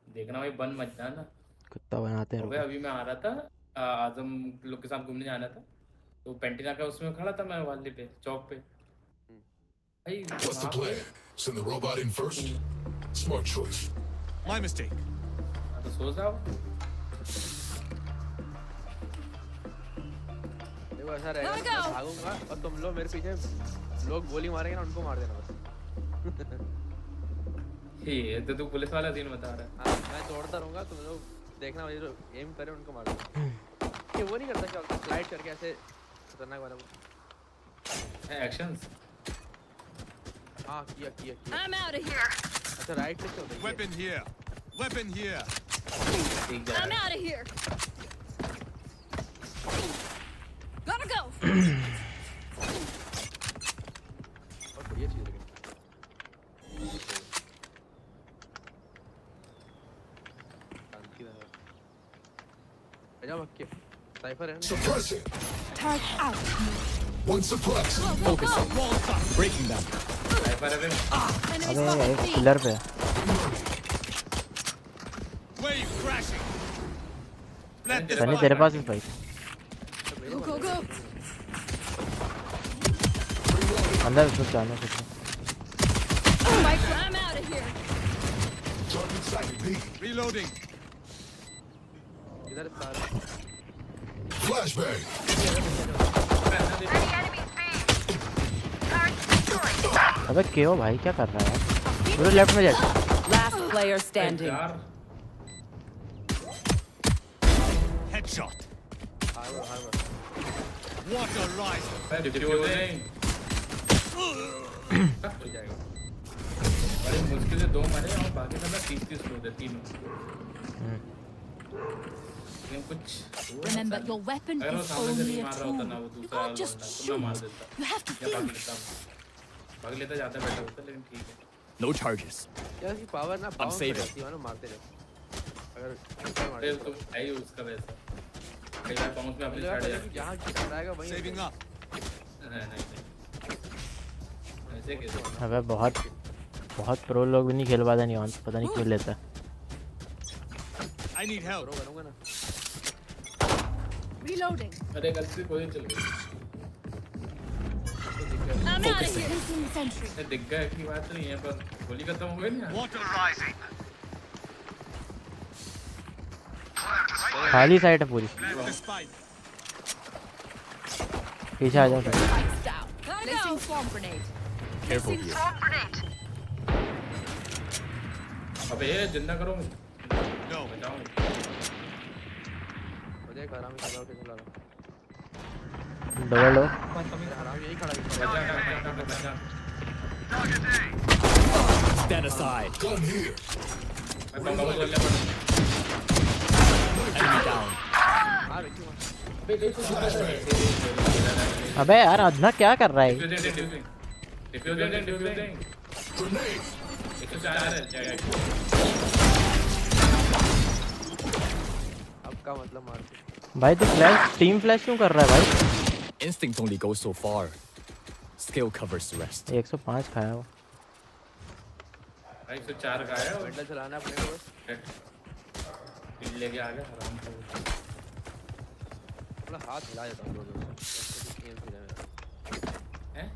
देखना भाई बन मत जाना। कुत्ता बनाते हैं अभी मैं आ रहा था आजम लोग के साथ घूमने जाना था, तो पेंटिना का उसमें खड़ा था मैं वाले पे चौक पे भाई। What's the plan? Send the robot in first? Smart choice. My mistake. तो सो जाओ। देखो ऐसा रहेगा, मैं भागूंगा और तुम लोग मेरे पीछे लोग गोली मारेंगे ना, उनको मार देना बस। ये तो तू पुलिस वाला सीन बता रहा है। मैं दौड़ता रहूंगा, तुम लोग देखना, वही जो एम करे उनको मार देना। ये वो नहीं करता क्या, स्लाइड करके ऐसे खतरनाक वाला एक्शंस। हाँ किया। I'm out of here. अच्छा राइट क्लिक कर दे। Weapon here. Weapon here. I'm out of here. Gotta go. और बढ़िया चीज लगी। शांति रहा। जा मक्के। साइफर है ना? Suppressing. Tag out. One suppress. Focusing. Breaking them. Cipher है। अबे एक पिलर पे Wave crashing. सनी तेरे पास है भाई। Go. अंदर घुस जाना कुछ। I'm out of here. Target sighted. B. Reloading. इधर सार। Flashbang. अबे क्यों भाई, क्या कर रहा है? पूरे लेफ्ट में जा। Last player standing. Headshot. Harbor. What a rise. Defusing. हो जाएगा। बड़ी मुश्किल से 2 मारे और बाकी सब 30 लोग थे तीनों। लेकिन कुछ Remember, your weapon अगर वो is सामने से only नहीं a मार रहा होता ना, वो tool. You दूसरा can't just तो मैं shoot. मार देता। You have to या भाग think. लेता। भाग लेता जाता बैठा होता, लेकिन ठीक है। No charges. यार की पावर ना I'm saving. मारते रहो। अगर अरे तो है ही उसका वैसा। कई बार पाउंस में अपनी साइड है। जहाँ टकराएगा वहीं Saving up. नहीं। ऐसे कैसे? अबे बहुत प्रो लोग भी नहीं खेल पाते नहीं, ऑन पता नहीं क्यों लेता। I need help. करूँगा ना। Reloading. अरे गलती से कोई चल गई। I'm out of here. Placing sentry. दिख गया की बात नहीं है, पर गोली खत्म हो गई ना। Water rising. खाली साइड है पूरी। Plant the spike. पीछे आ जाओ। Spikes down. Placing swarm grenade. Careful here. अबे ये जिंदा करो मुझे। No. बचाओ मुझे। मुझे एक हरामी चला के चला रहा। डबल लो। हरामी यही खड़ा है। बचा। Stand aside. Gun here. Enemy down. हाँ रखी वहाँ। अबे यार अदना क्या कर रहा है? डिफ्यूजिंग। Grenade. 104 है। अब का मतलब मार दे। भाई तो फ्लैश टीम फ्लैश क्यों कर रहा है भाई? Instinct only goes so far. Skill covers the rest. 105 खाया वो। भाई 104 का है। बैटल चलाना अपने को बस। लेके आ गया आराम से। अपना हाथ हिला देता हूँ लोगों से। हैं?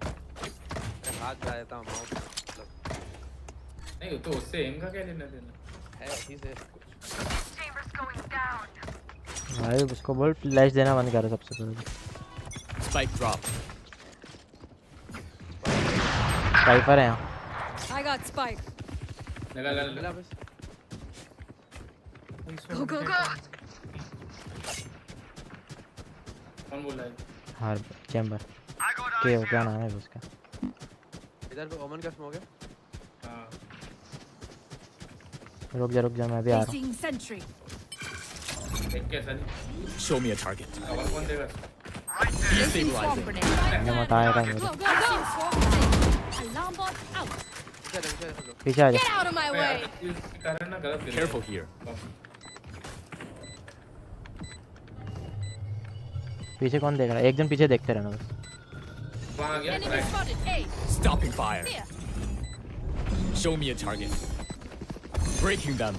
हाथ हिला देता हूँ माउस मतलब। नहीं तो उससे एम का क्या लेना देना है उसी से कुछ। भाई उसको बोल फ्लैश देना बंद कर सबसे पहले। Spike drop. साइफर है यहाँ। I got spike. लगा बस। Go. कौन बोल रहा है? हार चैम्बर के क्या नाम है उसका? इधर पे ओमन का स्मोक है। हाँ। रुक जा मैं भी आ रहा हूँ। Placing sentry. एक कैसा नहीं? Show me a target. Cover कौन देगा? Placing swarm grenade. मैंने मत आएगा मेरे। Go. Swarm grenade. Alarm bot out. पीछे आ जा। Get out of my way. कारण ना गलत गिर Careful here. पीछे कौन देख रहा है? एक जन पीछे देखते रहना बस। वहाँ गया। Enemy spotted. A. Stopping fire. Here. Show me a target. Breaking them.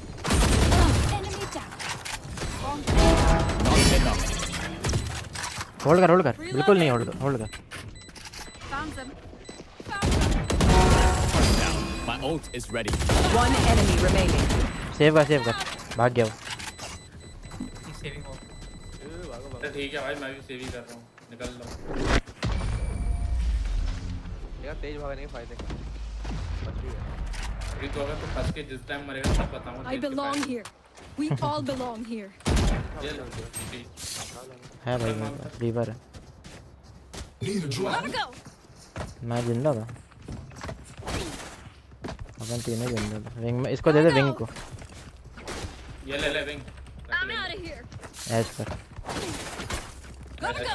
Enemy down. Not enough. Hold कर बिल्कुल नहीं होल्ड कर Found them. My ult is ready. One enemy remaining. Save कर भाग गया वो सेविंग हो ठीक है भाई मैं भी सेव ही कर रहा हूँ निकल लो यार तेज भागने के फायदे अभी तो अगर तो फंस के जिस टाइम मरेगा तब बताऊंगा I belong here. We all belong here. है भाई रीवर है Gotta go. मैं जिंदा था अपन तीनों जिंदा था विंग में इसको दे दे विंग को ये ले wing I'm out of here. ऐश कर Gotta go.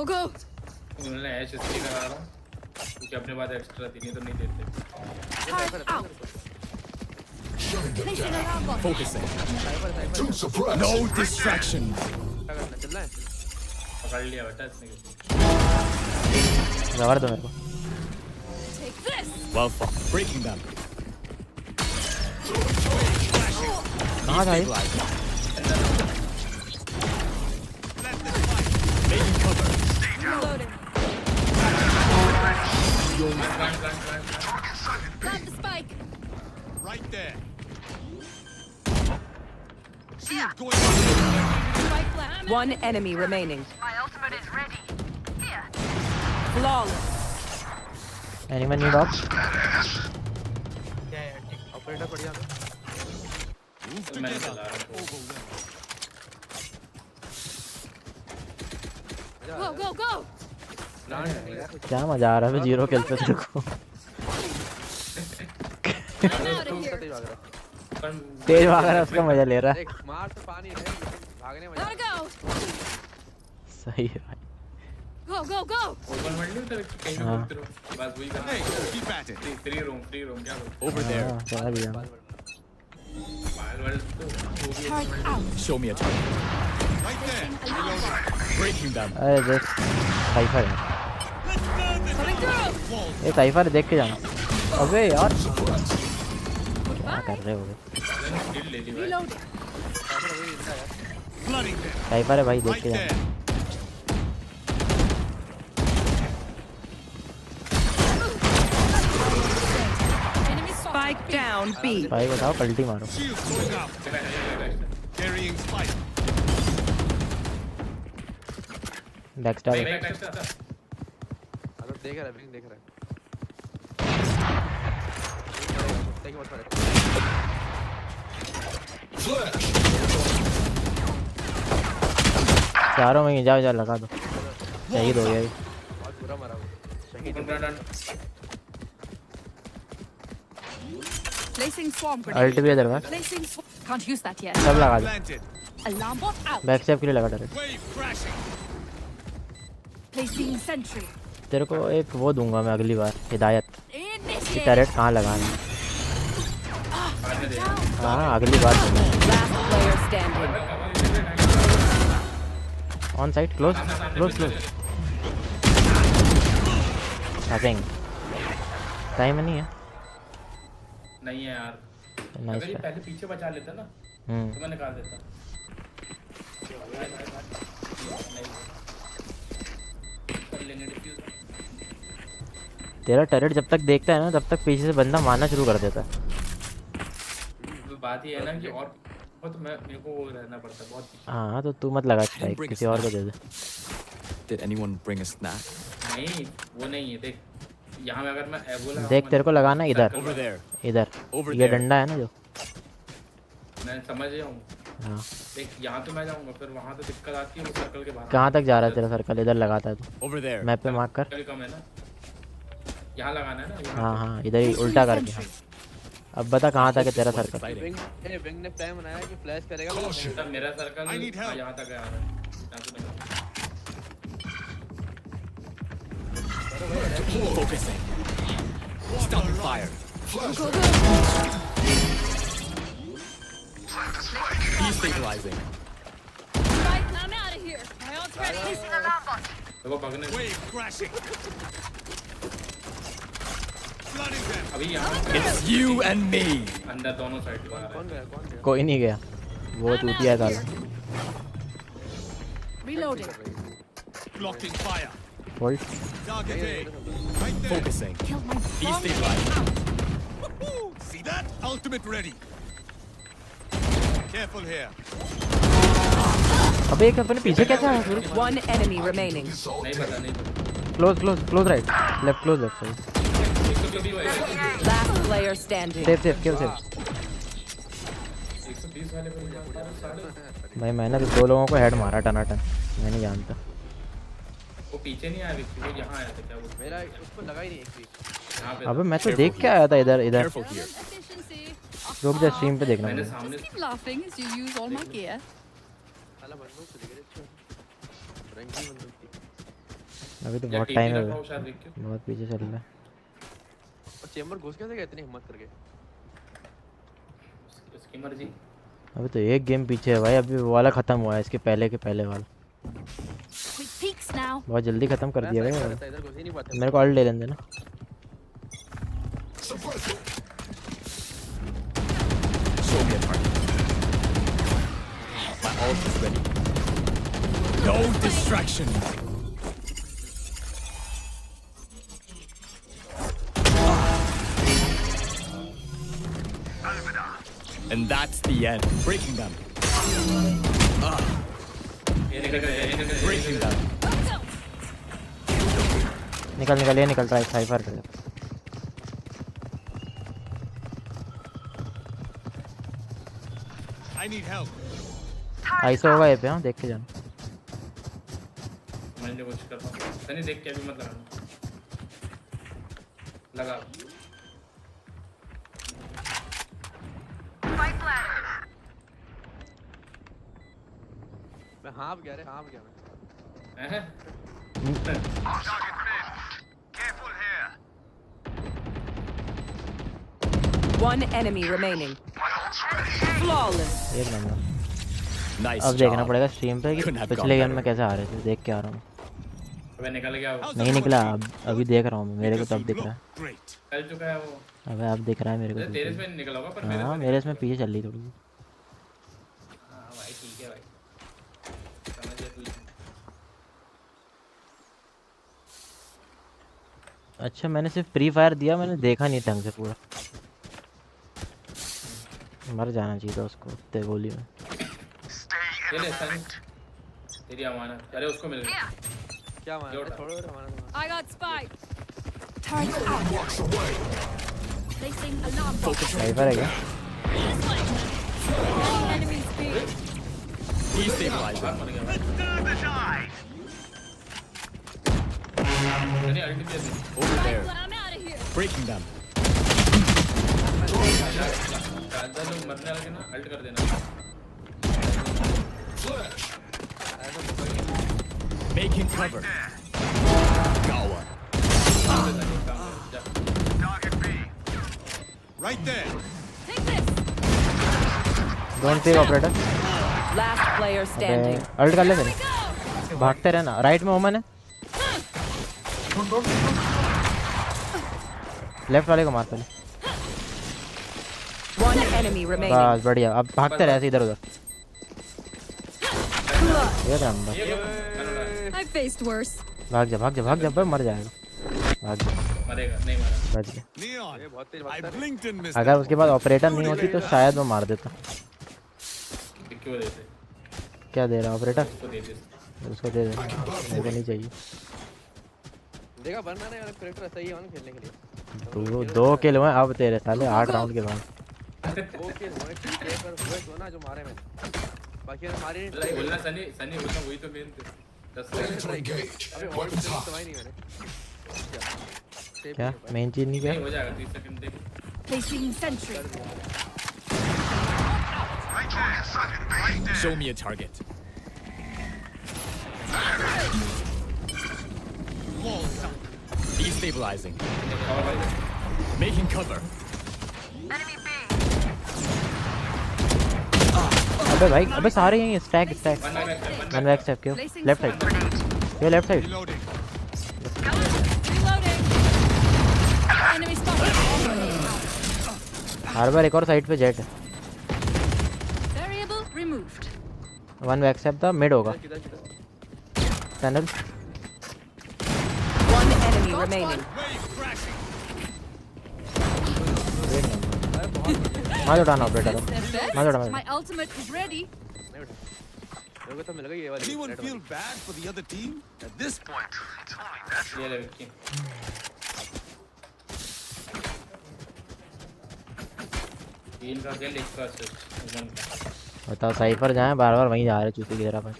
Go. उन्होंने ऐश इसलिए करा रहा हूँ क्योंकि अपने बाद एक्स्ट्रा थी नहीं तो नहीं देते Turret out. Placing alarm bot. Focusing. No distractions. पकड़ लिया बेटा इसने रवर दो मेरे को Take this. Well fought. Breaking them. कहाँ था ये Making cover. Reloading. Plant the spike. Right there. Spike plant. One enemy remaining. My ultimate is ready. Here. Flawless. Animal need of operator बढ़िया मैं चला रहा हूँ Go. क्या मजा आ रहा है जीरो किल पे तेरे को I'm out of here. तेज भाग रहा है उसका मजा ले रहा है मार तो पानी है भागने में Gotta go. सही है भाई ओपन वर्ल्ड नहीं उधर कहीं भी घूमते रहो बस वही करना है Keep at it. Free room क्या बोल Over there. चला दिया बाहर वर्ल्ड तो वो भी Turret out. Show me a target. Right there. Breaking them. अरे देख साइफर है Coming through. ये साइफर देख के जाना अबे यार क्या कर रहे हो किल ले ली भाई Reloading. Flooding them. साइफर है भाई देख Right के जाना there. Enemy Spike down B. भाई बताओ पलटी मारो Shields going up. Carrying spike. Backstab अरे देख रहा है विंग देख रहा है देख मत मार चारों में जाओ लगा दो शहीद हो गया बहुत बुरा मारा वो शहीद Placing swarm grenade. अल्ट भी है तेरे पास Placing swarm. Can't use that yet. सब लगा दो Planted. Alarm bot out. Backstab के लिए लगा direct Wave crashing. Placing sentry. तेरे को एक वो दूंगा मैं अगली बार हिदायत कि Initiate. टैरेट कहाँ लगाना है हाँ अगली बार Last player standing. On side close nothing time नहीं है नहीं है यार नाइस अगर ये पहले पीछे बचा लेता ना तो मैं निकाल देता तेरा टैरेट जब तक देखता है ना तब तक पीछे से बंदा मारना शुरू कर देता है बात ये है ना कि और तो मेरे को वो रहना पड़ता है बहुत हाँ तो तू मत लगा स्ट्राइक किसी और को दे दे Did anyone bring a snack? नहीं वो नहीं है देख यहाँ में अगर मैं एबोला देख तेरे को लगाना इधर Over there. इधर Over ये there. डंडा है ना जो मैं समझ गया हूँ हाँ देख यहाँ तो मैं जाऊँगा फिर वहाँ तो दिक्कत आती है वो सर्कल के बाहर कहाँ तक जा रहा है तेरा सर्कल इधर लगाता है तू Over there. मैप पे मार्क कर सर्कल कम है ना यहाँ लगाना है ना यहाँ हाँ हाँ इधर ही उल्टा करके हाँ अब बता कहाँ तक है तेरा सर्कल विंग ने प्लान बनाया कि फ्लैश करेगा तब मेरा सर्कल I need help. यहाँ तक है यहाँ तो नहीं Focusing. Stopping fire. Destabilizing. Spike, I'm out of here. My ult's ready. Placing alarm bot. देखो भगने Wave crashing. अभी यहाँ It's you and me. अंदर दोनों साइड पे आ रहा है। कोई नहीं गया, वो चूतिया है साला। Reloading. Blocking fire. Hold. Target A. Focusing. Killed my Destabilizing. See that? Ultimate ready. Careful here. अबे एक अपने पीछे कैसे आया? One enemy remaining. नहीं पता नहीं पता। Close right, left close left side. Last player standing. Safe kill safe. 130 वाले पे जाता है साढ़े। भाई मैंने तो 2 लोगों को हेड मारा टनाटन, मैं नहीं जानता। वो पीछे नहीं आया व्यक्ति, वो यहाँ आया था क्या वो? मेरा उसको लगा ही नहीं एक भी। यहाँ पे अबे मैं तो देख के आया था इधर। efficiency. रुक जा, स्ट्रीम पे देखना मैंने मुझे। सामने Keep laughing as you use all my gear. साला बंदूक से लेके रंगी बंदूक थी। अभी तो या बहुत टीवी टाइम है, रखा हो शायद देख के। बहुत पीछे चल रहा है। और चेंबर घुस कैसे गए इतनी हिम्मत करके? उसकी मर्जी। अभी तो एक गेम पीछे है भाई, अभी वो वाला खत्म हुआ है, इसके पहले के पहले वाला Quick peeks now. बहुत जल्दी खत्म कर दिया भाई। इधर घुस ही नहीं पाते। मेरे को ऑल्ट ले लेने देना। Show me a target. My ult is ready. No distraction. And that's the end. Breaking them. Breaking them. निकल रहा है साइफर कर। I need help. आइसो होगा ये पे, हाँ देख के जाना। मैं जो कुछ करता हूँ सनी देख के अभी मत लगाना। लगा मैं हाफ गया रे, हाफ गया मैं। Careful here. One enemy remaining. Flawless. एक नंबर। Nice अब देखना job. पड़ेगा स्ट्रीम पे कि Couldn't have पिछले gone गेम में कैसे आ रहे थे, देख के आ रहा हूँ। अबे निकल गया वो। नहीं निकला, अभी देख रहा हूँ, मेरे को तो अब दिख रहा है। Great. चल चुका है वो। अबे अब दिख रहा है मेरे को। तेरे से निकला होगा पर मेरे हाँ से मेरे इसमें पीछे चल रही थोड़ी। हाँ भाई ठीक है भाई, समझ गया तू। अच्छा मैंने सिर्फ फ्री फायर दिया, मैंने देखा नहीं ढंग से पूरा। मर जाना चाहिए था उसको इतने गोली में। ये ले सनी, तेरी अमानत। अरे उसको मिल गया। क्या मारा? छोड़ो अमानत। I got spike. Turret out. Placing alarm bot. Cipher है क्या? Enemies B. Destabilizing. मर गया भाई। सनी अल्ट किया तूने। Over there. I'm out of here. Breaking them. ज्यादा लोग मरने लगे ना, अल्ट कर देना। Making cover. Got one. Target B. Right there. Take this. Don't take operator. Last player standing. Ult कर ले मेरे, भागते रहना। राइट में ओमन है, लेफ्ट वाले को मार पहले। One enemy remaining. बस बढ़िया, अब भागते रहे ऐसे इधर उधर। ये नंबर। I faced worse. भाग जा भाग भाई मर जाएगा। भाग जा, मरेगा नहीं मरा। बच गया। Neon. ये बहुत तेज I भागता है। blinked and missed. अगर उसके बाद ऑपरेटर नहीं होती तो शायद वो मार देता। क्यों देते? क्या दे रहा ऑपरेटर? उसको दे दे। उसको दे देना, मेरे को नहीं चाहिए। देखा बनना नहीं वाला कैरेक्टर सही है ना खेलने के लिए। तू 2 किल हुए अब तेरे साले 8 राउंड के बाद। 2 किल हुए ठीक है, पर हुए तो ना जो मारे मैंने, बाकी ने मारी नहीं। बोलना सनी बोलना, वही तो मेन थे। 10 Ready to engage. अबे Weapons तो hot. नहीं मैंने क्या मेन चीज नहीं क्या? नहीं हो जाएगा 30 सेकंड देख। Placing sentry. Show me a target. Destabilizing. Making cover. अबे भाई, अबे सारे यहीं स्टैक वन बैक स्टेप क्यों? लेफ्ट साइड, ये left side. Reloading. Reloading. Enemy spotted. हर बार एक और साइड पे जेट है। Variable removed. One back step था, मिड होगा। टनल। One enemy remaining. मार उठाना ऑपरेटर। मार उठा। My ultimate is ready. लोगों तो मिल गई ये वाली। Anyone feel bad for the other team? At this point, it's only natural. ये ले विक्की। तीन का किल, एक का असिस्ट, वन का। बताओ साइफर जाए बार-बार वहीं जा रहे चूती की तरह पर।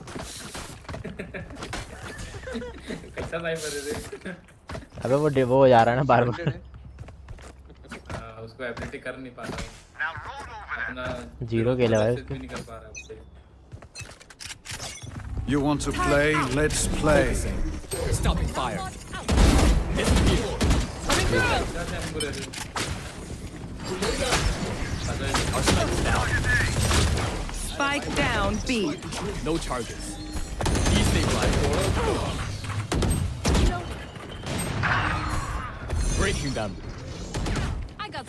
कैसा साइफर है रे? अबे वो जा रहा है ना बार-बार। उसको एबिलिटी कर नहीं पा रहा है। अपना जीरो के लेवल उसके। नहीं कर पा रहा है। You want to play? Let's play. Stopping fire. Spike down B. No charges. Destabilize. Breaking them. I got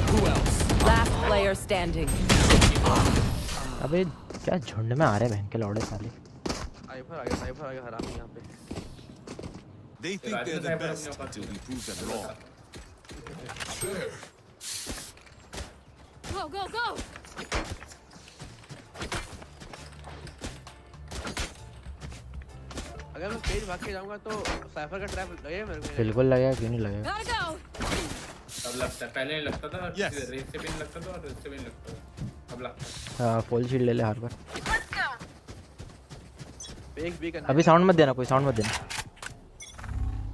Who else? Last player standing. अबे क्या झुंड में आ रहे हैं बहन के लौड़े साले। साइफर आ गया हरामी यहाँ पे। They think they're the best until we prove them wrong. Go, go, go! अगर मैं तेज भाग के जाऊंगा तो साइफर का ट्रैप लगेगा मेरे को। बिल्कुल लगेगा, क्यों नहीं लगेगा। Gotta go! अब लगता है, पहले नहीं लगता था, रेस से भी नहीं लगता था और रेस से भी नहीं लगता था। अब लगता है। हाँ फुल शील्ड ले ले हर बार। एक भी करना। अभी साउंड मत देना, कोई साउंड मत देना।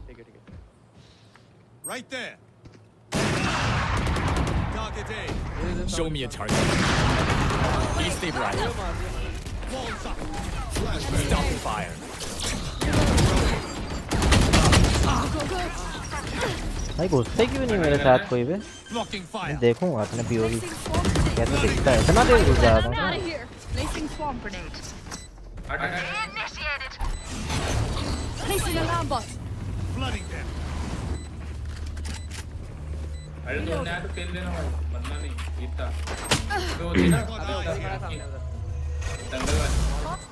ठीक है। Right there. Target A. Show me a target. Destabilize. Stopping fire. भाई घुसते क्यों नहीं मेरे साथ कोई भी? मैं देखूंगा अपने पीओवी कैसे दिखता है। इतना देर घुस जा रहा हूँ। Out of here. Placing swamp grenade. Initiated. Placing alarm bot. Flooding them. अरे तो नया तो खेल लेना भाई, मरना नहीं, जीतता। तो होती ना, दंगल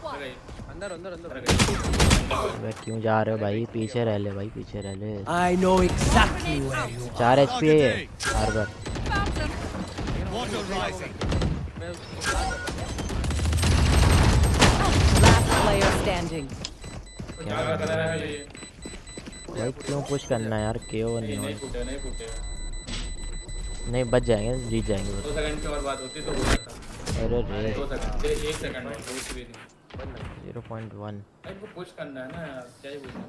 वाली। अंदर। अबे क्यों जा रहे हो भाई? पीछे रह ले भाई, पीछे रह ले। I know exactly where you are. 4 HP है हर बार। Water rising. Last player standing. भाई क्यों पुश करना है यार? क्यों नहीं फूटे। नहीं बच जाएंगे, जीत जाएंगे। 2 सेकंड की और बात होती तो हो जाता। अरे रे 2 सेकंड, 1 सेकंड में कुछ भी नहीं। 0.1 इनको पुश करना है ना यार, क्या ही बोलूं।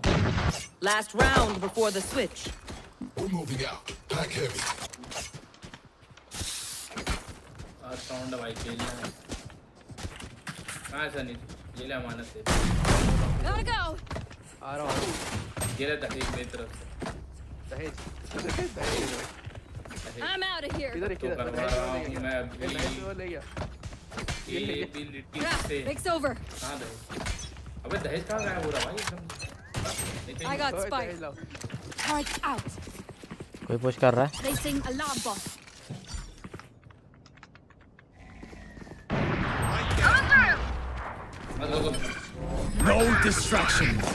Last round before the switch. We're moving out. Pack heavy. आज साउंड भाई खेलना है। कहाँ है सनी? ये ले अमानत है। Gotta go! आ रहा हूँ। ये ले दहेज मेरी तरफ से। दहेज। I'm out of here. इधर तो करवा रहा हूँ मैं अभी। ले गया। एबिलिटी Yeah, से। break's over. कहाँ दहेज? अबे दहेज कहाँ गया पूरा भाई एकदम? I got spike. Charge out. कोई पुश कर रहा है? Placing alarm bot. No distractions.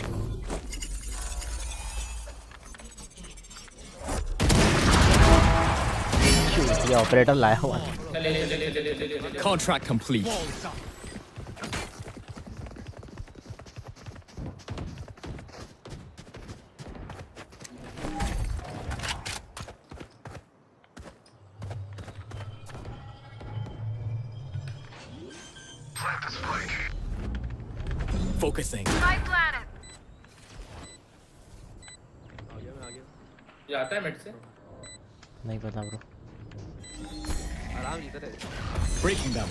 ये ऑपरेटर लाया हुआ है। Contract complete. Focusing. My planet. ये आता है मिड से? नहीं पता ब्रो। आराम जीते रहे। Breaking them.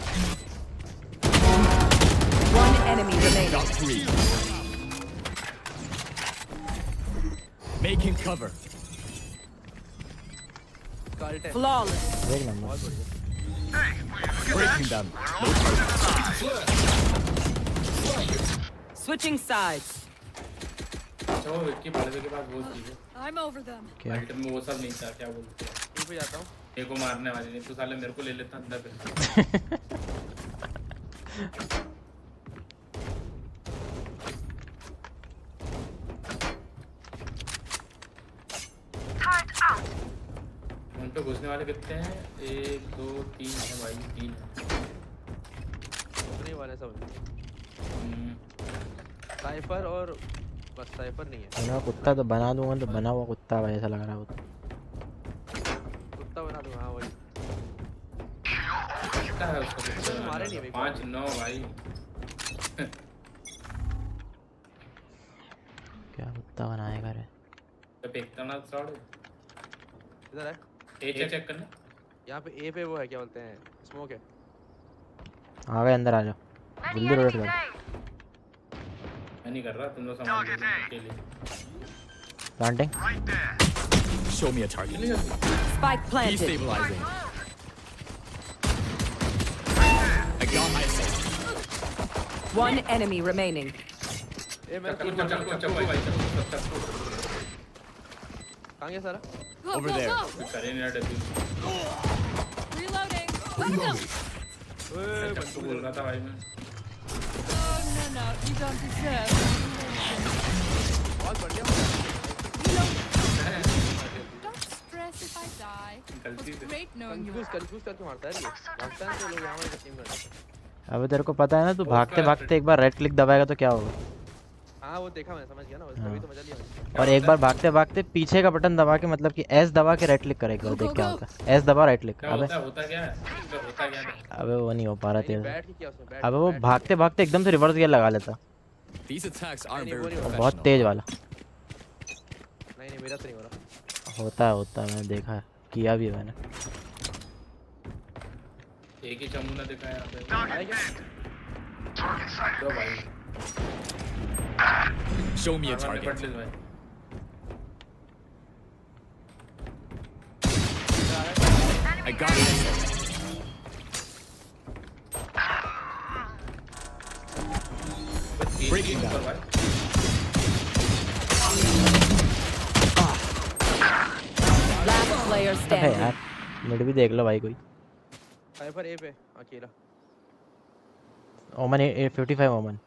One enemy remaining. Got 3. Making cover. Flawless. देख number. Breaking them. Switching sides. चलो विक्की बड़े के पास वो चीज़ है। I'm over them. क्या? आइटम में वो सब नहीं था, क्या बोलते हैं? पे जाता हूँ। एक को मारने वाली नहीं तू साले मेरे को ले लेता अंदर पे उन पे घुसने वाले कितने हैं 1 2 3 है भाई 3 है घुसने वाले सब साइफर और बस साइफर नहीं है बना कुत्ता तो बना दूंगा तो बना हुआ कुत्ता भाई ऐसा लग रहा है वो कुत्ता बना दूंगा हाँ वही कितना है उसका मारे नहीं 5 9 भाई क्या कुत्ता बनाएगा रे तो फेंकता ना शॉट इधर है ए चेक करना यहाँ पे ए पे वो है क्या बोलते हैं स्मोक है आ गए अंदर आ जाओ जल्दी रोटेट कर मैं नहीं कर रहा तुम लोग सामान ले लो अकेले planting Show me a target. Spike planted. Destabilizing. I got myself. One enemy remaining. ए मैं चक्कू भाई चक्कू कहाँ गया सारा Over there. करे नहीं डब्ल्यू Reloading. चक्कू बोल रहा था भाई मैं No, you don't deserve. बहुत बढ़िया Don't stress if I die. गलती It's से great knowing you. कंफ्यूज करके मारता है ये भागता है तो लोग यहाँ वाले टीम करते हैं अबे तेरे को पता है ना तू भागते भागते एक बार राइट क्लिक दबाएगा तो क्या होगा हाँ वो देखा मैं समझ गया ना तभी तो मजा लिया मैंने और एक बार भागते भागते पीछे का बटन दबा के मतलब कि एस दबा के राइट क्लिक कर एक बार देख क्या होता है एस दबा राइट क्लिक अबे होता क्या है अबे वो नहीं हो पा रहा तेरे बैठ के किया उसने बैठ अबे वो भागते भागते एकदम से रिवर्स गियर लगा लेता These attacks aren't very और professional. बहुत तेज वाला नहीं मेरा तो नहीं हो रहा होता है मैंने देखा है किया भी है मैंने एक ही चमूना दिखाया यहाँ पे आया क्या दो भाई Show me a मारने target. पड़ ले भाई I got myself. Breaking down. Last player अबे standing. यार मिड भी देख लो भाई कोई साइफर ए पे अकेला ओमन 55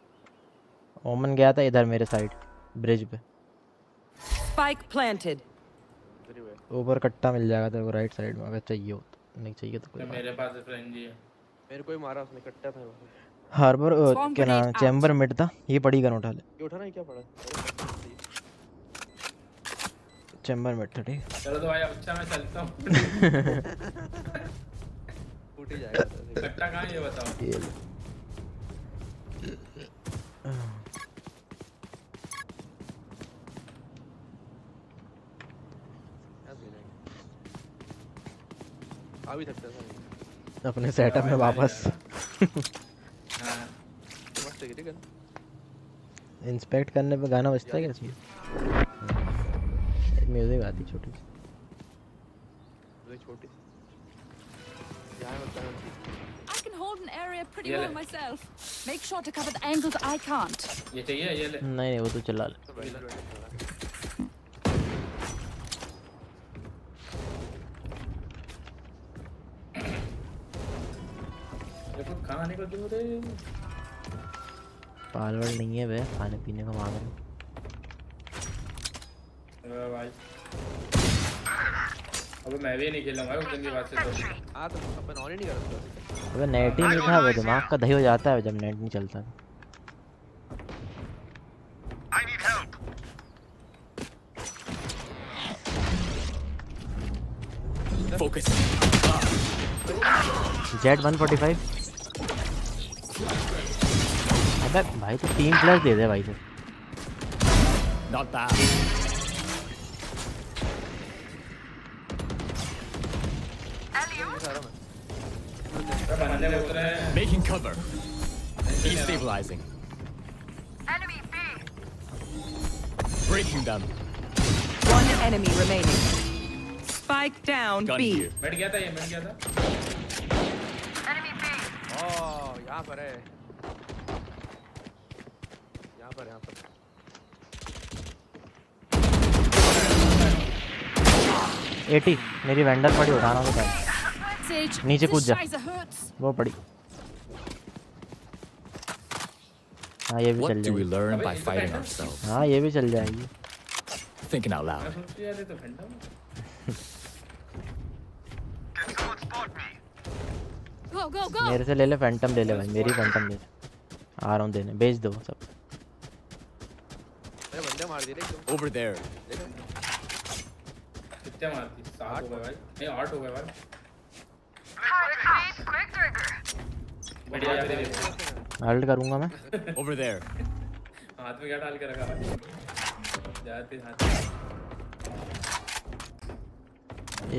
ओमन गया था इधर मेरे साइड ब्रिज पे Spike planted. ऊपर कट्टा मिल जाएगा तेरे को राइट साइड में अगर चाहिए हो तो नहीं चाहिए तो कोई बात मेरे पास फ्रेंजी है मेरे को ही मारा उसने कट्टा था वो हार्बर क्या नाम चैम्बर मिड था ये पड़ी गन उठा ले ये उठाना है क्या पड़ा चैम्बर मिड था ठीक चलो तो भाई अच्छा मैं चलता हूँ फूट ही जाएगा कट्टा कहाँ है ये बताओ ये ले। आ भी सकता था अपने सेटअप में वापस मस्त है गन इंस्पेक्ट करने पे गाना बजता है क्या इसमें एक म्यूजिक आती छोटी सी छोटी यहाँ लगता है I can hold an area pretty well myself. Make sure to cover the angles I can't. ये चाहिए ये ले नहीं वो तो चला ले देखो खाने को दूर है पालवल नहीं है बे खाने पीने का मांग रहा भाई अबे मैं भी नहीं खेलूंगा उस दिन की बात से तो हां तो अपन ऑन ही नहीं कर सकते अबे नेट ही नहीं था बे दिमाग का दही हो जाता है जब नेट नहीं चलता I need help. Focus. Jet 145 अबे भाई तो 3 प्लस दे दे भाई से Not bad. Making cover. Destabilizing. Enemy B. Breaking them. One enemy remaining. Spike down Gun B. here. बैठ गया था ये बैठ गया था Enemy B. ओह यहाँ पर है यहाँ पर 80 मेरी वेंडर पड़ी उठाना होता है Sage, नीचे this कूद जा shizer hurts. वो पड़ी हाँ ये भी What चल do we जाएगी learn by fighting ourselves? हाँ ये भी चल जाएगी Thinking out loud. Go, go, go. मेरे से ले ले फैंटम ले ले भाई मेरी फैंटम ले ले आ रहा हूँ देने बेच दो सब अरे बंदे मार दिए रे एकदम Over there. कितने मारती 7 हो गए भाई नहीं 8 हो गए भाई Quick trigger. बढ़िया यार हल्ट करूँगा मैं Over there. हाथ में क्या डाल के रखा भाई जाते हाथ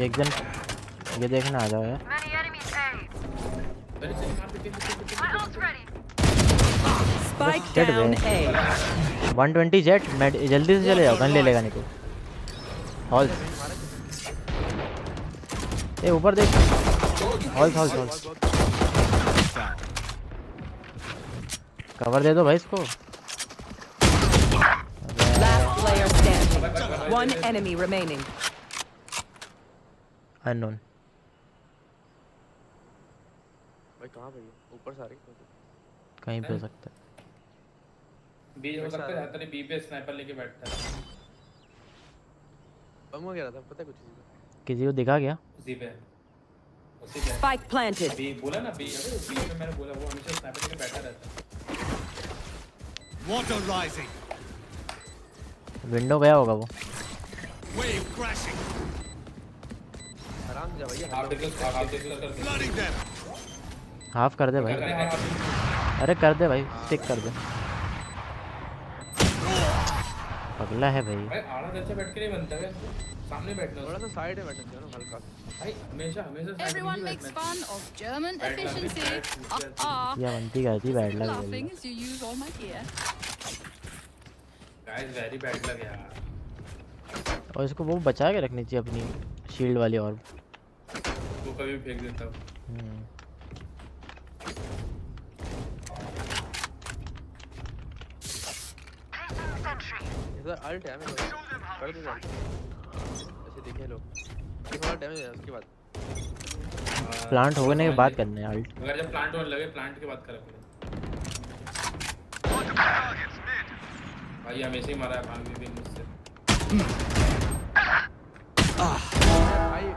एक जन ये देखना आ जाओ यार Many enemies A. My ult's ready. Spike Jet down बे। A. 120 जेट मैं जल्दी से चले जाओ गन ले लेगा निको हॉल ए ऊपर देख हॉल कवर दे दो भाई इसको Last player standing. One enemy remaining. Unknown भाई कहां पे है ऊपर से आ रही कहीं पे हो सकता है बी हो सकता है जाता नहीं बी पे स्नाइपर लेके बैठता है बम हो गया था पता है कुछ चीज किसी को दिखा गया उसी पे Spike planted. बी बोला ना बी अरे बी में मैंने बोला वो हमेशा स्नाइपर लेके बैठा रहता है Water rising. विंडो गया होगा वो Wave crashing. आराम से जा भैया आप डिस्कस कर Flooding them. हाफ कर दे भाई अरे कर दे भाई स्टिक कर दे पगला है भाई भाई आड़ा जैसे बैठ के नहीं बनता है सामने बैठना थोड़ा सा साइड में बैठना चाहिए ना हल्का भाई हमेशा हमेशा Everyone makes fun of German efficiency. या बनती गई थी बैड लग Laughing as you use all my gear. Guys very bad लग यार और इसको वो बचा के रखनी चाहिए अपनी शील्ड वाली और वो कभी भी फेंक देता हूं इधर अल्ट है मैं कर दे ऐसे देखे लो ये थोड़ा डैमेज है उसके बाद प्लांट होने के बाद करना है अल्ट अगर जब प्लांट होने लगे प्लांट के बाद करा करो भाई हमेशा ही मारा है भांग भी मुझसे भाई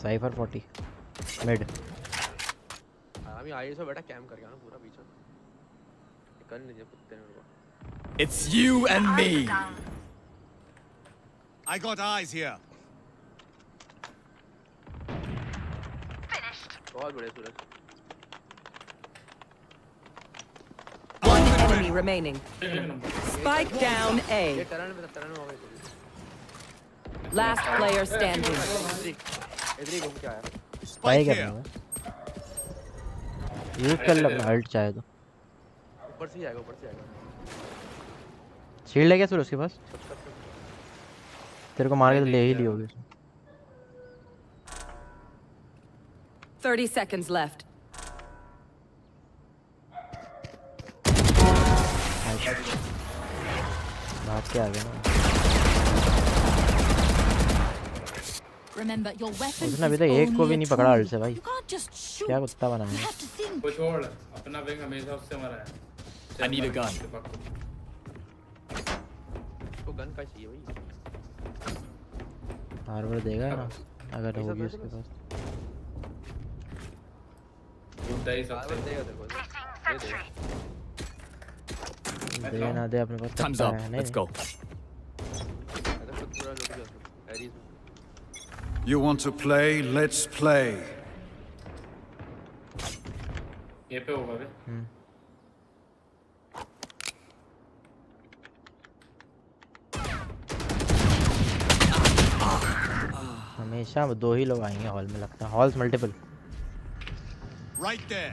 साइफर 40 मिड आराम आई से बेटा कैम कर गया ना पूरा बीच में कर लीजिए कुत्ते ने मेरे को It's you and me. I got eyes here. बहुत बड़े सूरज One enemy remaining. Spike down A. ये टर्न में हो गई Last player standing. इधर ही घूम के आया स्पाइक करना है यूज कर ले अपना अल्ट चाहे तो ऊपर से ही आएगा शील्ड है क्या सूरज के पास तेरे को मार के तो ले ही लियोगे 30 seconds left. भाग के आ गया ना Remember, your weapon उसने अभी is तक एक को भी only नहीं a पकड़ा tool. अल्ट से भाई You can't just shoot. क्या कुत्ता बना You है have to think. वो छोड़ अपना विंग हमेशा उससे मरा है I need a gun. तो गन का चाहिए भाई हार्बर देगा ना अगर होगी उसके पास बुद्धा ही सबसे देगा तेरे को दे ना दे अपने पास Time's up. Let's go. पूरा लोग Aries You want to play? Let's play. ये पे होगा बे हमेशा दो ही लोग आएंगे हॉल में लगता है हॉल्स मल्टीपल Right there.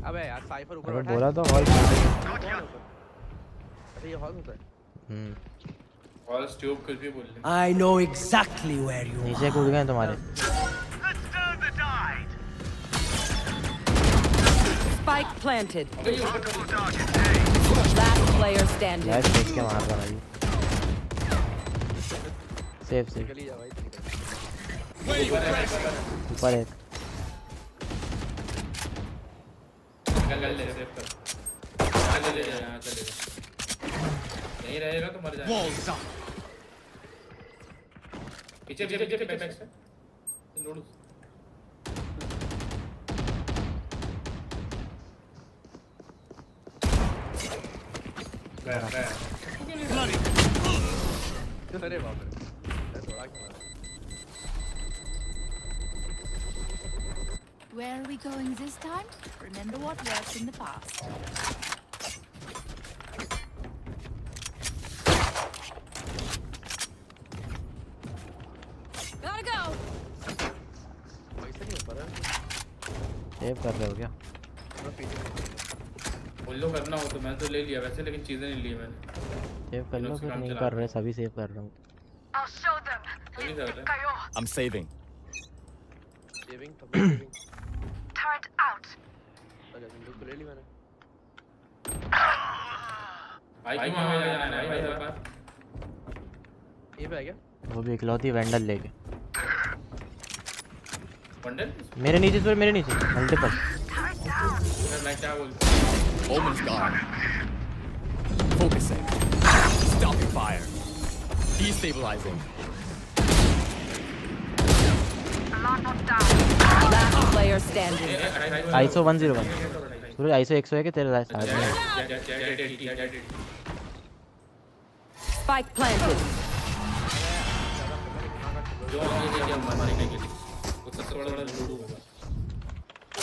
अबे यार साइफर ऊपर अरे बैठा बोला तो हॉल अरे ये हॉल होता है और ट्यूब कुछ भी बोल ले I know exactly where you नीचे कूद गए तुम्हारे Let's turn the tide. Spike planted. Last player standing. यार देख के मार रहा भाई. Safe safe. निकल ही जा भाई निकल. ऊपर एक. निकल ले सेव कर. चले जा यहां चले जा. नहीं रहेगा तो मर जाएगा. पीछे बैक से लोड. अरे बाप रे. थोड़ा क्या मारा. Where are we going this time? Remember what worked in the past. Gotta go. पैसा नहीं हो पा रहा. सेव कर रहे हो क्या? बोलो करना हो तो मैं तो ले लिया वैसे लेकिन चीजें नहीं ली मैंने. सेव कर लो फिर. नहीं कर रहे सभी सेव कर रहा हूँ. I'll show them. I'm saving. Saving तब सेविंग. Turret out. अच्छा तुम लोग ले ली मैंने. भाई क्यों आ गया ना भाई बार. ये पे आ गया. वो भी इकलौती वेंडल लेके. बंडल मेरे नीचे सर मेरे नीचे मल्टीपल. मैं क्या बोलूं. Omen's gone. Focusing. Stopping fire. Destabilizing. Alarm down. Last player standing. ISO 101. सूरज ISO 100 है कि तेरे साथ में? Spike planted.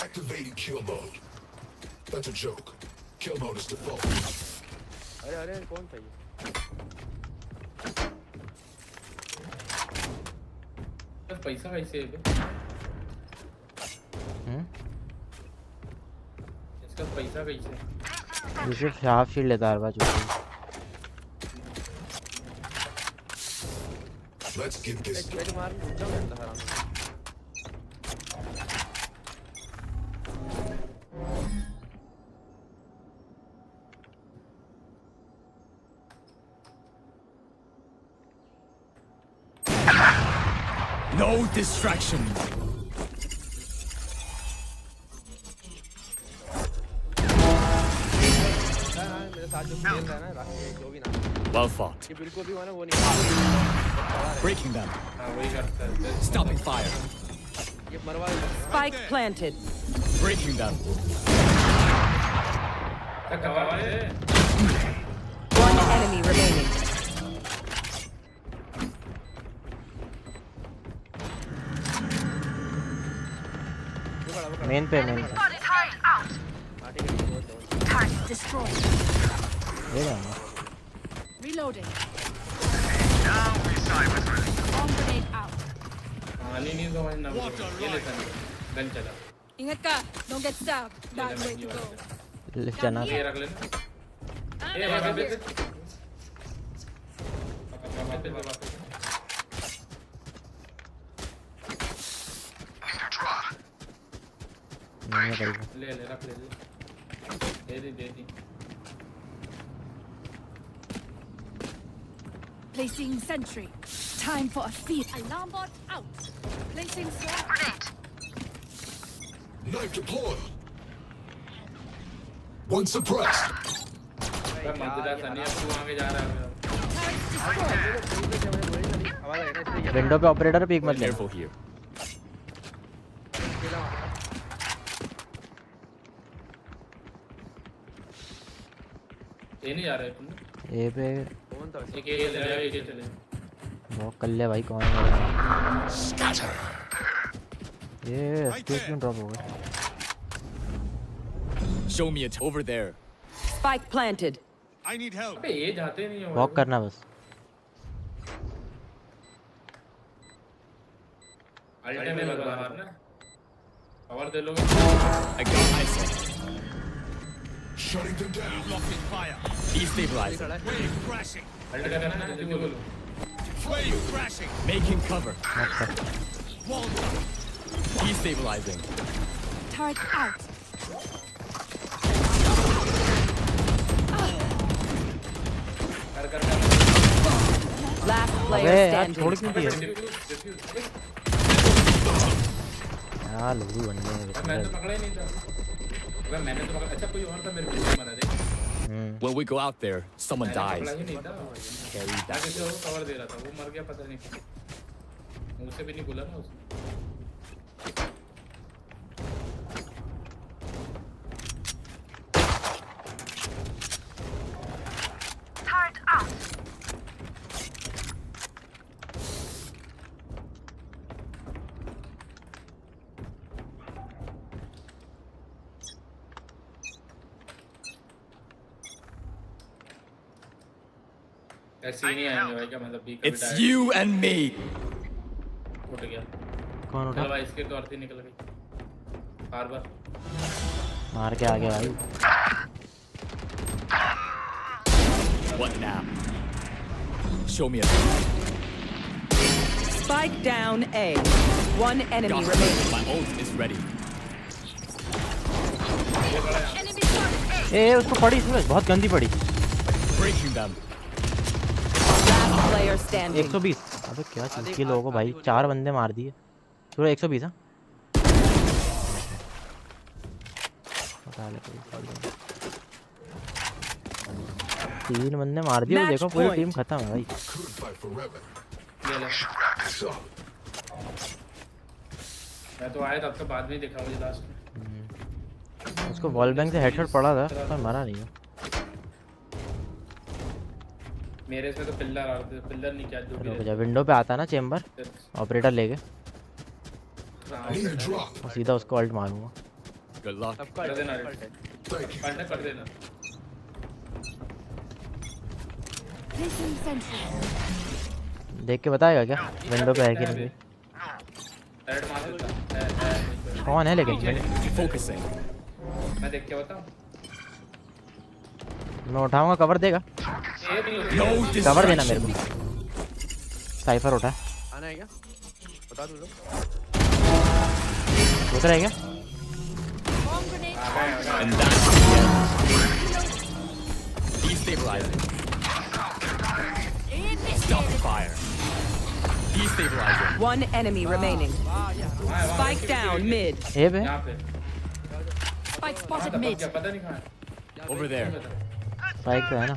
Activating kill mode. That's a joke. Kill mode is default. अरे अरे कौन था ये? पैसा कैसे है बे? इसका पैसा कैसे? ये सिर्फ हाफ शील्ड लेता है बाजू. Let's get this. एक मार उठा लेता हराम. No distractions. मेरे साथ जो खेल रहा है ना राखी जो भी ना. Well fought. ये बिल्कुल भी वाला वो नहीं. Breaking them. हां वही करता है. Stopping fire. ये मरवा देता. Spike planted. Breaking them. One enemy remaining. Main पे मेन. Target destroyed. ये रहा. Reloading. Now we side with her. Bomb grenade out. नहीं समझ ना. ये ले गन चला. Ingat ka, don't get stabbed. Bad way to go. चना. ये रख लेना. ये वापस दे. वापस. नहीं है ले रख ले. दे दी. Placing sentry. Time for a feed. Alarm bot out. Placing swarm grenade. Knife deployed. One suppressed. मैं मंदिरा सनिया तू आगे जा रहा है. विंडो पे ऑपरेटर पीक मत ले. Careful here. ये नहीं जा रहा है तुम. ए पे कौन था? एक ये ले जाओ ये चले. बहुत कर ले भाई कौन है? ये स्टिक क्यों ड्रॉप हो गया? Show me it over there. Spike planted. I need help. अबे ये जाते नहीं हो. वॉक करना बस. अल्टे में लगा मारना. Cover they low. I got ISO. Shutting them down. Blocking fire. Destabilizing. Wave crashing. अल्टे करना जल्दी बोलो. Wave crashing. Making cover. Wall down. Destabilizing. Turret out. player अबे यार standing. छोड़ क्यों दिया यार लूडू बनने में मैंने तो पकड़ा ही नहीं था। अबे मैंने तो पकड़ा, अच्छा कोई और था मेरे पीछे मरा देख। When we go out there, someone मैंने dies. पकड़ा ही नहीं था। Carry मैं that. किसी और को कवर दे रहा था, वो मर गया पता नहीं। मुझसे भी नहीं बोला ना उसने। Turret out. ऐसे ही नहीं आएंगे भाई, क्या मतलब बी कभी It's you and me. उठ गया। कौन उठा चल भाई इसके तो आरती निकल गई। बार बार। मार के आगे भाई What now? Show me a Spike down A. One enemy Got it. remaining. My ult is ready. ए उसको पड़ी सूरज बहुत गंदी पड़ी Breaking them. Last player standing. 120 अबे क्या चीज के लोगों को भाई 4 बंदे मार दिए सूरज 120 हां पता नहीं कोई 3 बंदे मार दिए वो देखो पूरी टीम खत्म है भाई Couldn't fight forever. ये ले। Wrap this up. मैं तो आया तब तो बाद में ही देखा मुझे लास्ट में। उसको वॉल बैंक से हेडशॉट पड़ा था पर मरा नहीं है मेरे इसमें तो पिल्लर आ रहे थे, पिल्लर नहीं क्या जो भी रुक जा विंडो पे आता ना चेंबर ऑपरेटर लेके Need a drop. और सीधा उसको अल्ट मारूंगा Good luck. कर देना रे। Thank you. कर देना। Placing sentry. देख के बताएगा क्या विंडो पे है कि नहीं रेड मार देता। कौन है लेकिन Focusing. मैं देख के बताऊं। मैं उठाऊंगा कवर देगा No कवर देना मेरे distraction. को साइफर उठा आना है क्या बता दो उधर है क्या Bomb grenade. And that's the end. Destabilizing. Stop the fire. Destabilizing. One enemy remaining. Spike down mid. ए बे यहाँ पे। Spike spotted mid. क्या पता नहीं कहाँ है। Over there. साइक पे है ना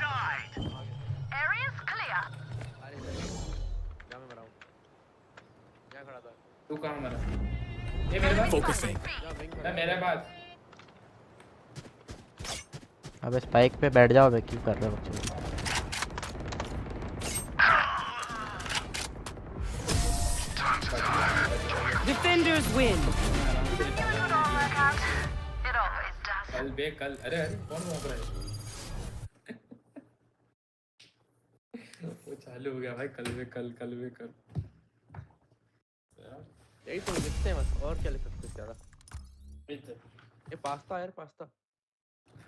Area's clear. क्या मैं मराऊं क्या खड़ा था तू कहाँ मरा? ये मेरे पास। Focusing. मेरे पास। अब स्पाइक पे बैठ जाओ बे क्यों कर रहे हो बच्चे Defenders win. It all work out. It always does. कल बे कल अरे अरे कौन भौंक रहा है? वो चालू हो गया भाई कल बे कल यही तो लिखते हैं बस और क्या लिख सकते हैं ज्यादा ये पास्ता यार पास्ता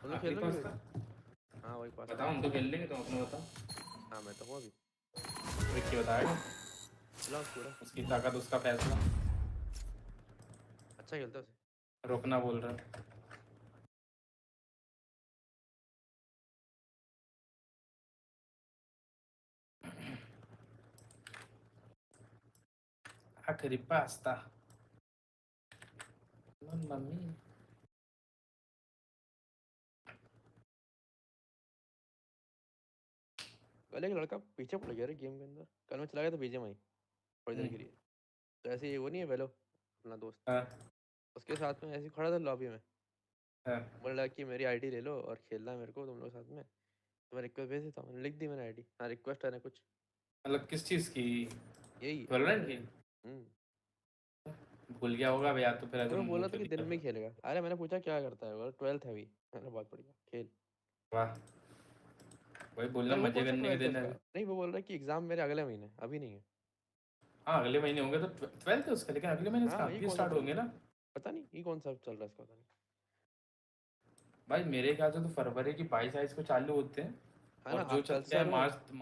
हम लोग खेल रहे हैं हाँ वही पास्ता बताओ हम तो खेल लेंगे तुम अपना बताओ। हाँ मैं तो हूँ अभी विक्की बताएगा चलो पूरा उसकी ताकत उसका फैसला। अच्छा खेलता है उसे रोकना बोल रहा है। आखिरी पास्ता मम्मी कल एक लड़का पीछे पड़ गया रे गेम के अंदर कल मैं चला गया था बीजेएमआई थोड़ी देर के लिए तो ऐसे ही वो नहीं है वेलो अपना दोस्त उसके साथ में ऐसे ही खड़ा था लॉबी में बोल रहा कि मेरी आईडी ले लो और खेलना है मेरे को तुम लोग साथ में तो मैं रिक्वेस्ट भेज देता हूँ मैंने लिख दी मैंने आईडी हाँ रिक्वेस्ट है ना कुछ मतलब किस चीज की? यही वैलोरेंट की? भूल गया होगा भैया तो फिर तो बोला था कि दिन में खेलेगा अरे मैंने पूछा क्या करता है बोला 12th है अभी मैंने बहुत बढ़िया खेल वाह वही बोलना मजे करने के दिन है। नहीं वो बोल रहा है कि एग्जाम मेरे अगले महीने अभी नहीं है हाँ अगले महीने होंगे तो 12th है उसका लेकिन अगले महीने इसका स्टार्ट होंगे ना। पता नहीं ये कौन सा चल रहा है इसका पता नहीं भाई मेरे ख्याल से तो फरवरी की 22 को चालू होते हैं और जो चलते हैं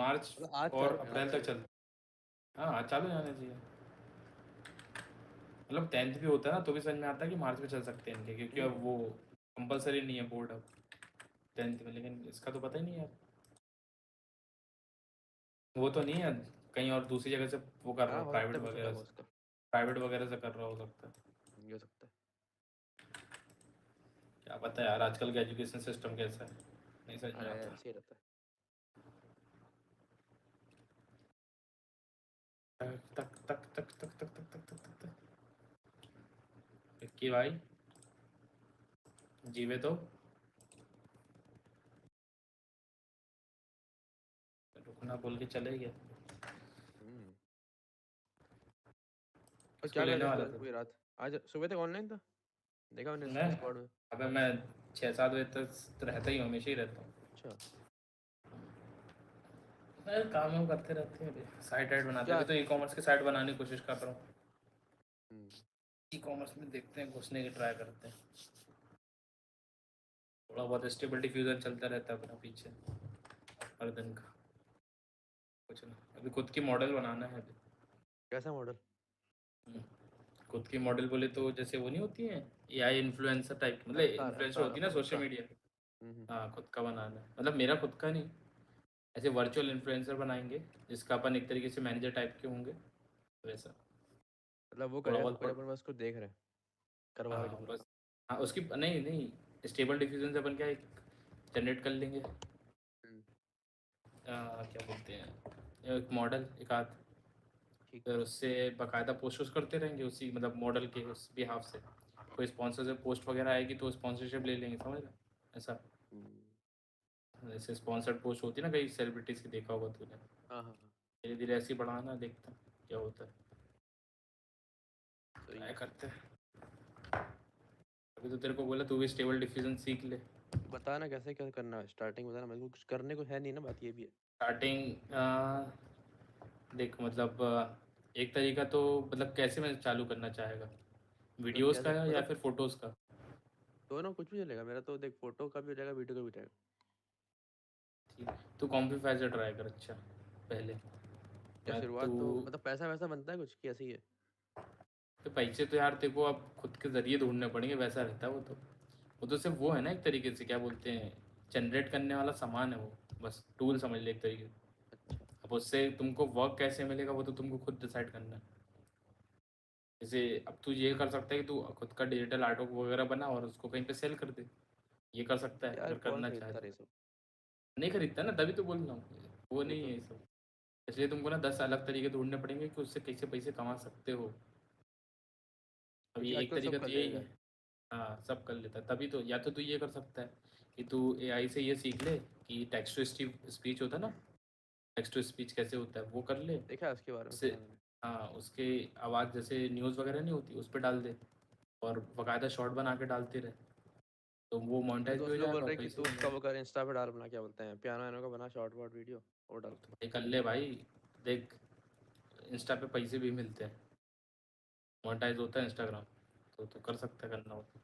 मार्च और अप्रैल तक चलते हैं। हाँ चालू जाना चाहिए मतलब 10th भी होता है ना तो भी समझ में आता है कि मार्च में चल सकते हैं इनके क्योंकि अब वो कंपलसरी नहीं है बोर्ड अब 10th में लेकिन इसका तो पता ही नहीं है वो तो नहीं है कहीं और दूसरी जगह से वो कर रहा हाँ हो, हो सकता प्राइवेट है, कुछ होता वगैरह है से, उसका। प्राइवेट वगैरह से कर रहा हो सकता है। ये हो सकता है। क्या पता यार आजकल का एजुकेशन सिस्टम कैसा है, नहीं समझ में अरे आता। ऐसे ही रहता है। तक तक तक तक तक तक तक तक तक तक विक्की भाई जीवे तो रुकना बोल के चले गए। और किसको क्या लेने कर वाला रहे थे था? पूरी रात? आज सुबह तक ऑनलाइन था, देखा मैंने मैं स्क्वाड में। अबे मैं 6-7 बजे तक रहता ही हूँ, हमेशा ही रहता हूँ। अच्छा मैं काम वाम करते रहते हैं, अभी साइट वाइट बनाते हैं। क्या? अभी तो ई कॉमर्स की साइट बनाने की कोशिश कर रहा हूँ। हम्म, ई कॉमर्स में देखते हैं, घुसने की ट्राई करते हैं। थोड़ा बहुत स्टेबल डिफ्यूजन चलता रहता है अपना पीछे हर दिन का। कुछ ना, अभी खुद की मॉडल बनाना है अभी। कैसा मॉडल? खुद की मॉडल बोले तो जैसे वो नहीं होती है एआई इन्फ्लुएंसर टाइप, मतलब इन्फ्लुएंसर होती है ना अपना खुद सोशल का। मीडिया। हाँ खुद का बनाना है, मतलब मेरा खुद का नहीं, ऐसे वर्चुअल इन्फ्लुएंसर बनाएंगे जिसका अपन एक तरीके से मैनेजर टाइप के होंगे वैसा। मतलब वो थोड़ा करेगा सब बहुत कुछ, अपन बस उसको देख रहे हैं, करवा रहे हाँ पूरा। बस। हाँ उसकी नहीं नहीं, स्टेबल डिफ्यूजन से अपन क्या एक जनरेट कर लेंगे, क्या बोलते हैं, एक मॉडल एक आध, ठीक। फिर उससे बाकायदा पोस्ट करते रहेंगे उसी मतलब मॉडल के उस बिहाफ से। कोई स्पॉन्सर से पोस्ट वगैरह आएगी तो स्पॉन्सरशिप ले लेंगे, समझ रहे ऐसा। जैसे स्पॉन्सर्ड पोस्ट होती है ना कई सेलिब्रिटीज़ की, देखा होगा तूने। हाँ हाँ हाँ धीरे धीरे ऐसे ही बढ़ाना, देखते हैं क्या होता है, सही ट्राई है। करते हैं। अभी तो तेरे को बोला तू भी स्टेबल डिफ्यूजन सीख ले। बता ना कैसे क्या करना है, स्टार्टिंग बता ना, मेरे को कुछ करने को है नहीं ना, बात ये भी है। स्टार्टिंग देख मतलब एक तरीका तो मतलब कैसे मैं चालू करना चाहेगा, मतलब वीडियोस कैसे का या मतलब फिर फोटोज़ का? दोनों कुछ भी चलेगा मेरा तो, देख फोटो का भी हो जाएगा, वीडियो का भी हो जाएगा। ठीक, तू कॉम्प्लीफायर से ट्राई कर अच्छा पहले। क्या या तू शुरुआत तो मतलब पैसा वैसा बनता है कुछ कि ऐसे ही है? तो पैसे तो यार तेरे को अब खुद के ज़रिए ढूंढने पड़ेंगे, वैसा रहता है वो तो सिर्फ वो है ना एक तरीके से, क्या बोलते हैं, जनरेट करने वाला सामान है वो, बस टूल समझ ले एक तरीके से। अच्छा अब उससे तुमको वर्क कैसे मिलेगा वो तो तुमको खुद डिसाइड करना है। जैसे अब तू ये कर सकता है कि तू खुद का डिजिटल आर्ट वगैरह बना और उसको कहीं पे सेल कर दे, ये कर सकता है यार अगर कौन करना चाहे खरीदता तो। रे सब? नहीं खरीदता ना, तभी तो बोल रहा हूँ वो वही नहीं है तो। ये सब। इसलिए तुमको ना 10 अलग तरीके ढूंढने पड़ेंगे कि उससे कैसे पैसे कमा सकते हो। अभी क्योंकि एक आजकल सब तरीका कर तो यही लेगा। है। हाँ सब कर लेता है, तभी तो या तो तू ये कर सकता है कि तू एआई से ये सीख ले कि टेक्स्ट टू स्पीच होता है ना, टेक्स्ट टू स्पीच कैसे होता है वो कर ले। देखा है उसके बारे में, उससे सुना मैंने। हाँ उसके आवाज़ जैसे न्यूज़ वगैरह नहीं होती उस पर डाल दे और बाकायदा शॉर्ट बना के डालते रहे, तो वो मेरे मोनेटाइज भी दोस्त हो लोग बोल जाएगा और रहे हैं कि पैसे तू भी उसका मिलेंगे। वो कर, इंस्टा पे डाल अपना, क्या बोलते हैं, पियानो वानो का बना शॉर्ट वॉर्ट वीडियो और डाल। भाई कर ले भाई, देख इंस्टा पे पैसे भी मिलते हैं, मोनेटाइज होता है इंस्टाग्राम, तो कर सकता है करना हो तो।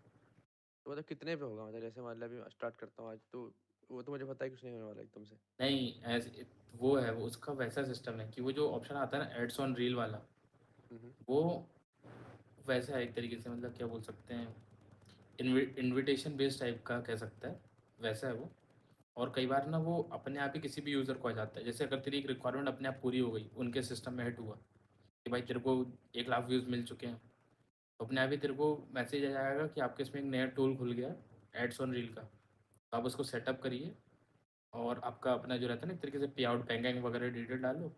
तो मतलब कितने पे होगा, मतलब जैसे मान लिया अभी स्टार्ट करता हूँ आज तो, वो तो मुझे पता है कुछ नहीं होने वाला एकदम से। नहीं ऐसे वो है वो उसका वैसा सिस्टम है कि वो जो ऑप्शन आता है ना एड्स ऑन रील वाला, वो वैसा है एक तरीके से, मतलब क्या बोल सकते हैं, इनविटेशन बेस्ड टाइप का कह सकता है, वैसा है वो। और कई बार ना वो अपने आप ही किसी भी यूज़र को आ जाता है, जैसे अगर तेरी एक रिक्वायरमेंट अपने आप पूरी हो गई, उनके सिस्टम में हिट हुआ कि भाई तेरे को 1 लाख व्यूज़ मिल चुके हैं, तो अपने आप ही तेरे को मैसेज आ जाएगा कि आपके इसमें एक नया टूल खुल गया एड्स ऑन रील का, तो आप उसको सेटअप करिए और आपका अपना जो रहता है ना एक तरीके से पे आउट बैंकिंग वगैरह डिटेल डालो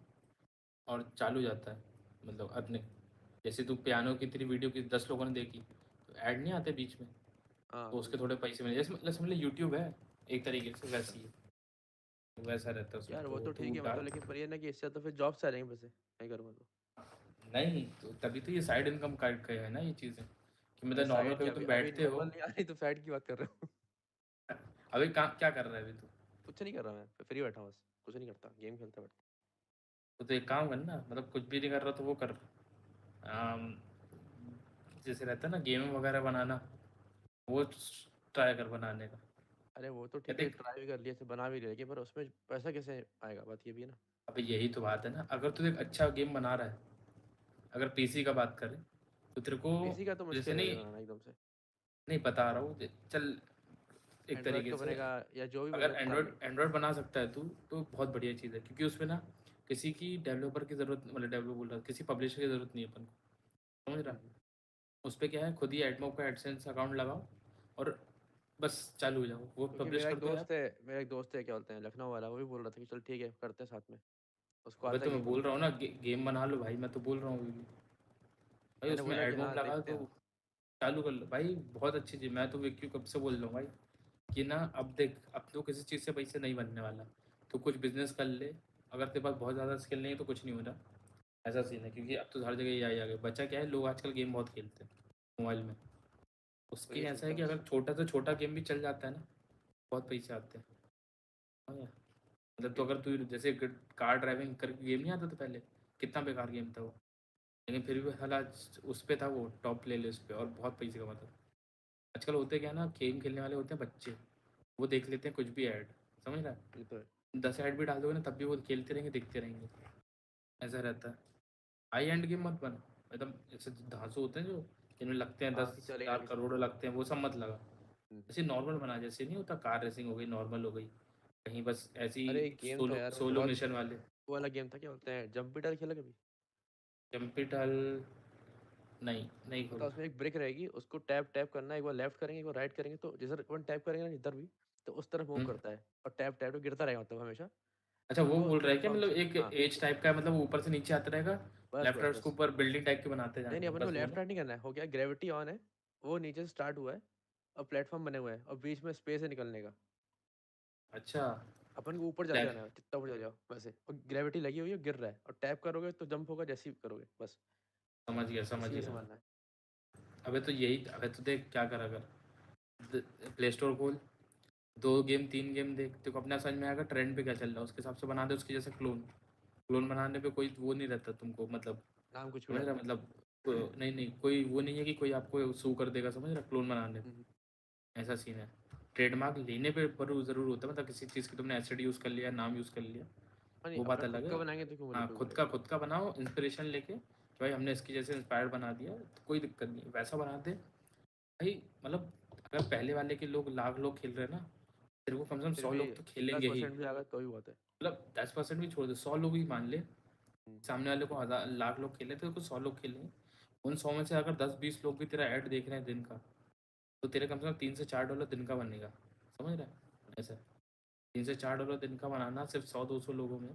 और चालू हो जाता है। मतलब अपने जैसे तू पियानो की तेरी वीडियो की 10 लोगों ने देखी तो ऐड नहीं आते बीच में, हाँ तो उसके समझ थोड़े गया। पैसे मिले, जैसे मतलब समझ लो यूट्यूब है एक तरीके से अच्छा वैसी है, तो वैसा रहता है उसमें, यार वो तो तो ठीक तू है मतलब, डाल। लेकिन पर ये ना कि इससे तो फिर जॉब से आ जाएंगे पैसे, नहीं करूँगा तो। नहीं तो तभी तो ये साइड इनकम का है ना ये चीज़ें, कि अरे मतलब नॉर्मल साइड की कभी अभी तुम अभी बैठते हो। नॉर्मल नहीं आ रही तो साइड की बात कर रहे हो? अभी काम क्या कर रहा है अभी तू? कुछ नहीं कर रहा, मैं फ्री बैठा हूँ बस, कुछ नहीं करता, गेम खेलता बैठा। तो एक काम करना, मतलब कुछ भी नहीं कर रहा तो वो कर, आम, जैसे रहता है ना गेम वगैरह बनाना, वो ट्राई कर बनाने का। अरे वो तो या ठीक है, देख ट्राई भी कर लिया, से बना भी लिया, लेकिन पर उसमें पैसा कैसे आएगा, बात ये भी है ना। अबे यही तो बात है ना, अगर तू एक अच्छा गेम बना रहा है, अगर पीसी का बात करें तो तेरे को पीसी का तो जैसे मुश्किल है नहीं, बनाना एकदम से। नहीं बता रहा हूँ चल एक एंड्रॉयड तरीके का से, बनेगा या जो भी अगर बनेगा पता एंड्रॉयड नहीं। एंड्रॉयड बना सकता है तू तो बहुत बढ़िया चीज़ है, क्योंकि उसमें ना किसी की डेवलपर की ज़रूरत, मतलब डेवलपर बोल रहा, किसी पब्लिशर की ज़रूरत नहीं है अपन को, समझ रहा। उस पर क्या है, खुद ही एडमोब का एडसेंस अकाउंट लगाओ और बस चालू हो जाओ, वो क्योंकि पब्लिश कर दो यार। मेरा एक दोस्त है, क्या बोलते हैं, लखनऊ वाला, वो भी बोल रहा था कि चल ठीक है करते हैं साथ में। उसको अबे आता तो है मैं गेम बोल बनाना। रहा हूँ ना, गेम बना लो भाई, मैं तो बोल रहा हूँ अभी भी। भाई मैंने उसमें बोला कि एडमोब हाँ लगा देखते तो हैं। चालू कर लो भाई, बहुत अच्छी चीज़। मैं तो विक्यू कब से बोल रहा हूँ भाई कि ना, अब देख, अब तो किसी चीज़ से पैसे नहीं बनने वाला, तो कुछ बिजनेस कर ले। अगर तेरे पास बहुत ज़्यादा स्किल नहीं है तो कुछ नहीं हो रहा, ऐसा सीन है। क्योंकि अब तो हर जगह ये आ गया, बच्चा क्या है, लोग आजकल गेम बहुत खेलते हैं मोबाइल में। तो उसकी यही ऐसा सोच है रहा कि हूँ। अगर छोटा से छोटा गेम भी चल जाता है ना, बहुत पैसे आते हैं। हाँ यार, मतलब तो अगर तू जैसे कार ड्राइविंग कर गेम नहीं आता था पहले, कितना बेकार गेम था वो, लेकिन फिर भी हालात उस पर था, वो टॉप प्ले लिस्ट पे और बहुत पैसे कमाता था। आजकल होते क्या है ना, गेम खेलने वाले होते हैं बच्चे, वो देख लेते हैं कुछ भी ऐड, समझ रहा है। ये तो है। 10 ऐड भी डाल दोगे ना, तब भी वो खेलते रहेंगे, देखते रहेंगे, ऐसा रहता है। हाई एंड गेम मत बना, एकदम जैसे धांसू होते हैं जो, जिनमें लगते हैं हाँ दस कि चलेगा हजार किसी को। करोड़ों लगते हैं, वो सब मत लगा। जैसे नॉर्मल बना, जैसे नहीं होता कार रेसिंग हो गई, नॉर्मल हो गई, कहीं बस ऐसी अरे एक गेम था सोलो यार, वो सोलो बहुत मिशन वाले। वो वाला गेम था, क्या बोलते हैं, जंपिटर खेला कभी? जंपिटल नहीं, नहीं पता, खोला। उसमें एक ब्रेक रहेगी, उसको टैप टैप करना है, एक बार लेफ्ट करेंगे एक बार राइट करेंगे, तो जिधर अपन टैप करेंगे ना जिधर भी, तो उस तरफ मूव करता है, और टैप टैप तो गिरता रहेगा मतलब हमेशा। अच्छा, वो वो बोल रहा है क्या, मतलब प्लेटफॉर्म्स, एक हाँ एज टाइप का है, मतलब वो ऊपर से नीचे आता रहेगा, बस लेफ्ट बस राइट उसके बस। ऊपर बिल्डिंग टाइप के बनाते नहीं नहीं, जाएंगे, अपन को बस वो लेफ्ट ना। राइट नहीं करना है, हो गया ग्रेविटी ऑन है, वो नीचे से स्टार्ट हुआ है, और प्लेटफॉर्म बने हुए हैं, और बीच में स्पेस है निकलने का। अच्छा, अपन को ऊपर चले लैग, जाना है, जितना ऊपर चले जाओ वैसे, और ग्रेविटी लगी हुई है, गिर रहा है, और टैप करोगे तो जंप होगा, जैसे ही करोगे बस। समझ गया समझ इसी में गया। संभालना है। अबे तो यही, अबे तो देख क्या करा कर, प्ले स्टोर खोल, 2 गेम 3 गेम देख, तेरे को अपना समझ में आएगा ट्रेंड पे क्या चल रहा है, उसके हिसाब से बना दे, उसके जैसे क्लोन। क्लोन बनाने पे कोई वो नहीं रहता तुमको, मतलब नाम कुछ भी समझ डाल रहा, दो। मतलब नहीं नहीं, कोई वो नहीं है कि कोई आपको सू कर देगा, समझ रहा, क्लोन बनाने पे, हम्म। ऐसा सीन है। ट्रेडमार्क लेने पे पर ज़रूर होता है, मतलब किसी चीज़ की तुमने एसिड यूज़ कर लिया, नाम यूज़ कर लिया, हाँ नहीं, वो अपना बात खुद अलग का है। बनाएंगे तो क्यों बोले हाँ, कोई खुद बोलेगा। का खुद का बनाओ इंस्पिरेशन लेके, कि भाई हमने इसकी जैसे इंस्पायर्ड बना दिया, तो कोई दिक्कत नहीं, वैसा बना दे भाई। मतलब अगर पहले वाले के लोग लाख लोग खेल रहे हैं ना, तेरे को कम से कम फिर 100 भी लोग तो दस खेलेंगे ही। परसेंट भी आ गया तो भी बहुत है। मतलब 10% भी छोड़ दे, 100 लोग ही मान ले, हम्म। सामने वाले को 1000 लाख लोग खेले तो कुछ 100 लोग खेलेंगे। उन 100 में से अगर 10-20 लोग भी तेरा ऐड देख रहे हैं दिन का, तो तेरे कम से कम $3 से $4 दिन का बनेगा, समझ रहा है ऐसा। $3 से $4 दिन का बनाना सिर्फ 100-200 लोगों में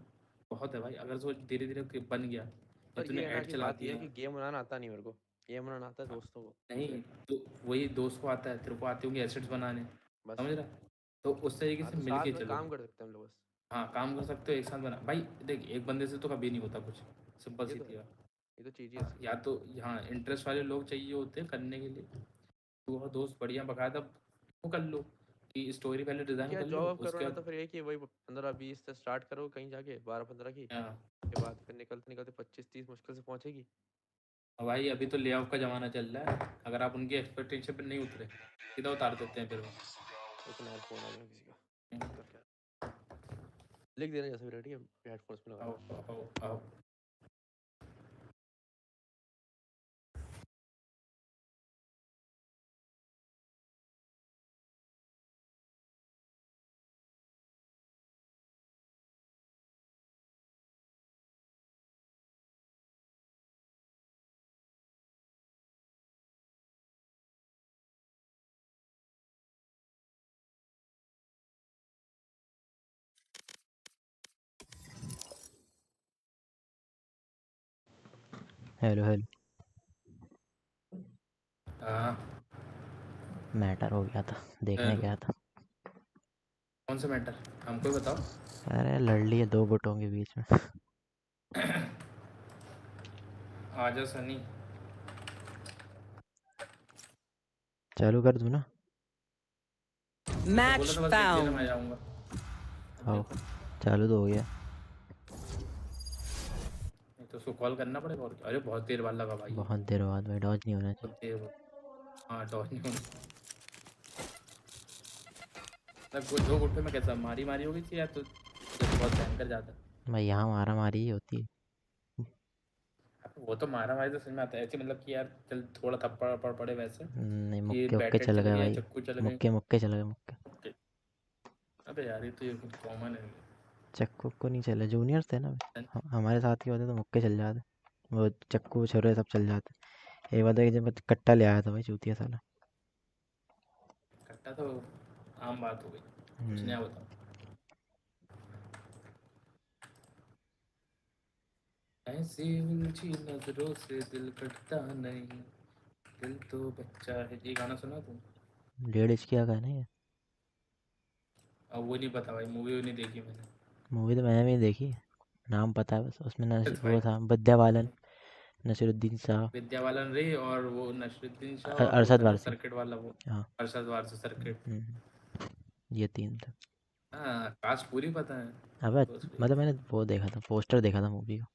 बहुत है भाई, अगर सोच धीरे धीरे बन गया, या पर तूने ये है ना ऐड कि चला बात ये है दिया। कि गेम बनाना आता नहीं मेरे को। गेम बनाना आता है दोस्तों को नहीं, सिर्फ। तो वही दोस्त को आता है, तेरे को आते होंगे एसिड्स बनाने, बस। समझ रहा है? तो उस तरीके हाँ से तो मिल के साथ में चलो। काम कर सकते हैं हम लोग बस। हाँ, काम कर सकते हो, एक साथ बना भाई। देख, एक बंदे से तो कभी नहीं होता कुछ, सिंपल ये सी तो है। थी। ये तो चीज़ ही हाँ, ऐसी है। या तो यहाँ इंटरेस्ट वाले लोग चाहिए होते हैं करने के लिए, तो वह दोस्त बढ़िया बकायदा वो कर लो, कि स्टोरी पहले डिज़ाइन क्या कर लो, जॉब वॉब करो उसके ना, तो बाद। फिर ये कि वही 15-20 से स्टार्ट करो कहीं जाके, 12-15 की, हाँ, के बाद फिर निकलते निकलते 25-30 मुश्किल से पहुंचेगी। और भाई अभी तो ले ऑफ का ज़माना चल रहा है, अगर आप उनकी एक्सपेक्टेशन पर नहीं उतरे, सीधा उतार देते हैं फिर वो। एक नया फ़ोन आ गया किसी का। हम्म, तो क्या, लिख देना जैसे भी रेडी है, हेडफोन्स में लगा आओ लूँ। आओ आओ। Hello hello. हाँ। मैटर हो गया था, देखने हेलो। गया था। कौन सा मैटर, हमको ही बताओ। अरे लड़ लिए दो गुटों के बीच में। आजा सनी। चालू कर दूँ ना? तो बोला Match था बस देख लेना, मैं found. जाऊँगा। अब आओ, देखो, चालू तो हो गया। नहीं तो उसको कॉल करना पड़ेगा और क्या। अरे बहुत देर बाद लगा भाई, बहुत देर बाद भाई, डॉज नहीं होना बहुत चाहिए। देर बाद। हाँ, डॉज नहीं होना। मतलब दो गुट्ठे में कैसा मारी मारी हो गई थी, या तो बहुत भयंकर ज़्यादा। भाई यहाँ मारा मारी ही होती है। वो तो मारा मारी तो समझ में आता है, ऐसे मतलब कि यार चल थोड़ा थप्पड़ पड़ पड़े वैसे, नहीं, कि मुक्के उक्के बैटेड चल चल गए गए या भाई। चक्कू चल गए। मुक्के मुक्के चल गए मुक्के। ओके। अबे यार ये तो ये कुछ कॉमन है। चक्कू को नहीं चले, जूनियर्स थे ना। हमारे साथ ही होते तो मुक्के चल जाते, वो चक्कू छोरे सब चल जाते। एक बात है कि जब कट्टा ले आया था भाई चूतिया साला। कट्टा तो आम बात हो गई, कुछ नया बताओ। ऐसी ऊंची नजरों से दिल कटता नहीं, दिल तो बच्चा है। ये गाना सुना तुम? 1.5 इंच का है ना ये। अब वो नहीं पता भाई, मूवी नहीं देखी मैंने। मूवी तो मैंने भी नहीं देखी, नाम पता है बस। उसमें वो भाई था विद्या बालन, नसीरुद्दीन शाह, विद्या बालन रही, और वो नसरुद्दीन शाह, और वो अरशद था वो वारसी। सर्किट वाला, वो हाँ। अरशद वारसी सर्किट। ये 3 थे। हाँ कास्ट पूरी पता है। अबे तो मतलब मैंने वो देखा था, पोस्टर देखा था मूवी का।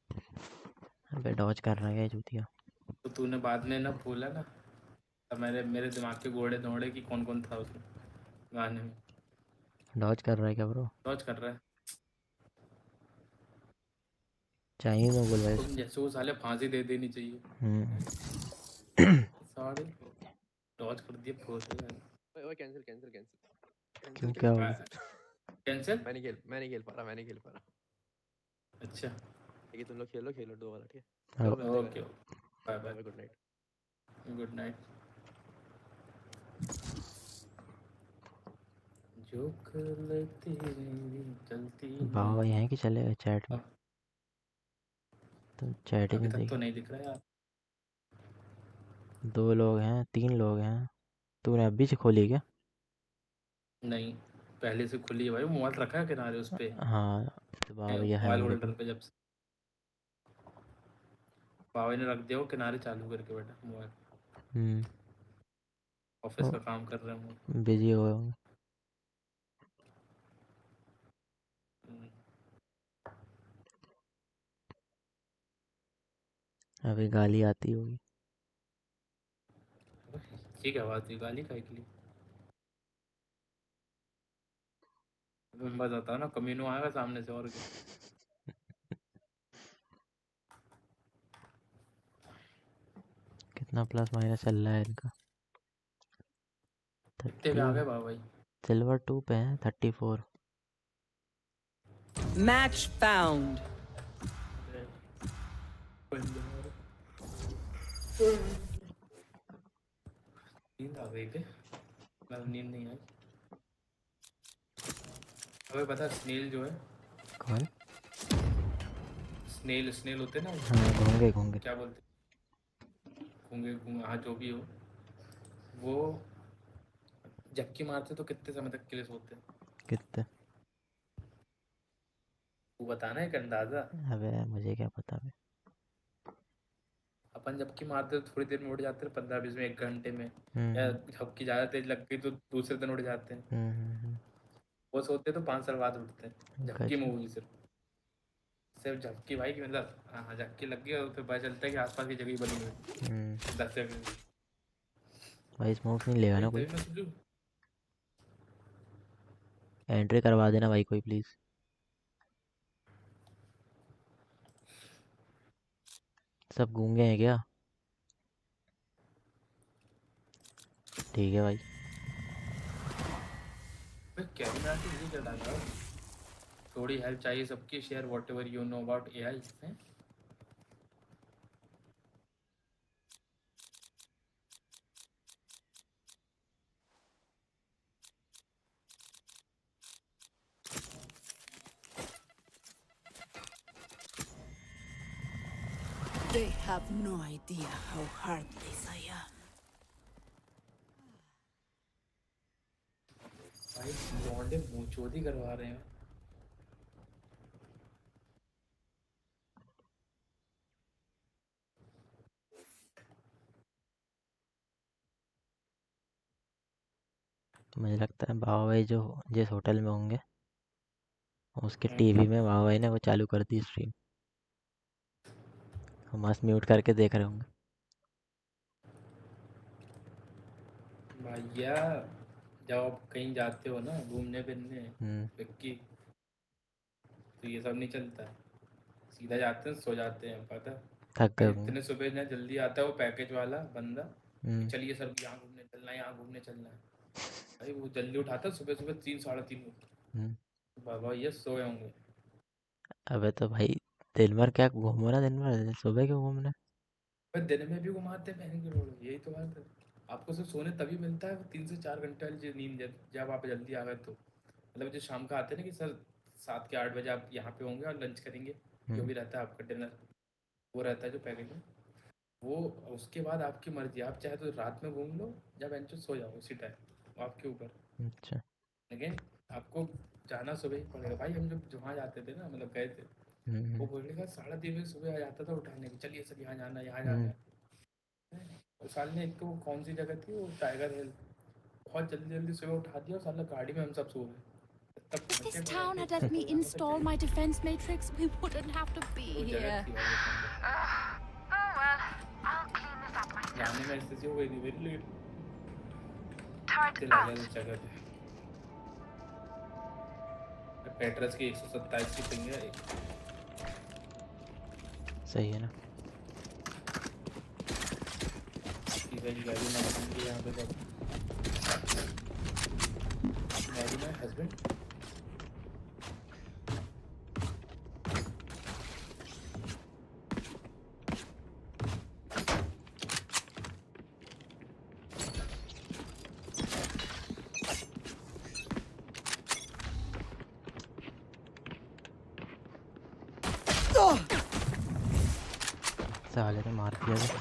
अबे डॉज कर रहा है ये चूतिया। तो तूने बाद में ना बोला ना, तो मेरे दिमाग के घोड़े दौड़े कि कौन कौन था उसमें गाने में। डॉज कर रहा है क्या ब्रो? डॉज कर रहा है। चाइनीज में बोल भाई तुम इसको। जैसे वो साले फांसी दे देनी चाहिए। साले डॉज कर दिया फोर्स है। ओए कैंसिल कैंसिल कैंसिल क्यों, कैंसिल क्या हो कैंसिल। कैंसिल? मैं नहीं खेल पा रहा, मैं नहीं खेल पा रहा। अच्छा ठीक है, तुम लोग खेलो 2 वाला, ठीक है? हाँ। चलो मिलते हैं ओके घर। Bye bye, good night. Good night. जो कर तेरी चलती बाबा भाई नहीं। हैं कि चले गए चैट में? तो चैट ही अभी नहीं तक तो देखी। नहीं दिख रहा यार। 2 लोग हैं, 3 लोग हैं। तूने अभी से खोली क्या? नहीं पहले से खुली है भाई, मोबाइल रखा है किनारे उस पे, हाँ तो बाबा भैया है मोबाइल मेरे होल्डर को। पे। जब से बाबा ने रख दिया वो किनारे चालू करके बैठा मोबाइल। ऑफिस का काम कर रहे हैं। बिजी हो गए होंगे। अभी गाली आती होगी। ये क्या बात हुई गाली खाए के लिए? मैं बताता ना, कमीनू आएगा सामने से और क्या। कितना प्लस माइनस चल रहा है इनका? कितने पे आ गए बाबा भाई? सिल्वर 2 पे है 34। Match found. नींद आ गई पे, मतलब नींद नहीं आई। अबे पता स्नेल जो है, कौन? स्नेल स्नेल होते ना, हाँ घोंगे। क्या बोलते, घूंगे घूंगे, हाँ जो भी हो, वो झपकी मारते तो कितने समय तक के लिए सोते हैं? कितने? तू बताना एक अंदाजा। अबे मुझे क्या पता है। अपन झपकी मारते तो थोड़ी देर में उठ जाते हैं, 15-20 में, 1 घंटे में। या हम्म झपकी ज़्यादा तेज लग गई तो दूसरे दिन उठ जाते हैं। हम्म। वो सोते तो 5 साल बाद उठते हैं, झपकी में गजब। होगी सिर्फ झपकी भाई की, मतलब हाँ झपकी लग गई और फिर पता चलता है कि आसपास की जगह बनी हुई 10 सेकंड। भाई स्मोक नहीं लेगा भाई ना तभी कोई? मैं सोचूं, एंट्री करवा देना भाई कोई प्लीज। सब गूंगे हैं क्या? ठीक है भाई। कैमरा से ये क्या डाला? थोड़ी हेल्प चाहिए सबकी, share what ever you know about AI है। They have no idea how heartless I am. भाई लौंडे मुंहचोदी करवा रहे हैं। मुझे लगता है बाबा भाई जो जिस होटल में होंगे उसके टीवी में बाबा भाई ने वो चालू कर दी स्ट्रीम, मस्त म्यूट करके देख रहे होंगे। भैया जब आप कहीं जाते हो ना घूमने फिरने विक्की, तो ये सब नहीं चलता, सीधा जाते हैं सो जाते हैं। पता थक गए भाई होंगे। इतने सुबह ना जल्दी आता है वो पैकेज वाला बंदा कि हम्म। चलिए सर यहाँ घूमने चलना है, यहाँ घूमने चलना है। भाई वो जल्दी उठाता है सुबह सुबह 3 साढ़े 3 बजे। बाबा ये सोए होंगे। अबे तो भाई दिन भर क्या घूमो ना, दिन भर सुबह क्यों घूमना? पर दिन में भी घुमाते हैं बहन की रोड, यही तो बात है। आपको सिर्फ सोने तभी मिलता है 3 से 4 घंटे वाली नींद, जब आप जल्दी आ गए तो। मतलब जो शाम का आते हैं ना कि सर 7 के 8 बजे आप यहाँ पे होंगे और लंच करेंगे, जो भी रहता है आपका डिनर, वो रहता है जो पैकेज में, वो उसके बाद आपकी मर्जी, आप चाहे तो रात में घूम लो या बेंचो सो जाओ उसी टाइम, वो आपके ऊपर। अच्छा। लेकिन आपको जाना सुबह ही पड़ेगा भाई। हम जब वहाँ जाते थे ना, मतलब गए थे, वो बोलेगा 3:30 बजे सुबह आ जाता था उठाने की, चलिए सब यहाँ जाना है, यहाँ जाना है। और साल ने एक तो कौन सी जगह थी वो, टाइगर हिल, बहुत जल्दी जल्दी सुबह उठा दिया और साला गाड़ी में हम सब सो गए। If this town had let me install my defense matrix, we wouldn't have to be here. Oh well, I'll clean this up myself. जाने में स्थिति हो गई थी वेरी लेट। Turret out. जगह थे पेट्रस की 127 की पिंग है। सही है ना? गाड़ी में यहाँ पे सब गाड़ी में हस्बैंड साले ने मार दिया था।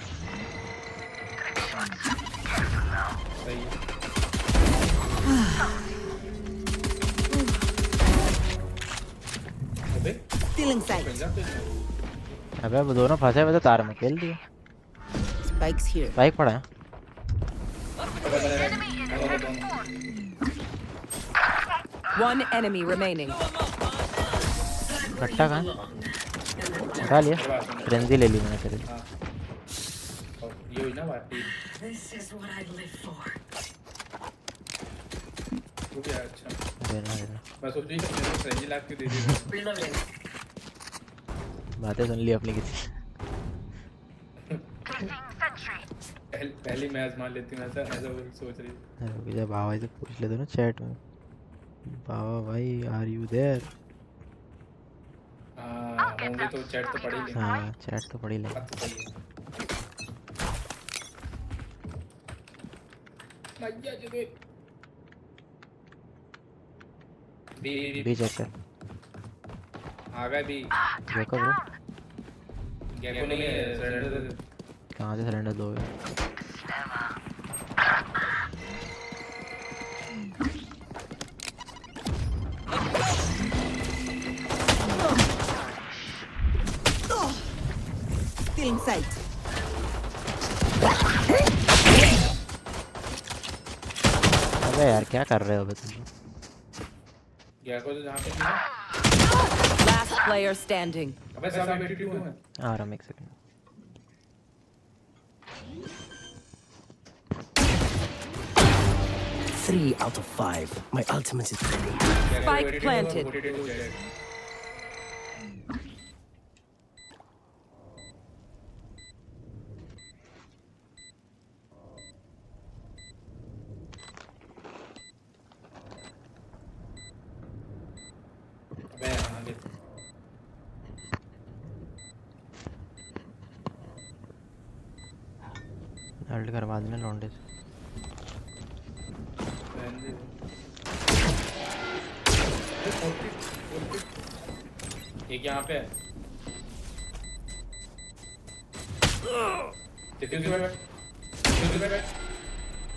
Still inside. अबे वो दोनों फंसे हुए थे तार में, खेल दिया। Spikes here. स्पाइक पड़ा है। One enemy remaining. कट्टा कहाँ? उठा लिया। फ्रेंजी ले ली मैंने तेरे। ये हुई ना बात। This is what I live for. वो क्या अच्छा। देना। मैं सोच रही थी फ्रेंजी लाग के दे दी। Reloading. बातें सुन ली अपनी किसी। पहली मैच मान लेती हूँ, ऐसा सोच रही हूँ। अरे जब बाबा से पूछ लेते ना चैट में, बाबा भाई आर यू देयर? होंगे तो चैट तो पढ़ ही लेंगे। हाँ चैट तो पढ़ ही लेंगे। बी चेक कर। आ गए भी। देखो ब्रो। गैको नहीं है, सरेंडर। कहाँ से सरेंडर दोगे? Still in sight. अबे यार क्या कर रहे हो अबे तुम? गैको तो जहाँ पे था। Last player standing. अबे सामने बैठी क्यों है? आ रहा हूँ एक second. Three out of 5. My ultimate is ready. Spike planted. Ult करवा देना लौंडे से। एक यहाँ पे है।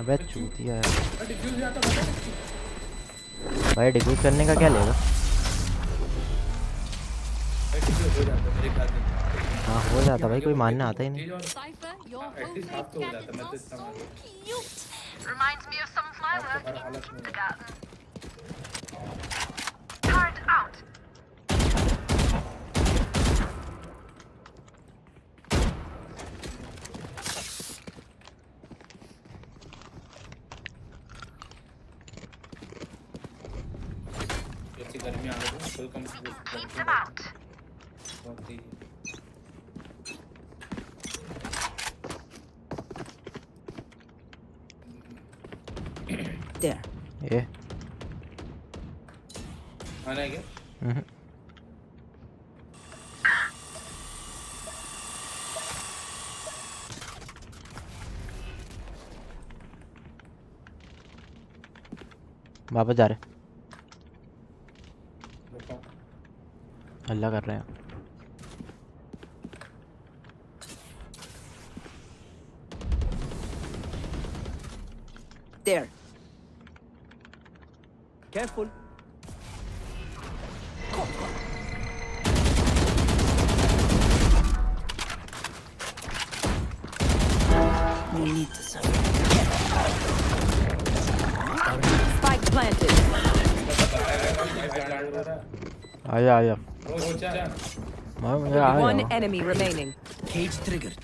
अबे चूतिया है भाई। डिफ्यूज करने का क्या लेगा? हाँ हो जाता भाई, कोई मानने आता ही नहीं। Reminds me of some of my work in kindergarten. Turret out. ऐसी गर्मी आ गई, full complete. Keep them out. बहुत ही There. आना है क्या? वापस जा रहे रुको हल्ला कर रहे हैं There. Careful. We need to suffer. Spike planted. आया मुझे आया One enemy remaining. Cage triggered.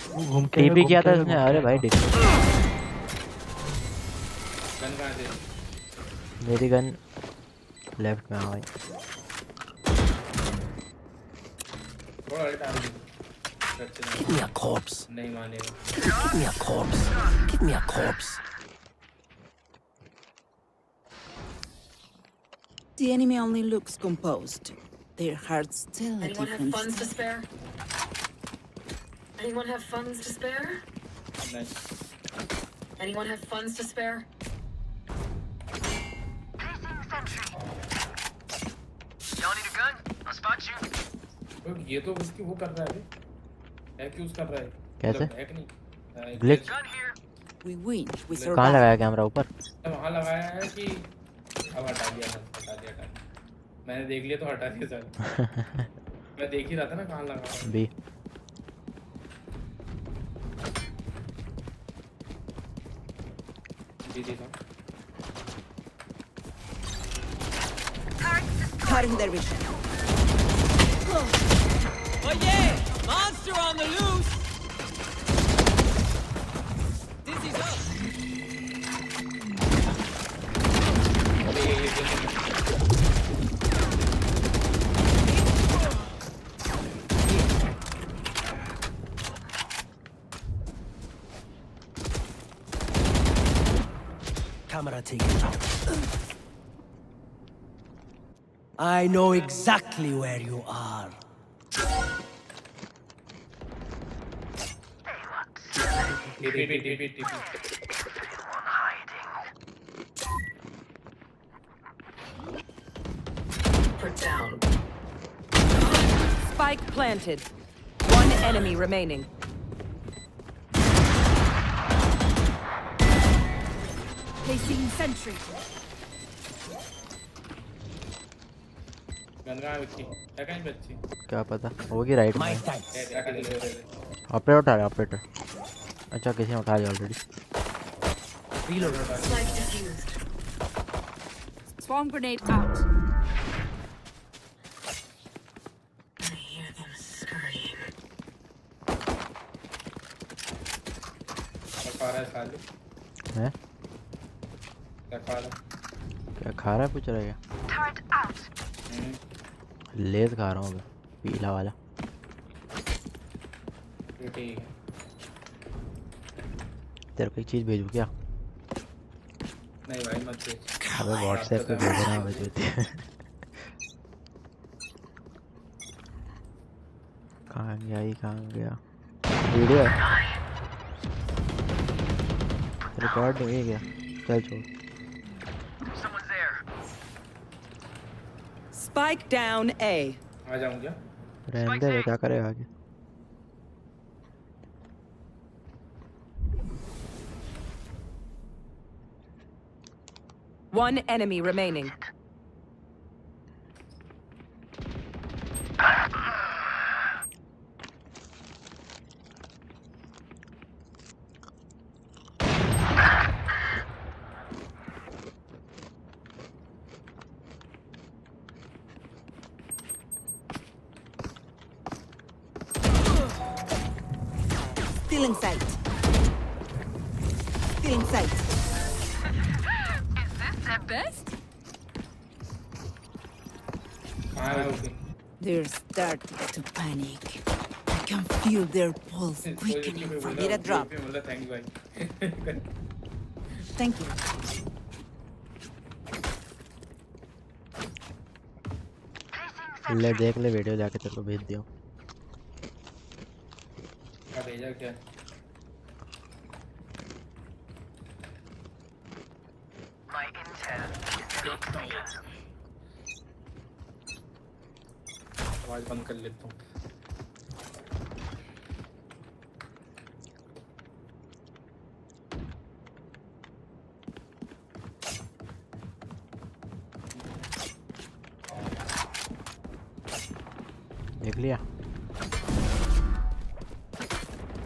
TP किया था उसने अरे भाई डिक गन कहाँ से मेरी गन लेफ्ट में आ भाई थोड़ा अल्ट आ रही Give me a corpse. नहीं मानेगा Give me a corpse. Give me a corpse. The enemy only looks composed. Their hearts tell a Anyone have different funds to story. spare? Anyone have funds to spare? nice Anyone have funds to spare? Placing sentry. Y'all need a gun? I'll spot you. ये तो उसकी वो कर रहा है hack use कर रहा है कैसे हैक नहीं glitch Gun here. We win. We कहाँ survive. लगाया कैमरा ऊपर वहाँ लगाया है कि अब हटा दिया मैंने देख लिया तो हटा दिया सर मैं देख ही रहा था ना कहाँ लगा बी देखा Cutting their vision. Oh yeah! Monster on the loose! This is us! Camera taken out. I know exactly where you are. TP Put down. Spike planted. One enemy remaining. Placing sentry. Gun कहाँ है बच्ची क्या कहीं बच्ची क्या पता होगी right में दे ऑपरेटर उठा रहा ऑपरेटर अच्छा किसी ने उठा लिया already Spike diffused. Swarm grenade out. I hear them scurrying. क्या खा रहा है साले हैं क्या खा रहा क्या खा रहा है पूछ रहा है Turret out. क्या लेज खा रहा हूँ मैं पीला वाला ठीक है तेरे को एक चीज़ भेजूँ क्या नहीं भाई मत भेज अबे व्हाट्सएप पे भेज रहा है भेजती है कहाँ गया ये कहाँ गया वीडियो है रिकॉर्ड नहीं है क्या चल छोड़ Someone's there. Spike down A. आ जाऊँ क्या रहने दे क्या करेगा आगे One enemy remaining. Still in sight. Still in sight. Is this the best? कहाँ है उसकी They're starting to panic. I can feel their pulse quickening from it a drop. Thank भाई Thank you. ले देख ले वीडियो जाके तेरे को भेज दिया क्या भेजा क्या My intel is आवाज बंद कर लेता हूँ। देख लिया।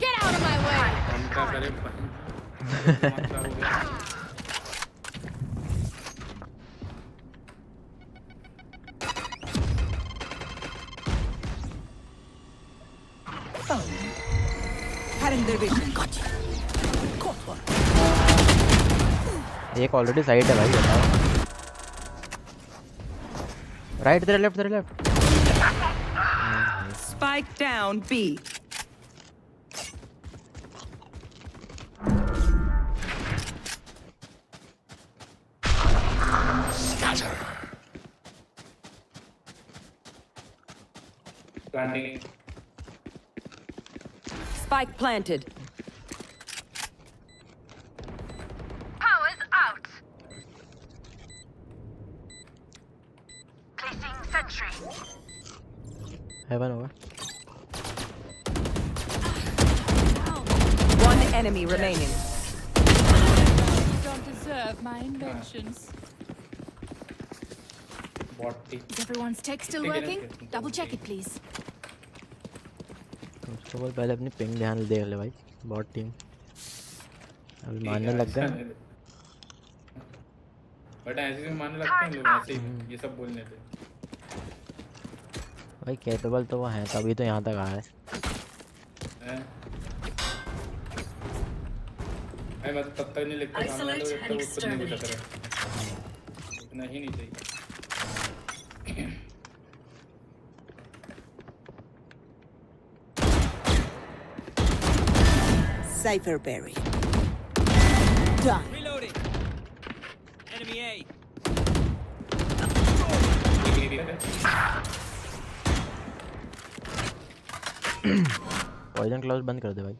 Get out of my way. हम क्या करें भाई? क्या हो गया? एक ऑलरेडी साइड है भाई, बताओ। राइट, तेरे लेफ्ट, तेरे left. Spike down B. Planting. Spike planted. Power's out. Placing sentry. Haven होगा। One enemy remaining. You don't deserve my inventions. Bot. Is everyone's tech still working? Double check it, please. उसको बोल पहले अपनी ping ध्यान दे ले भाई। Bot team अभी मानने लग गए। बट ऐसे भी मानने लगते हैं लोग, ऐसे ही ये सब बोलने पे। भाई कैपेबल तो वो है, तभी तो यहाँ तक आया है। भाई मैं तब तक नहीं लिखता जब तक वो खुद नहीं लिख रहा। इतना ही नहीं चाहिए। Cypher buried. Done. Reloading. Enemy A. Poison clouds बंद कर दे भाई।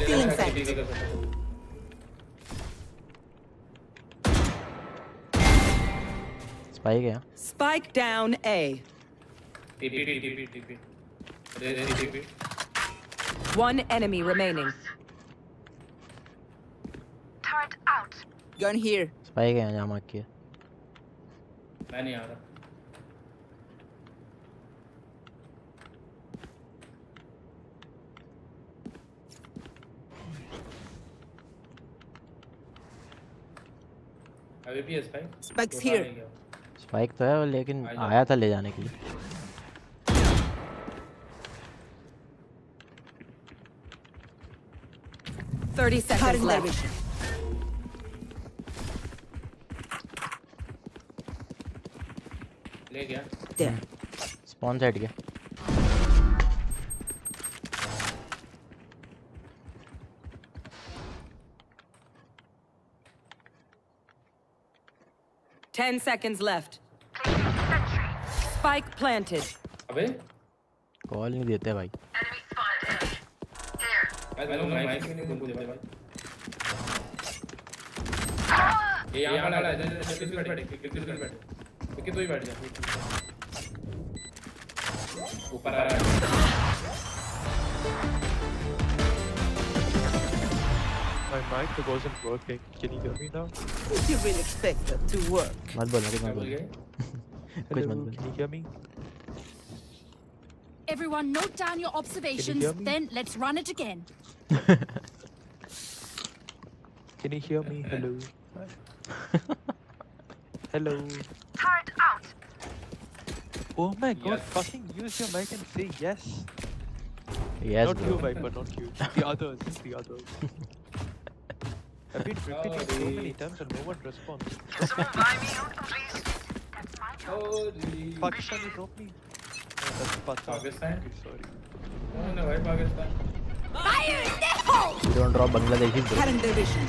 Feeling fat. स्पाइक है। Spike down A. TP. One enemy remaining. Turret out. Gun here. Spike है यहाँ मार्क किया। मैं नहीं आ रहा। अभी भी है स्पाइक। Spike's here. स्पाइक तो है लेकिन आया था ले जाने के लिए। Thirty seconds left. ले गया। There. स्पॉन साइड के। Ten seconds left. Spike planted. अबे कॉल नहीं देते भाई। मैं माइक में नहीं बोल भाई। ये यहाँ वाला है, किसी बैठे, किसी तो ही बैठ जा। ऊपर आ रहा है। My mic wasn't working. Can you hear me now? Did you really expect that to work? मत बोलना, कुछ मत बोलना। कुछ मत बोलना। Can you hear me? Everyone note down your observations, hear me? then let's run it again. Can you hear me? Hello. Hello. Turret out. Oh my god, fucking use your mic and say yes. Yes, not bro. you, Viper, not you. The others. I've been repeating it so many times and no one responds. Can someone buy me out, please? That's my job. Pakistan, you dropped me. No, that's Pakistan? Okay, sorry. कौन है भाई Pakistan? Fire in the hole! You don't drop Bangladeshi bro। Current division.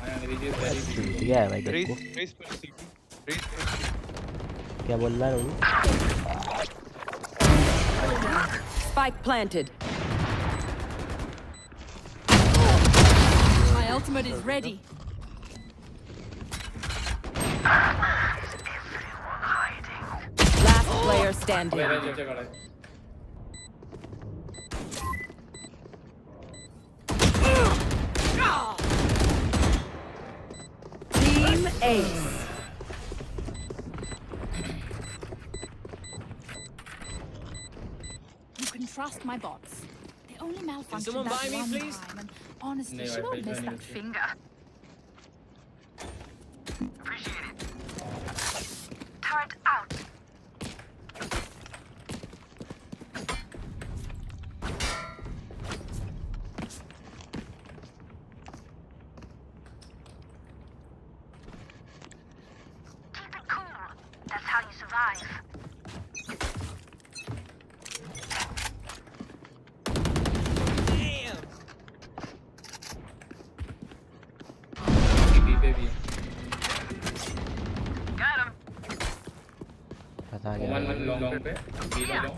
My अंग्रेजी is very weak। क्या है भाई तेरे को? Raise per CP. Raise per CP. क्या बोल रहा है वो? Spike planted. My ultimate is ready. standing. Team Ace. You can trust my bots. They only malfunction someone that buy me, one please? time, and honestly, she won't miss that finger. Appreciate it. Turret out. Keep it cool. That's how you survive. Got him. पता गया ओमन long पे B long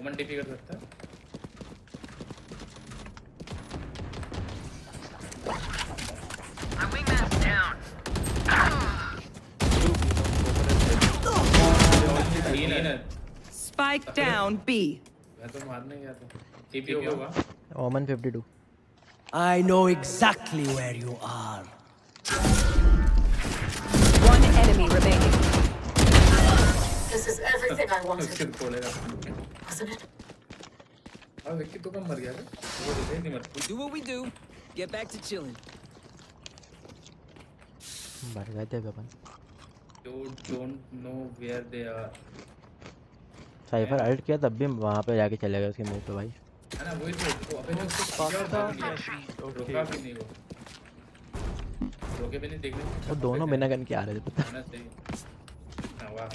ओमन TP कर सकता है My wingman's down. Spike down B. मैं तो मारने गया था टीपी होगा Omen 52. I know exactly where you are. One enemy remaining. This is everything I wanted, उसके खोलेगा wasn't it? अब विक्की तो कम मर गया वो दिखे नहीं मर We do what we do. Get back to chilling. बढ़ गए थे अपन. You don't know where they are Cypher ult किया तब भी वहाँ पे जाके चले गए उसके मुंह पे भाई. है ना वही तो अबे जो रुका भी नहीं वो रोके भी नहीं देखने वो दोनों बिना गन के आ रहे थे पता. होना चाहिए हाँ वाह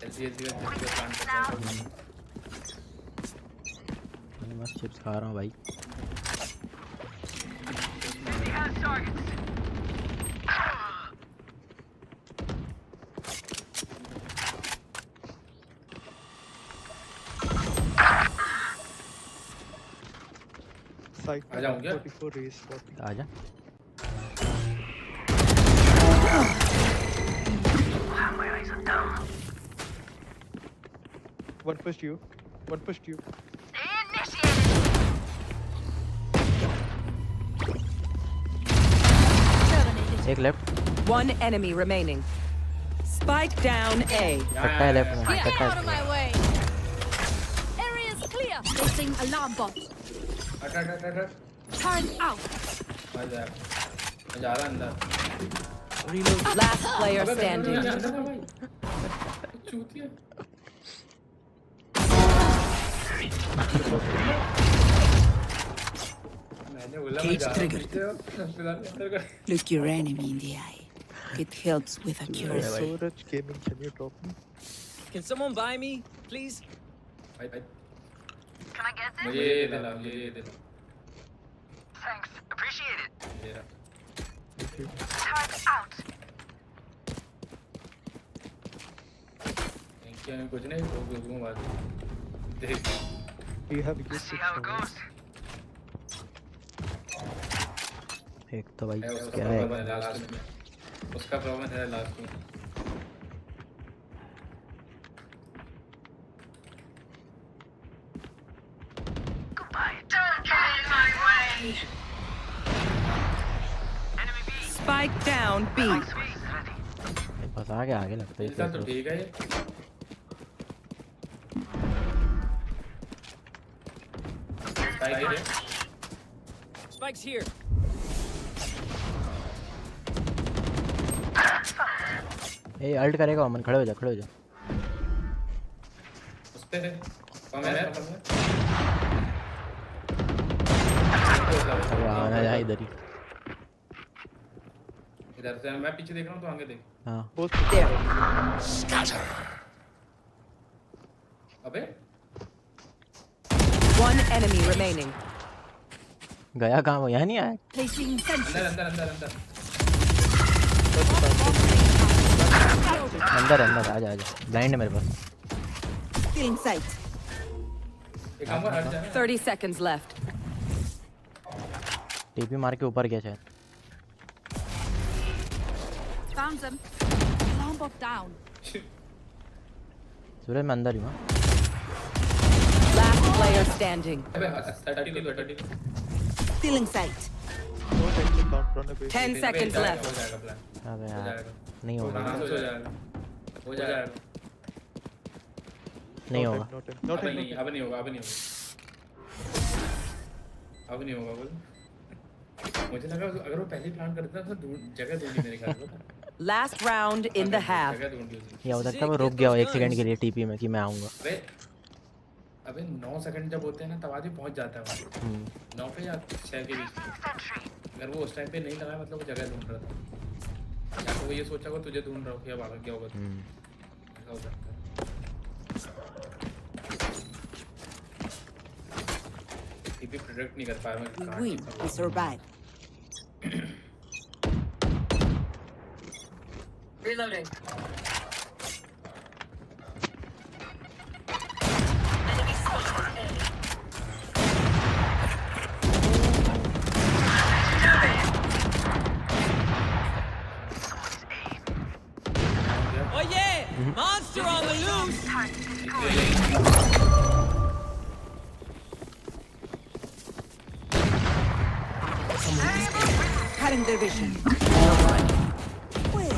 एलसीएस भी प्लान करता है मैं मस्त चिप्स खा रहा हूँ भाई. He has targets. आ जाऊँ क्या 44 race 40. आजा. My eyes are down. One pushed you. One pushed you. Terminated. एक left. One enemy remaining. Spike down A. कट्टा है लेफ्ट में. Get कट्टा out of my way. Area's clear. Placing alarm bot. हट हट हट हट Turn out. आ जा मैं जा रहा अंदर Last player standing. अंदर ना भाई चूतिया मैंने बोला मैं जा रहा हूँ अंदर का Look your enemy in the eye. It helps with accuracy. Suraj Gaming, can you drop me? Can someone buy me, please? भाई भाई Can I get this? मुझे ये दिला Thanks. Appreciate it. मेरा Turret out. थैंक यू कुछ नहीं वो घूम बात देख Do you have Let's see how it goes. एक तो भाई उसका क्या है. प्रॉब्लम है लास्ट में उसका प्रॉब्लम है लास्ट में Goodbye. Don't get in my way. Enemy B. Spike down B. Sweet. Ready. बस आगे लगता है. इसका तो ठीक है ये स्पाइक है Spike's here. ए अल्ट करेगा ओमन. खड़े हो जा खड़े हो जा. उस पे कम है वो आना जा इधर ही. इधर से मैं पीछे देख रहा हूँ तो आगे देख हाँ. अबे One enemy remaining. गया कहाँ वो यहाँ नहीं आया. Placing sentry. अंदर अंदर अंदर अंदर अंदर आजा आजा. ब्लाइंड है मेरे पास. Still in sight. एक काम कर हट जा 30 seconds left. टीपी मार के ऊपर गया शायद. Found them. Alarm Alarm bot down. सूरज मैं अंदर ही हूँ. Last player standing. Stealing sight. 10 seconds left. अबे यार नहीं होगा. हो जाएगा. नहीं होगा. अब नहीं होगा. अब नहीं होगा बोल. मुझे लगा अगर वो पहले प्लान करता तो जगह ढूंढी मेरे ख्याल में. Last round in the half. या हो सकता है वो रुक गया हो 1 सेकंड के लिए टीपी में कि मैं आऊंगा. अबे 9 सेकंड जब होते हैं ना तब आदमी पहुंच जाता है वहाँ. 9 पे या 6 के बीच. अगर वो उस टाइम पे नहीं लगाया मतलब वो जगह ढूंढ रहा था. या तो वो ये सोचा होगा तुझे ढूंढ रहा हो क्या भाग गया होगा. ऐसा हो सकता है. टीपी प्रेडिक्ट नहीं कर पाया मैं. We survive. Reloading. Oh yeah! Monster on the loose! Cutting their vision.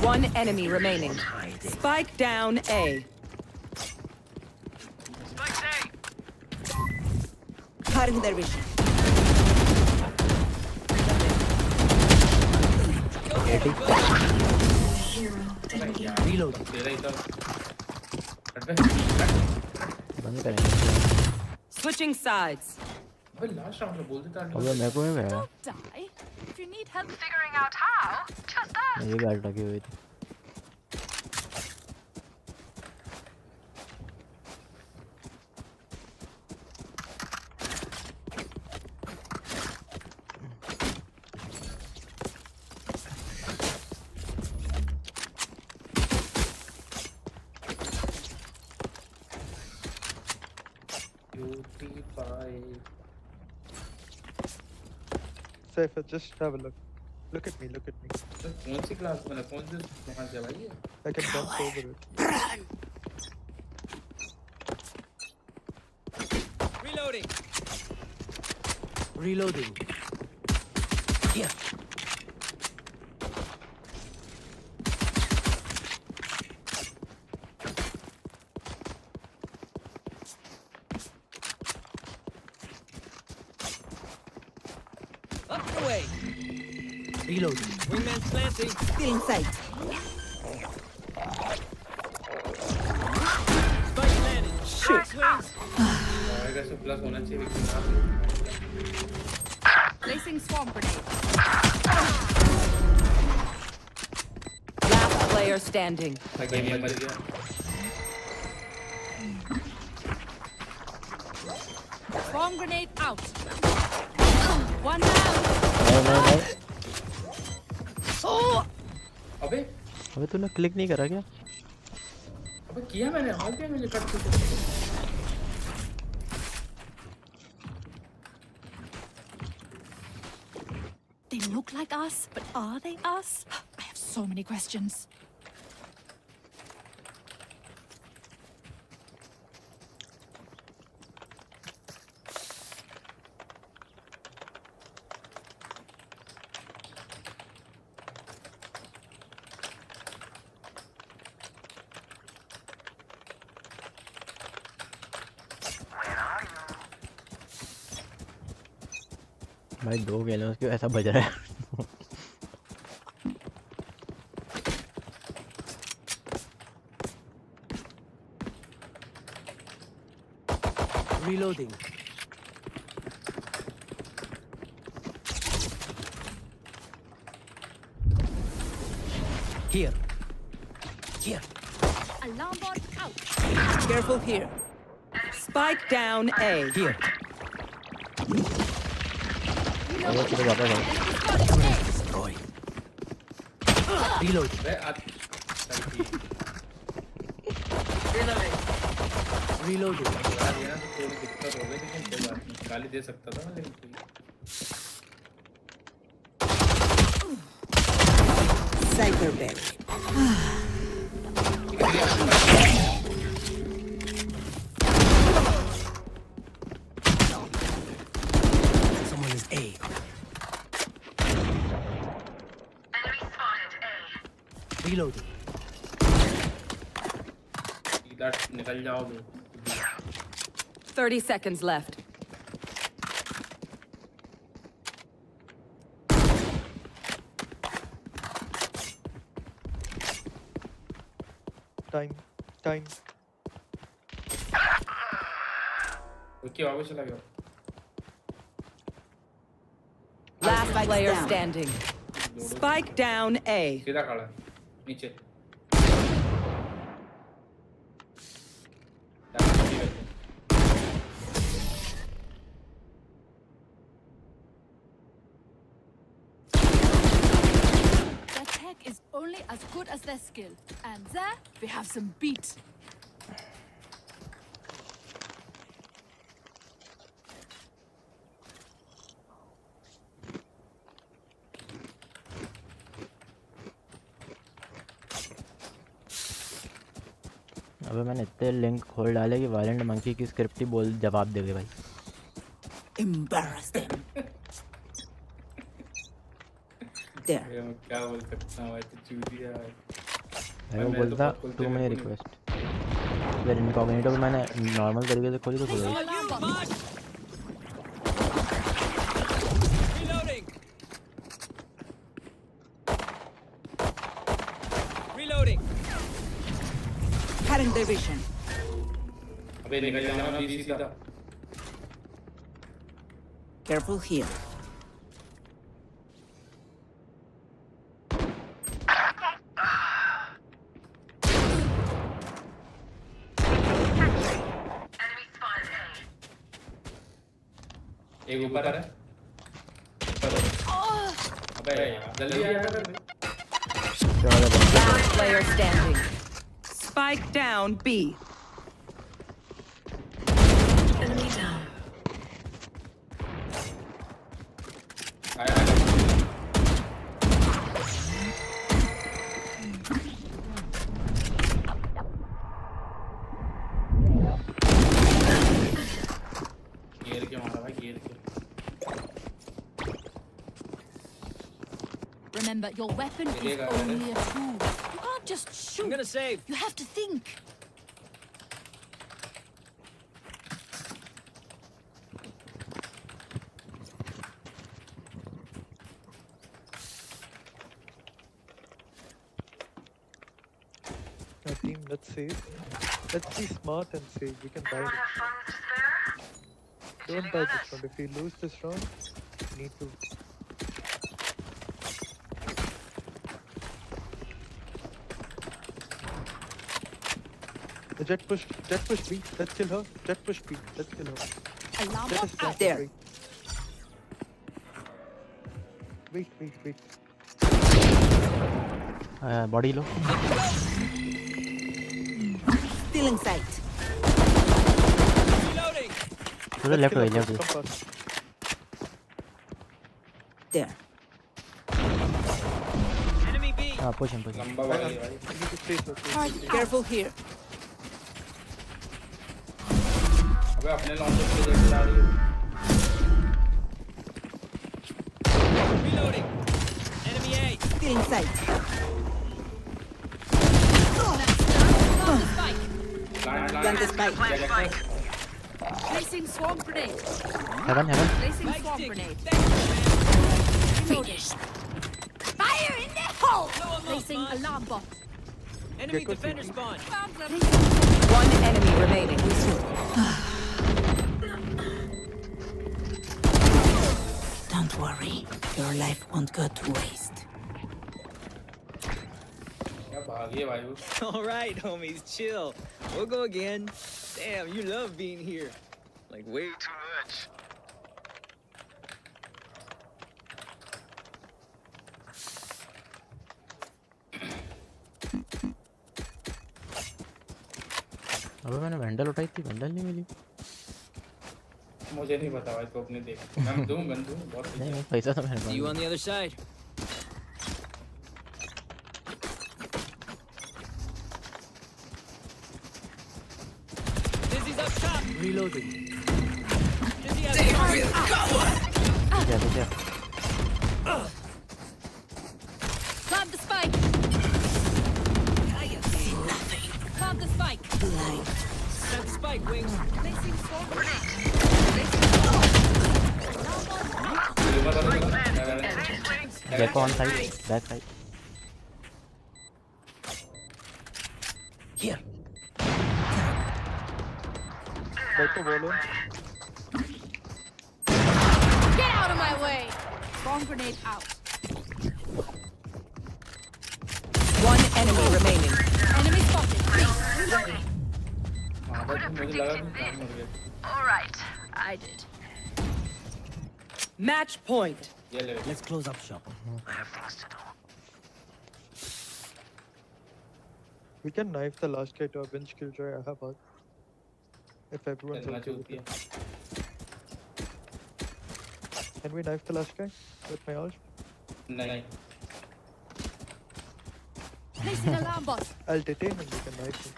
One enemy remaining. Spike down A. Cutting their vision. Reload. बंद करेंगे. Switching sides. अबे लास्ट राउंड में बोल देता है. अबे मेरे को ही गया. Don't die. If you need help Figuring out how, just ask. ये गाड़ी लगी हुई थी. Safe, just have a look. Look at me. कौन सी क्लास में कौन से वहाँ से भाई. I can jump over it. Reloading. Reloading. Here. Up the way. Reloading. Wingman's planting. Stealing sight. Spike landed. Shoot. अगर सब प्लस होना चाहिए. placing swarm grenade. Last player standing. मर गया. Swarm grenade out. One down. नहीं. अबे तूने click नहीं करा क्या? अबे किया मैंने. और क्या मुझे कट के. They look like us, but are they us? I have so many questions. भाई 2 गेल हैं उसके ऐसा बज रहा है. Reloading. Here. Alarm bot out. Careful here. Spike down A. Here. Destroy. Reload. Reloading. यार ये ना तो थोड़ी दिक्कत हो गई लेकिन कोई बात नहीं. गाली दे सकता था लेकिन Cyber berry. Reloading. निकल जाओगे 30 seconds left. Time. ओके आगे चला गया Last player standing. Spike down A. सीधा खड़ा है नीचे Their tech is only as good as their skill. And there, we have some beat. अबे मैंने इतने लिंक खोल डाले कि वायलेंट मंकी की स्क्रिप्ट ही बोल जवाब दे गए भाई Embarrass them. There. मैं क्या बोल सकता हूँ तो चूतिया भाई वो बोलता टू मेनी रिक्वेस्ट फिर इनकॉग्निटो पे मैंने नॉर्मल तरीके से खोली तो खोल गई Current division. अबे निकल जाना बीसी सीधा Careful here. एक ऊपर है अबे जल्दी आ कर Last player standing. Spike down B. Enemy down. गिर के मारा भाई गिर के Remember, your weapon is only a tool. You can't just shoot. I'm gonna save. You have to think. Team, let's save. Let's be smart and save. We can buy it. Don't buy this round. If we lose this round, we need to. The jet push B. Let's kill her. Jet push B. Let's kill her. Alarm Jet bot is out. There. Wait. Body low Still in sight. थोड़ा left हो left Come fast. There. हां push him लंबा वाली भाई We need to chase her. Careful here. अबे अपने launcher पे देख ला रही है Still in sight. Plant the spike. Placing swarm grenade. Haven Placing swarm grenade. Finished. Fire in the hole. Placing alarm bot. Enemy defender spawn. Found them. One enemy remaining. Don't worry. Your life won't go to waste. क्या भागी है भाई वो All right, homies, chill. We'll go again. Damn, you love being here. Like way too much. अबे मैंने वेंडल उठाई थी वेंडल नहीं मिली मुझे नहीं पता भाई तो अपने देख मैं दूं गन दूं बहुत नहीं पैसा तो मेरे पास See you on the other side. Dizzy's up top. Reloading. Grab the spike. die. Set spike wings. Placing swarm grenade. Gekko on side, back side. Here. Gekko बोलो. Get out of my way. Swarm grenade out. One enemy remaining. Enemy spotted. Please, reloading. मुझे लगा कि काम हो गया. All right, I did. Match point. Let's close up shop. I have things to do. We can knife the last guy to a bench killjoy. I have heard. If everyone's okay with it. Can we knife the last guy with my ult? नहीं. Placing alarm bot. I'll detain and we can knife him.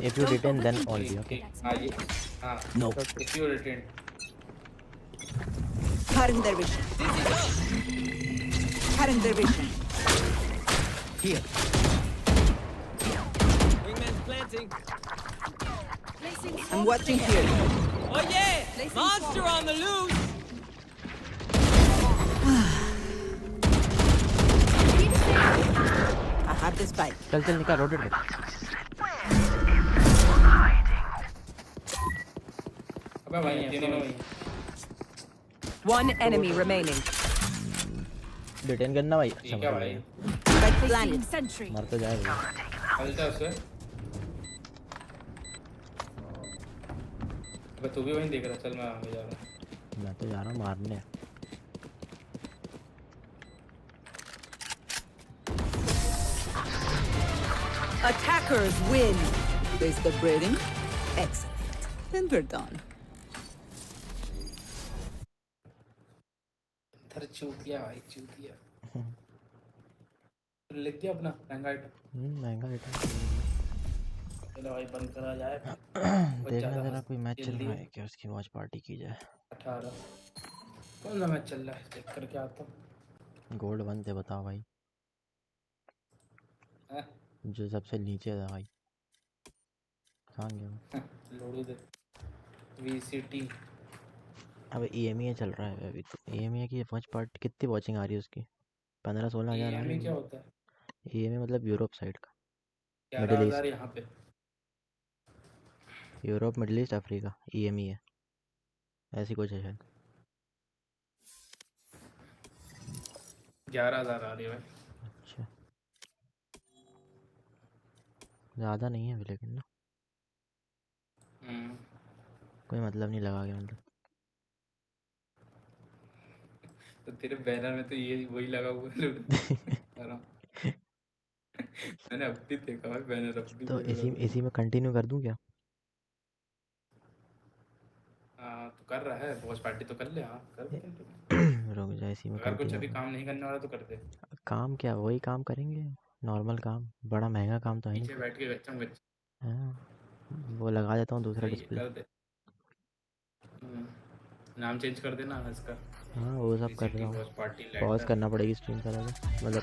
If you retain, then all be okay. No. If you retain. Cutting their vision. Cutting their vision. Here. Wingman's planting. I'm watching here. Oh yeah! Monster on the loose! I have the spike. चल चल निकाल rotate कर. अबे भाई तीनों भाई. One enemy remaining. Detain करना भाई. अच्छा ठीक है भाई. Placing sentry. मर तो जाएगा. चलता है उसे. अबे तू भी वहीं देख रहा. चल मैं आगे जा रहा हूँ. मैं तो जा रहा हूँ मारने. Attackers win. There's the breathing. Excellent. Then we're done. थर चूतिया भाई चूतिया. लिख दिया अपना महंगा आइटम. महंगा आइटम. चलो भाई बंद करा जाए. देखना जरा कोई मैच चल रहा है क्या उसकी वॉच पार्टी की जाए. 18 कौन सा मैच चल रहा है चेक करके आता हूँ. गोल्ड 1 थे बताओ भाई. जो सबसे नीचे था भाई. कहाँ गया लोडू दे. VCT. अब EME चल रहा है अभी तो. EME की वॉच पार्टी कितनी वॉचिंग आ रही है उसकी? 15-16 हज़ार आ रही है. क्या होता है? EME मतलब यूरोप साइड का. 11,000 यहाँ पे. Europe middle east Africa EME है. ऐसी कुछ है शायद. 11,000 आ रही है भाई. अच्छा ज़्यादा नहीं है लेकिन ना. कोई मतलब नहीं लगा गया मतलब. तो तेरे बैनर में तो ये वही लगा हुआ है. मैंने अब भी देखा भाई बैनर अब भी. तो इसी में कंटिन्यू कर दूं क्या? हाँ तो कर रहा है. वॉच पार्टी तो कर ले. हाँ कर. रुक जा इसी में. अगर कुछ अभी काम नहीं करने वाला तो कर दे. काम क्या वही काम करेंगे. नॉर्मल काम. बड़ा महंगा काम तो है नहीं. नीचे बैठ के गच्चम. हाँ वो लगा देता हूँ दूसरा डिस्प्ले. नाम चेंज कर देना इसका. हाँ वो सब कर रहा हूँ. पॉज करना पड़ेगी स्ट्रीम का मतलब.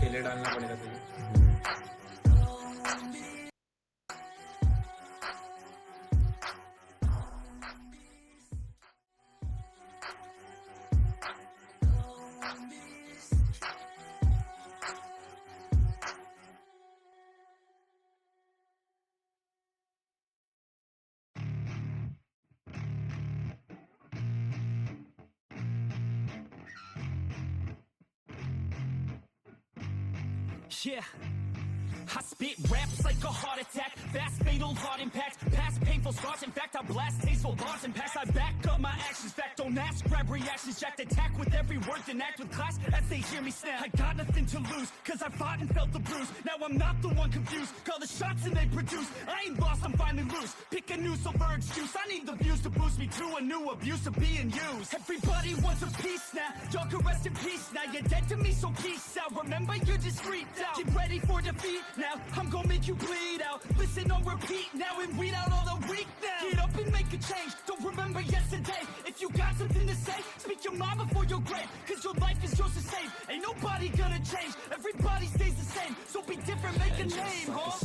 खेले डालना पड़ेगा तुझे. Yeah, I spit raps like a heart attack. Fast, fatal, hard impact. Past painful scars. In fact, I blast tasteful bars and packs. I back up my actions. Fact, don't ask. Grab reactions. Jacked attack with every word. Then act with class as they hear me snap. I got nothing to lose, cause I fought and felt the bruise. Now I'm not the one confused. Call the shots and they produce. I ain't lost, I'm finally loose. Pick a new silver excuse. I need the views to boost me to a new abuse of being used. Everybody wants a piece now. Y'all can rest in peace now. You're dead to me, so peace out. Remember, you're just freaked out. Get ready for defeat. now. I'm gonna make you bleed out. Listen on repeat now and read out all the weak now. Get up and make a change. Don't remember yesterday. If you got something to say, speak your mind before your grave. Cause your life is yours to save. Ain't nobody gonna change. Everybody stays the same. So be different, make a name, huh?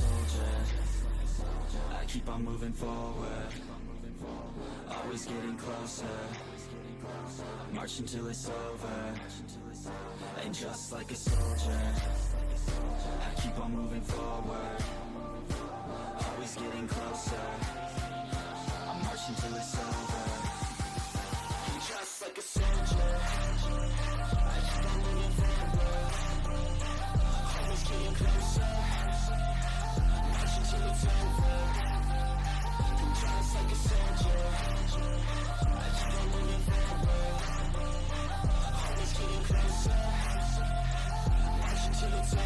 I keep on moving forward, always getting closer. March until it's over. And just like a soldier, I keep on moving forward, always getting closer. I march until it's over. And just like a soldier, I keep on moving forward, always getting closer. March until it's over. And just like a soldier, I keep on moving forward, always getting closer. Till it's over.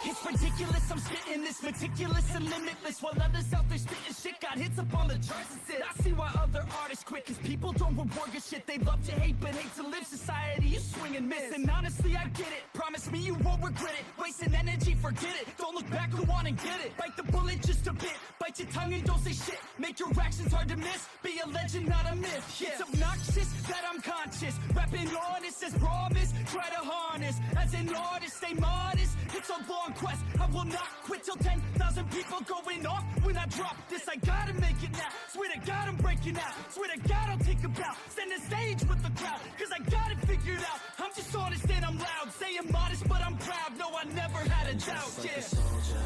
It's ridiculous, I'm spitting this meticulous and limitless. While others out there spitting shit got hits up on the charts and shit. I see why other artists quit, cause people don't reward your shit. They love to hate but hate to live. Society you swing and miss. And honestly I get it, promise me you won't regret it. Wasting energy, forget it. Don't look back, go on and get it. Bite the bullet just a bit, bite your tongue and don't say shit. Make your actions hard to miss, be a legend not a myth. Yeah. It's obnoxious that I'm conscious, rapping honest as promise. Try to harness, as an artist stay modest. It's a long quest, I will not quit till 10,000 people going off. When I drop this I gotta make it now. Swear to God I'm breaking out, swear to God I'll take a bow. Stand the stage with the crowd, cause I got it figured out. I'm just honest and I'm loud, saying modest but I'm proud. No, I never had a doubt, Like yeah. a soldier,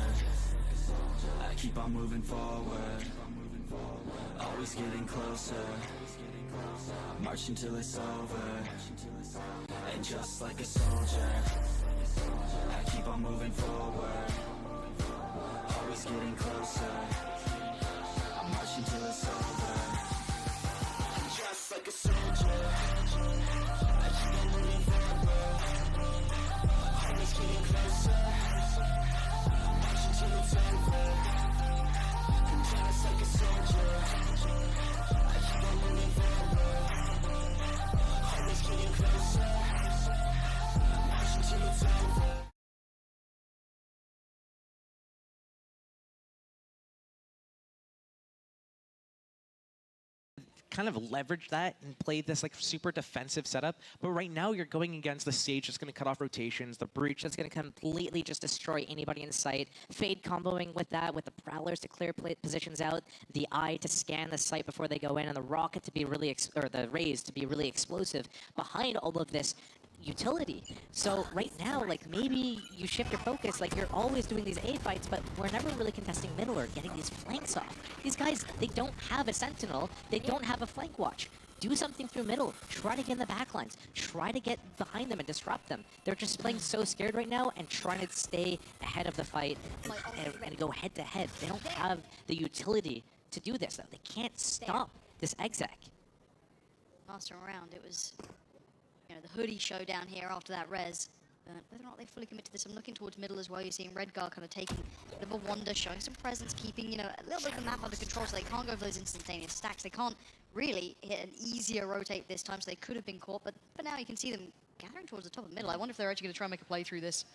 I keep on moving forward, always getting closer. March until it's over. And just like a soldier, I keep on moving forward, always getting closer. March until it's over. And just like a soldier, I keep on moving forward, always getting closer. March until it's over. And just like a soldier, I keep on moving forward, always getting closer. March until it's over. Kind of leverage that and play this like super defensive setup, but right now you're going against the Sage that's going to cut off rotations, the Breach that's going to completely just destroy anybody in sight. Fade comboing with that, with the Prowlers to clear positions out, the Eye to scan the site before they go in, and the Rocket to be really, or the Raze to be really explosive behind all of this utility. So right now, like, maybe you shift your focus, like you're always doing these A fights, but we're never really contesting middle or getting these flanks off. These guys, they don't have a Sentinel, they don't have a flank watch. Do something through middle, try to get in the backlines, try to get behind them and disrupt them. They're just playing so scared right now and trying to stay ahead of the fight and go head to head. They don't have the utility to do this though. They can't stop this exec. Last time around, it was the hoodie showdown here after that res. Whether or not they fully commit to this, I'm looking towards middle as well. You're seeing Redgear kind of taking a bit of a wander, showing some presence, keeping, a little bit of the map under control, so they can't go for those instantaneous stacks. They can't really hit an easier rotate this time, so they could have been caught, but for now you can see them gathering towards the top of the middle. I wonder if they're actually going to try and make a play through this.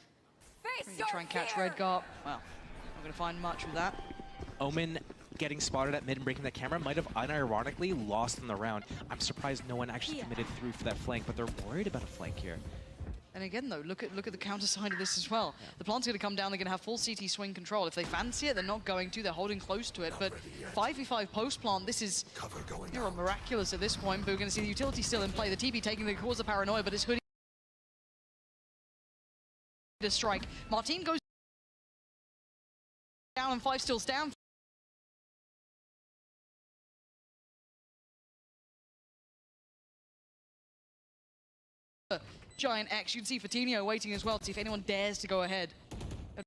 Try and catch Redgear. Well, not going to find much of that. Omen getting spotted at mid and breaking that camera might have unironically lost in the round. I'm surprised no one actually committed through for that flank, but they're worried about a flank here. And again, though, look at the counter side of this as well. Yeah. The plant's going to come down. They're going to have full CT swing control. If they fancy it, they're not going to. They're holding close to it. But 5v5 post plant, this is miraculous at this point. But we're going to see the utility still in play. The TB taking the cause of paranoia, but it's hoodie to strike. Martin goes down and 5 still down. Giant X. You can see Fatinho waiting as well to see if anyone dares to go ahead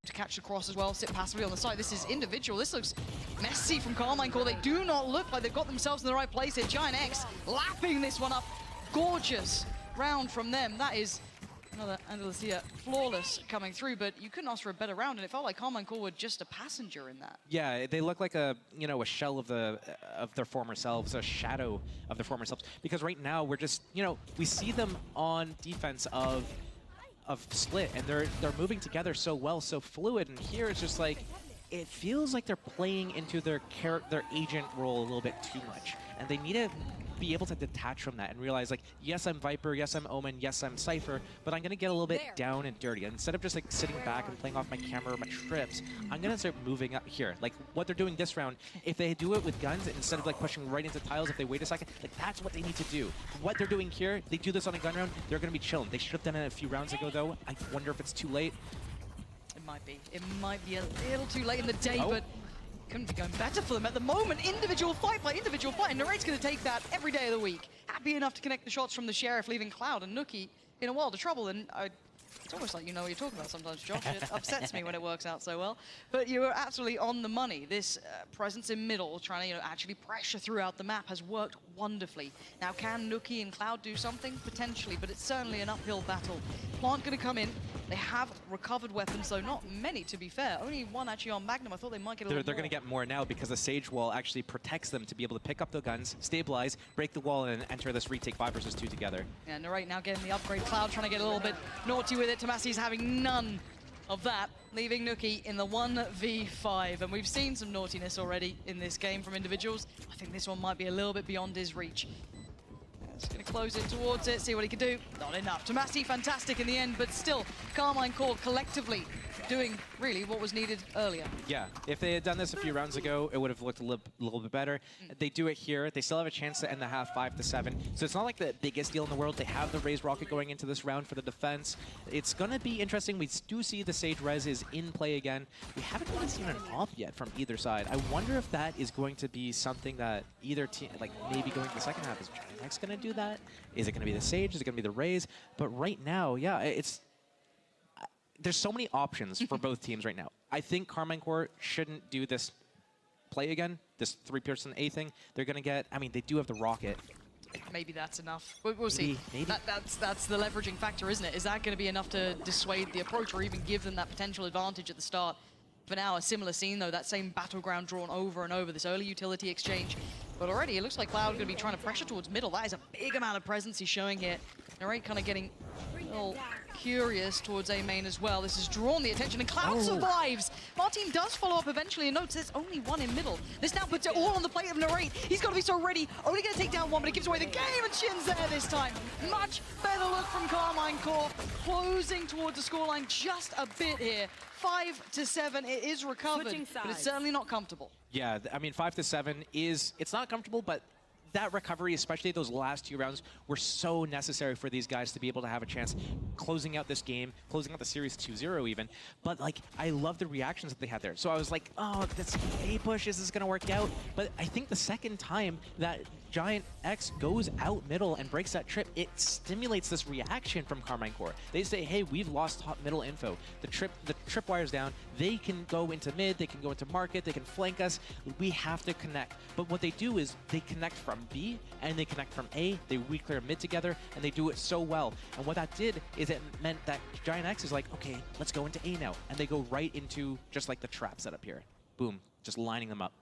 to catch the cross as well, sit passively on the side. This is individual. This looks messy from Carmine Core. They do not look like they've got themselves in the right place here. Giant X lapping this one up. Gorgeous round from them. That is another Andalusia flawless coming through, but you couldn't ask for a better round, and it felt like Carmine Core were just a passenger in that. Yeah, they look like a a shell of their former selves, a shadow of their former selves. Because right now we're just we see them on defense of of split, and they're moving together so well, so fluid. And here it's just like, it feels like they're playing into their agent role a little bit too much, and they need to be able to detach from that and realize, like, yes, I'm Viper, yes, I'm Omen, yes, I'm Cypher, but I'm going to get a little bit down and dirty. And instead of just, like, sitting back and playing off my camera or my trips, I'm going to start moving up here. Like, what they're doing this round, if they do it with guns, instead of, like, pushing right into tiles, if they wait a second, like, that's what they need to do. What they're doing here, they do this on a gun round, they're going to be chilling. They should have done it a few rounds ago, though. I wonder if it's too late. It might be. It might be a little too late in the day, but couldn't be going better for them at the moment. Individual fight by individual fight, and Narrate's going to take that every day of the week. Happy enough to connect the shots from the Sheriff, leaving Cloud and Nookie in a world of trouble. And it's almost like you know what you're talking about sometimes, Josh. It upsets me when it works out so well. But you are absolutely on the money. This presence in middle, trying to actually pressure throughout the map, has worked wonderfully. Now, can Nookie and Cloud do something? Potentially, but it's certainly an uphill battle. Plant going to come in. They have recovered weapons, though not many, to be fair. Only one actually on Magnum. I thought they might get a little They're going to get more now because the Sage Wall actually protects them to be able to pick up the guns, stabilize, break the wall, and enter this retake 5 versus 2 together. Yeah, Narrate now getting the upgrade. Cloud trying to get a little bit naughty with it. Tomasi's having none of that, leaving Nookie in the 1v5. And we've seen some naughtiness already in this game from individuals. I think this one might be a little bit beyond his reach. Just going to close in towards it, see what he can do. Not enough. Tomasi, fantastic in the end, but still, Carmine Core collectively doing really what was needed earlier. Yeah, if they had done this a few rounds ago, it would have looked a little bit better. They do it here. They still have a chance to end the half 5-7. So it's not like the biggest deal in the world. They have the Raze Rocket going into this round for the defense. It's going to be interesting. We do see the Sage Res is in play again. We haven't really seen an off yet from either side. I wonder if that is going to be something that either team, like maybe going to the second half, is Next going to do that? Is it going to be the Sage? Is it going to be the Raze? But right now, yeah, there's so many options for both teams right now. I think Carmine Core shouldn't do this play again, this 3-person A thing. They're going to get, I mean, they do have the Rocket. Maybe that's enough. We'll see. Maybe. That's the leveraging factor, isn't it? Is that going to be enough to dissuade the approach or even give them that potential advantage at the start? For now, a similar scene, though, that same battleground drawn over and over, this early utility exchange. But already, it looks like Cloud going to be trying to pressure towards middle. That is a big amount of presence he's showing here. Narrate kind of getting a little curious towards A main as well. This has drawn the attention, and Cloud survives. Martin does follow up eventually and notes there's only one in middle. This now puts it all on the plate of Narrate. He's got to be so ready. Only going to take down one, but it gives away the game, and Shin's there this time. Much better look from Carmine Core, closing towards the scoreline just a bit here. 5-7, it is recovered, but it's certainly not comfortable. Yeah, I mean, 5-7 is, it's not comfortable, but that recovery, especially those last 2 rounds, were so necessary for these guys to be able to have a chance closing out this game, closing out the series 2-0 even. But, like, I love the reactions that they had there. So I was like, oh, this A push, is this going to work out? But I think the second time that Giant X goes out middle and breaks that trip, it stimulates this reaction from Carmine Core. They say, hey, we've lost top middle info. The tripwire's down. They can go into mid, they can go into market, they can flank us. We have to connect. But what they do is they connect from B and they connect from A. They re-clear mid together, and they do it so well. And what that did is it meant that Giant X is like, okay, let's go into A now. And they go right into just like the trap setup here. Boom, just lining them up.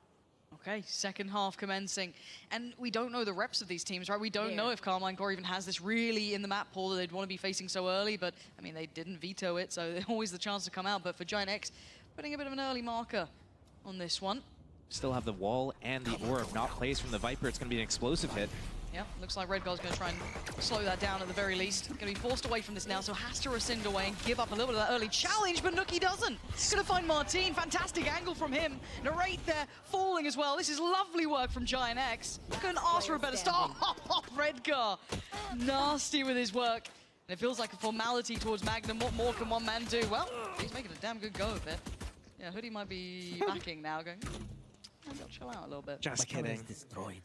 Okay, second half commencing. And we don't know the reps of these teams, right? We don't know if Carmine Core even has this really in the map pool that they'd want to be facing so early, but I mean, they didn't veto it, so there's always the chance to come out. But for Giant X, putting a bit of an early marker on this one. Still have the wall and the orb not placed from the Viper. It's going to be an explosive hit. Yeah, looks like Redgear's going to try and slow that down at the very least. Going to be forced away from this now, so has to rescind away and give up a little bit of that early challenge, but Nookie doesn't. Going to find Martin. Fantastic angle from him. Narrate there, falling as well. This is lovely work from Giant X. Couldn't ask for a better start. Redgear, nasty with his work. And it feels like a formality towards Magnum. What more can one man do? Well, he's making a damn good go of it. Yeah, Hoodie might be backing now, going, maybe I'll chill out a little bit. Just kidding. Destroyed.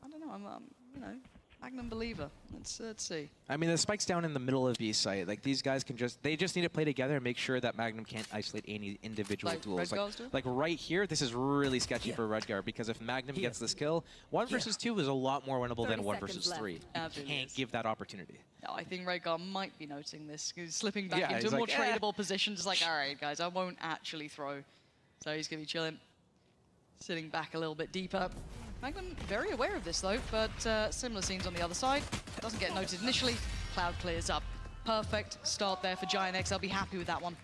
I don't know, I'm you know, Magnum believer. Let's see. I mean, the spike's down in the middle of B site. Like, these guys can they just need to play together and make sure that Magnum can't isolate any individual duels. Like right here, this is really sketchy for Redgear, because if Magnum gets this kill, 1 versus 2 is a lot more winnable than 1 versus 3. Absolutely. Can't give that opportunity. No, I think Redgear might be noticing this. He's slipping back into a more tradable position. Just like, all right, guys, I won't actually throw. So he's going to be chilling, sitting back a little bit deeper. Magnum very aware of this though, but similar scenes on the other side. Doesn't get noted initially. Cloud clears up. Perfect start there for Giant X. They'll be happy with that one.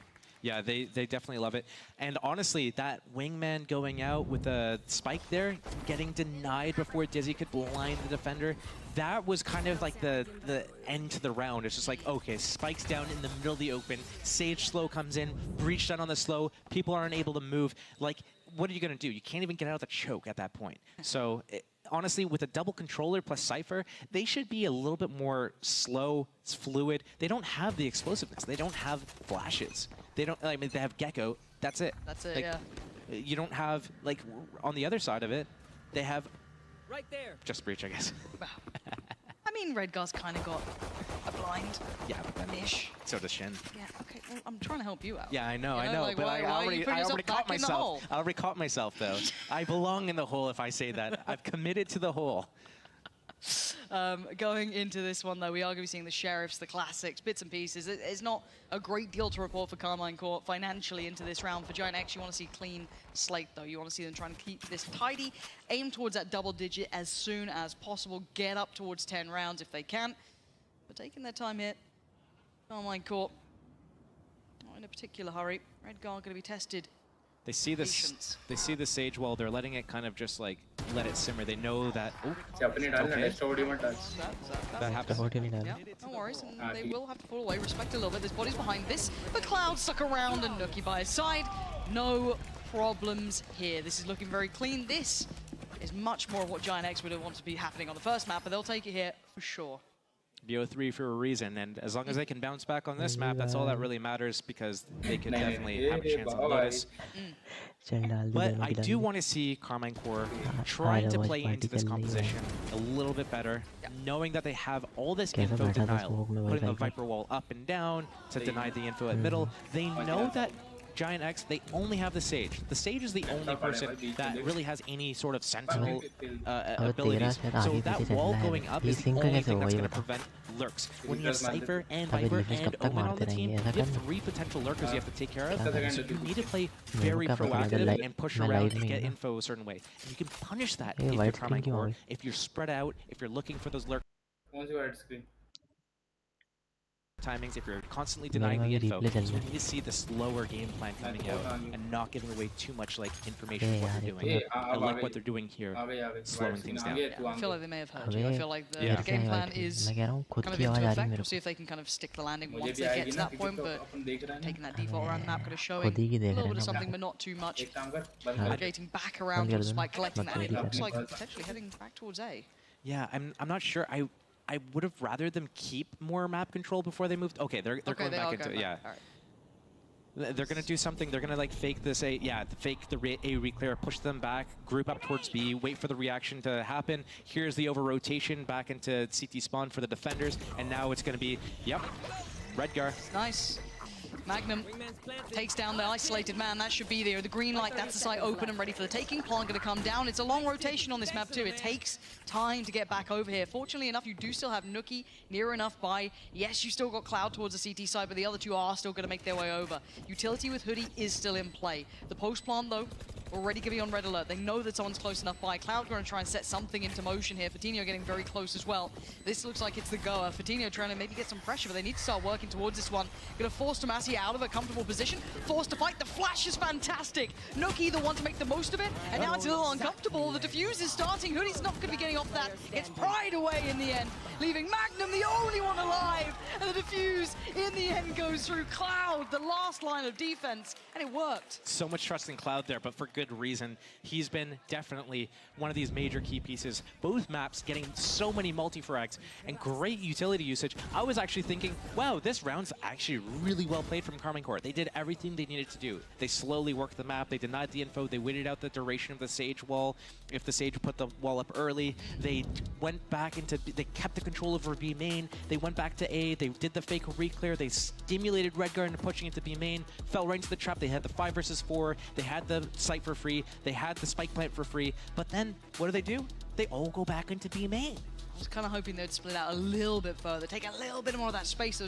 Yeah, they definitely love it. And honestly, that wingman going out with a spike there, getting denied before Dizzy could blind the defender, that was kind of like the end to the round. It's just like, okay, spike's down in the middle of the open, Sage slow comes in, breach done on the slow, people aren't able to move. Like, what are you going to do? You can't even get out of the choke at that point. So honestly, with a double controller plus Cypher, they should be a little bit more slow, fluid. They don't have the explosiveness. They don't have flashes. They don't. I mean, they have Gecko. That's it. That's it. Like, Yeah. You don't have, like, on the other side of it, they have right there. Just breach, I guess. I mean, Redgar's kind of got a blind. Yeah. Ish. So does Shin. Yeah. Okay. Well, I'm trying to help you out. Yeah, I know. You know, like, but why I are you already putting yourself caught back in the myself. hole? I already caught myself, though. I belong in the hole if I say that. I've committed to the hole. Going into this one, though, we are going to be seeing the Sheriffs, the classics, bits and pieces. It's not a great deal to report for Carmine Court financially into this round. For Giant X, you want to see clean slate, though. You want to see them trying to keep this tidy, aim towards that double digit as soon as possible, get up towards 10 rounds if they can. But taking their time here, Carmine Court, not in a particular hurry. Redgar going to be tested. They see this. They see the Sage wall. They're letting it kind of just like let it simmer. They know that. Oh, okay. That happens. Yeah, no worries. And they will have to pull away. Respect a little bit. There's bodies behind this. But Cloud stuck around and Nookie by his side. No problems here. This is looking very clean. This is much more of what Giant X would have wanted to be happening on the first map, but they'll take it here for sure. BO3 for a reason, and as long as they can bounce back on this map, that's all that really matters, because they could definitely have a chance on Lotus. But I do want to see Carmine Core trying to play into this composition a little bit better, knowing that they have all this info denial, putting the Viper wall up and down to deny the info at middle. They know that Giant X, they only have the Sage. The Sage is the only person that really has any sort of sentinel abilities. So that wall going up is the only thing that's going to prevent lurks. When you have Cypher and Viper and Omen on the team, you have 3 potential lurkers you have to take care of. So you need to play very proactive and push around and get info a certain way. And you can punish that if you're Carmine Core, if you're spread out, if you're looking for those lurkers. Timings, if you're constantly denying the info, so we need to see the slower game plan coming out and not giving away too much like information of what they're doing. I like what they're doing here, slowing things down. Yeah, I feel like they may have heard you. I feel like the game plan is kind of into effect. We'll see if they can kind of stick the landing once they get to that point, but taking that default around the map, kind of showing a little bit of something, but not too much. Navigating back around towards Spike, collecting that, and it looks like potentially heading back towards A. Yeah, I'm not sure. I would have rather them keep more map control before they moved. Okay, they're going back into it. Yeah. Right. They're going to do something. They're going to like fake this A. Yeah, fake the A reclear, push them back, group up towards B, wait for the reaction to happen. Here's the over rotation back into CT spawn for the defenders, and now it's going to be, yep, Redgear. Nice. Magnum takes down the isolated man. That should be there. The green light, that's the site open and ready for the taking. Plant going to come down. It's a long rotation on this map too. It takes time to get back over here. Fortunately enough, you do still have Nookie near enough by. Yes, you still got Cloud towards the CT side, but the other two are still going to make their way over. Utility with Hoodie is still in play. The post plant though, already going to be on red alert. They know that someone's close enough by. Cloud going to try and set something into motion here. Fatinho getting very close as well. This looks like it's the goer. Fatinho trying to maybe get some pressure, but they need to start working towards this one. Going to force Tomasi out of a comfortable position. Forced to fight. The flash is fantastic. Nookie the one to make the most of it. And now it's a little uncomfortable. The defuse is starting. Hoodie's not going to be getting off that. Gets pried away in the end, leaving Magnum the only one alive. And the defuse in the end goes through Cloud, the last line of defense. And it worked. So much trust in Cloud there, but for good reason. He's been definitely one of these major key pieces. Both maps getting so many multi-frags and great utility usage. I was actually thinking, wow, this round's actually really well played from Carmine Court. They did everything they needed to do. They slowly worked the map. They denied the info. They waited out the duration of the Sage wall. If the Sage put the wall up early, they went back into, they kept the control over B main. They went back to A. They did the fake reclear. They stimulated Redgear into pushing into B main. Fell right into the trap. They had the 5 versus 4. They had the site for free. They had the spike plant for free. But then, what do? They all go back into B main. I was kind of hoping they'd split out a little bit further, take a little bit more of that space.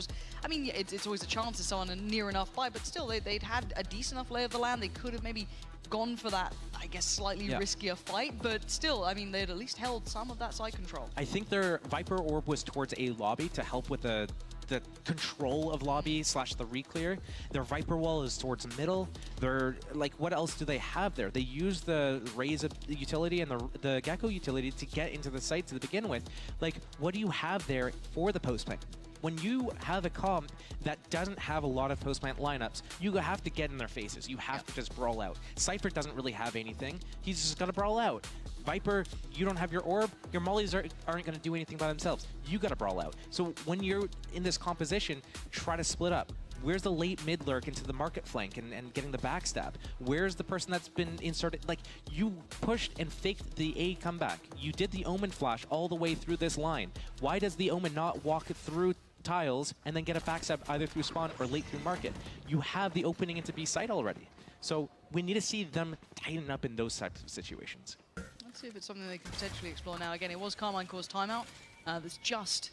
I mean, yeah, it's always a chance to someone near enough by, but still, they'd had a decent enough lay of the land. They could have maybe gone for that, I guess, slightly riskier fight, but still, I mean, they'd at least held some of that side control. I think their Viper Orb was towards A lobby to help with the the control of lobby / the reclear. Their Viper wall is towards the middle. They're like, what else do they have there? They use the Raze utility and the Gecko utility to get into the site to begin with. Like, what do you have there for the post plant? When you have a comp that doesn't have a lot of post-plant lineups, you have to get in their faces. You have to just brawl out. Cypher doesn't really have anything. He's just gonna brawl out. Viper, you don't have your orb. Your mollies aren't gonna do anything by themselves. You gotta brawl out. So when you're in this composition, try to split up. Where's the late mid lurk into the market flank and getting the backstab? Where's the person that's been inserted? Like, you pushed and faked the A comeback. You did the Omen flash all the way through this line. Why does the Omen not walk through tiles and then get a backstab either through spawn or late through market? You have the opening into B site already. So we need to see them tighten up in those types of situations. Let's see if it's something they can potentially explore now. Again, it was Carmine Core's timeout. That's just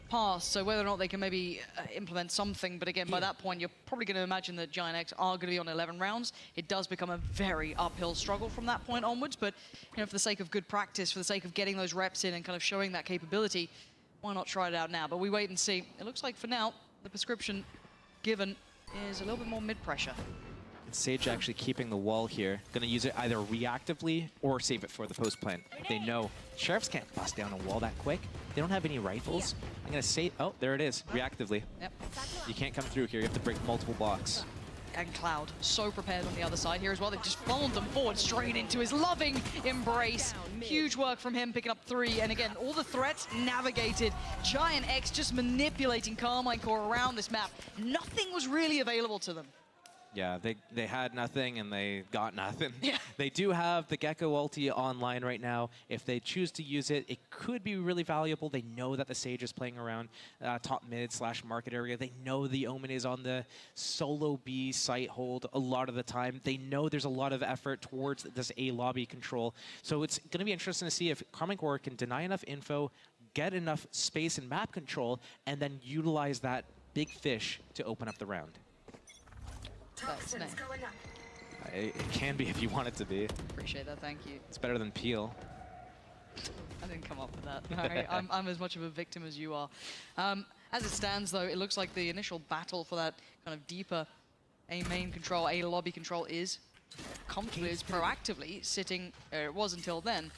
passed, so whether or not they can maybe implement something, but again, by that point, you're probably going to imagine that Giant X are going to be on 11 rounds. It does become a very uphill struggle from that point onwards, but you know, for the sake of good practice, for the sake of getting those reps in and kind of showing that capability, why not try it out now? But we wait and see. It looks like for now, the prescription given is a little bit more mid-pressure. Sage actually keeping the wall here. Gonna use it either reactively or save it for the post plant. They know Sheriffs can't bust down a wall that quick. They don't have any rifles. I'm gonna say, oh, there it is, reactively. Yep. You can't come through here. You have to break multiple blocks. And Cloud, so prepared on the other side here as well. They've just followed them forward straight into his loving embrace. Huge work from him, picking up 3. And again, all the threats navigated. Giant X just manipulating Carmine Core around this map. Nothing was really available to them. Yeah, they had nothing and they got nothing. Yeah. They do have the Gecko ulti online right now. If they choose to use it, it could be really valuable. They know that the Sage is playing around top mid / market area. They know the Omen is on the solo B site hold a lot of the time. They know there's a lot of effort towards this A lobby control. So it's going to be interesting to see if Carmine Core can deny enough info, get enough space and map control, and then utilize that big fish to open up the round. It can be if you want it to be. Appreciate that, thank you. It's better than Peel. I didn't come up with that. Right? I'm as much of a victim as you are. As it stands, though, it looks like the initial battle for that kind of deeper A main control, A lobby control is comfortably, is proactively sitting, it was until then,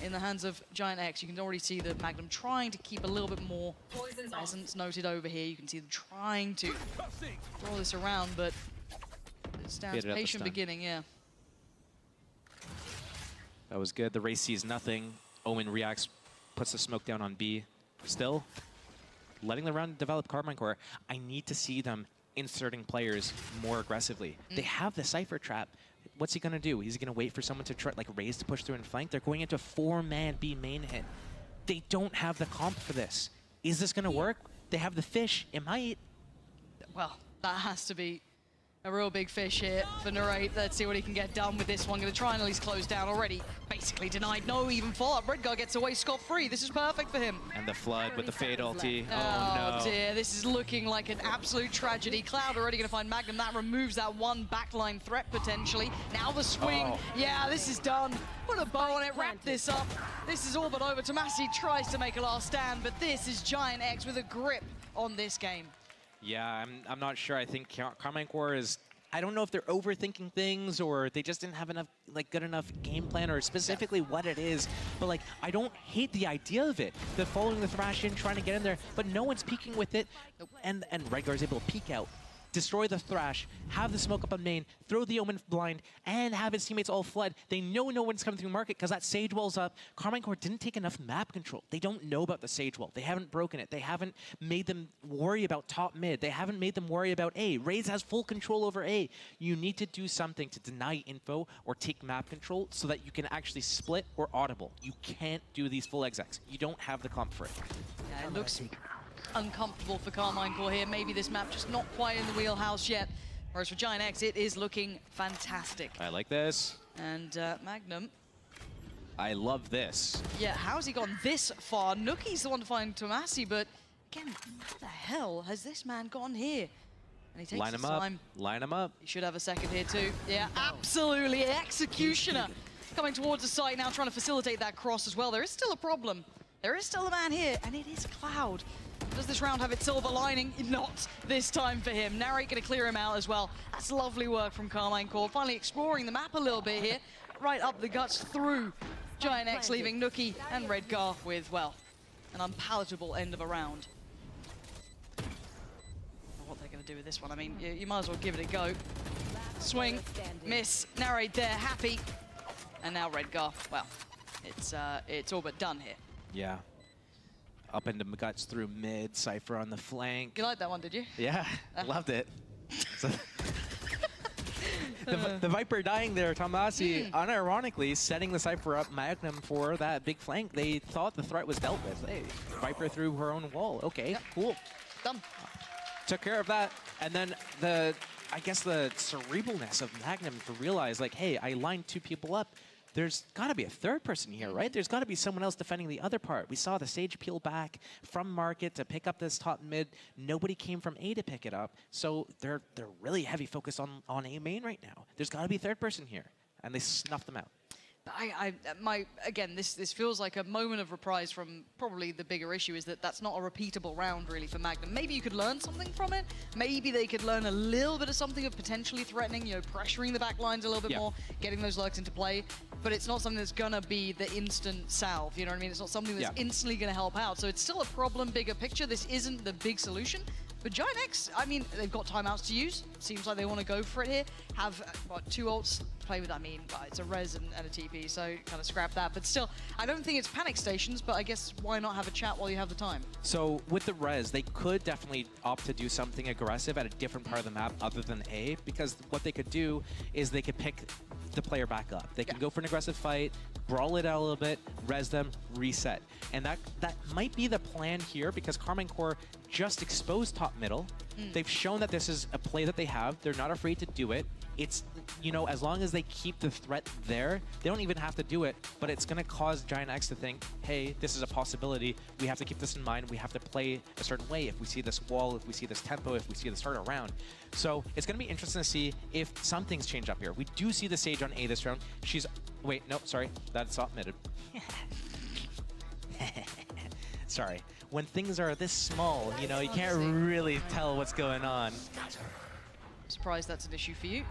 in the hands of Giant X. You can already see the Magnum trying to keep a little bit more presence noted over here. You can see them trying to draw this around, but it stands patient beginning, yeah. That was good. The race sees nothing. Omen reacts, puts the smoke down on B. Still letting the round develop Carmine Core. I need to see them inserting players more aggressively. They have the Cypher trap. What's he going to do? Is he going to wait for someone to try, like, Raze to push through and flank? They're going into a 4-man B main hit. They don't have the comp for this. Is this going to work? They have the fish. It might. Well, that has to be a real big fish here for Narrate. Let's see what he can get done with this one. Going to try and at least close down already. Basically denied. No even follow-up. Redgear gets away scot-free. This is perfect for him. And the flood with the fade ulti. Oh, no. Dear. This is looking like an absolute tragedy. Cloud already going to find Magnum. That removes that one backline threat potentially. Now the swing. Oh. Yeah, this is done. Put a bow on it. Wrap this up. This is all but over. Tomasi tries to make a last stand, but this is Giant X with a grip on this game. Yeah, I'm not sure. I think Carmine Core is, I don't know if they're overthinking things or they just didn't have enough, like, good enough game plan or specifically what it is. But, like, I don't hate the idea of it. The following the thrash in, trying to get in there, but no one's peeking with it. And Redgear is able to peek out, destroy the thrash, have the smoke up on main, throw the Omen blind, and have his teammates all fled. They know no one's coming through market because that Sage wall's up. Carmine Core didn't take enough map control. They don't know about the Sage wall. They haven't broken it. They haven't made them worry about top mid. They haven't made them worry about A. Raze has full control over A. You need to do something to deny info or take map control so that you can actually split or audible. You can't do these full execs. You don't have the comp for it. Yeah, it looks uncomfortable for Carmine Core here. Maybe this map just not quite in the wheelhouse yet. Whereas for Giant X, it is looking fantastic. I like this. And Magnum. I love this. Yeah, how's he gone this far? Nookie's the one to find Tomasi, but again, how the hell has this man gone here? And he takes Line him his time. up. Line him up. He should have a second here too. Yeah, absolutely. Executioner coming towards the site now, trying to facilitate that cross as well. There is still a problem There is still a man here, and it is Cloud. Does this round have its silver lining? Not this time for him. Narrate going to clear him out as well. That's lovely work from Carmine Core, finally exploring the map a little bit here. Right up the guts through Giant X, leaving Nookie and Redgear with, well, an unpalatable end of a round. What they're going to do with this one, I mean, you might as well give it a go. Swing, miss, Narrate there, happy. And now Redgear, well, it's all but done here. Yeah. Up into guts through mid, Cypher on the flank. You liked that one, did you? Yeah, loved it. So the Viper dying there, Tomasi, unironically setting the Cypher up Magnum for that big flank. They thought the threat was dealt with. Hey, Viper through her own wall. Okay, cool. Done. Took care of that. And then I guess the cerebralness of Magnum to realize, like, hey, I lined 2 people up. There's got to be a third person here, right? There's got to be someone else defending the other part. We saw the Sage peel back from market to pick up this top mid. Nobody came from A to pick it up. So they're really heavy focused on A main right now. There's got to be a third person here. And they snuffed them out. Again, this feels like a moment of reprise from probably the bigger issue is that that's not a repeatable round really for Magnum. Maybe you could learn something from it. Maybe they could learn a little bit of something of potentially threatening, you know, pressuring the back lines a little bit more, getting those lurks into play. But it's not something that's gonna be the instant salve, you know what I mean? It's not something that's instantly gonna help out. So it's still a problem, bigger picture. This isn't the big solution. But Giant X, I mean, they've got timeouts to use. Seems like they want to go for it here. Have, what, 2 ults play with, I mean, it's a res and a TP, so kind of scrap that. But still, I don't think it's panic stations, but I guess why not have a chat while you have the time? So with the res, they could definitely opt to do something aggressive at a different part of the map other than A, because what they could do is they could pick the player back up. They can go for an aggressive fight, brawl it out a little bit, res them, reset. And that might be the plan here because Carmine Core just exposed top middle. They've shown that this is a play that they have. They're not afraid to do it. It's, you know, as long as they keep the threat there, they don't even have to do it, but it's going to cause Giant X to think, hey, this is a possibility. We have to keep this in mind. We have to play a certain way if we see this wall, if we see this tempo, if we see the start around. So it's going to be interesting to see if some things change up here. We do see the Sage on A this round. She's, wait, no, sorry, that's off-midded. Sorry. When things are this small, you know, you can't really tell what's going on. Surprised that's an issue for you.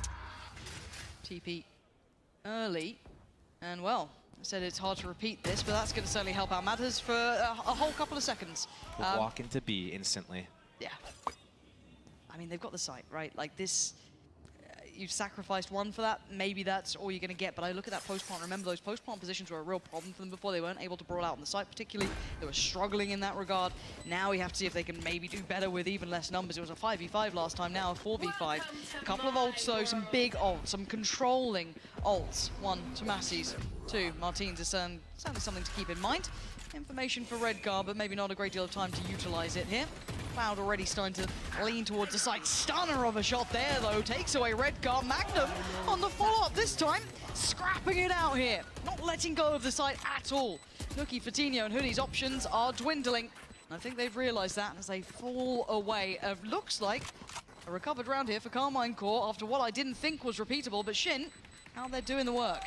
TP early, and well, I said it's hard to repeat this, but that's going to certainly help out matters for a whole couple of seconds. Walk into B instantly. Yeah. I mean, they've got the site, right? Like this, you've sacrificed one for that. Maybe that's all you're going to get. But I look at that post-plant. Remember, those post-plant positions were a real problem for them before. They weren't able to brawl out on the site particularly. They were struggling in that regard. Now we have to see if they can maybe do better with even less numbers. It was a 5v5 last time, now a 4v5. A couple of ults, though, some big ults, some controlling ults. 1 to Massey's, 2 Martins is certainly something to keep in mind. Information for Redgear, but maybe not a great deal of time to utilize it here. Cloud already starting to lean towards the site. Stunner of a shot there, though. Takes away Redgear. Magnum on the follow-up this time. Scrapping it out here. Not letting go of the site at all. Nookie, Fatinho, and Hoodie's options are dwindling. And I think they've realized that as they fall away. Looks like a recovered round here for Carmine Core after what I didn't think was repeatable. But Shin, how they're doing the work.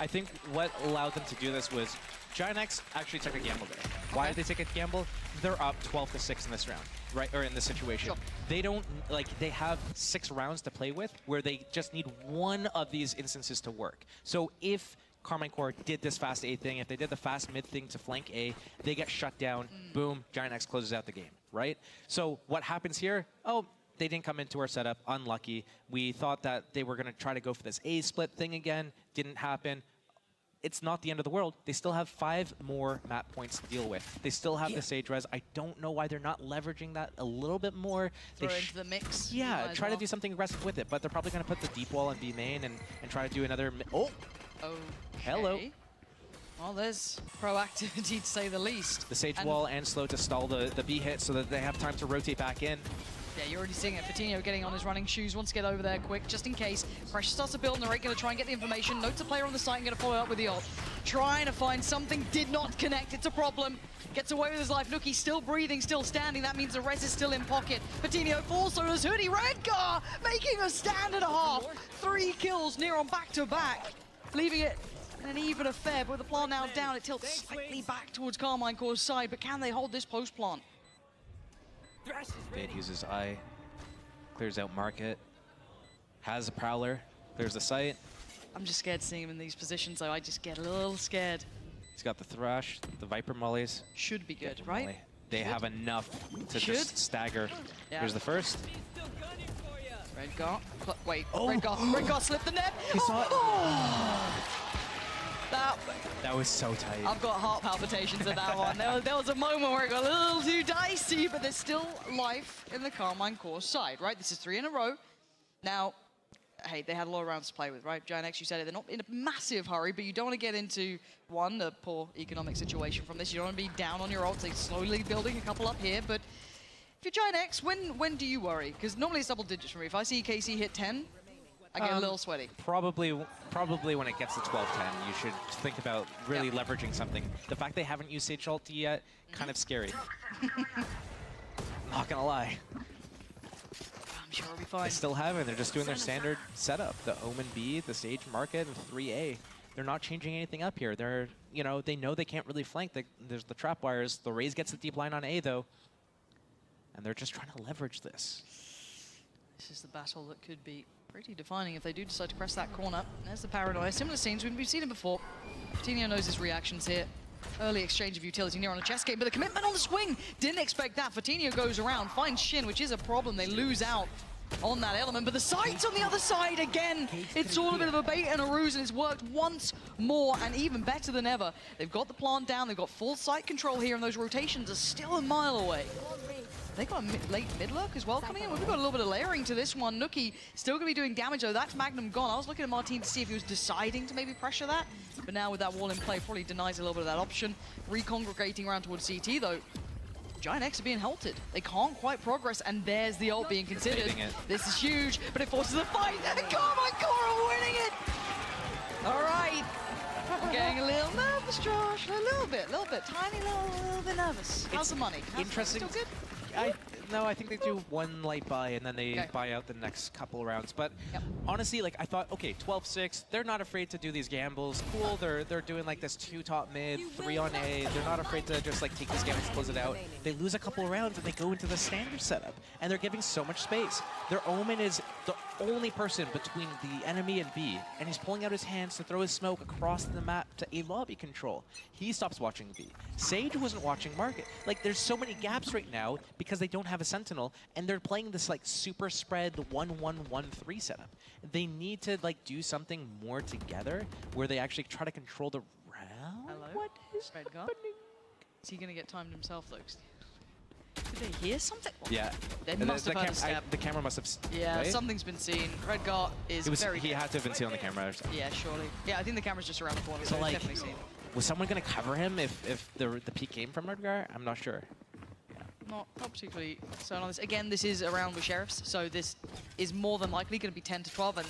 I think what allowed them to do this was Giant X actually took a gamble there. Why did they take a gamble? They're up 12-6 in this round, right? Or in this situation. Sure. They don't, like, they have 6 rounds to play with where they just need one of these instances to work. So if Carmine Core did this fast A thing, if they did the fast mid thing to flank A, they get shut down, boom, Giant X closes out the game, right? So what happens here? Oh, they didn't come into our setup, unlucky. We thought that they were gonna try to go for this A split thing again, didn't happen. It's not the end of the world. They still have 5 more map points to deal with. They still have the Sage res. I don't know why they're not leveraging that a little bit more. Throw it into the mix. Yeah, try to do something aggressive with it, but they're probably going to put the deep wall on B main and try to do another... Oh! Hello. Well, there's proactivity to say the least. The Sage wall and slow to stall the B hit so that they have time to rotate back in. Yeah, you're already seeing it. Fatinho getting on his running shoes, wants to get over there quick, just in case. Pressure starts to build, and they're going to try and get the information. Notes a player on the site and going to follow up with the ult. Trying to find something, did not connect. It's a problem. Gets away with his life. Nookie still breathing, still standing. That means the res is still in pocket. Fatinho falls, so does Hoodie. Redgear making a stand and a half. 3 kills near on back-to-back. Leaving it in an even affair, but with the plant now down, it tilts slightly back towards Carmine Core's side, but can they hold this post plant? Fade uses eye, clears out market, has a prowler, clears the site. I'm just scared seeing him in these positions, though. I just get a little scared. He's got the thrash, the viper mollies. Should be good, right? Molly. They have enough to just stagger. Yeah. Here's the first. Redgear. Wait, Redgear slipped the net. He saw it. That was so tight. I've got heart palpitations at that one. There was a moment where it got a little too dicey, but there's still life in the Carmine Core side, right? This is 3 in a row. Now, hey, they had a lot of rounds to play with, right? Giant X, you said it, they're not in a massive hurry, but you don't want to get into, one, a poor economic situation from this. You don't want to be down on your ults. They're slowly building a couple up here, but if you're Giant X, when do you worry? Because normally it's double digits for me. If I see KC hit 10, I get a little sweaty. Probably when it gets to 12-10, you should think about really leveraging something. The fact they haven't used Sage ult yet, kind of scary. Not gonna lie. I'm sure it'll be fine. They still haven't. They're just doing their standard setup. The Omen B, the Sage Market, and 3A. They're not changing anything up here. They're, they know they can't really flank. There's the trap wires. The Raze gets the deep line on A, though. And they're just trying to leverage this. This is the battle that could be pretty defining if they do decide to press that corner. There's the Paranoia. Similar scenes, we've seen it before. Coutinho knows his reactions here. Early exchange of utility near on a chest gate, but the commitment on the swing. Didn't expect that. Coutinho goes around, finds Shin, which is a problem. They lose out on that element, but the sights on the other side again. It's all a bit of a bait and a ruse, and it's worked once more, and even better than ever. They've got the plant down, they've got full site control here, and those rotations are still a mile away. They got a late mid-lurk as well coming in. We've got a little bit of layering to this one. Nuki still going to be doing damage, though. That's Magnum gone. I was looking at Martin to see if he was deciding to maybe pressure that. But now with that wall in play, probably denies a little bit of that option. Recongregating around towards CT, though. Giant X are being halted. They can't quite progress, and there's the ult being considered. This is huge, but it forces a fight, and Carmine Core are winning it! All right. I'm getting a little nervous, Josh. A little bit, tiny little bit nervous. How's the money? Interesting. Still good? No, I think they do one light buy and then they buy out the next couple rounds. But honestly, I thought, okay, 12-6, they're not afraid to do these gambles. Cool, they're doing like this 2 top mid, 3 on A. They're not afraid to just take this gamble, close it out. They lose a couple rounds and they go into the standard setup, and they're giving so much space. Their Omen is the only person between the enemy and B, and he's pulling out his hands to throw his smoke across the map to A lobby control. He stops watching B. Sage wasn't watching market. There's so many gaps right now because they don't have a Sentinel, and they're playing this super spread 1-1-1-3 setup. They need to do something more together where they actually try to control the round. Hello? What is happening? Is he going to get timed himself, though? Did they hear something? Yeah. They must have heard a step. The camera must have... Yeah, right? Something's been seen. Redgear is very... He had to have been seen on the camera or something. Yeah, surely. Yeah, I think the camera's just around the corner, so definitely seen. Was someone going to cover him if the peak came from Redgear? I'm not sure. Not particularly certain on this. Again, this is around with sheriffs, so this is more than likely going to be 10 to 12, and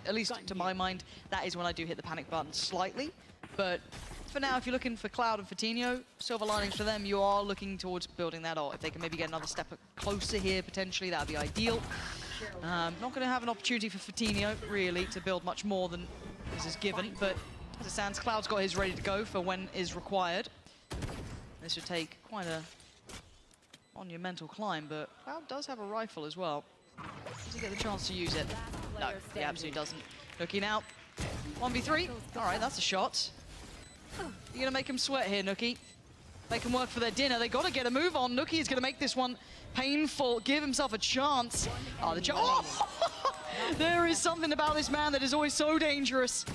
at least to my mind, that is when I do hit the panic button slightly. But for now, if you're looking for Cloud and Coutinho, silver linings for them, you are looking towards building that ult. If they can maybe get another step closer here, potentially, that would be ideal. Not going to have an opportunity for Coutinho, really, to build much more than this is given, but as it stands, Cloud's got his ready to go for when is required. This would take quite a monumental climb, but Cloud does have a rifle as well. Does he get the chance to use it? No, he absolutely doesn't. Looking out. 1v3. All right, that's a shot. You're going to make him sweat here, Nuki. Make him work for their dinner. They got to get a move on. Nuki is going to make this one painful, give himself a chance. There is something about this man that is always so dangerous.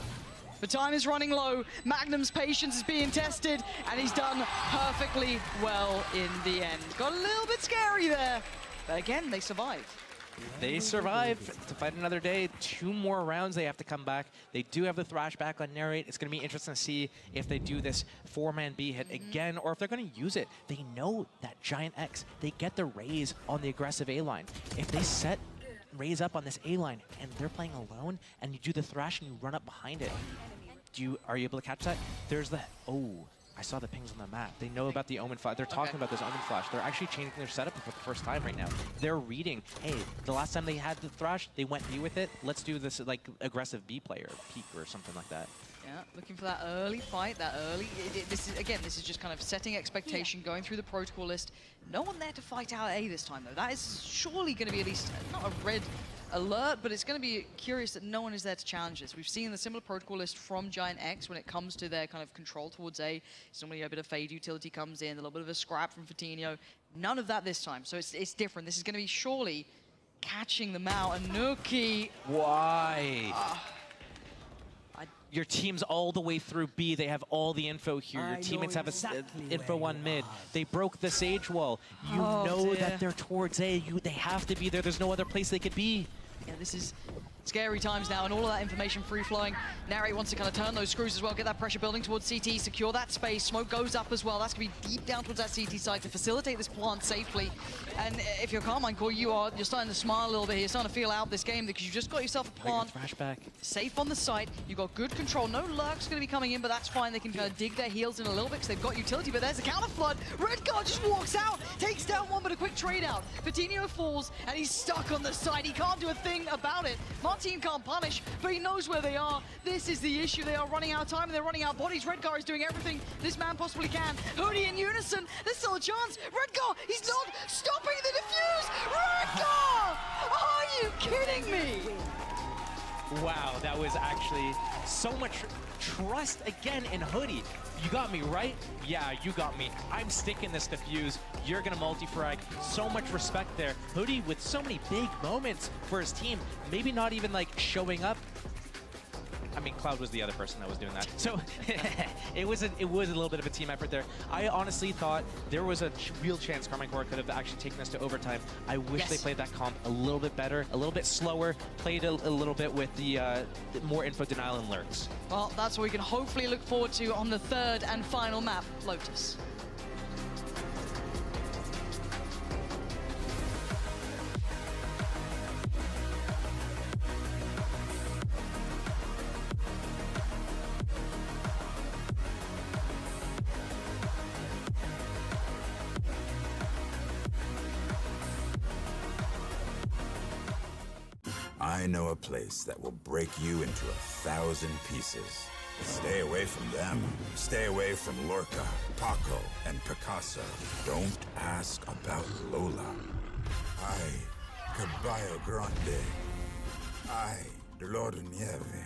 The time is running low. Magnum's patience is being tested, and he's done perfectly well in the end. Got a little bit scary there, but again, they survived. They survive to fight another day. 2 more rounds, they have to come back. They do have the thrash back on narrate. It's going to be interesting to see if they do this 4-man B hit again, or if they're going to use it. They know that Giant X, they get the Raze on the aggressive A line. If they set Raze up on this A line and they're playing alone, and you do the thrash and you run up behind it, are you able to catch that? There's the I saw the pings on the map. They know about the Omen Flash. They're talking about this Omen Flash. They're actually changing their setup for the first time right now. They're reading, hey, the last time they had the Thrash, they went B with it. Let's do this like aggressive B player, peak or something like that. Yeah, looking for that early fight, this is just kind of setting expectation, going through the protocol list. No one there to fight out A this time, though. That is surely going to be at least, not a red alert, but it's going to be curious that no one is there to challenge this. We've seen the similar protocol list from Giant X when it comes to their kind of control towards A. Normally a bit of fade utility comes in, a little bit of a scrap from Fatinho. None of that this time, so it's different. This is going to be surely catching them out, and Nuki... Why? Your team's all the way through B. They have all the info here. Your teammates have info on mid. They broke the Sage wall. You know that they're towards A. They have to be there. There's no other place they could be. Yeah, this is scary times now, and all of that information free-flowing. Narrate wants to kind of turn those screws as well, get that pressure building towards CT, secure that space. Smoke goes up as well. That's going to be deep down towards that CT side to facilitate this plant safely. And if you're Carmine Core, you're starting to smile a little bit here. You're starting to feel out this game because you just got yourself a plant safe on the site. You've got good control. No lurk's going to be coming in, but that's fine. They can kind of dig their heels in a little bit because they've got utility, but there's a counter flood. Redgear just walks out, takes down one, but a quick trade out. Fatinho falls, and he's stuck on the side. He can't do a thing about it. Martin can't punish, but he knows where they are. This is the issue. They are running out of time, and they're running out of bodies. Redgear is doing everything this man possibly can. Hoodie in unison. There's still a chance. Redgear, he's not stopping the defuse. Redgear! Are you kidding me? Wow, that was actually so much trust again in Hoodie. You got me, right? Yeah, you got me. I'm sticking this defuse. You're gonna multi-frag. So much respect there. Hoodie with so many big moments for his team. Maybe not even like showing up. I mean, Cloud was the other person that was doing that. So it was a little bit of a team effort there. I honestly thought there was a real chance Carmine Core could have actually taken this to overtime. I wish they played that comp a little bit better, a little bit slower, played a little bit with the more info denial and lurks. Well, that's what we can hopefully look forward to on the third and final map, Lotus. I know a place that will break you into 1,000 pieces. Stay away from them. Stay away from Lorca, Paco, and Picasso. Don't ask about Lola. Ay, Caballo Grande. Ay, Dolor de Nieve.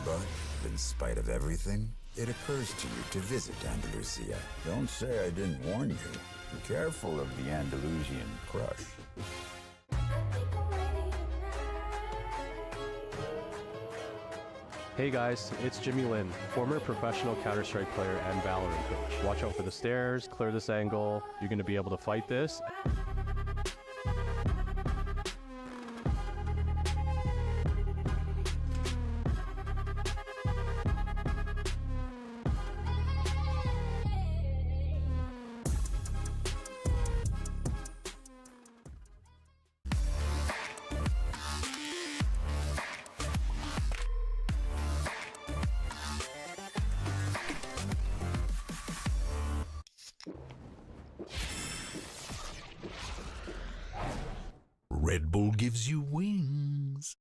But, in spite of everything, it occurs to you to visit Andalusia. Don't say I didn't warn you. Be careful of the Andalusian crush. Hey guys, it's Jimmy Lin, former professional Counter-Strike player and Valorant coach. Watch out for the stairs, clear this angle, you're going to be able to fight this. Red Bull gives you wings.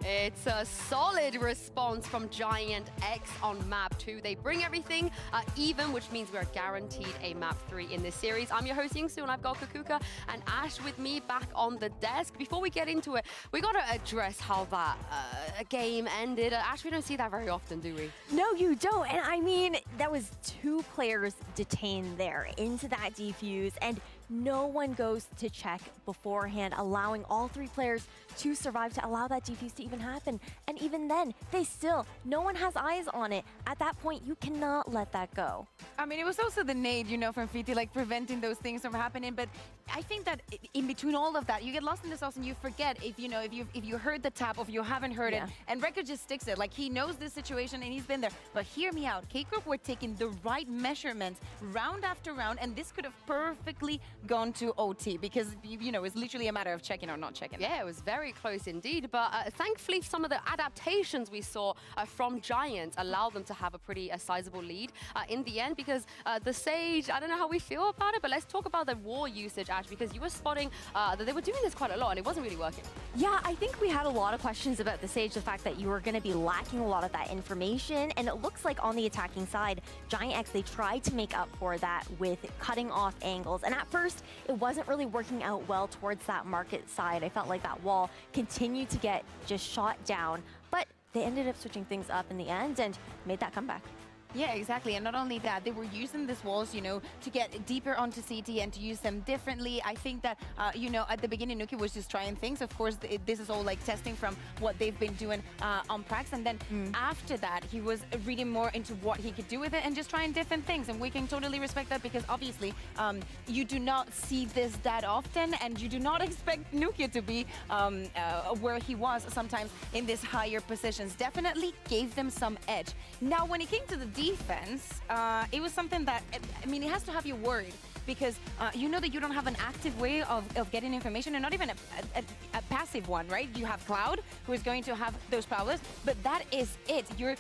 It's a solid response from Giant X on map 2. They bring everything even, which means we're guaranteed a map 3 in this series. I'm your host, Yingsu, and I've got Kakuka and Ash with me back on the desk. Before we get into it, we got to address how that game ended. Ash, we don't see that very often, do we? No, you don't. And I mean, that was 2 players detained there into that defuse, and no one goes to check beforehand, allowing all 3 players to survive to allow that defuse to even happen. And even then, no one has eyes on it. At that point, you cannot let that go. I mean, it was also the nade, you know, from VCT, like preventing those things from happening. But I think that in between all of that, you get lost in the sauce and you forget if you heard the tap or if you haven't heard it. And Redgear just sticks it. Like, he knows this situation and he's been there. But hear me out. K-Group were taking the right measurements round after round, and this could have perfectly gone to OT because, you know, it's literally a matter of checking or not checking. Yeah, it was very close indeed. But thankfully, some of the adaptations we saw from Giants allowed them to have a pretty sizable lead in the end, because the Sage, I don't know how we feel about it, but let's talk about the war usage, Ash, because you were spotting that they were doing this quite a lot and it wasn't really working. Yeah, I think we had a lot of questions about the Sage, the fact that you were going to be lacking a lot of that information, and it looks like on the attacking side, Giant X, they tried to make up for that with cutting off angles, and at first, it wasn't really working out well towards that market side. I felt like that wall continued to get just shot down, but they ended up switching things up in the end and made that comeback. Yeah, exactly. And not only that, they were using these walls, you know, to get deeper onto CT and to use them differently. I think that, you know, at the beginning, Nuki was just trying things. Of course, this is all like testing from what they've been doing on Prax. And then after that, he was reading more into what he could do with it and just trying different things. And we can totally respect that because obviously you do not see this that often, and you do not expect Nuki to be where he was sometimes in these higher positions. Definitely gave them some edge. Now, when it came to the defense, it was something that, I mean, it has to have you worried because you know that you don't have an active way of getting information, and not even a passive one, right? You have Cloud, who is going to have those prowlers, but that is it. You're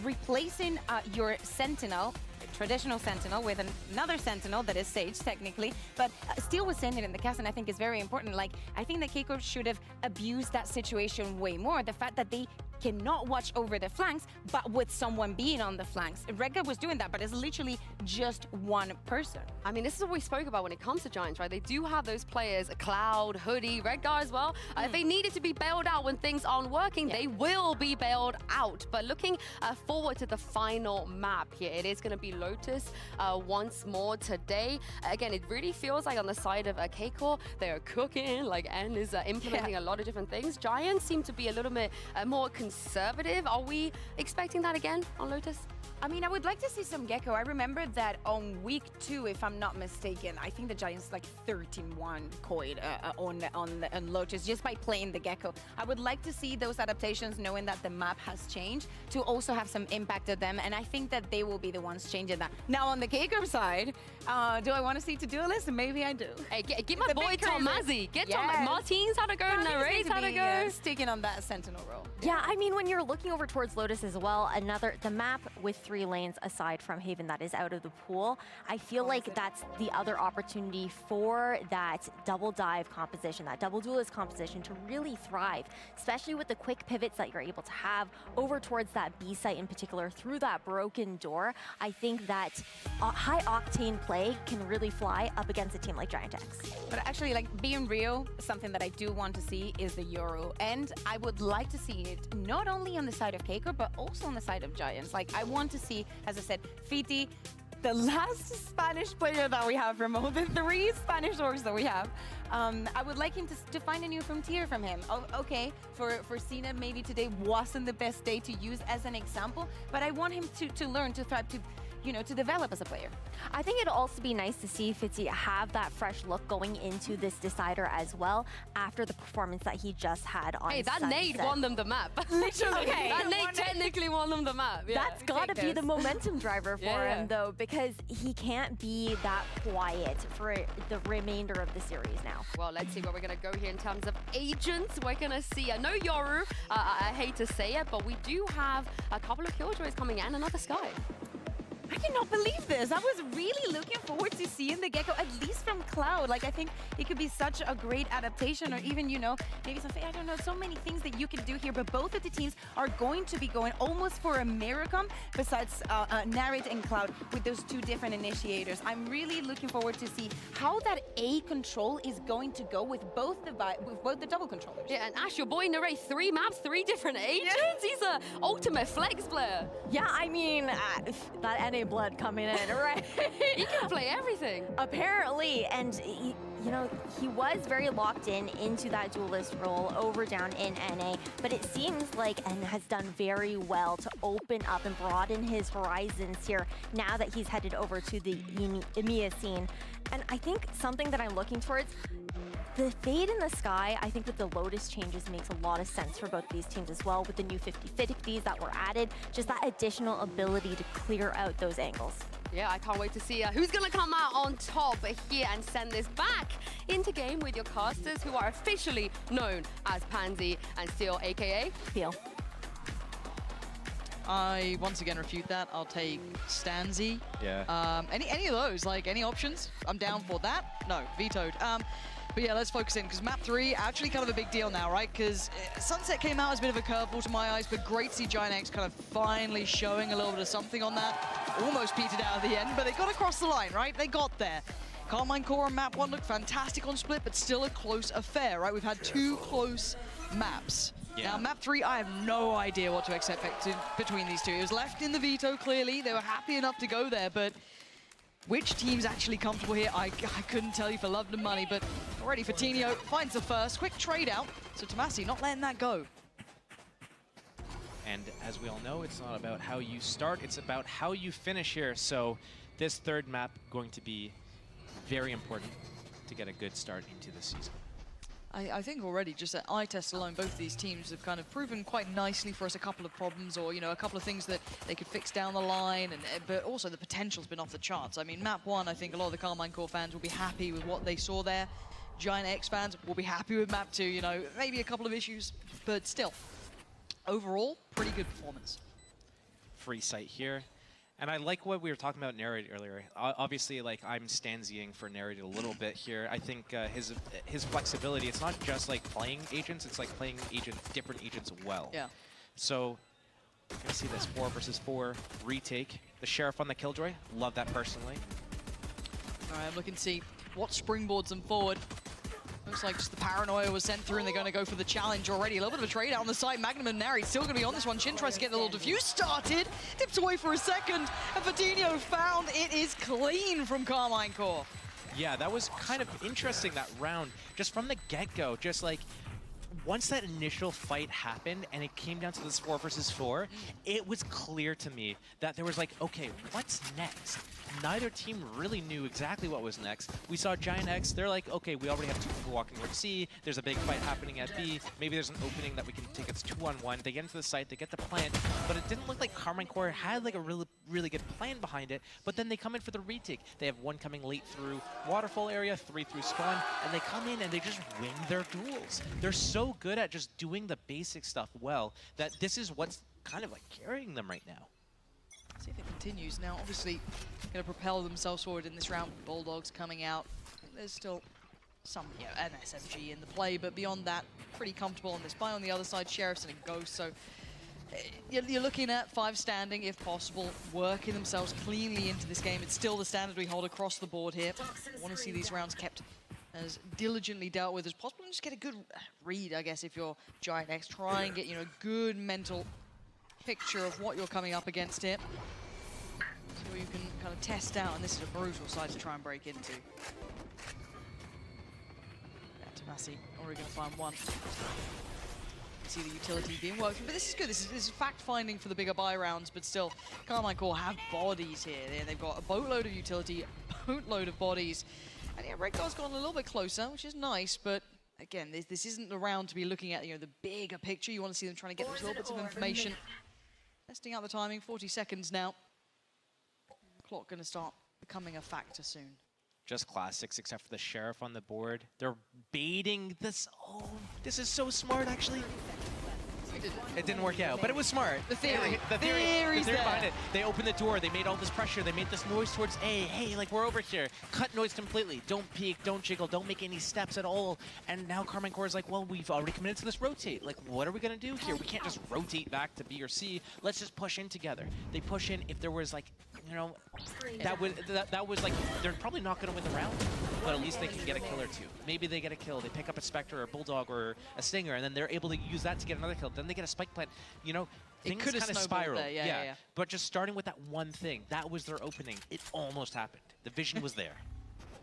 replacing your Sentinel, traditional Sentinel, with another Sentinel that is Sage, technically, but still was saying it in the cast, and I think it's very important. Like, I think that K-Corp should have abused that situation way more. The fact that they cannot watch over the flanks, but with someone being on the flanks. Redgear was doing that, but it's literally just one person. I mean, this is what we spoke about when it comes to Giants, right? They do have those players, Cloud, Hoodie, Redgear as well. If they needed to be bailed out when things aren't working, they will be bailed out. But looking forward to the final map here, it is going to be Lotus once more today. Again, it really feels like on the side of K-Core, they're cooking, like N is implementing a lot of different things. Giants seem to be a little bit more conservative. Are we expecting that again on Lotus? I mean, I would like to see some Gecko. I remember that on week 2, if I'm not mistaken, I think the Giants like 13-1 coid on Lotus just by playing the Gecko. I would like to see those adaptations, knowing that the map has changed, to also have some impact of them, and I think that they will be the ones changing that. Now, on the K-Group side, do I want to see to-do list? Maybe I do. Hey, get my boy Tomazzi. Get Martins how to go, Narrates how to go. Sticking on that Sentinel role. Yeah, I mean, when you're looking over towards Lotus as well, the map with 3 lanes aside from Haven that is out of the pool, I feel like that's the other opportunity for that double dive composition, that double duelist composition to really thrive, especially with the quick pivots that you're able to have over towards that B site in particular through that broken door. I think that high octane play can really fly up against a team like Giant X. But actually, like, being real, something that I do want to see is the Euro, and I would like to see it not only on the side of K-Corp, but also on the side of Giants. Like, I want to see, as I said, Fiti, the last Spanish player that we have from all the 3 Spanish orgs that we have. I would like him to find a new frontier from him. Okay, for Cena, maybe today wasn't the best day to use as an example, but I want him to learn, to thrive, to, you know, to develop as a player. I think it'd also be nice to see Fitzy have that fresh look going into this decider as well after the performance that he just had on that Sunset. nade won them the map. Literally. Okay. That nade technically won them the map. Yeah. That's got to be the momentum driver for him, though, because he can't be that quiet for the remainder of the series now. Well, let's see where we're going to go here in terms of agents. We're going to see no Yoru. I hate to say it, but we do have a couple of Killjoys coming in, another Sky. I cannot believe this. I was really looking forward to seeing the Gecko, at least from Cloud. Like, I think it could be such a great adaptation, or even, you know, maybe something, I don't know, so many things that you can do here. But both of the teams are going to be going almost for a miracle besides Narrate and Cloud with those two different initiators. I'm really looking forward to see how that A control is going to go with both the double controllers. Yeah, and Ash, your boy Narrate 3 maps, 3 different agents. He's a ultimate flex player. Yeah, I mean, that NA blood coming in, right? He can play everything. Apparently, and you know, he was very locked into that duelist role over down in NA, but it seems like N has done very well to open up and broaden his horizons here now that he's headed over to the EMEA scene. And I think something that I'm looking towards, the Fade in the Sky, I think with the Lotus changes makes a lot of sense for both these teams as well, with the new 50/50s that were added, just that additional ability to clear out those angles. Yeah, I can't wait to see who's going to come out on top here and send this back into game with your casters who are officially known as Pansy and Steel, aka Steel. I once again refute that. I'll take Stanzy. Yeah. Any of those, like any options? I'm down for that. No, vetoed. But yeah, let's focus in, because map 3, actually kind of a big deal now, right? Because Sunset came out as a bit of a curveball to my eyes, but great to see Giant X kind of finally showing a little bit of something on that. Almost petered out at the end, but they got across the line, right? They got there. Carmine Core on map 1 looked fantastic on split, but still a close affair, right? We've had 2 close maps. Yeah. Now, map 3, I have no idea what to expect between these two. It was left in the veto, clearly. They were happy enough to go there, but which team's actually comfortable here? I couldn't tell you for love and money, but already Fatinho finds the first. Quick trade out. So Tomasi not letting that go. And as we all know, it's not about how you start, it's about how you finish here. So this third map going to be very important to get a good start into the season. I think already, just at eye test alone, both of these teams have kind of proven quite nicely for us a couple of problems, or, you know, a couple of things that they could fix down the line, and but also the potential's been off the charts. I mean, map 1, I think a lot of the Carmine Core fans will be happy with what they saw there. Giant X fans will be happy with map 2, you know, maybe a couple of issues, but still, overall, pretty good performance. Free sight here. And I like what we were talking about Narrate earlier. Obviously, like, I'm stanzying for Narrate a little bit here. I think his flexibility, it's not just like playing agents, it's like playing different agents well. Yeah. So you're gonna see this 4 versus 4 retake. The Sheriff on the Killjoy, love that personally. All right, I'm looking to see what springboards them forward. Looks like just the paranoia was sent through and they're going to go for the challenge already. A little bit of a trade out on the side. Magnum and Nari still going to be on this one. Shin tries to get the little diffuse started. Dips away for a second. And Fatinho found it is clean from Carmine Core. Yeah, that was kind of interesting, that round. Just from the get-go, just like, once that initial fight happened and it came down to this 4 versus 4, it was clear to me that there was like, okay, what's next? Neither team really knew exactly what was next. We saw Giant X, they're like, okay, we already have 2 people walking towards C, there's a big fight happening at B, maybe there's an opening that we can take, it's 2-on-1, they get into the site, they get the plant, but it didn't look like Carmine Core had like a really good plan behind it, but then they come in for the retake. They have 1 coming late through waterfall area, 3 through spawn, and they come in and they just win their duels. They're so good at just doing the basic stuff well that this is what's kind of like carrying them right now. See if it continues. Now, obviously, going to propel themselves forward in this round. Bulldogs coming out. There's still some, you know, an SMG in the play, but beyond that, pretty comfortable on this buy. On the other side, Sheriffs and a Ghost. So you're looking at 5 standing, if possible, working themselves cleanly into this game. It's still the standard we hold across the board here. I want to see these rounds kept as diligently dealt with as possible, and just get a good read, I guess, if you're Giant X. Try and get, you know, a good mental picture of what you're coming up against here. So you can kind of test out, and this is a brutal side to try and break into. Yeah, Tomasi already going to find one. You see the utility being worked, but this is good. This is fact-finding for the bigger buy rounds, but still, Carmine Core have bodies here. They've got a boatload of utility, a boatload of bodies. And yeah, Redgear's gone a little bit closer, which is nice, but again, this isn't the round to be looking at, you know, the bigger picture. You want to see them trying to get those little bits of information. Testing out the timing, 40 seconds now. Clock going to start becoming a factor soon. Just classics, except for the Sheriff on the board. They're baiting this. Oh, this is so smart, actually. It didn't work out, but it was smart. The theory. The theory Theory's behind there. it. They opened the door. They made all this pressure. They made this noise towards A. Hey, like, we're over here. Cut noise completely. Don't peek. Don't jiggle. Don't make any steps at all. And now Carmine Core is like, well, we've already committed to this rotate. Like, what are we going to do here? We can't just rotate back to B or C. Let's just push in together. They push in. If there was, like, you know, that was like, they're probably not going to win the round, but at least they can get a kill or two. Maybe they get a kill. They pick up a Spectre or a Bulldog or a Stinger, and then they're able to use that to get another kill. Then they get a Spike Plant. You know, things kind of spiral. Yeah. But just starting with that one thing, that was their opening. It almost happened. The vision was there.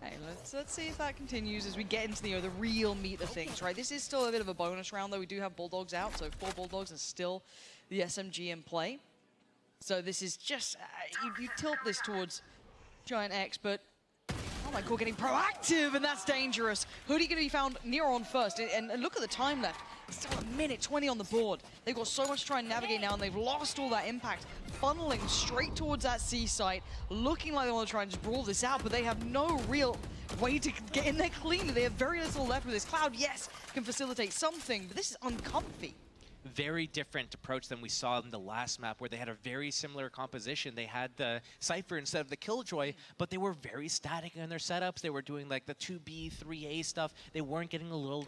Hey, let's see if that continues as we get into the real meat of things, right? This is still a bit of a bonus round, though. We do have Bulldogs out, so 4 Bulldogs and still the SMG in play. So this is just, you tilt this towards Giant X, but oh my god, getting proactive, and that's dangerous. Hoodie going to be found near on first, and look at the time left. It's still a minute 20 on the board. They've got so much to try and navigate now, and they've lost all that impact, funneling straight towards that C site, looking like they want to try and just brawl this out, but they have no real way to get in there cleanly. They have very little left with this. Cloud, yes, can facilitate something, but this is uncomfy. Very different approach than we saw in the last map, where they had a very similar composition. They had the Cypher instead of the Killjoy, but they were very static in their setups. They were doing like the 2B, 3A stuff. They weren't getting a little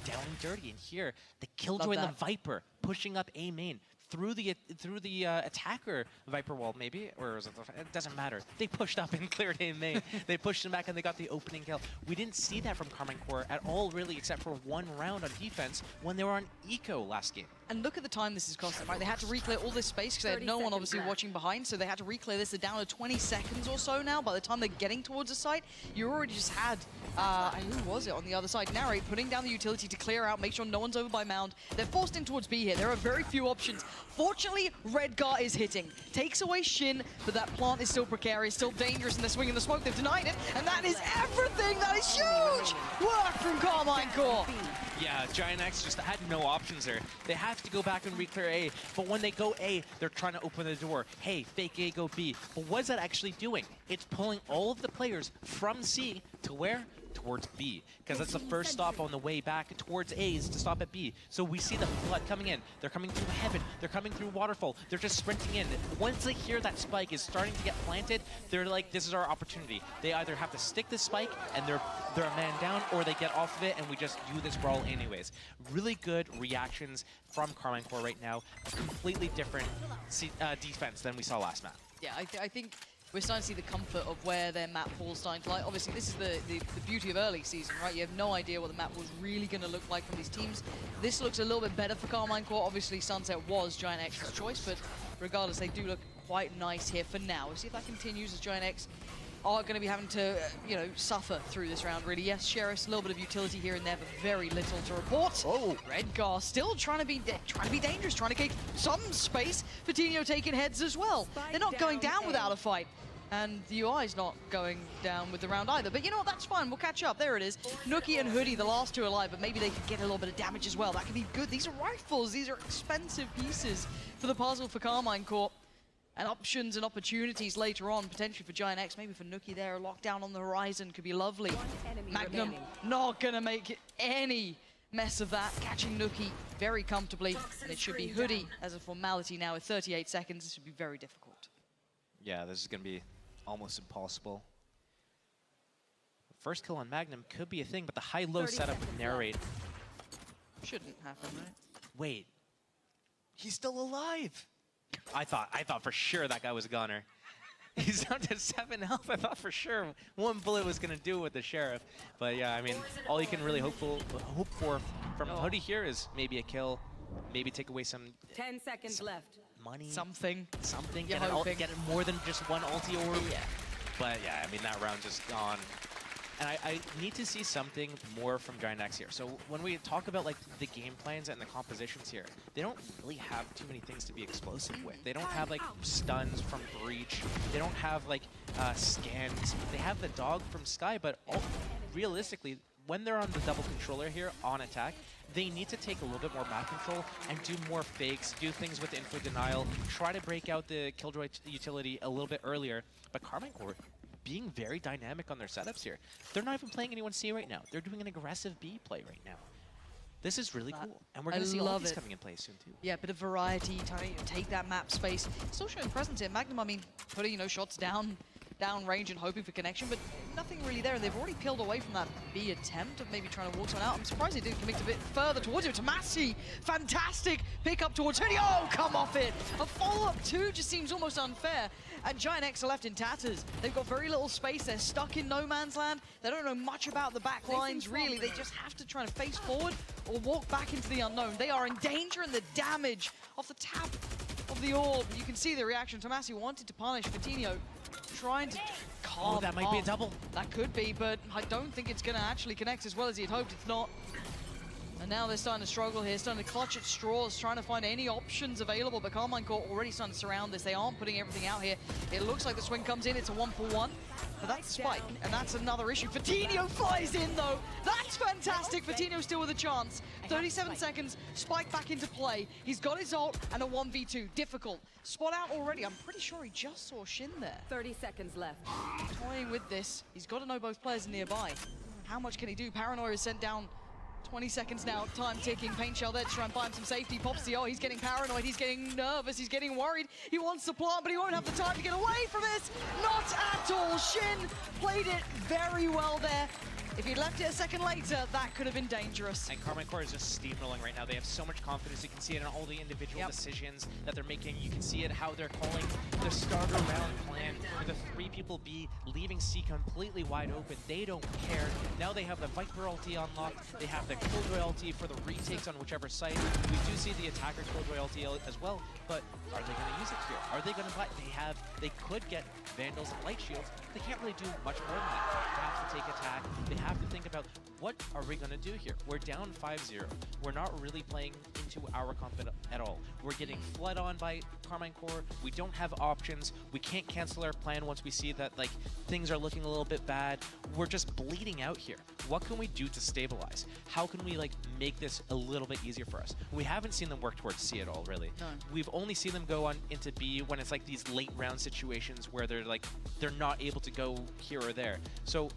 down and dirty. And here, the Killjoy and the Viper pushing up A main through the attacker Viper wall, maybe, or is it doesn't matter. They pushed up and cleared A main. They pushed him back and they got the opening kill. We didn't see that from Carmine Core at all, really, except for one round on defense when they were on Eco last game. And look at the time this is costing, right? They had to reclear all this space because they had no one obviously watching behind, so they had to reclear this. They're down to 20 seconds or so now. By the time they're getting towards the site, you already just had, who was it on the other side? Narrate, putting down the utility to clear out, make sure no one's over by Mound. They're forced in towards B here. There are very few options. Fortunately, Redgear is hitting. Takes away Shin, but that plant is still precarious, still dangerous, and they're swinging the smoke. They've denied it, and that is everything. That is huge work from Carmine Core. Yeah, Giant X just had no options there. They have to go back and reclear A, but when they go A, they're trying to open the door. Hey, fake A, go B. But what is that actually doing? It's pulling all of the players from C to where? Towards B, because that's the first stop on the way back towards A is to stop at B. So we see the flood coming in. They're coming through Heaven. They're coming through Waterfall. They're just sprinting in. Once they hear that spike is starting to get planted, they're like, this is our opportunity. They either have to stick this spike and they're a man down, or they get off of it and we just do this brawl anyways. Really good reactions from Carmine Core right now. Completely different defense than we saw last map. Yeah, I think we're starting to see the comfort of where their map pool's starting to lie. Obviously, this is the beauty of early season, right? You have no idea what the map was really going to look like from these teams. This looks a little bit better for Carmine Core. Obviously, Sunset was Giant X's choice, but regardless, they do look quite nice here for now. We'll see if that continues as Giant X are going to be having to, suffer through this round, really. Yes, Sheriff's a little bit of utility here and there, but very little to report. Oh, Redgear still trying to be dangerous, trying to take some space. Fatinho taking heads as well. They're not going down without a fight. And the UI's not going down with the round either. But you know what, that's fine, we'll catch up. There it is. Nookie and Hoodie, the last two alive, but maybe they could get a little bit of damage as well. That could be good. These are rifles, these are expensive pieces for the puzzle for Carmine Core. And options and opportunities later on, potentially for Giant X, maybe for Nookie there. A lockdown on the horizon could be lovely. Magnum not gonna make any mess of that. Catching Nookie very comfortably. And it should be Hoodie as a formality now with 38 seconds. This should be very difficult. Yeah, this is gonna be almost impossible. First kill on Magnum could be a thing, but the high-low setup with Narrate shouldn't happen, right? Wait, he's still alive. I thought for sure that guy was a goner. He's down to 7 health. I thought for sure one bullet was gonna do it with the Sheriff. But yeah, I mean, all you can really hope for from Hoodie here is maybe a kill, maybe take away some 10 seconds left. Money. Something. Get it more than just one ulti orb. Yeah. But yeah, I mean, that round just gone. And I need to see something more from Giant X here. So when we talk about like the game plans and the compositions here, they don't really have too many things to be explosive with. They don't have like stuns from Breach. They don't have like scans. They have the dog from Sky, but realistically, when they're on the double controller here on attack, they need to take a little bit more map control and do more fakes, do things with info denial, try to break out the Killjoy utility a little bit earlier. But Carmine Core being very dynamic on their setups here. They're not even playing anyone C right now. They're doing an aggressive B play right now. This is really cool. And we're going to see all these coming in place soon, too. Yeah, a bit of variety, trying to take that map space. Still showing presence here. Magnum, I mean, putting, shots down range and hoping for connection, but nothing really there. And they've already peeled away from that B attempt of maybe trying to walk someone out. I'm surprised they didn't commit a bit further towards it. Tomasi, fantastic pick up towards Hoodie. Oh, come off it. A follow-up too just seems almost unfair. And Giant X are left in tatters. They've got very little space. They're stuck in no man's land. They don't know much about the back lines, really. They just have to try to face forward or walk back into the unknown. They are in danger, and the damage off the tap of the orb. You can see the reaction. Tomasi wanted to punish Vitinho, trying to calm. Oh, that might be a double. That could be, but I don't think it's going to actually connect as well as he had hoped. It's not. And now they're starting to struggle here, starting to clutch at straws, trying to find any options available, but Carmine Corp already starting to surround this. They aren't putting everything out here. It looks like the swing comes in, it's a 1-for-1, but that's Spike, and that's another issue. Vitinho flies in though, that's fantastic. Vitinho still with a chance. 37 seconds, Spike back into play. He's got his ult and a 1v2, difficult. Spot out already, I'm pretty sure he just saw Shin there. 30 seconds left. Toying with this, he's got to know both players nearby. How much can he do? Paranoia is sent down. 20 seconds now, time ticking. Paint Shell there to try and find some safety. Pops the he's getting paranoid, he's getting nervous, he's getting worried. He wants to plant, but he won't have the time to get away from this. Not at all. Shin played it very well there. If he'd left it a second later, that could have been dangerous. And Carmine Corp is just steamrolling right now. They have so much confidence. You can see it in all the individual decisions that they're making. You can see it how they're calling the starter round plan with the 3 people B, leaving C completely wide open. They don't care. Now they have the Viper ulti unlocked. They have the Killjoy ulti for the retakes on whichever side. We do see the attacker Killjoy ulti as well, but are they going to use it here? Are they going to buy? They could get Vandals and Light Shields. They can't really do much more than that. They have to take attack. They have to think about, what are we going to do here? We're down 5-0. We're not really playing into our confidence at all. We're getting flood on by Carmine Corp. We don't have options. We can't cancel our plan once we see that things are looking a little bit bad. We're just bleeding out here. What can we do to stabilize? How can we make this a little bit easier for us? We haven't seen them work towards C at all, really. No. We've only seen them go on into B when it's these late round situations where they're not able to go here or there. So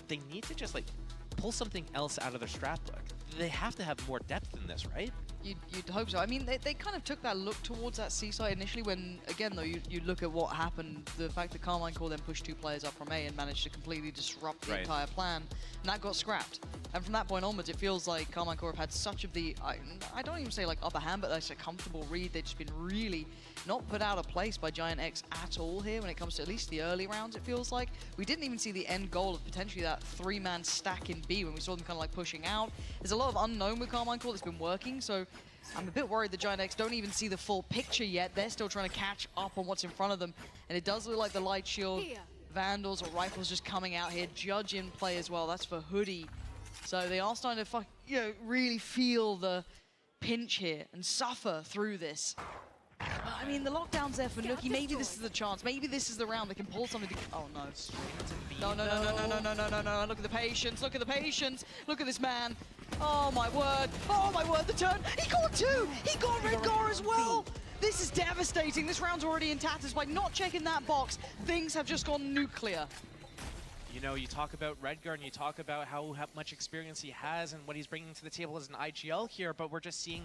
they need to just pull something else out of their strat book. They have to have more depth than this, right? You'd hope so. I mean, they kind of took that look towards that C side initially when, again, though, you look at what happened, the fact that Carmine Corp then pushed 2 players up from A and managed to completely disrupt the entire plan, and that got scrapped. And from that point onwards, it feels like Carmine Corp had such of the, I don't even say upper hand, but that's a comfortable read. They've just been really not put out of place by Giant X at all here when it comes to at least the early rounds, it feels like. We didn't even see the end goal of potentially that 3-man stack in B when we saw them kind of pushing out. There's a lot of unknown with Carmine Corp that's been working, so I'm a bit worried the Giant X don't even see the full picture yet. They're still trying to catch up on what's in front of them. And it does look like the Light Shield, Vandals or Rifles just coming out here. Judge in play as well. That's for Hoodie. So they are starting to really feel the pinch here and suffer through this. I mean, the lockdown's there for Nuki. Maybe this is the chance. Maybe this is the round they can pull something. Oh, no. No. Look at the patience. Look at the patience. Look at this man. Oh, my word. Oh, my word. The turn. He got 2. He got Redgear as well. This is devastating. This round's already in tatters. By not checking that box, things have just gone nuclear. You talk about Redgear and you talk about how much experience he has and what he's bringing to the table as an IGL here, but we're just seeing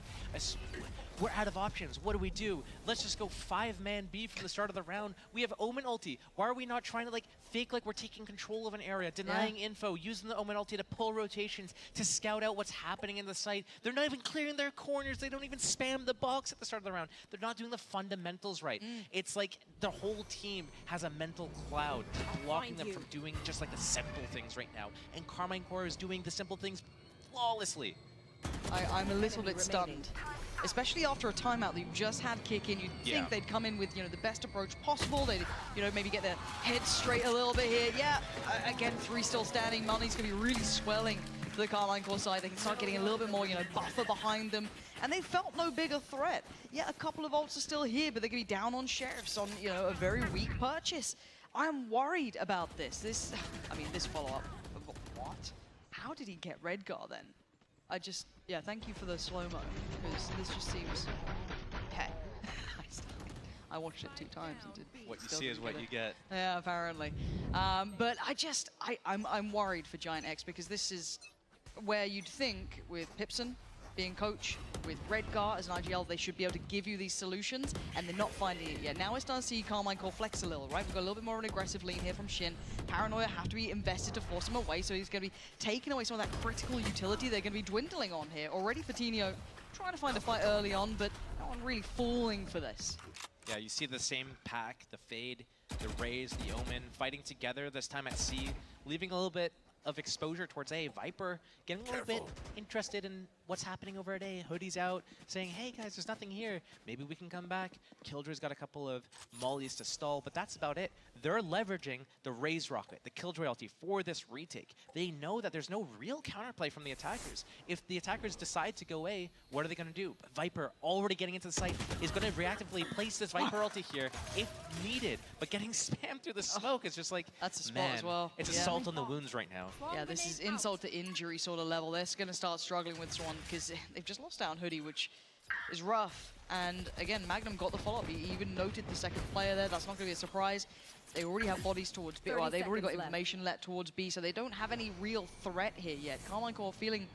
we're out of options. What do? Let's just go 5-man B from the start of the round. We have Omen ulti. Why are we not trying to fake we're taking control of an area, denying info, using the Omen ulti to pull rotations, to scout out what's happening in the site? They're not even clearing their corners. They don't even spam the box at the start of the round. They're not doing the fundamentals right. It's the whole team has a mental cloud blocking them from doing just the simple things right now. And Carmine Corp is doing the simple things flawlessly. I'm a little bit stunned. Especially after a timeout that you just had kick in, you'd think they'd come in with, the best approach possible. They'd, maybe get their head straight a little bit here. Yeah, again, 3 still standing. Money's going to be really swelling for the Carmine Corp side. They can start getting a little bit more, buffer behind them. And they felt no bigger threat. Yeah, a couple of ults are still here, but they're going to be down on Sheriffs on, a very weak purchase. I'm worried about this. This follow-up. What? How did he get Redgear then? Thank you for the slow-mo, because this just seems... Okay. I watched it 2 times and did... What you see is what you get. Yeah, apparently. But I'm worried for Giant X, because this is where you'd think with Pipson, being coach with Redgear as an IGL, they should be able to give you these solutions, and they're not finding it yet. Now we're starting to see Carmine Core flex a little, right? We've got a little bit more of an aggressive lean here from Shin. Paranoia have to be invested to force him away, so he's going to be taking away some of that critical utility they're going to be dwindling on here. Already Fatinho trying to find a fight early on, but no one really falling for this. Yeah, you see the same pack, the Fade, the Raze, the Omen, fighting together this time at C, leaving a little bit of exposure towards A. Viper getting a little bit interested in what's happening over at A. Hoodie's out, saying, hey guys, there's nothing here. Maybe we can come back. Killjoy's got a couple of mollies to stall, but that's about it. They're leveraging the Raze rocket, the Killjoy ulti for this retake. They know that there's no real counterplay from the attackers. If the attackers decide to go A, what are they going to do? Viper, already getting into the site, is going to reactively place this Viper ulti here if needed, but getting spammed through the smoke is just like, that's a spot as well. It's a salt on the wounds right now. Yeah, this is insult to injury sort of level. They're going to start struggling with this one because they've just lost out on Hoodie, which is rough. And again, Magnum got the follow-up. He even noted the second player there. That's not going to be a surprise. They already have bodies towards B. Well, they've already got information let towards B, so they don't have any real threat here yet. Carmine Core feeling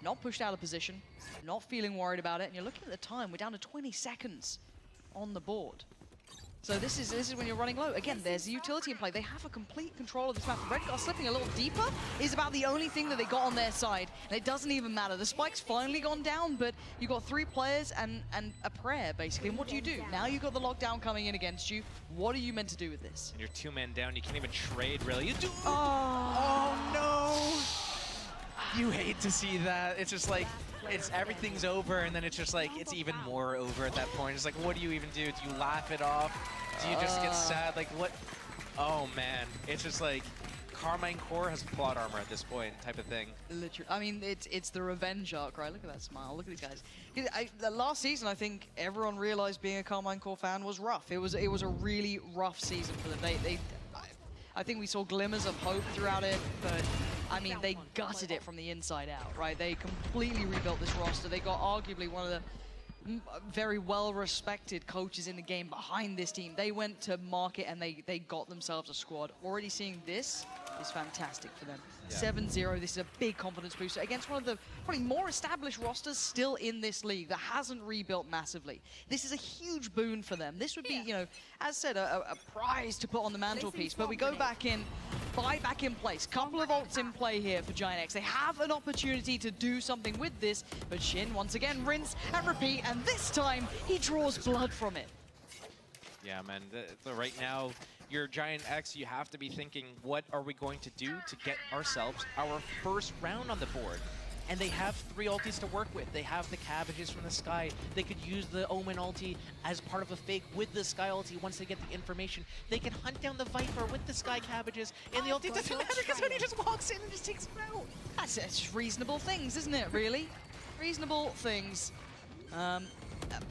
not pushed out of position, not feeling worried about it. And you're looking at the time. We're down to 20 seconds on the board. So this is when you're running low. Again, there's the utility in play. They have a complete control of this map. Redgear slipping a little deeper is about the only thing that they got on their side. And it doesn't even matter. The spike's finally gone down, but you've got 3 players and a prayer, basically. And what do you do? Now you've got the lockdown coming in against you. What are you meant to do with this? And you're 2 men down. You can't even trade, really. You do. Oh no! You hate to see that. It's just like, everything's over, and then it's just like, it's even more over at that point. It's like, what do you even do? Do you laugh it off? Do you just get sad? Like, what? Oh, man. It's just like, Carmine Core has plot armor at this point, type of thing. Literally. I mean, it's the revenge arc, right? Look at that smile. Look at these guys. The last season, I think everyone realized being a Carmine Core fan was rough. It was a really rough season for them. I think we saw glimmers of hope throughout it, but I mean, they gutted it from the inside out, right? They completely rebuilt this roster. They got arguably one of the very well-respected coaches in the game behind this team. They went to market and they got themselves a squad. Already seeing this is fantastic for them. 7-0, this is a big confidence booster against one of the probably more established rosters still in this league that hasn't rebuilt massively. This is a huge boon for them. This would be, you know, as said, a prize to put on the mantelpiece, but we go back in, buy back in place. Couple of ults in play here for Giant X. They have an opportunity to do something with this, but Shin once again rinse and repeat, and this time he draws blood from it. Yeah, man, right now, your Giant X, you have to be thinking, what are we going to do to get ourselves our first round on the board? And they have 3 ultis to work with. They have the cabbages from the Sky. They could use the Omen ulti as part of a fake with the Sky ulti once they get the information. They can hunt down the Viper with the Sky cabbages, and the ulti doesn't matter because when he just walks in and just takes him out. That's reasonable things, isn't it, really? Reasonable things.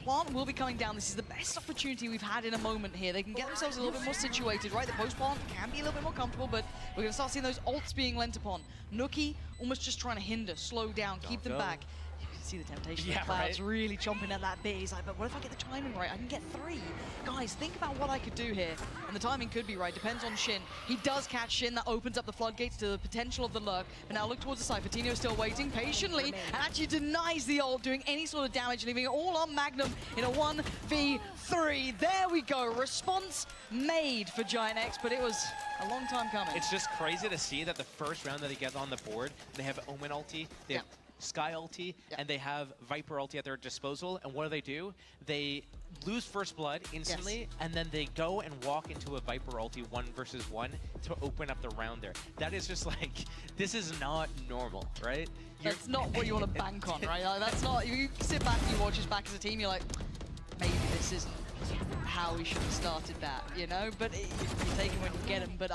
Plant will be coming down. This is the best opportunity we've had in a moment here. They can get themselves a little bit more situated, right? The post-plant can be a little bit more comfortable, but we're going to start seeing those ults being lent upon. Nuki almost just trying to hinder, slow down, keep them back. You can see the temptation. Yeah, Cloud's right. really chomping at that bit. He's like, but what if I get the timing right? I can get 3. Guys, think about what I could do here. And the timing could be right. Depends on Shin. He does catch Shin. That opens up the floodgates to the potential of the lurk. But now look towards the side. Fatinho still waiting patiently and actually denies the ult, doing any sort of damage, leaving it all on Magnum in a 1v3. There we go. Response made for Giant X, but it was a long time coming. It's just crazy to see that the first round that they get on the board, they have Omen ulti, they have Sky ulti, and they have Viper ulti at their disposal. And what do? They lose first blood instantly, and then they go and walk into a Viper ulti 1 versus 1 to open up the round there. That is just like, this is not normal, right? That's not what you want to bank on, right? Like, that's not, you sit back and you watch us back as a team, you're like, maybe this isn't how we should have started that, you know? But you take them when you get them. But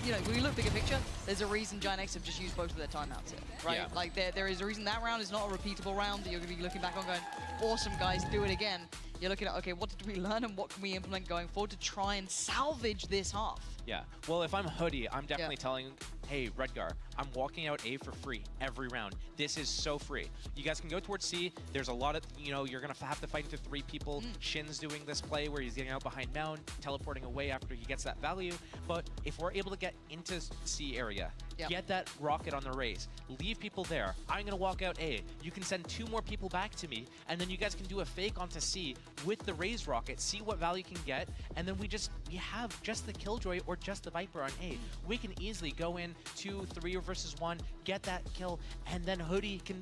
you know, when we look bigger picture, there's a reason Giant X have just used both of their timeouts here, right? Yeah. Like there is a reason that round is not a repeatable round that you're going to be looking back on going, awesome guys, do it again. You're looking at, okay, what did we learn and what can we implement going forward to try and salvage this half? Yeah, well, if I'm Hoodie, I'm definitely telling hey, Redgear, I'm walking out A for free every round. This is so free. You guys can go towards C. There's a lot of, you know, you're going to have to fight into 3 people. Shin's doing this play where he's getting out behind Mound, teleporting away after he gets that value. But if we're able to get into C area, get that rocket on the raise, leave people there. I'm going to walk out A. You can send 2 more people back to me, and then you guys can do a fake onto C with the raise rocket, see what value you can get, and then we have just the Killjoy or just the Viper on A. We can easily go in 2, 3 versus 1, get that kill, and then Hoodie can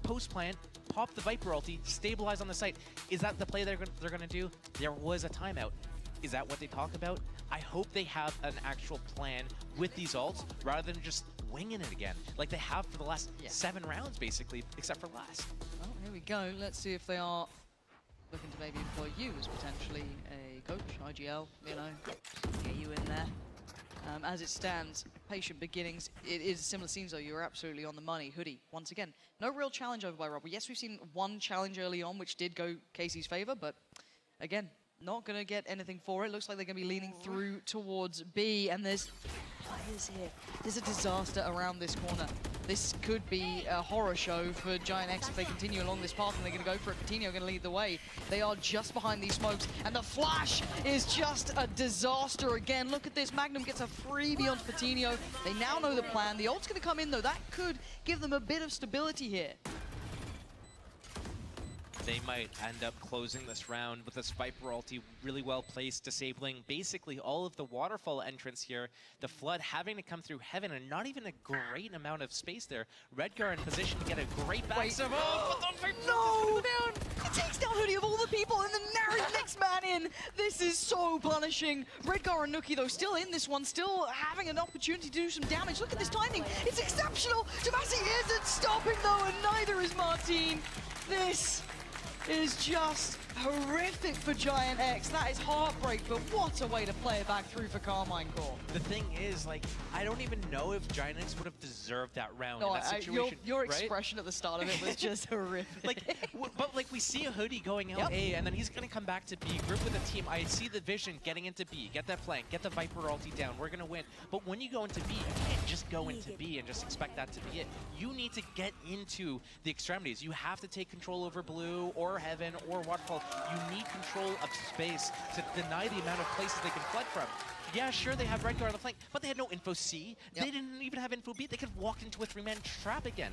post-plant, pop the Viper ulti, stabilize on the site. Is that the play they're going to do? There was a timeout. Is that what they talk about? I hope they have an actual plan with these ults rather than just winging it again, like they have for the last 7 rounds, basically, except for last. Well, here we go. Let's see if they are looking to maybe employ you as potentially a coach, IGL, you know, get you in there. As it stands, patient beginnings. It is similar scenes, though. You're absolutely on the money. Hoodie, once again, no real challenge over by Rob. Yes, we've seen one challenge early on, which did go Casey's favor, but again, not going to get anything for it. Looks like they're going to be leaning through towards B, and there's players here. There's a disaster around this corner. This could be a horror show for Giant X if they continue along this path, and they're going to go for it. Coutinho going to lead the way. They are just behind these smokes, and the flash is just a disaster again. Look at this. Magnum gets a freebie onto Coutinho. They now know the plan. The ult's going to come in, though. That could give them a bit of stability here. They might end up closing this round with this Viper ulti really well placed, disabling basically all of the waterfall entrance here. The Flood having to come through Heaven, and not even a great amount of space there. Redgear in position to get a great back. No! It takes down Hoodie of all the people, and then Nari's next man in. This is so punishing. Redgear and Nuki, though, still in this one, still having an opportunity to do some damage. Look at this timing. It's exceptional. Tomasi isn't stopping, though, and neither is Martine. This is just horrific for Giant X. That is heartbreak, but what a way to play it back through for Carmine Core. The thing is, like, I don't even know if Giant X would have deserved that round in that situation. Your right? expression at the start of it was just horrific. But we see a Hoodie going out A, and then he's going to come back to B, group with a team. I see the vision getting into B, get that flank, get the Viper ulti down, we're going to win. But when you go into B, you can't just go into B and just expect that to be it. You need to get into the extremities. You have to take control over Blue or Heaven or Waterfall. You need control of space to deny the amount of places they can flood from. Yeah, sure, they have Redgear on the flank, but they had no info C. They didn't even have info B. They could have walked into a 3-man trap again.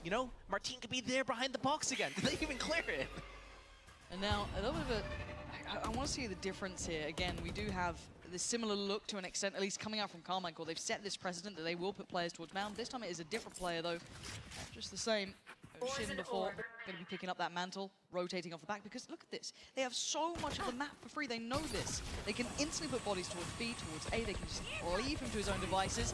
You know, Martine could be there behind the box again. Did they even clear it? And now, a little bit of a... I want to see the difference here. Again, we do have this similar look to an extent, at least coming out from Carmine Core. They've set this precedent that they will put players towards Mound. This time it is a different player, though. Just the same. Shin before, going to be picking up that mantle, rotating off the back, because look at this. They have so much of the map for free. They know this. They can instantly put bodies towards B, towards A. They can just leave him to his own devices.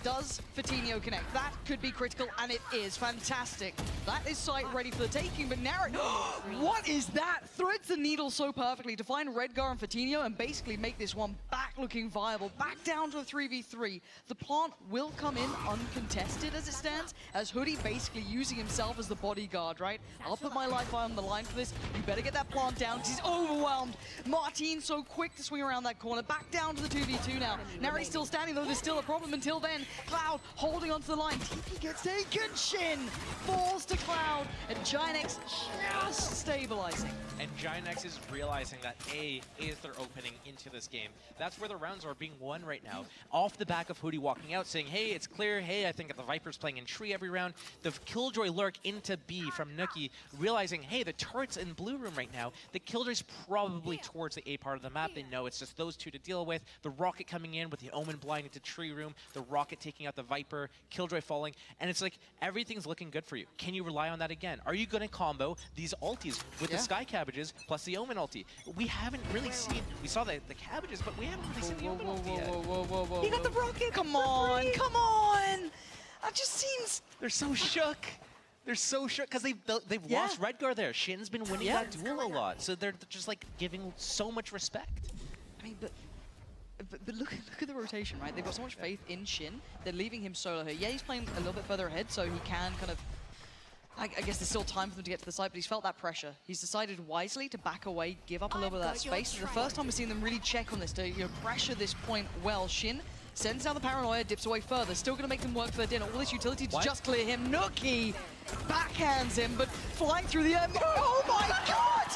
Does Coutinho connect? That could be critical, and it is fantastic. That is sight ready for the taking, but Nari... What is that? Threads the needle so perfectly to find Redgear and Coutinho and basically make this one back looking viable. Back down to a 3v3. The plant will come in uncontested as it stands, as Hoodie basically using himself as the bodyguard, right? I'll put my life on the line for this. You better get that plant down because he's overwhelmed. Martine so quick to swing around that corner. Back down to the 2v2 now. Nari's still standing, though there's still a problem until then. Cloud holding onto the line. TP gets taken. Shin falls to Cloud, and Giant X just stabilizing. And Giant X is realizing that A is their opening into this game. That's where the rounds are being won right now. Off the back of Hoodie walking out, saying, hey, it's clear. Hey, I think the Viper's playing in tree every round. The Killjoy lurk into B from Nuki, realizing, hey, the turret's in blue room right now. The Killjoy's probably towards the A part of the map. They know it's just those two to deal with. The rocket coming in with the Omen blinding to tree room. The rocket taking out the Viper, Killjoy falling, and it's like everything's looking good for you. Can you rely on that again? Are you going to combo these ultis with the Sky Cabbages plus the Omen ulti? We haven't really seen, we saw the Cabbages, but we haven't really seen the Omen ulti yet. He got the rocket! Come on! Come on! That just seems... They're so shook. They're so shook because they've lost Redgear there. Shin's been winning that duel a lot, so they're just like giving so much respect. I mean, but look at the rotation, right? They've got so much faith in Shin. They're leaving him solo here. Yeah, he's playing a little bit further ahead, so he can kind of... I guess there's still time for them to get to the side, but he's felt that pressure. He's decided wisely to back away, give up a little bit of that space. It's the first time we've seen them really check on this, to pressure this point well. Shin Sends down the paranoia, dips away further. Still going to make them work for their dinner. All this utility to just clear him. Nookie backhands him, but flying through the air. Oh my god!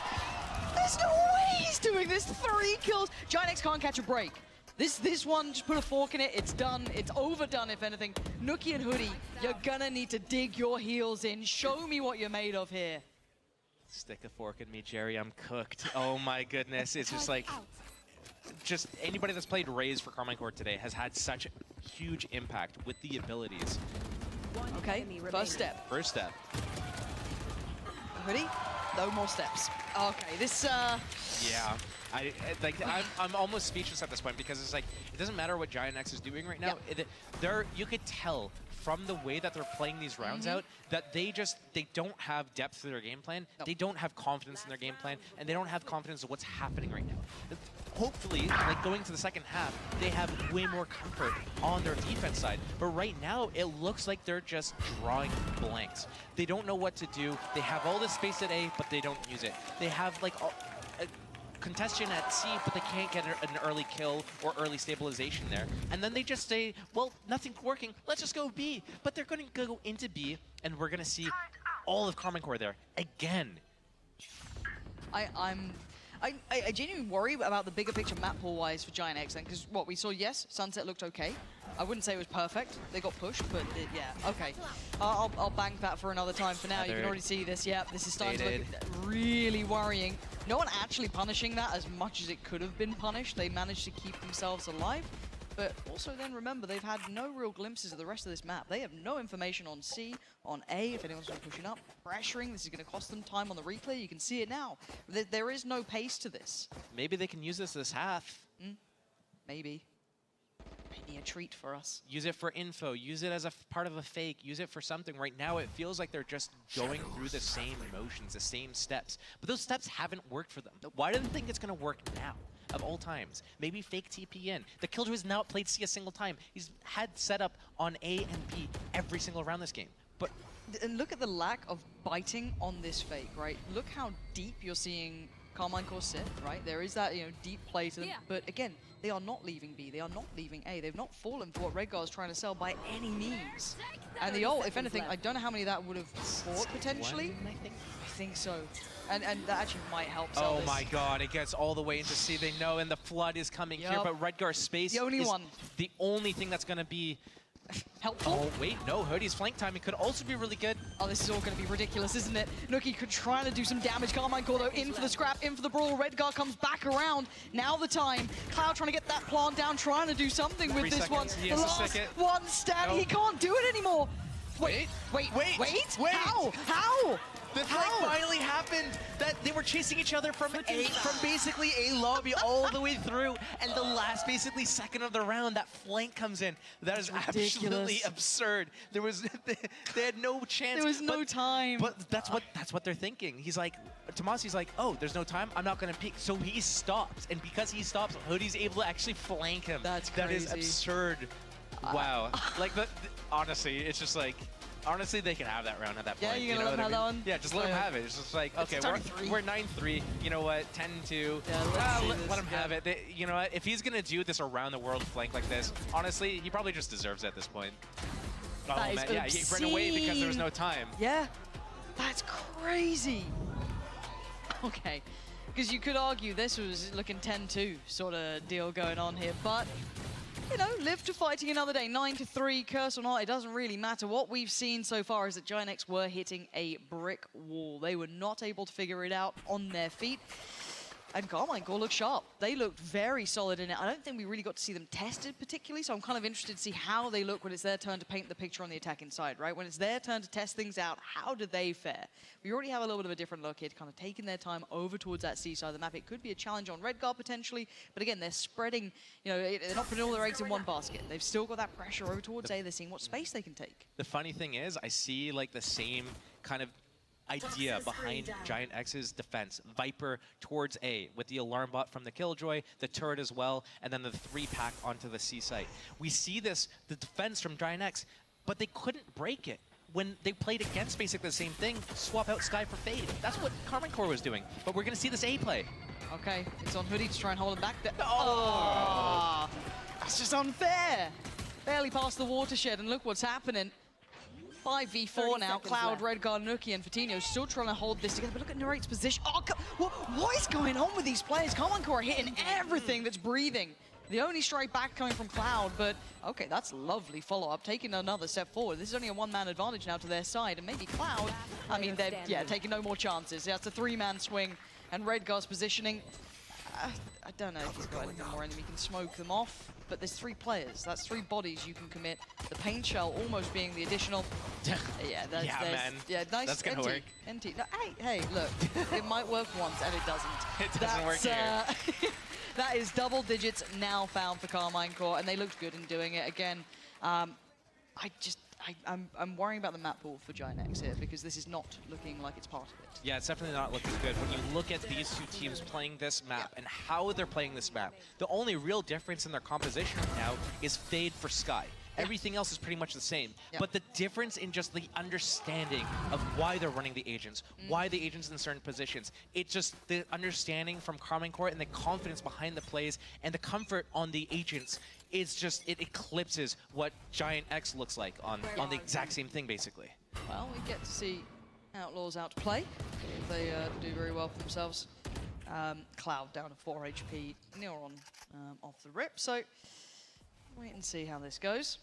There's no way he's doing this. 3 kills. Giant X can't catch a break. This one, just put a fork in it. It's done. It's overdone, if anything. Nookie and Hoodie, you're gonna need to dig your heels in. Show me what you're made of here. Stick a fork in me, Jerry. I'm cooked. Oh my goodness. It's just like, just anybody that's played Raze for Carmine Corp today has had such huge impact with the abilities. Okay, first step. First step. Hoodie, no more steps. Okay, this, Yeah. I'm almost speechless at this point because it's like, it doesn't matter what Giant X is doing right now. You could tell from the way that they're playing these rounds out that they don't have depth to their game plan. They don't have confidence in their game plan, and they don't have confidence in what's happening right now. Hopefully, like going to the second half, they have way more comfort on their defense side. But right now, it looks like they're just drawing blanks. They don't know what to do. They have all this space at A, but they don't use it. They have like a contestation at C, but they can't get an early kill or early stabilization there. And then they just say, well, nothing's working, let's just go B. But they're going to go into B, and we're going to see all of Carmine Corp there again. I genuinely worry about the bigger picture map pool-wise for Giant X then, because what we saw, yes, Sunset looked okay. I wouldn't say it was perfect. They got pushed, but yeah, okay. I'll bank that for another time. For now, you can already see this. Yeah, this is starting to look really worrying. No one actually punishing that as much as it could have been punished. They managed to keep themselves alive. But also then remember, they've had no real glimpses of the rest of this map. They have no information on C, on A, if anyone's been pushing up, pressuring. This is going to cost them time on the replay. You can see it now. There is no pace to this. Maybe they can use this half. Maybe. Maybe a treat for us. Use it for info. Use it as a part of a fake. Use it for something. Right now, it feels like they're just going through the same motions, the same steps. But those steps haven't worked for them. Why do they think it's going to work now? Of all times. Maybe fake TP in. The Killjoy has not played C a single time. He's had setup on A and B every single round this game. But and look at the lack of biting on this fake, right? Look how deep you're seeing Carmine Corp sit, right? There is that, deep play to them. Yeah. But again, they are not leaving B. They are not leaving A. They've not fallen for what Redgear is trying to sell by any means. And the ult, if anything, I don't know how many that would have fought potentially. I think so. And that actually might help sell this. My god, it gets all the way into C. They know, and the flood is coming here, but Redgear's space the only thing that's going to be helpful. Oh, wait, no, Hoodie's flank timing could also be really good. Oh, this is all going to be ridiculous, isn't it? Nookie could try to do some damage. Carmine Corp, though, in for the scrap, in for the brawl. Redgear comes back around. Now the time. Cloud trying to get that plant down, trying to do something with this one. The last one stand, he can't do it anymore. Wait. How? The flank finally happened. That they were chasing each other from basically a lobby all the way through, and the last basically second of the round, that flank comes in. That is absolutely absurd. They had no chance. There was no time. But that's what they're thinking. He's like, Tomasi's like, oh, there's no time. I'm not gonna peek. So he stops, and because he stops, Hoodie's able to actually flank him. That's crazy. That is absurd. Wow. Like, honestly, it's just like. Honestly, they can have that round at that point. Yeah, you're gonna let them have that one? Yeah, just let them have it. It's just like, okay, we're 9-3. You know what? 10-2. Yeah, let him have it. You know what? If he's gonna do this around the world flank like this, honestly, he probably just deserves it at this point. Oh man, yeah, he ran away because there was no time. Yeah, that's crazy. Okay, because you could argue this was looking 10-2 sort of deal going on here, but. Live to fighting another day. 9-3, curse or not, it doesn't really matter. What we've seen so far is that Giant X were hitting a brick wall. They were not able to figure it out on their feet. And Carmine Corp looked sharp. They looked very solid in it. I don't think we really got to see them tested particularly, so I'm kind of interested to see how they look when it's their turn to paint the picture on the attacking side, right? When it's their turn to test things out, how do they fare? We already have a little bit of a different look here, kind of taking their time over towards that C side of the map. It could be a challenge on Redgear potentially, but again, they're spreading, they're not putting all their eggs in one basket. They've still got that pressure over towards A. They're seeing what space they can take. The funny thing is, I see like the same kind of idea behind Giant X's defense. Viper towards A with the alarm bot from the Killjoy, the turret as well, and then the 3-pack onto the C site. We see the defense from Giant X, but they couldn't break it. When they played against basically the same thing, swap out Sky for Fade. That's what Carmine Corp was doing, but we're going to see this A play. Okay, it's on Hoodie to try and hold him back. Oh! That's just unfair. Barely past the watershed, and look what's happening. 5v4 now. Cloud, Redguard, Nuki, and Fatino still trying to hold this together. But look at Nurate's position. Oh, what is going on with these players? Carmine Core are hitting everything that's breathing. The only strike back coming from Cloud, but okay, that's lovely follow-up, taking another step forward. This is only a one-man advantage now to their side, and maybe Cloud, I mean, they're, taking no more chances. Yeah, it's a three-man swing, and Redguard's positioning, I don't know if he's got anything more in him. He can smoke them off, but there's 3 players. That's 3 bodies you can commit. The paint shell almost being the additional. Yeah, that's, man. Yeah, nice. That's gonna work. NT. No, hey, look, it might work once and it doesn't. It doesn't work here. That is double digits now found for Carmine Core, and they looked good in doing it again. I'm worrying about the map pool for Giant X here, because this is not looking like it's part of it. Yeah, it's definitely not looking good. When you look at these 2 teams playing this map and how they're playing this map, the only real difference in their composition right now is Fade for Sky. Everything else is pretty much the same. But the difference in just the understanding of why they're running the agents, why the agents in certain positions, it's just the understanding from Carmine Core and the confidence behind the plays and the comfort on the agents. It's just, it eclipses what Giant X looks like on the exact same thing, basically. Well, we get to see Outlaws out to play. They do very well for themselves. Cloud down to 4 HP, Neuron off the rip. So, wait and see how this goes.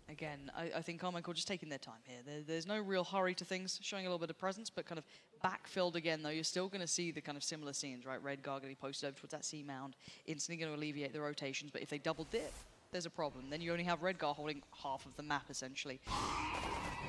Again, I think Carmine Core just taking their time here. There's no real hurry to things, showing a little bit of presence, but kind of backfilled again, though. You're still going to see the kind of similar scenes, right? Redguard getting posted over towards that C mound, instantly going to alleviate the rotations, but if they double dip, there's a problem. Then you only have Redguard holding half of the map, essentially.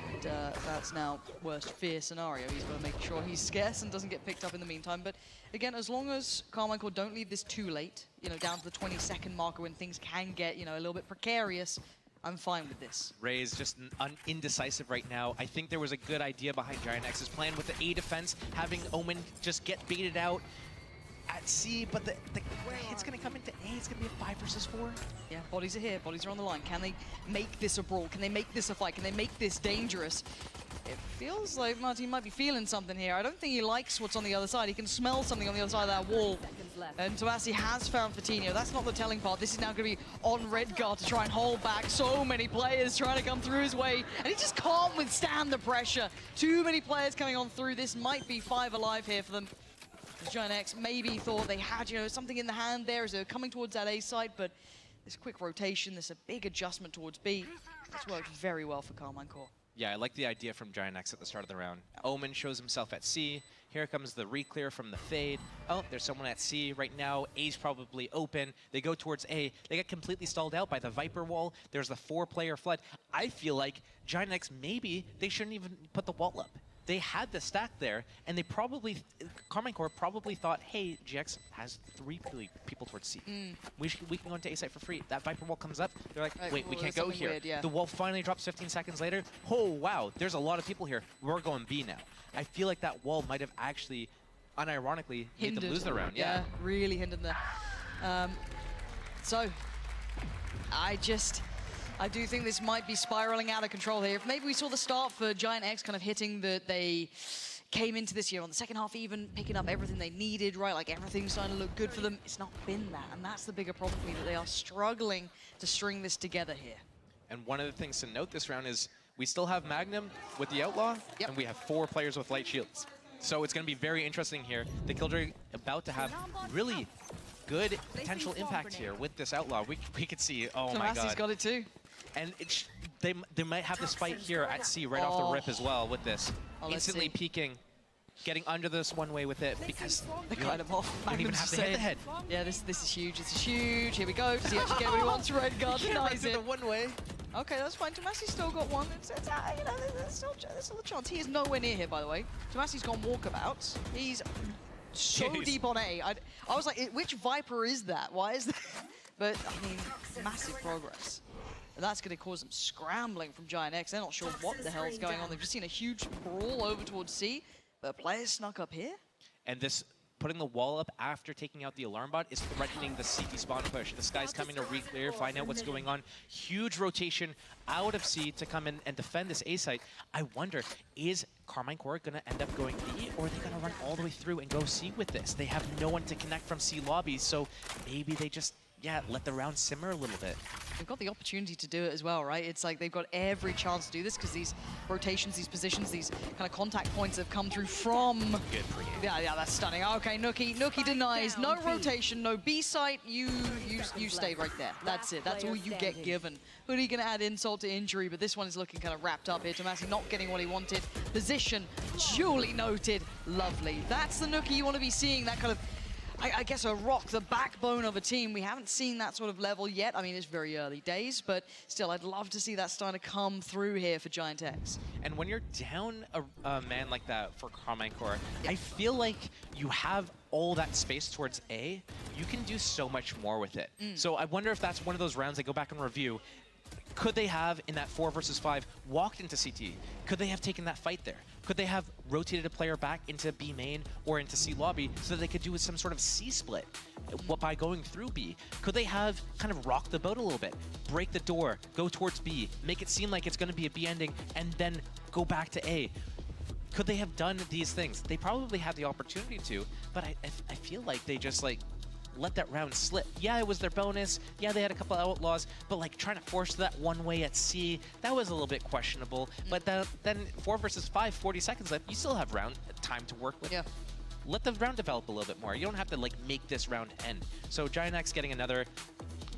And that's now worst fear scenario. He's got to make sure he's scarce and doesn't get picked up in the meantime. But again, as long as Carmine Core don't leave this too late, you know, down to the 20-second marker when things can get, you know, a little bit precarious, I'm fine with this. Ray is just indecisive right now. I think there was a good idea behind Giant X's plan with the A defense, having Omen just get baited out at C, but the hit's going to come into A. It's going to be a 5 versus 4. Yeah, bodies are here. Bodies are on the line. Can they make this a brawl? Can they make this a fight? Can they make this dangerous? It feels like Martin might be feeling something here. I don't think he likes what's on the other side. He can smell something on the other side of that wall. And Tomasi has found Fatino. That's not the telling part. This is now going to be on Redguard to try and hold back. So many players trying to come through his way, and he just can't withstand the pressure. Too many players coming on through. This might be 5 alive here for them. Giant X maybe thought they had, you know, something in the hand there as they were coming towards that A side, but this quick rotation, this a big adjustment towards B. It's worked very well for Carmine Core. Yeah, I like the idea from Giant X at the start of the round. Omen shows himself at C. Here comes the re-clear from the Fade. Oh, there's someone at C right now. A's probably open. They go towards A. They get completely stalled out by the Viper wall. There's the 4-player flood. I feel like Giant X, maybe they shouldn't even put the wall up. They had the stack there, and they probably, Carmine Core probably thought, hey, GX has 3 people towards C. We can go into A site for free. That Viper wall comes up, they're like, wait, we can't go here. Weird, The wall finally drops 15 seconds later. Oh, wow, there's a lot of people here. We're going B now. I feel like that wall might have actually, unironically, made them lose the round. Yeah, really hindered them. So, I do think this might be spiraling out of control here. If maybe we saw the start for Giant X kind of hitting that they came into this year on the second half even, picking up everything they needed, right? Like everything's starting to look good for them. It's not been that, and that's the bigger problem for me, that they are struggling to string this together here. And one of the things to note this round is we still have Magnum with the Outlaw, and we have 4 players with light shields. So it's going to be very interesting here. The Killjoy about to have really good potential impact here with this Outlaw. We could see, oh my god. Tomasi's got it too. And they might have this fight here at C right off the rip as well with this. Instantly peeking, getting under this one way with it because they're kind of off. Don't even have to hit the head. Yeah, this is huge. This is huge. Here we go. Does he actually get what he wants? Redguard denies it. The one way. Okay, that's fine. Tomasi's still got one. You know, there's still a chance. He is nowhere near here, by the way. Tomasi's gone walkabouts. He's so deep on A. I was like, which Viper is that? Why is that? But, I mean, massive progress. And that's going to cause them scrambling from Giant X. They're not sure what the hell's going on. They've just seen a huge brawl over towards C, but players snuck up here. And this, putting the wall up after taking out the alarm bot is threatening the CT spawn push. This guy's coming to re-clear, find out what's going on. Huge rotation out of C to come in and defend this A site. I wonder, is Carmine Core going to end up going B, or are they going to run all the way through and go C with this? They have no one to connect from C lobby, so maybe they just yeah, let the round simmer a little bit. They've got the opportunity to do it as well, right? It's like they've got every chance to do this because these rotations, these positions, these kind of contact points have come through from... Good pregame. Yeah, that's stunning. Okay, Nuki denies. No rotation, no B site. You stay right there. That's it. That's all you get given. Hoodie going to add insult to injury, but this one is looking kind of wrapped up here. Tomasi not getting what he wanted. Position, duly noted. Lovely. That's the Nuki you want to be seeing, that kind of... I guess a rock, the backbone of a team. We haven't seen that sort of level yet. I mean, it's very early days, but still, I'd love to see that starting to come through here for Giant X. And when you're down a man like that for Carmine Core, I feel like you have all that space towards A. You can do so much more with it. So I wonder if that's one of those rounds they go back and review. Could they have, in that 4 versus 5, walked into CT? Could they have taken that fight there? Could they have rotated a player back into B main or into C lobby so that they could do some sort of C split by going through B? Could they have kind of rocked the boat a little bit, break the door, go towards B, make it seem like it's going to be a B ending, and then go back to A? Could they have done these things? They probably had the opportunity to, but I feel like they just like let that round slip. Yeah, it was their bonus. Yeah, they had a couple outlaws, but like trying to force that one way at C, that was a little bit questionable. But then 4 versus 5, 40 seconds left, you still have round time to work with. Yeah. Let the round develop a little bit more. You don't have to like make this round end. So Giant X getting another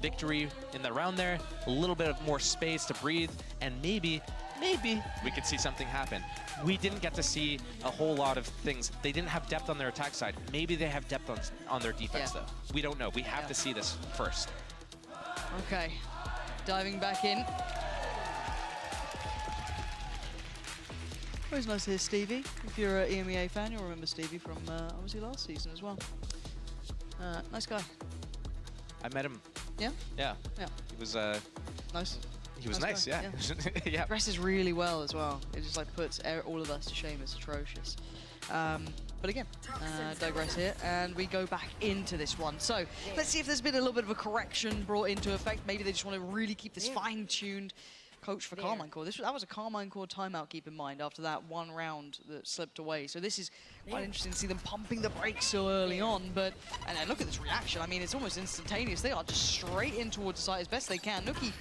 victory in the round there, a little bit of more space to breathe, and maybe we could see something happen. We didn't get to see a whole lot of things. They didn't have depth on their attack side. Maybe they have depth on their defense, though. We don't know. We have to see this first. Okay, diving back in. Always nice to hear Stevie. If you're an EMEA fan, you'll remember Stevie from obviously last season as well. Nice guy. I met him. Yeah? Yeah. Yeah. He was nice. He was nice, guy. yeah. Yeah. Dresses really well as well. It just like puts all of us to shame. It's atrocious. But again, digress here, and we go back into this one. So let's see if there's been a little bit of a correction brought into effect. Maybe they just want to really keep this fine-tuned. Coach for Carmine Core. That was a Carmine Core timeout, keep in mind, after that one round that slipped away. So this is quite interesting to see them pumping the brakes so early on. But and then look at this reaction. I mean, it's almost instantaneous. They are just straight in towards the site as best they can. Nuki,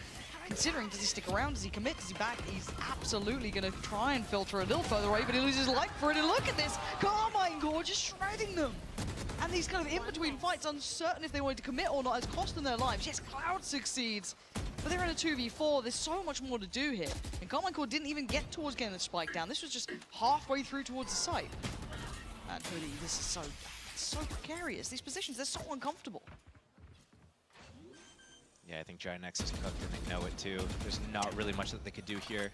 considering, does he stick around? Does he commit? Does he back? He's absolutely going to try and filter a little further away, but he loses life for it. And look at this, Carmine Core just shredding them. And these kind of in-between fights, uncertain if they wanted to commit or not, has cost them their lives. Yes, Cloud succeeds. But they're in a 2v4, there's so much more to do here. And Carmine Core didn't even get towards getting the spike down. This was just halfway through towards the site. And Hoodie, this is so precarious. These positions, they're so uncomfortable. Yeah, I think Giant X is cooked and they know it too. There's not really much that they could do here.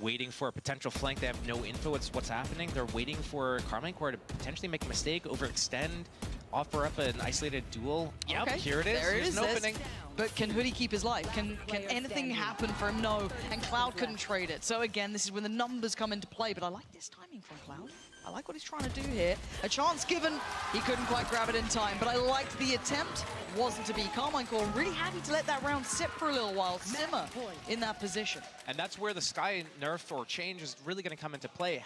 Waiting for a potential flank. They have no info. It's what's happening. They're waiting for Carmine Core to potentially make a mistake, overextend, offer up an isolated duel. Yep, okay. Here it is. There it is. An opening. But can Hoodie keep his life? Can anything happen for him? No. And Cloud couldn't trade it. So again, this is when the numbers come into play. But I like this timing from Cloud. I like what he's trying to do here. A chance given. He couldn't quite grab it in time. But I liked the attempt. Wasn't to be. Carmine Core really happy to let that round sit for a little while. Simmer in that position. And that's where the Sky nerf or change is really going to come into play.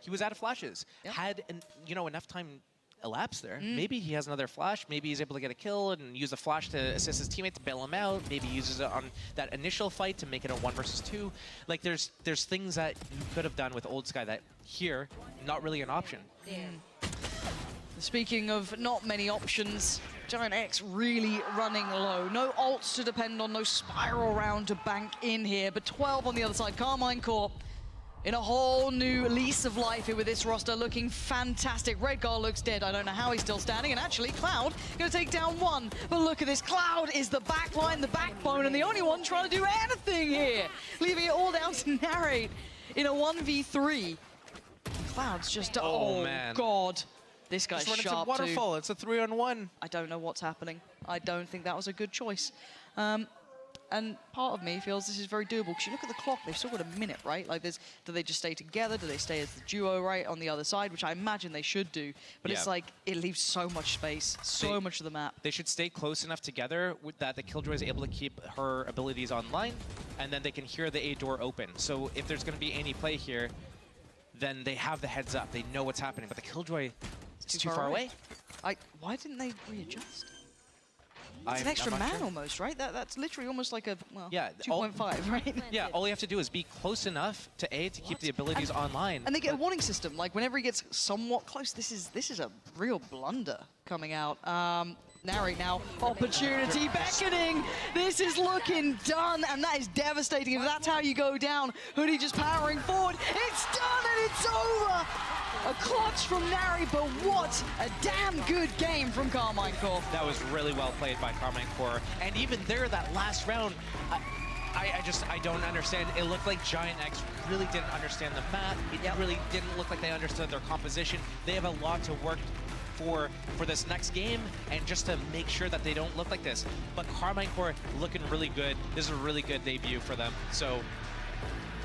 He was out of flashes. Had enough time elapsed there. Maybe he has another flash. Maybe he's able to get a kill and use a flash to assist his teammate to bail him out. Maybe he uses it on that initial fight to make it a 1 versus 2. Like there's things that you could have done with Old Sky that here, not really an option. Speaking of not many options, Giant X really running low. No ults to depend on, no spiral round to bank in here, but 12 on the other side. Carmine Core in a whole new lease of life here with this roster, looking fantastic. Redgear looks dead. I don't know how he's still standing. And actually, Cloud going to take down one. But look at this. Cloud is the backline, the backbone, and the only one trying to do anything here. Leaving it all down to narrate in a 1v3. Cloud's just, oh man. God. This guy's sharp too. Waterfall. It's a 3-on-1. I don't know what's happening. I don't think that was a good choice. And part of me feels this is very doable because you look at the clock, they've still got a minute, right? Like, do they just stay together? Do they stay as the duo, right, on the other side, which I imagine they should do. But it's like, it leaves so much space, so much of the map. They should stay close enough together that the Killjoy is able to keep her abilities online, and then they can hear the A door open. So if there's going to be any play here, then they have the heads up. They know what's happening. But the Killjoy is too far away. Why didn't they readjust? It's an extra man almost, right? That's literally almost like a, well, yeah, 2.5, right? Yeah, all you have to do is be close enough to A to keep the abilities online. And they get a warning system. Like, whenever he gets somewhat close, this is a real blunder coming out. Nari now, opportunity beckoning. This is looking done, and that is devastating. If that's how you go down, Hoodie just powering forward. It's done, and it's over. A clutch from Nari, but what a damn good game from Carmine Core. That was really well played by Carmine Core. And even there, that last round, I don't understand. It looked like Giant X really didn't understand the map. It really didn't look like they understood their composition. They have a lot to work for this next game, and just to make sure that they don't look like this. But Carmine Core looking really good. This is a really good debut for them. So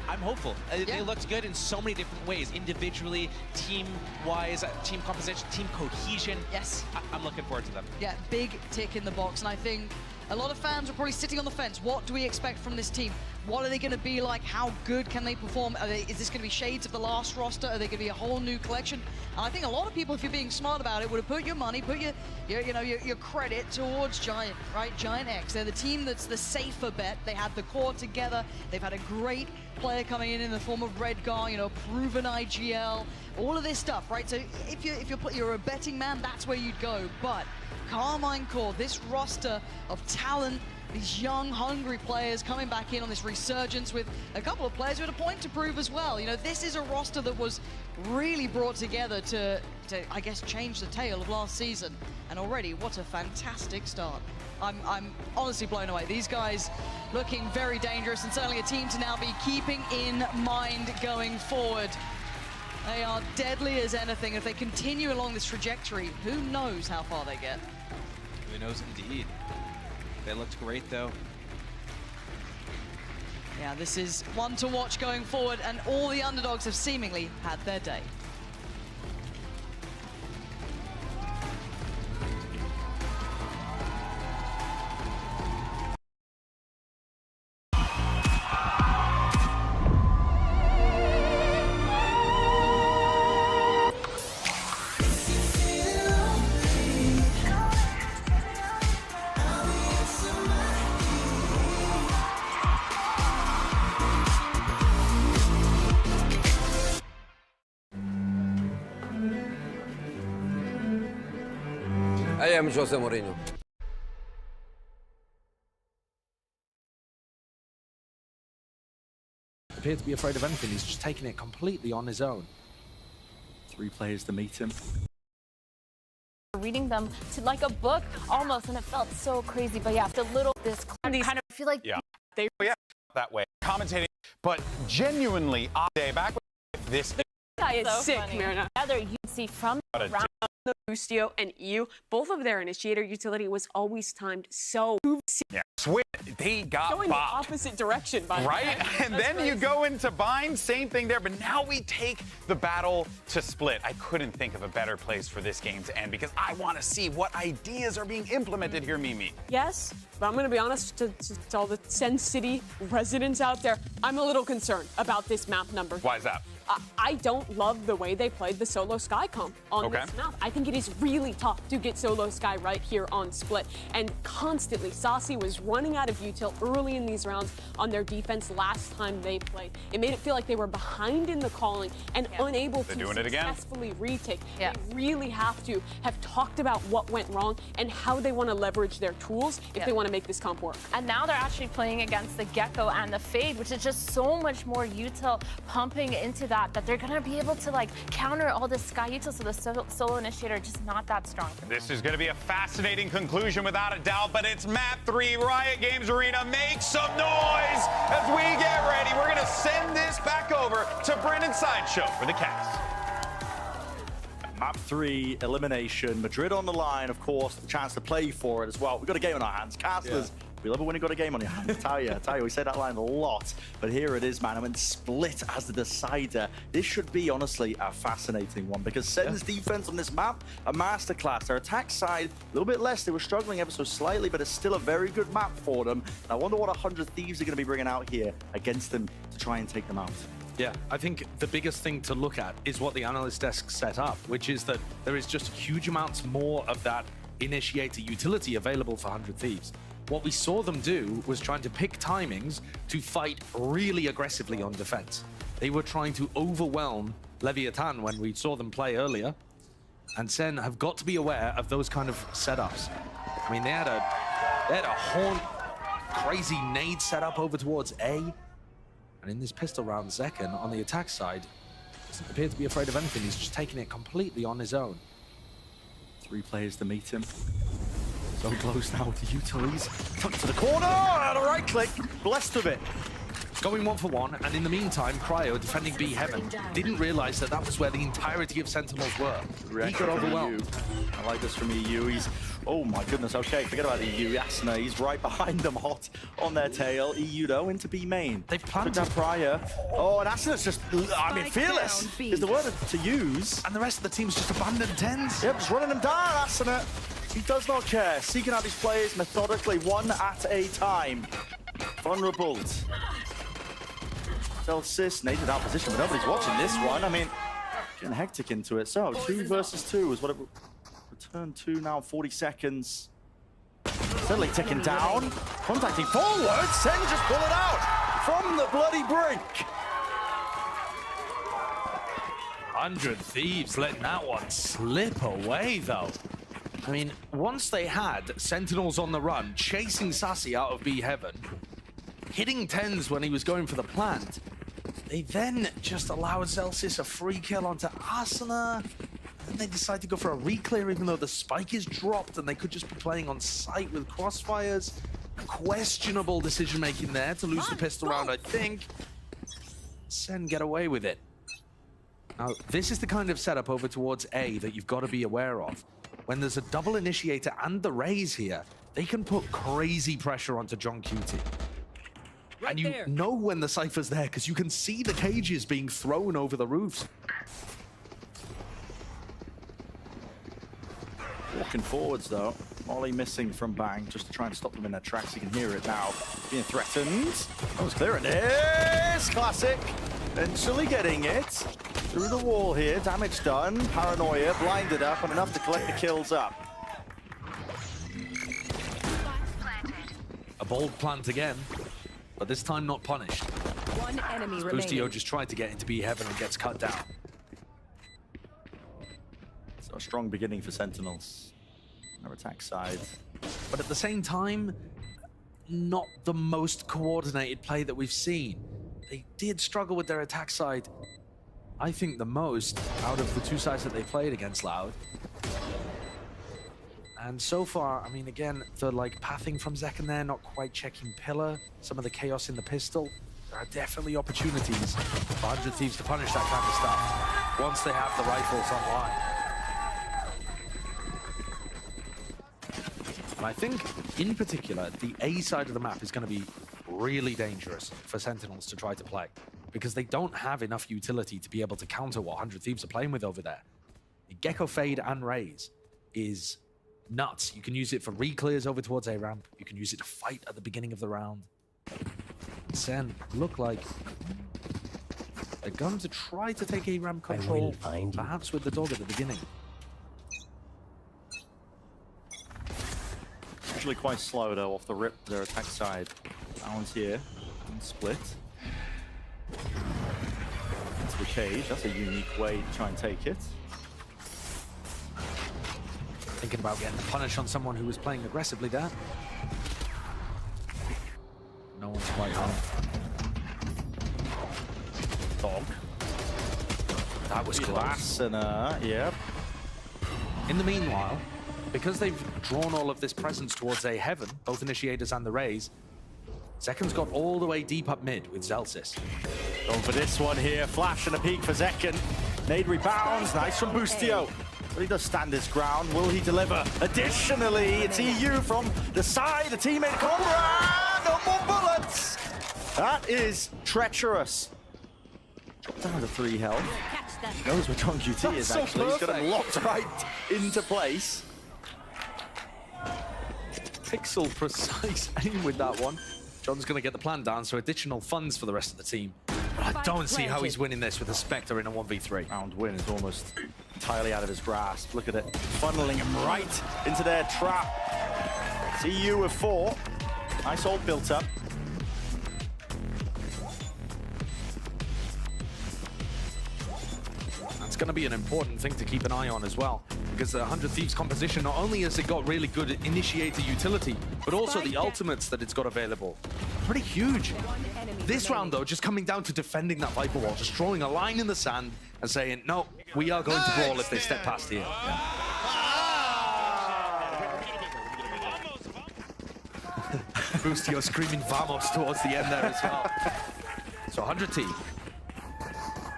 I'm hopeful. They looked good in so many different ways, individually, team-wise, team composition, team cohesion. Yes. I'm looking forward to them. Yeah, big tick in the box, and I think a lot of fans are probably sitting on the fence. What do we expect from this team? What are they going to be like? How good can they perform? Is this going to be shades of the last roster? Are they going to be a whole new collection? And I think a lot of people, if you're being smart about it, would have put your money, put your credit towards Giant, right? Giant X. They're the team that's the safer bet. They had the core together. They've had a great player coming in the form of Redgear, proven IGL, all of this stuff, right? So if you're a betting man, that's where you'd go. But Carmine Core, this roster of talent, these young, hungry players coming back in on this resurgence with a couple of players who had a point to prove as well. This is a roster that was really brought together to I guess, change the tale of last season. And already, what a fantastic start. I'm honestly blown away. These guys looking very dangerous, and certainly a team to now be keeping in mind going forward. They are deadly as anything. If they continue along this trajectory, who knows how far they get? Who knows indeed. They looked great, though. Yeah, this is one to watch going forward, and all the underdogs have seemingly had their day. I am Jose Mourinho. Appeared to be afraid of anything. He's just taking it completely on his own. 3 players to meet him. Reading them to like a book almost, and it felt so crazy. But yeah, the little this kind of feel like they that way commentating, but genuinely all day back with this guy is so sick, funny. Marina. Rather you see from around the Boostio and EU, both of their initiator utility was always timed so Switch, they got going the bopped. opposite direction, by the Right? way. And then you go into bind, same thing there, but now we take the battle to split. I couldn't think of a better place for this game to end because I want to see what ideas are being implemented here, Mimi. Yes, but I'm going to be honest to all the SEN City residents out there, I'm a little concerned about this map number. Why is that? I don't love the way they played the solo Sky comp on this map. I think it is really tough to get solo Sky right here on Split. And constantly, Saucy was running out of util early in these rounds on their defense last time they played. It made it feel like they were behind in the calling and unable to successfully retake. They really have to have talked about what went wrong and how they want to leverage their tools if they want to make this comp work. And now they're actually playing against the Gecko and the Fade, which is just so much more util pumping into that they're going to be able to like counter all this Sky util, so the solo initiator just not that strong. This is going to be a fascinating conclusion without a doubt, but it's map 3, Riot Games Arena. Make some noise as we get ready. We're going to send this back over to Brennan Sideshow for the cast. Map 3, elimination, Madrid on the line, of course, the chance to play for it as well. We've got a game on our hands. Casters, we love it when you've got a game on your hands. I tell you, we say that line a lot, but here it is, man. I mean, Split as the decider. This should be, honestly, a fascinating one because SEN's defense on this map, a masterclass. Their attack side, a little bit less. They were struggling ever so slightly, but it's still a very good map for them. And I wonder what 100 Thieves are going to be bringing out here against them to try and take them out. Yeah, I think the biggest thing to look at is what the analyst desk set up, which is that there is just huge amounts more of that initiator utility available for 100 Thieves. What we saw them do was trying to pick timings to fight really aggressively on defense. They were trying to overwhelm Leviathan when we saw them play earlier. And SEN have got to be aware of those kind of setups. I mean, they had a horn crazy nade setup over towards A. And in this pistol round, Zekken on the attack side doesn't appear to be afraid of anything. He's just taking it completely on his own. 3 players to meet him. So close now with the utilities. Tucked to the corner, and a right click. Blessed with it. Going 1-for-1, and in the meantime, Cryo, defending B Heaven, didn't realize that that was where the entirety of Sentinels were. He got overwhelmed. I like this from EU. He's, oh my goodness, okay, forget about EU. Yasna, he's right behind them, hot on their tail. EU, though, into B main. They've planted that prior. Oh, and Asna's just, I mean, fearless is the word to use. And the rest of the team's just abandoned tens. Yep, just running them down, Asna. He does not care. Seeking out these players methodically, one at a time. Vulnerable. Celsius, nated out position, but nobody's watching this one. I mean, getting hectic into it. So, 2 versus 2 is what it returned to now, 40 seconds. Steadily ticking down. Contacting forward. SEN just pull it out from the bloody brink. 100 Thieves letting that one slip away, though. I mean, once they had Sentinels on the run, chasing Sassy out of B Heaven, hitting tens when he was going for the plant, they then just allowed Celsius a free kill onto Asuna. And they decide to go for a reclear even though the spike is dropped and they could just be playing on site with crossfires. Questionable decision making there to lose the pistol round, I think. SEN get away with it. Now, this is the kind of setup over towards A that you've got to be aware of. When there's a double initiator and the raise here, they can put crazy pressure onto John QT. And you know when the Cypher's there because you can see the cages being thrown over the roofs. Walking forwards though. Molly missing from Bang just to try and stop them in their tracks. You can hear it now. Being threatened. That was clear, and it's classic. Eventually getting it through the wall here. Damage done. Paranoia blinded up and enough to collect the kills up. A bold plant again, but this time not punished. One enemy Boostio remaining. just tried to get into B Heaven and gets cut down. So a strong beginning for Sentinels. Their attack side. But at the same time, not the most coordinated play that we've seen. They did struggle with their attack side, I think, the most out of the 2 sides that they played against Loud. And so far, I mean, again, the pathing from Zekken there, not quite checking pillar, some of the chaos in the pistol. There are definitely opportunities for 100 Thieves to punish that kind of stuff once they have the rifles online. And I think, in particular, the A side of the map is going to be really dangerous for Sentinels to try to play because they don't have enough utility to be able to counter what 100 Thieves are playing with over there. The Gecko Fade and Raise is nuts. You can use it for re-clears over towards A ramp. You can use it to fight at the beginning of the round. SEN look like they're going to try to take A ramp control, perhaps with the dog at the beginning. Usually quite slow though off the rip, their attack side. Balance here and split. Into the cage, that's a unique way to try and take it. Thinking about getting a punish on someone who was playing aggressively there. No one's quite home. Dog. That was close. And yep. In the meanwhile, because they've drawn all of this presence towards A Heaven, both initiators and the Rays, Zekken's got all the way deep up mid with Zelsis. Going for this one here, flash and a peek for Zekken. Nade rebounds, nice from Boostio. But he does stand his ground, will he deliver? Additionally, it's EU from the side, a teammate Conrad, no more bullets! That is treacherous. Drop down to 3 health. He knows where John QT is so actually, he's got him perfect. locked right into place. Pixel precise aim with that one. John's going to get the plan down, so additional funds for the rest of the team. But I don't see how he's winning this with a Spectre in a 1v3. Round win is almost entirely out of his grasp. Look at it, funneling him right into their trap. CU with 4. Nice ult built up. That's going to be an important thing to keep an eye on as well, because the 100 Thieves composition, not only has it got really good initiator utility, but also the ultimates that it's got available. Pretty huge. This round, though, just coming down to defending that Viper wall, just drawing a line in the sand and saying, no, we are going to brawl if they step past here. Boostio screaming vamos towards the end there as well. So 100 T,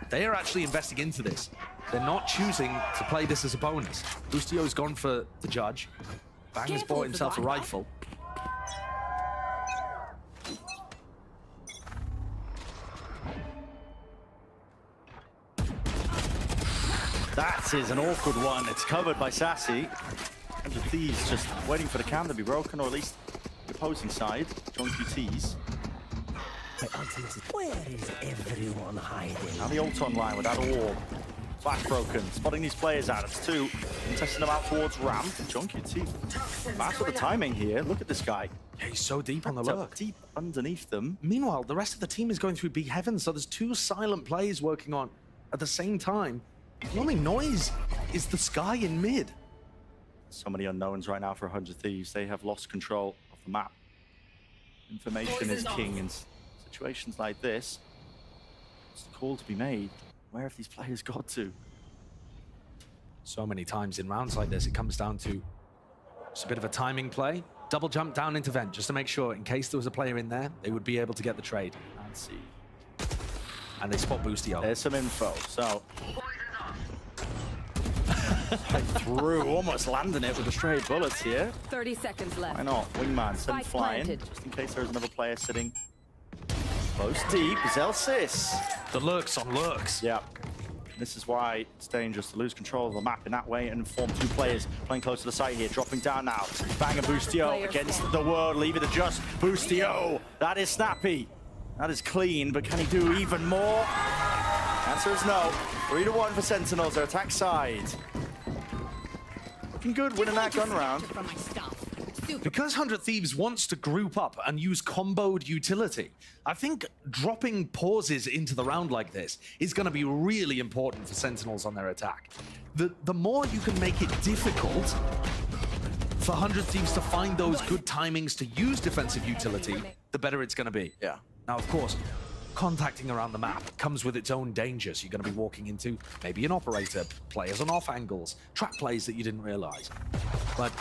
they are actually investing into this. They're not choosing to play this as a bonus. Boostio's gone for the judge. Bang has bought himself a rifle. That is an awkward one. It's covered by Sassy. 100 Thieves just waiting for the cam to be broken, or at least the opposing side. John QTs. Where is everyone hiding? Now the ult online with that orb. Flash broken. Spotting these players out. It's 2. Testing them out towards ramp. John QT. Fast with the timing here. Look at this guy. Yeah, he's so deep on the lurk. Deep underneath them. Meanwhile, the rest of the team is going through B Heaven, so there's 2 silent plays working on at the same time. The only noise is the sky in mid. So many unknowns right now for 100 Thieves. They have lost control of the map. Information is king in situations like this. It's the call to be made. Where have these players got to? So many times in rounds like this, it comes down to just a bit of a timing play. Double jump down into vent, just to make sure, in case there was a player in there, they would be able to get the trade. Let's see. And they spot Boostio. There's some info, so... through, almost landing it with the stray bullets here. 30 seconds left. Why not? Wingman sent flying, just in case there's another player sitting close deep. Zelsis. The lurks on lurks. Yeah. This is why it's dangerous to lose control of the map in that way and inform 2 players playing close to the site here. Dropping down now. Bang and Boostio against the world. Leave it to just Boostio. That is snappy. That is clean, but can he do even more? Answer is no. 3-1 for Sentinels, their attack side. Looking good, winning that gun round. Because 100 Thieves wants to group up and use comboed utility, I think dropping pauses into the round like this is going to be really important for Sentinels on their attack. The more you can make it difficult for 100 Thieves to find those good timings to use defensive utility, the better it's going to be. Yeah. Now, of course, contacting around the map comes with its own dangers. You're going to be walking into maybe an operator, players on off angles, trap plays that you didn't realize. But